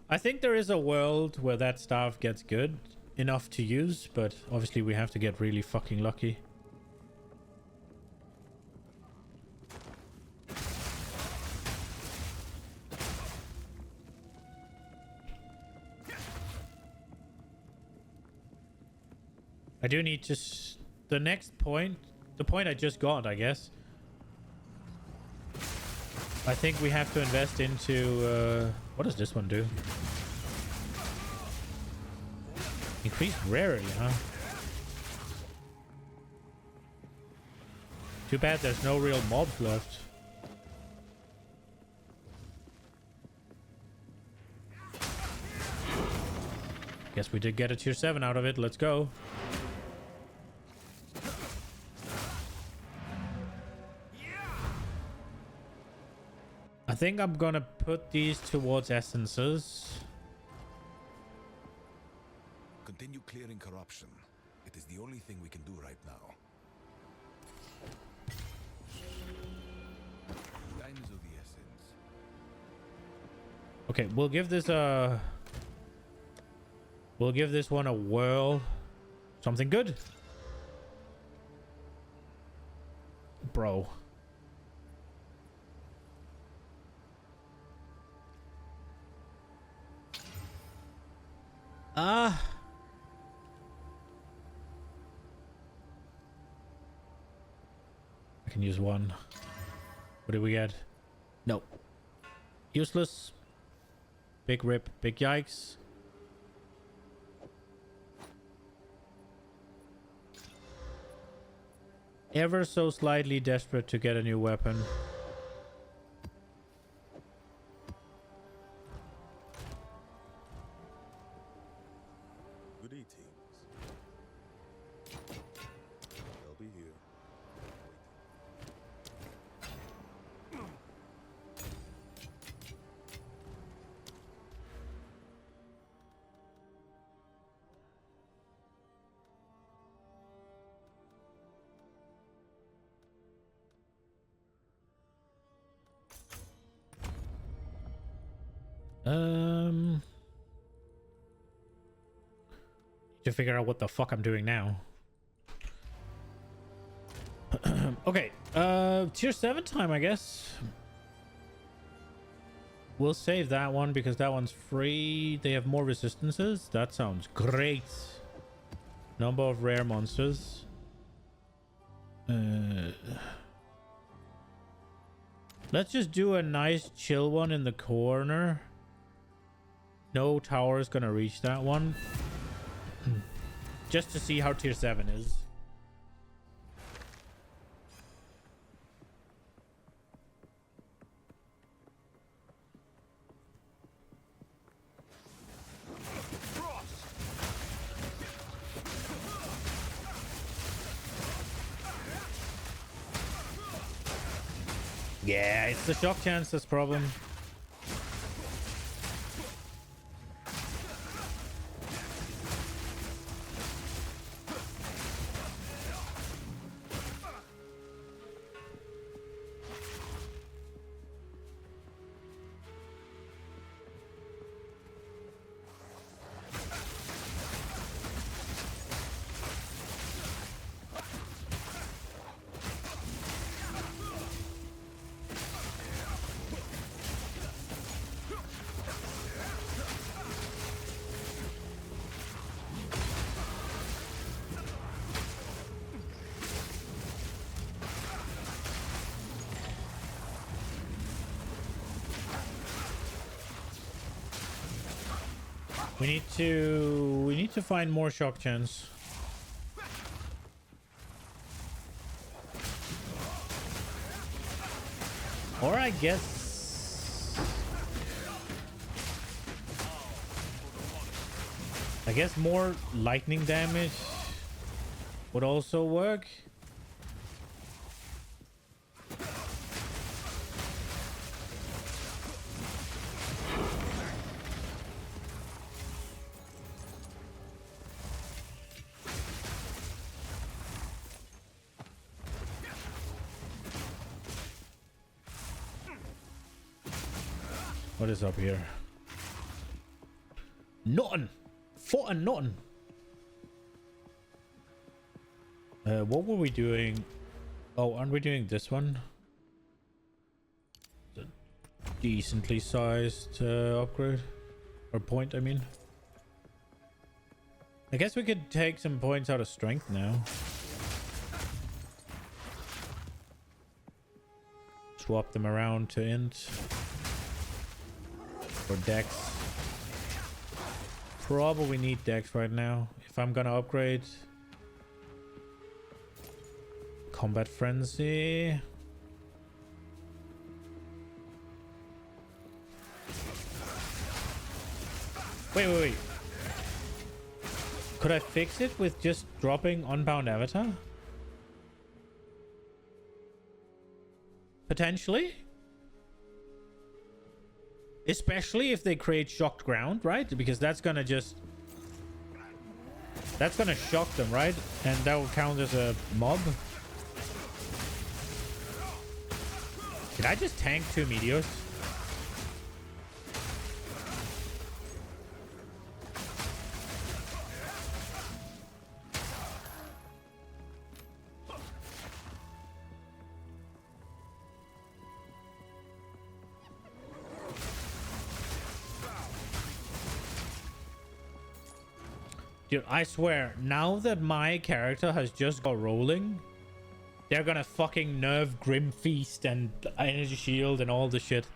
I think there is a world where that staff gets good enough to use, but obviously we have to get really fucking lucky. I do need to... the next point... the point I just got, I guess. I think we have to invest into... what does this one do? Increased rarity, huh? Too bad there's no real mobs left. Guess we did get a tier 7 out of it. Let's go. I think I'm gonna put these towards essences. Continue clearing corruption. It is the only thing we can do right now. Time is of the essence. Okay, we'll give this a... We'll give this one a whirl. Something good. Bro. I can use one. What did we get? No. Useless. Big rip. Big yikes. Ever so slightly desperate to get a new weapon. Good evenings. I'll be here. To figure out what the fuck I'm doing now. Okay, tier 7 time, I guess. We'll save that one because that one's free. They have more resistances. That sounds great. Number of rare monsters. Let's just do a nice chill one in the corner. No tower is gonna reach that one. Just to see how tier 7 is. Yeah, it's the shock chance that's problem. We need to find more shock chance. Or I guess more lightning damage would also work. What is up here? Nothing. For nothing. What were we doing? Oh, aren't we doing this one? The decently sized upgrade or point, I mean. I guess we could take some points out of strength now. swap them around to int or dex. Probably need dex right now if I'm gonna upgrade. Combat frenzy. Wait. Could I fix it with just dropping Unbound Avatar? Potentially. Especially if they create shocked ground, right? Because that's gonna just... That's gonna shock them, right? And that will count as a mob. Did I just tank 2 meteors? Dude, I swear, now that my character has just got rolling, they're gonna fucking nerf Grim Feast and Energy Shield and all the shit.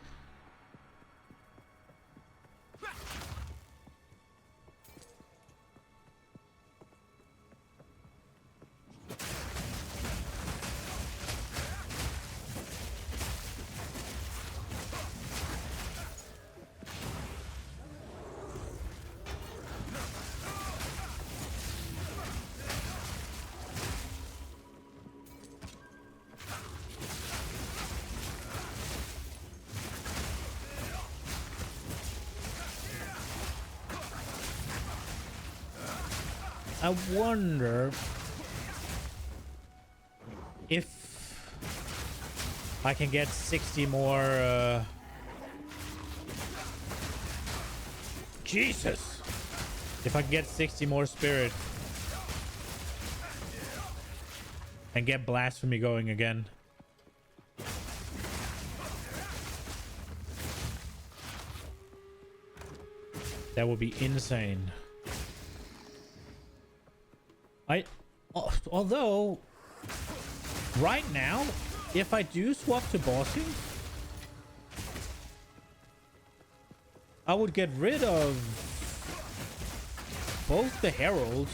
I wonder if I can get 60 more Jesus! If I can get 60 more spirit and get blasphemy going again. That would be insane. Although, right now, if I do swap to bossing, I would get rid of both the heralds,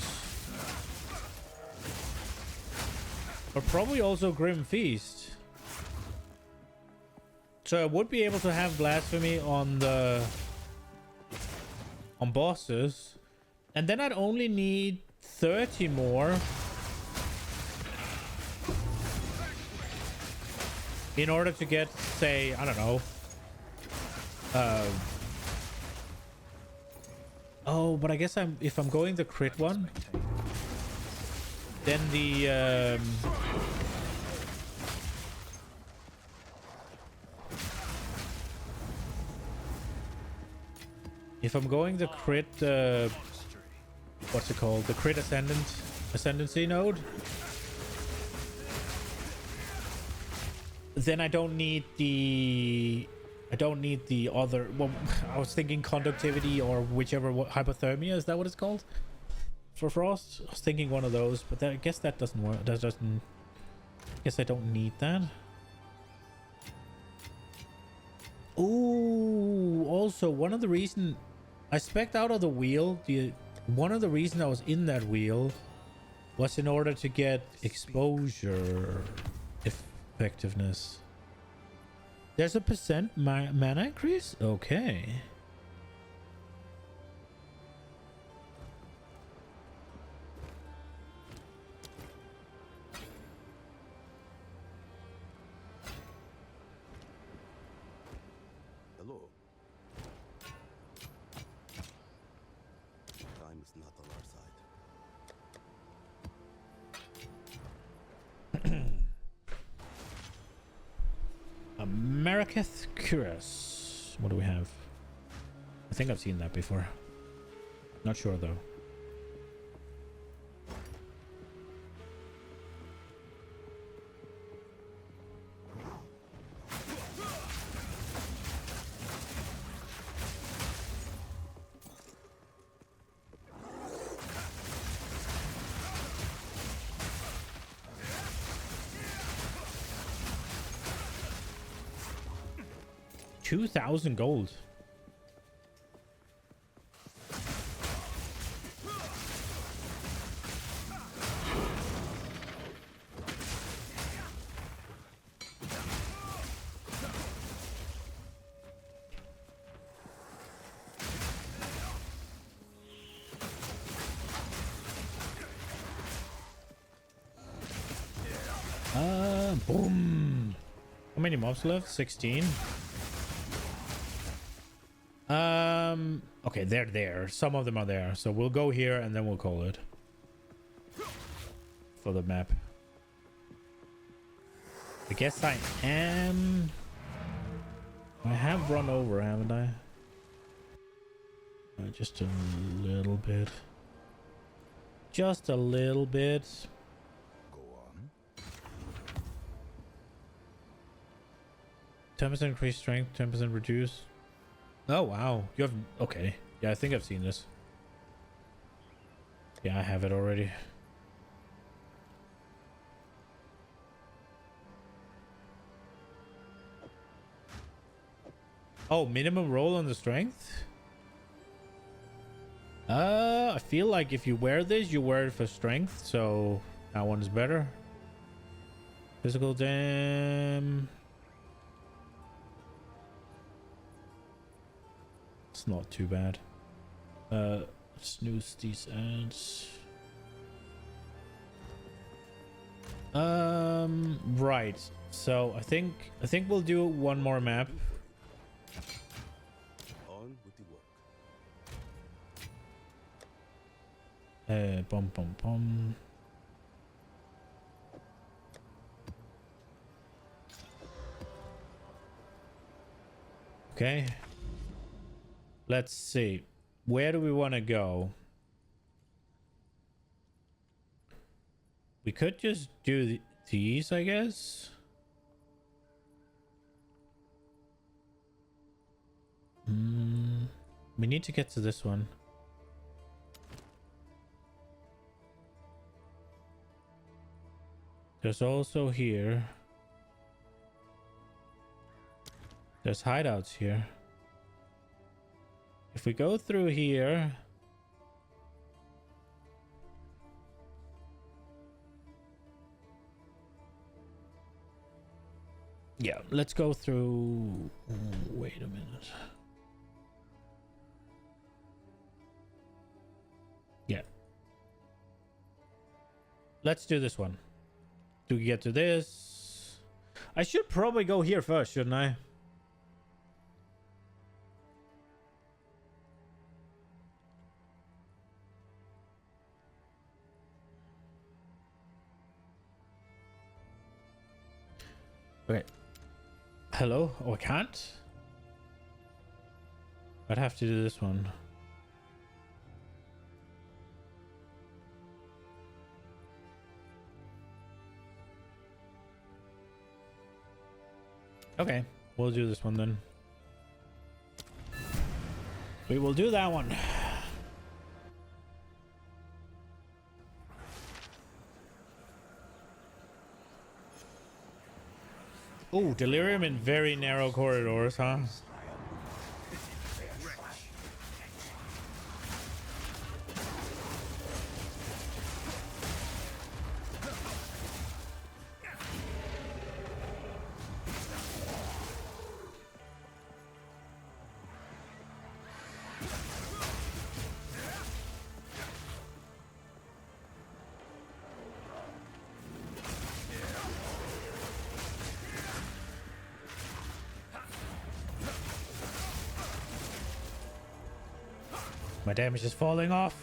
but probably also Grim Feast. So I would be able to have blasphemy on bosses, and then I'd only need 30 more in order to get, say, I don't know. Oh, but I guess if I'm going the crit one, then the if I'm going the crit what's it called? The crit ascendancy node. Then I don't need the other. Well, I was thinking conductivity or whichever hypothermia, is that what it's called? For frost? I was thinking one of those, but I guess that doesn't work. That doesn't. I guess I don't need that. Ooh, also one of the reason I spec'd out of the wheel, one of the reasons I was in that wheel was in order to get exposure effectiveness. There's a % mana increase? Okay. Hello. Time is not on our side. Americath Curious. What do we have? I think I've seen that before. Not sure though. 2,000 gold. Boom. How many mobs left? 16. Okay, they're there. Some of them are there. So we'll go here and then we'll call it for the map. I guess I am. I have run over, haven't I? Just a little bit. Just a little bit. Go on. 10% increased strength, 10% reduce. Oh, wow. You have... Okay. Yeah, I think I've seen this. Yeah, I have it already. Oh, minimum roll on the strength? I feel like if you wear this, you wear it for strength, so that one's better. Physical dam. It's not too bad. Snooze these ads. Right. So I think we'll do one more map. On with the work. Bum bum bum. Okay. Let's see. Where do we want to go? We could just do these, I guess. We need to get to this one. There's also here. There's hideouts here. If we go through here, yeah, let's go through. Wait a minute. Yeah, let's do this one. Do we get to this? I should probably go here first, shouldn't I? Okay. Hello? Oh, I can't? I'd have to do this one. Okay, we'll do this one then. We will do that one. Oh, delirium in very narrow corridors, huh? My damage is falling off.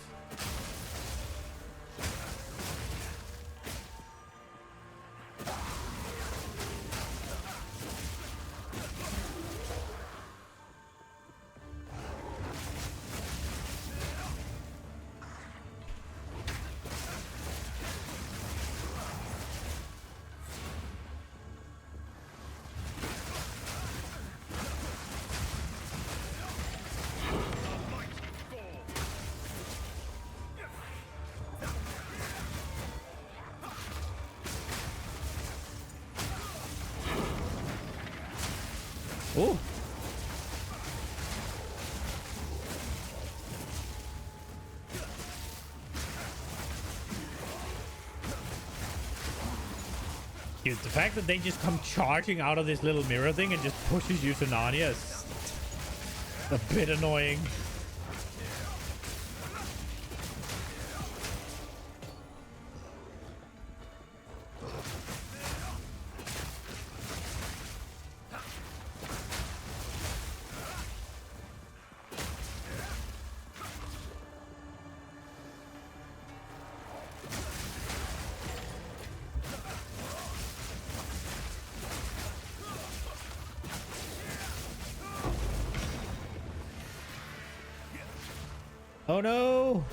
Dude, the fact that they just come charging out of this little mirror thing and just pushes you to Narnia is a bit annoying. Oh no!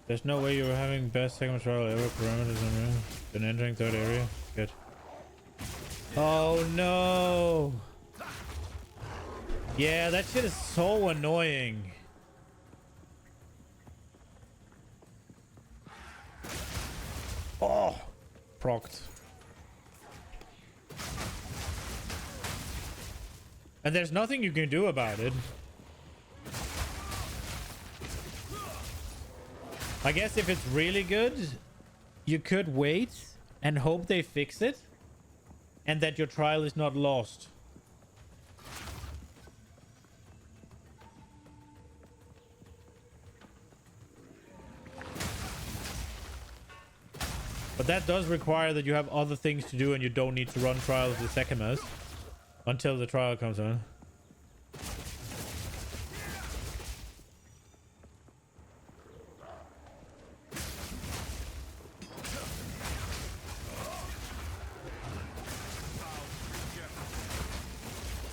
There's no way you were having best second trial ever. Parameters been entering third area. Good. Oh no! Yeah, that shit is so annoying. Oh, procced. And there's nothing you can do about it. I guess if it's really good, you could wait and hope they fix it and that your trial is not lost. But that does require that you have other things to do and you don't need to run trials with Sekimas until the trial comes on.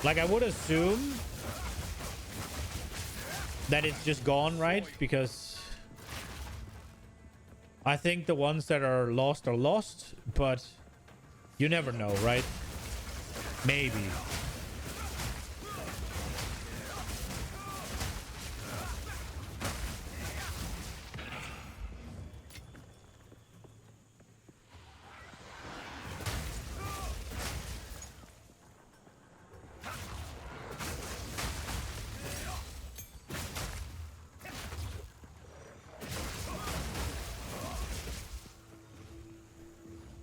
Like, I would assume that it's just gone, right? Because I think the ones that are lost, but you never know, right? Maybe.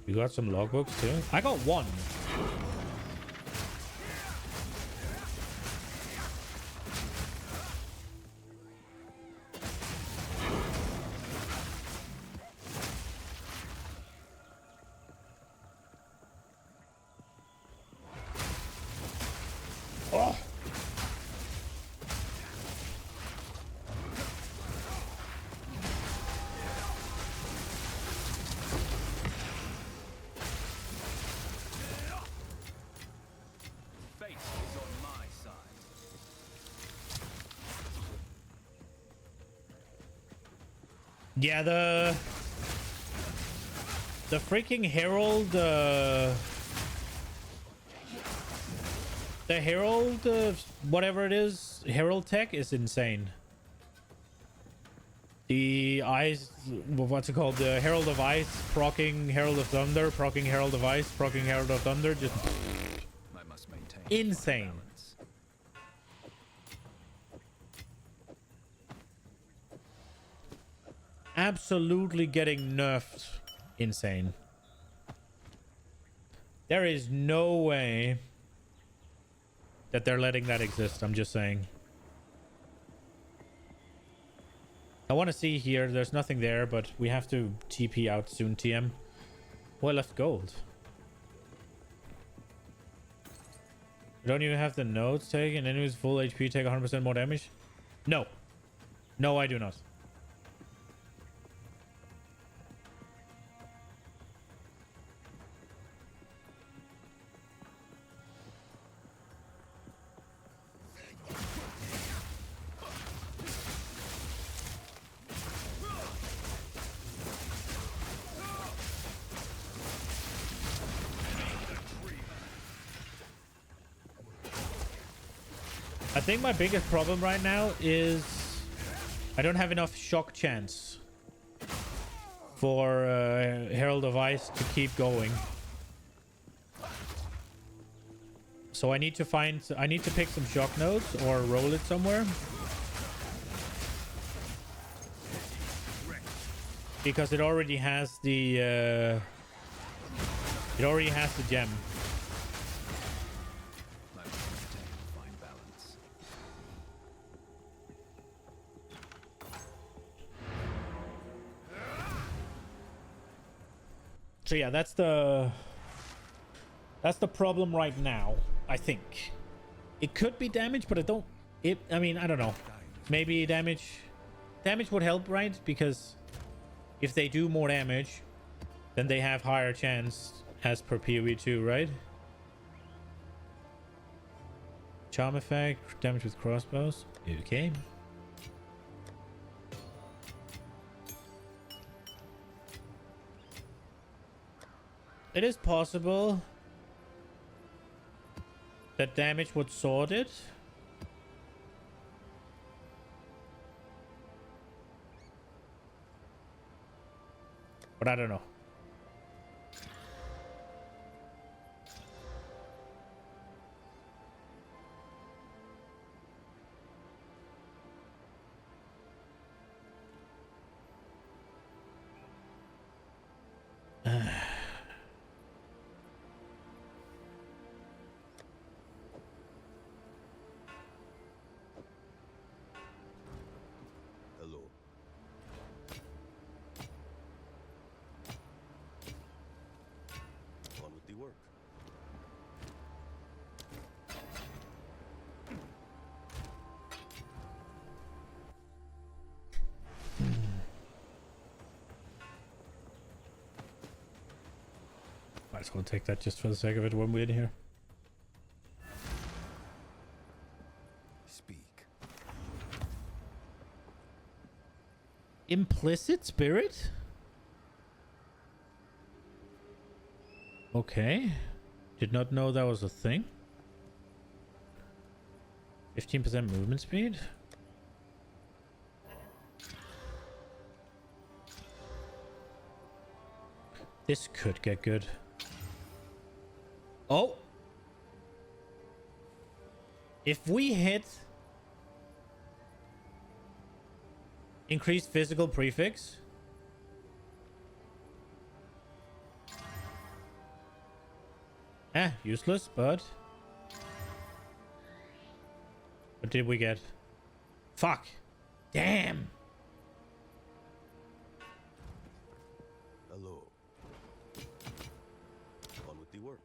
You got some logbooks too? I got one. Oh. Yeah, the freaking Herald, the Herald, whatever it is, Herald tech is insane. The ice, what's it called? The Herald of Ice, proccing Herald of Thunder, proccing Herald of Ice, proccing Herald of Thunder, just insane. Absolutely getting nerfed. Insane. There is no way that they're letting that exist. I'm just saying. I want to see here. There's nothing there, but we have to TP out soon, TM. Well, left gold. Don't you have the nodes taken? Enemies full HP take 100% more damage? No. No, I do not. I think my biggest problem right now is I don't have enough shock chance for Herald of Ice to keep going. So I need to pick some shock nodes or roll it somewhere. Because it already has the gem. Find balance. So yeah, that's the problem right now, I think. It could be damage, but I mean, I don't know. Maybe damage would help, right? Because if they do more damage, then they have higher chance as per PoE 2, right? Charm effect, damage with crossbows. Okay. It is possible that damage would sort it. But I don't know. Hello. On with the work. Might as well take that just for the sake of it when we're in here. Speak. Implicit spirit? Okay. Did not know that was a thing. 15% movement speed? This could get good. Oh! If we hit increased physical prefix, useless, but what did we get? Fuck. Damn. Hello. On with the work.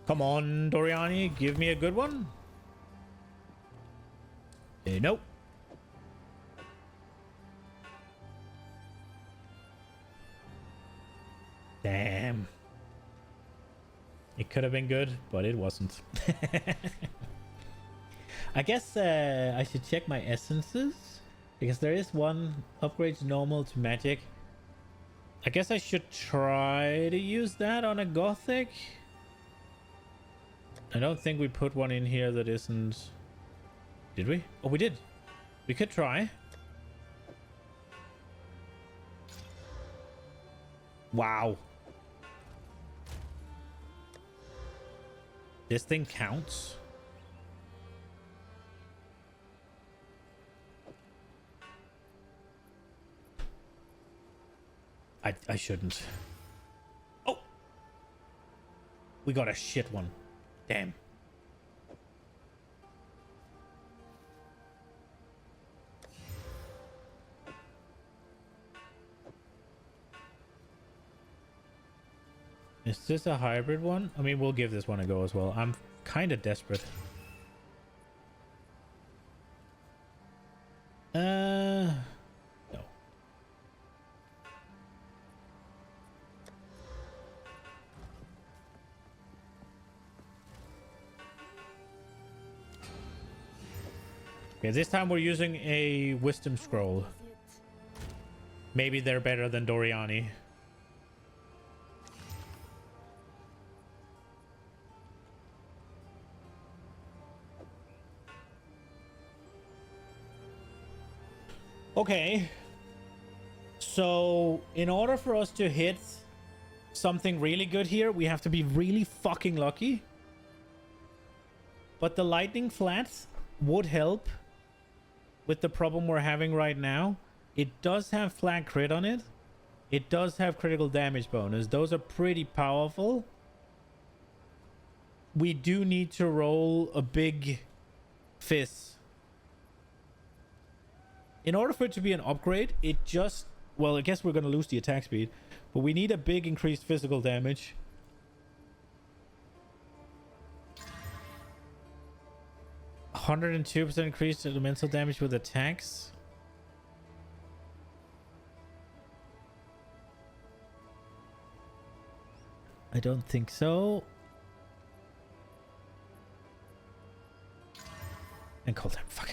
Come on, Doriani, give me a good one. Nope. Damn. It could have been good, but it wasn't. I guess I should check my essences, because there is one upgrades normal to magic. I guess I should try to use that on a gothic. I don't think we put one in here that isn't... Did we? Oh, we did. We could try. Wow. This thing counts. I shouldn't. Oh! We got a shit one. Damn. Is this a hybrid one? I mean, we'll give this one a go as well. I'm kind of desperate. No. Okay, this time we're using a wisdom scroll. Maybe they're better than Doriani. Okay. So, in order for us to hit something really good here, we have to be really fucking lucky. But the lightning flat would help with the problem we're having right now. It does have flat crit on it. It does have critical damage bonus. Those are pretty powerful. We do need to roll a big fizz. In order for it to be an upgrade, it just... Well, I guess we're going to lose the attack speed. But we need a big increased physical damage. $102% increased elemental damage with attacks. I don't think so. And cold time. Fuck.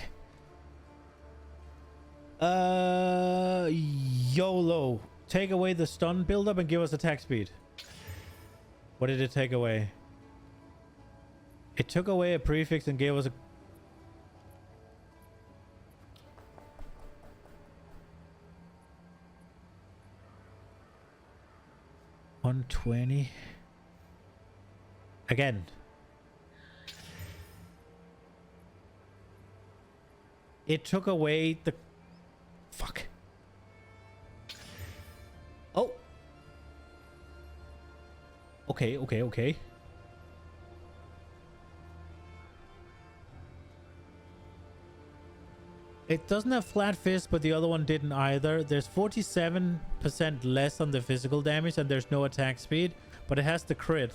YOLO. Take away the stun buildup and give us attack speed. What did it take away? It took away a prefix and gave us a... $120. Again. It took away the... Fuck. Oh. Okay. It doesn't have flat fist, but the other one didn't either. There's 47% less on the physical damage, and there's no attack speed, but it has the crit.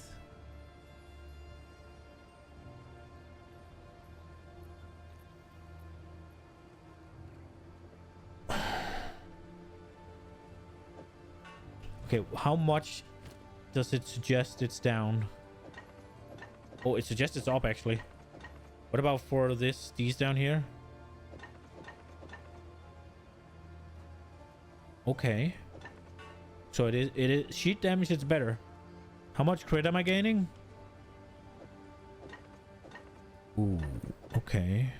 Okay, how much does it suggest it's down? Oh, it suggests it's up, actually. What about for these down here? Okay. So it is sheet damage, it's better. How much crit am I gaining? Ooh, okay.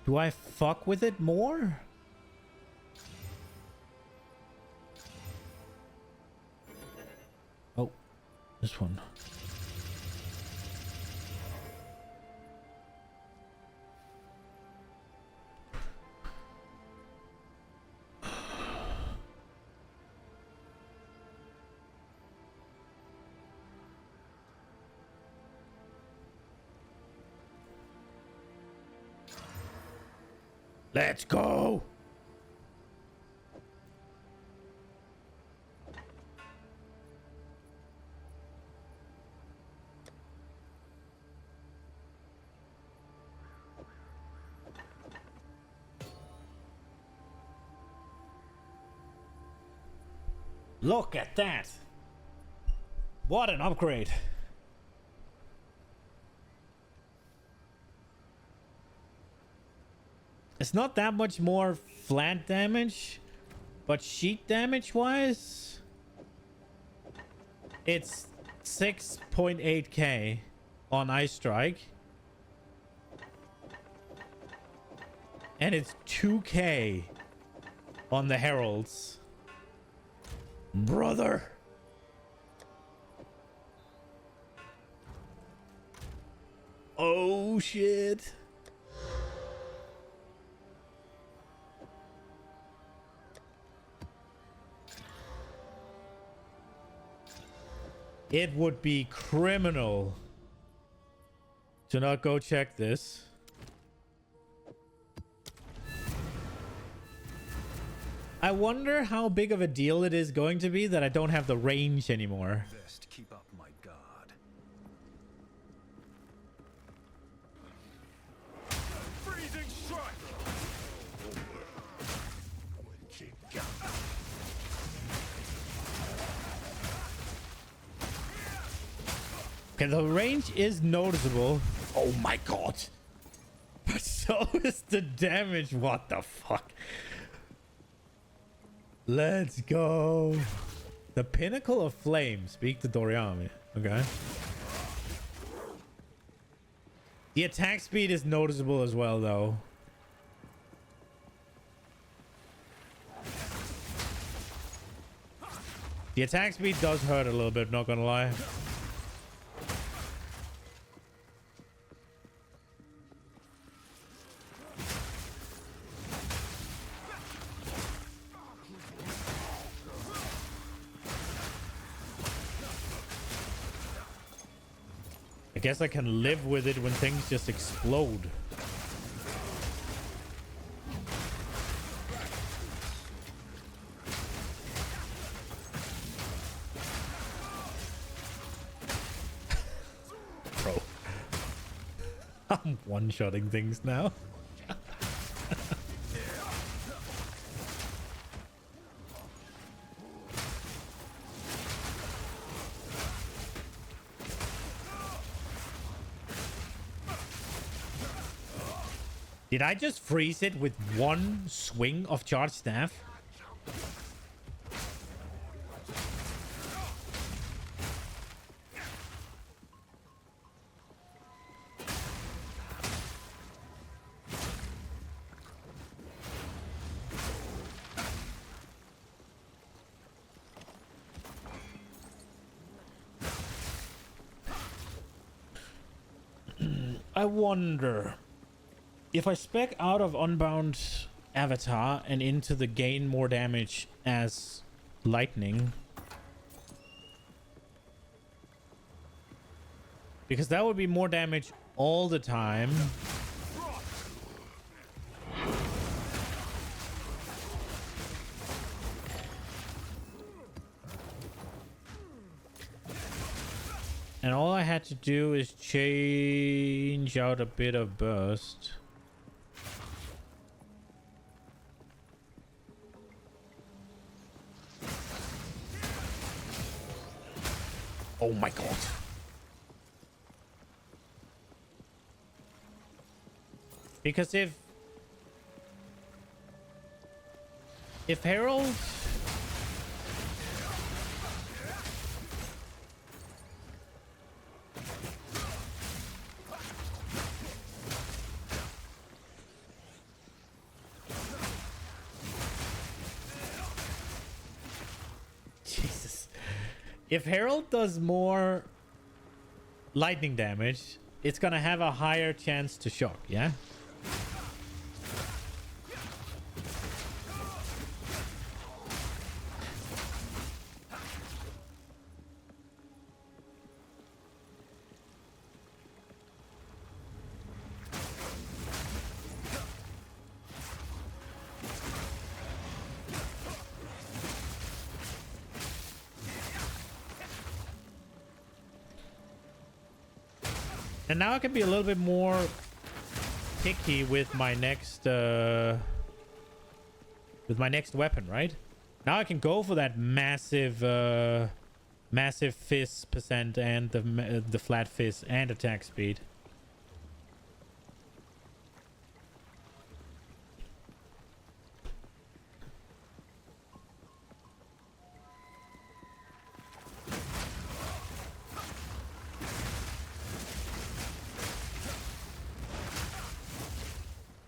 Do I fuck with it more? Oh, this one. Let's go. Look at that. What an upgrade. It's not that much more flat damage, but sheet damage wise, it's 6.8k on Ice Strike, and it's 2k on the Heralds. Brother. Oh shit. It would be criminal to not go check this. I wonder how big of a deal it is going to be that I don't have the range anymore. Best keep up my guard. Freezing strike. Okay, the range is noticeable. Oh my god. But so is the damage. What the fuck? Let's go. The Pinnacle of Flame. Speak to Doriami. Okay. The attack speed is noticeable as well, though. The attack speed does hurt a little bit, not gonna lie. I guess I can live with it when things just explode. Bro. I'm one-shotting things now. Did I just freeze it with one swing of charged staff? I wonder if I spec out of Unbound Avatar and into the gain more damage as lightning, because that would be more damage all the time. And all I had to do is change out a bit of burst. Oh my god. Because if Herald If Herald does more lightning damage, it's gonna have a higher chance to shock, yeah? And now I can be a little bit more picky with my next weapon, right? Now I can go for that massive massive fizz percent and the flat fizz and attack speed.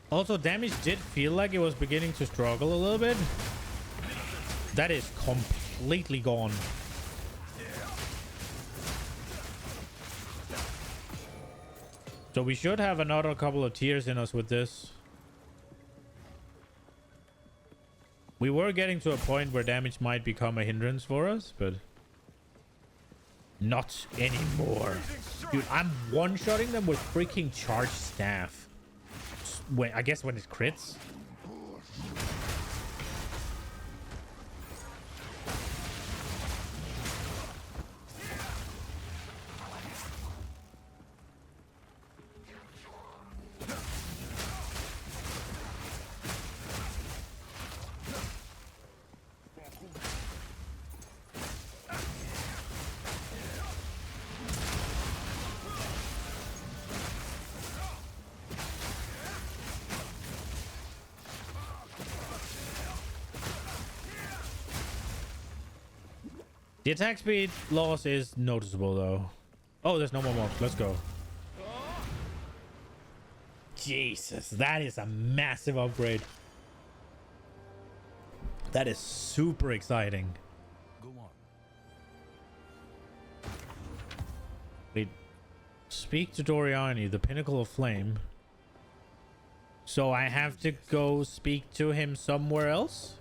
Also, damage did feel like it was beginning to struggle a little bit. That is completely gone. So we should have another couple of tiers in us with this. We were getting to a point where damage might become a hindrance for us, but not anymore. Dude, I'm one-shotting them with freaking charged staff. When, I guess when it crits. The attack speed loss is noticeable though. Oh, there's no more mobs. Let's go. Jesus, that is a massive upgrade. That is super exciting. Go on. Wait. Speak to Doriani, the pinnacle of flame. So I have to go speak to him somewhere else?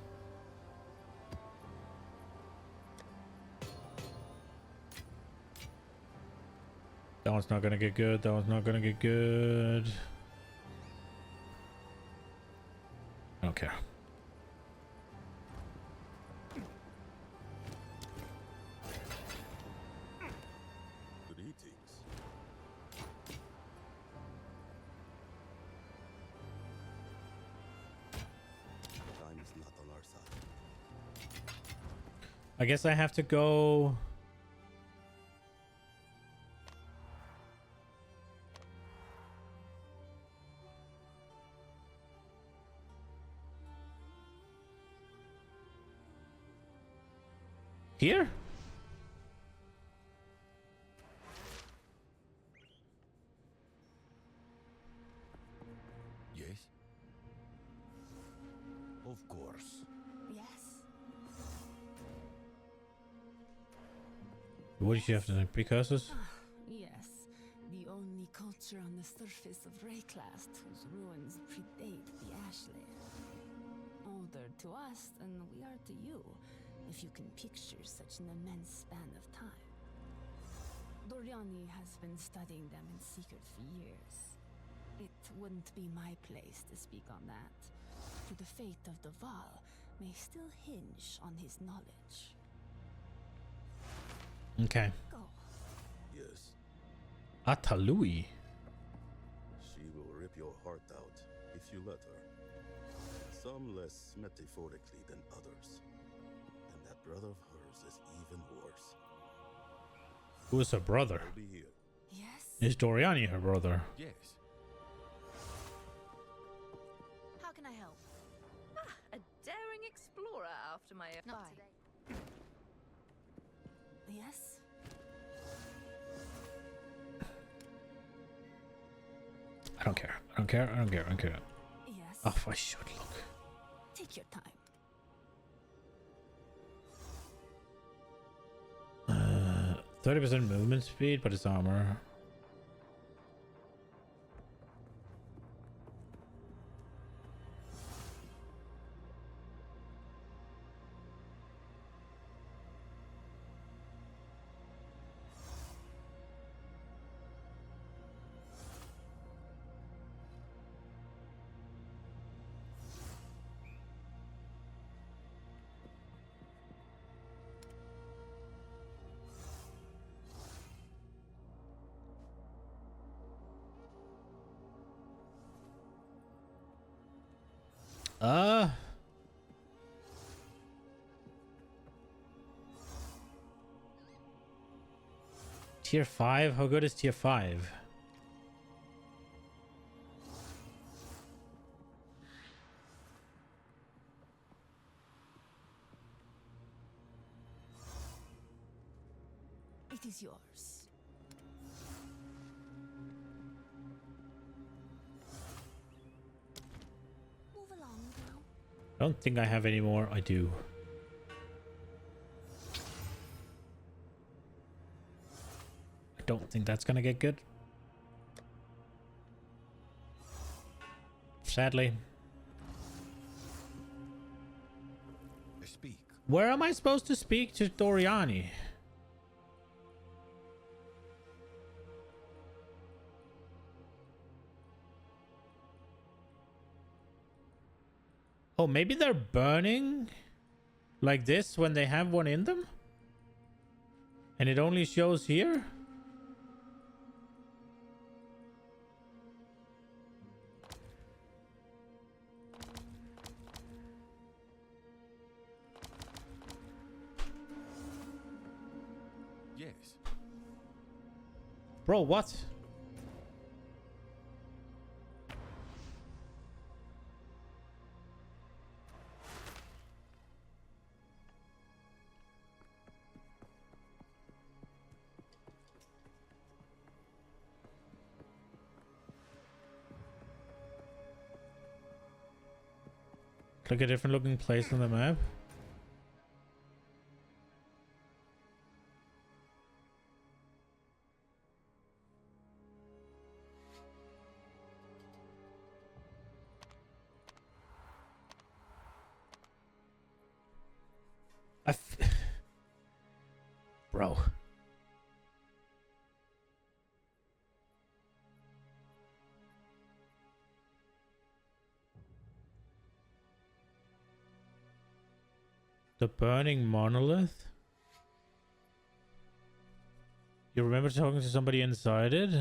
That one's not gonna get good. That one's not gonna get good. I don't care. Good eatings. Time is not on our side. I guess I have to go. Here? Yes? Of course. Yes. What did you have to say? Precurses? Yes, the only culture on the surface of Rayclast whose ruins predate the Ashland. Older to us than we are to you, if you can picture such an immense span of time. Doriani has been studying them in secret for years. It wouldn't be my place to speak on that, for the fate of the Val may still hinge on his knowledge. Okay. Go. Yes, Atalui. she will rip your heart out if you let her. Some less metaphorically than others. And that brother of hers is even worse. Who is her brother? I'll be here. Yes? Is Doriani her brother? Yes. How can I help? A daring explorer after my Not today. Yes? I don't care. I don't care. I don't care. I don't care. Yes. Oh, I should look. Take your time. 30% movement speed, but it's armor. Tier 5? How good is tier 5? It is yours. Move along now. I don't think I have any more. I do. I don't think that's gonna get good. Sadly. Speak. Where am I supposed to speak to Doriani? Oh, maybe they're burning like this when they have one in them? And it only shows here? Yes. Bro, what? Click a different looking place on the map. Bro. The burning monolith? You remember talking to somebody inside it?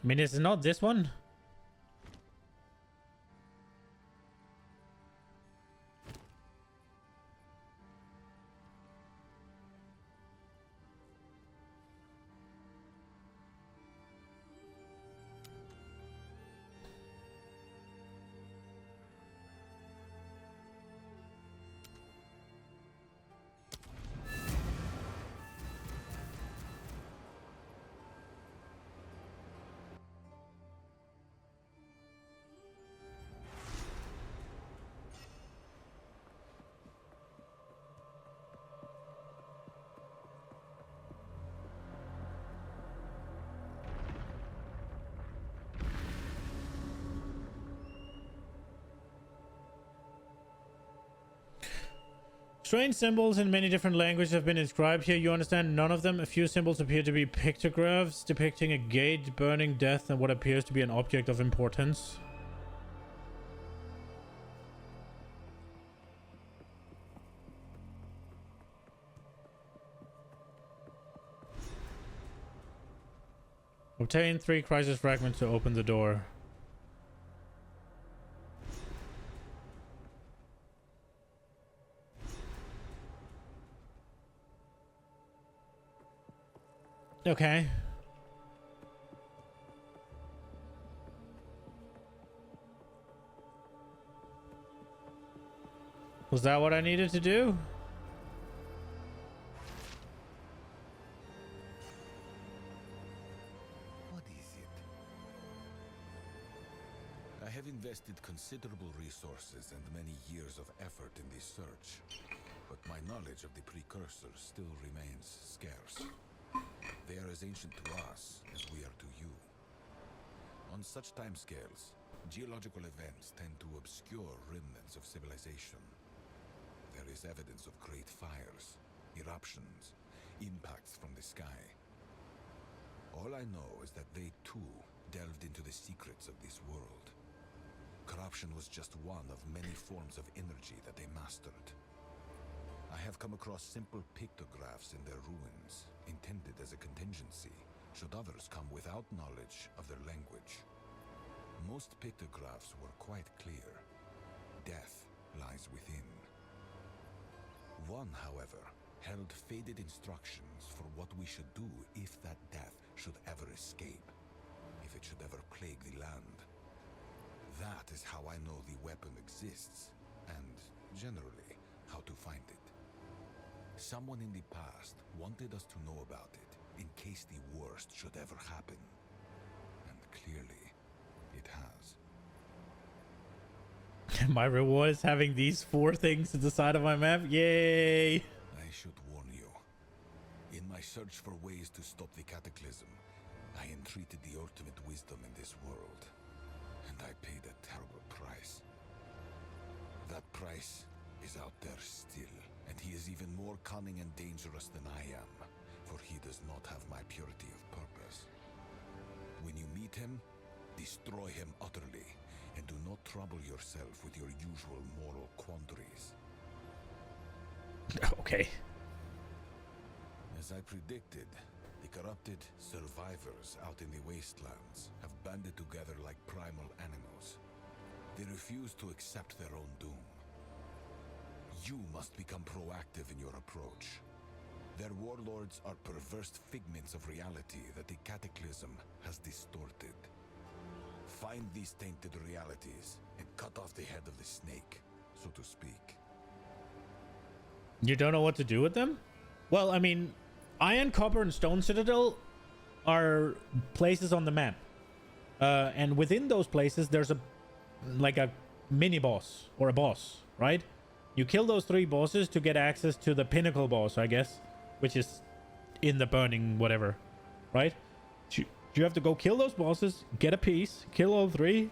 I mean, it's not this one. Strange symbols in many different languages have been inscribed here. You understand none of them. A few symbols appear to be pictographs depicting a gate, burning, death, and what appears to be an object of importance. Obtain 3 crisis fragments to open the door. Okay. Was that what I needed to do? What is it? I have invested considerable resources and many years of effort in this search, but my knowledge of the precursors still remains scarce. They are as ancient to us as we are to you. On such timescales, geological events tend to obscure remnants of civilization. There is evidence of great fires, eruptions, impacts from the sky. All I know is that they too delved into the secrets of this world. Corruption was just one of many forms of energy that they mastered. I have come across simple pictographs in their ruins, intended as a contingency, should others come without knowledge of their language. Most pictographs were quite clear. Death lies within. One, however, held faded instructions for what we should do if that death should ever escape, if it should ever plague the land. That is how I know the weapon exists, and, generally, how to find it. Someone in the past wanted us to know about it in case the worst should ever happen. And clearly, it has. My reward is having these 4 things at the side of my map. Yay! I should warn you. In my search for ways to stop the cataclysm, I entreated the ultimate wisdom in this world, and I paid a terrible price. That price is out there still, and he is even more cunning and dangerous than I am, for he does not have my purity of purpose. When you meet him, destroy him utterly, and do not trouble yourself with your usual moral quandaries. Okay. As I predicted, the corrupted survivors out in the wastelands have banded together like primal animals. They refuse to accept their own doom. You must become proactive in your approach. Their warlords are perverse figments of reality that the cataclysm has distorted. Find these tainted realities and cut off the head of the snake, so to speak. You don't know what to do with them? Well, I mean, Iron, Copper, and Stone Citadel are places on the map. And within those places, there's a mini boss or a boss, right? You kill those 3 bosses to get access to the pinnacle boss, I guess, which is in the burning whatever, right? You have to go kill those bosses, get a piece, kill all 3,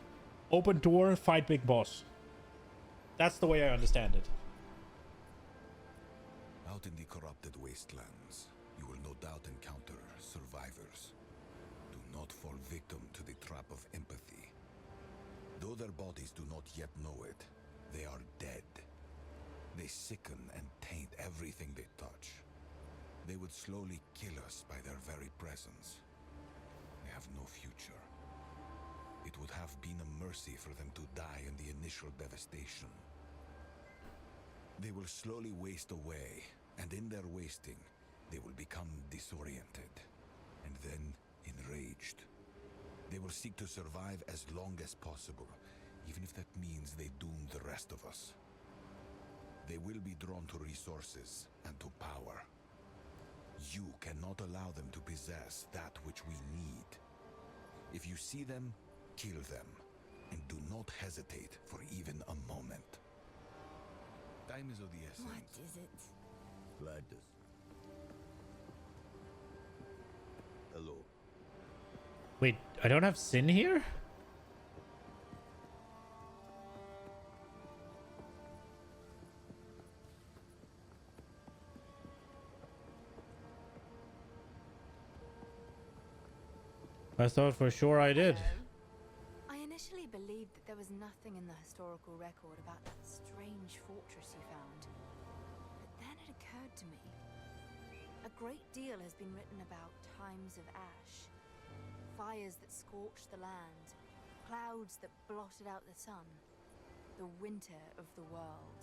open door, fight big boss. That's the way I understand it. Out in the corrupted wastelands, you will no doubt encounter survivors. Do not fall victim to the trap of empathy. Though their bodies do not yet know it, they are dead. They sicken and taint everything they touch. They would slowly kill us by their very presence. They have no future. It would have been a mercy for them to die in the initial devastation. They will slowly waste away, and in their wasting, they will become disoriented, and then enraged. They will seek to survive as long as possible, even if that means they doom the rest of us. They will be drawn to resources and to power. You cannot allow them to possess that which we need. If you see them, kill them, and do not hesitate for even a moment. Time is of the essence. What is it? Gladys. Hello. Wait, I don't have Sin here? I thought for sure I did. I initially believed that there was nothing in the historical record about that strange fortress you found. But then it occurred to me. A great deal has been written about times of ash. Fires that scorched the land. Clouds that blotted out the sun. The winter of the world.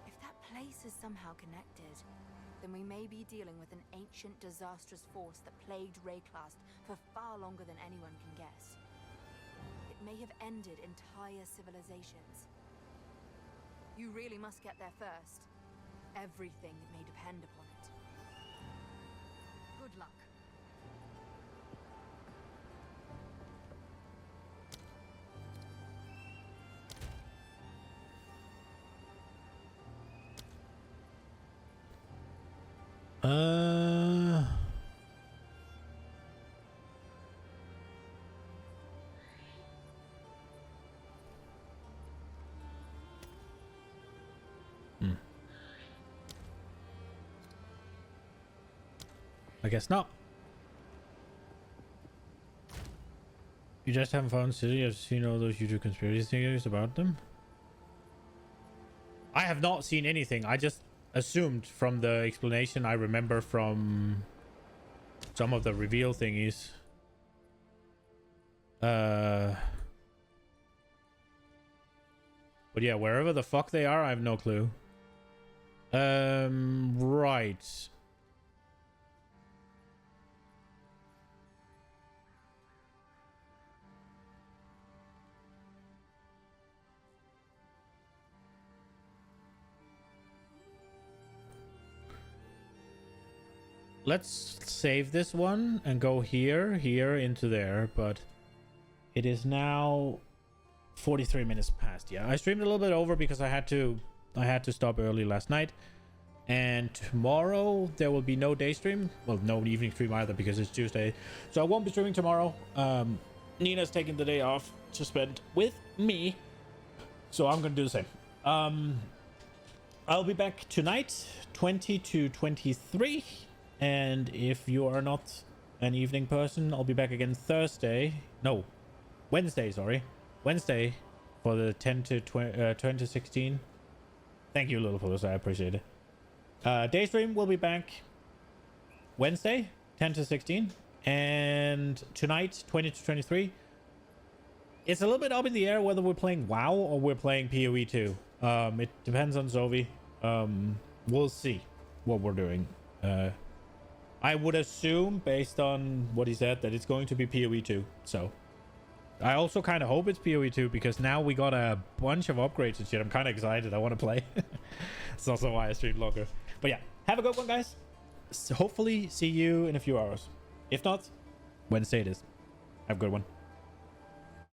If that place is somehow connected, then we may be dealing with an ancient, disastrous force that plagued Rayclast for far longer than anyone can guess. It may have ended entire civilizations. You really must get there first. Everything may depend upon it. Good luck. I guess not. You just haven't found City. I've seen all those YouTube conspiracy theories about them. I have not seen anything. I just assumed from the explanation I remember from some of the reveal thingies. But yeah, wherever the fuck they are, I have no clue. Right. Let's save this one and go here, into there, but it is now 43 minutes past. Yeah, I streamed a little bit over because I had to stop early last night. And tomorrow there will be no day stream. Well, no evening stream either because it's Tuesday. So I won't be streaming tomorrow. Nina's taking the day off to spend with me. So I'm going to do the same. I'll be back tonight, 20 to 23. And if you are not an evening person, I'll be back again Thursday. No, Wednesday, sorry. Wednesday for the 10 to 16. Thank you, Little Police. I appreciate it. Day stream will be back Wednesday, 10 to 16. And tonight, 20 to 23. It's a little bit up in the air whether we're playing WoW or we're playing PoE 2. It depends on Zovi. We'll see what we're doing. I would assume, based on what he said, that it's going to be PoE 2. So I also kind of hope it's PoE 2 because now we got a bunch of upgrades and shit. I'm kind of excited. I want to play. It's also why I stream longer. But yeah, have a good one, guys. So hopefully see you in a few hours. If not, Wednesday it is. Have a good one.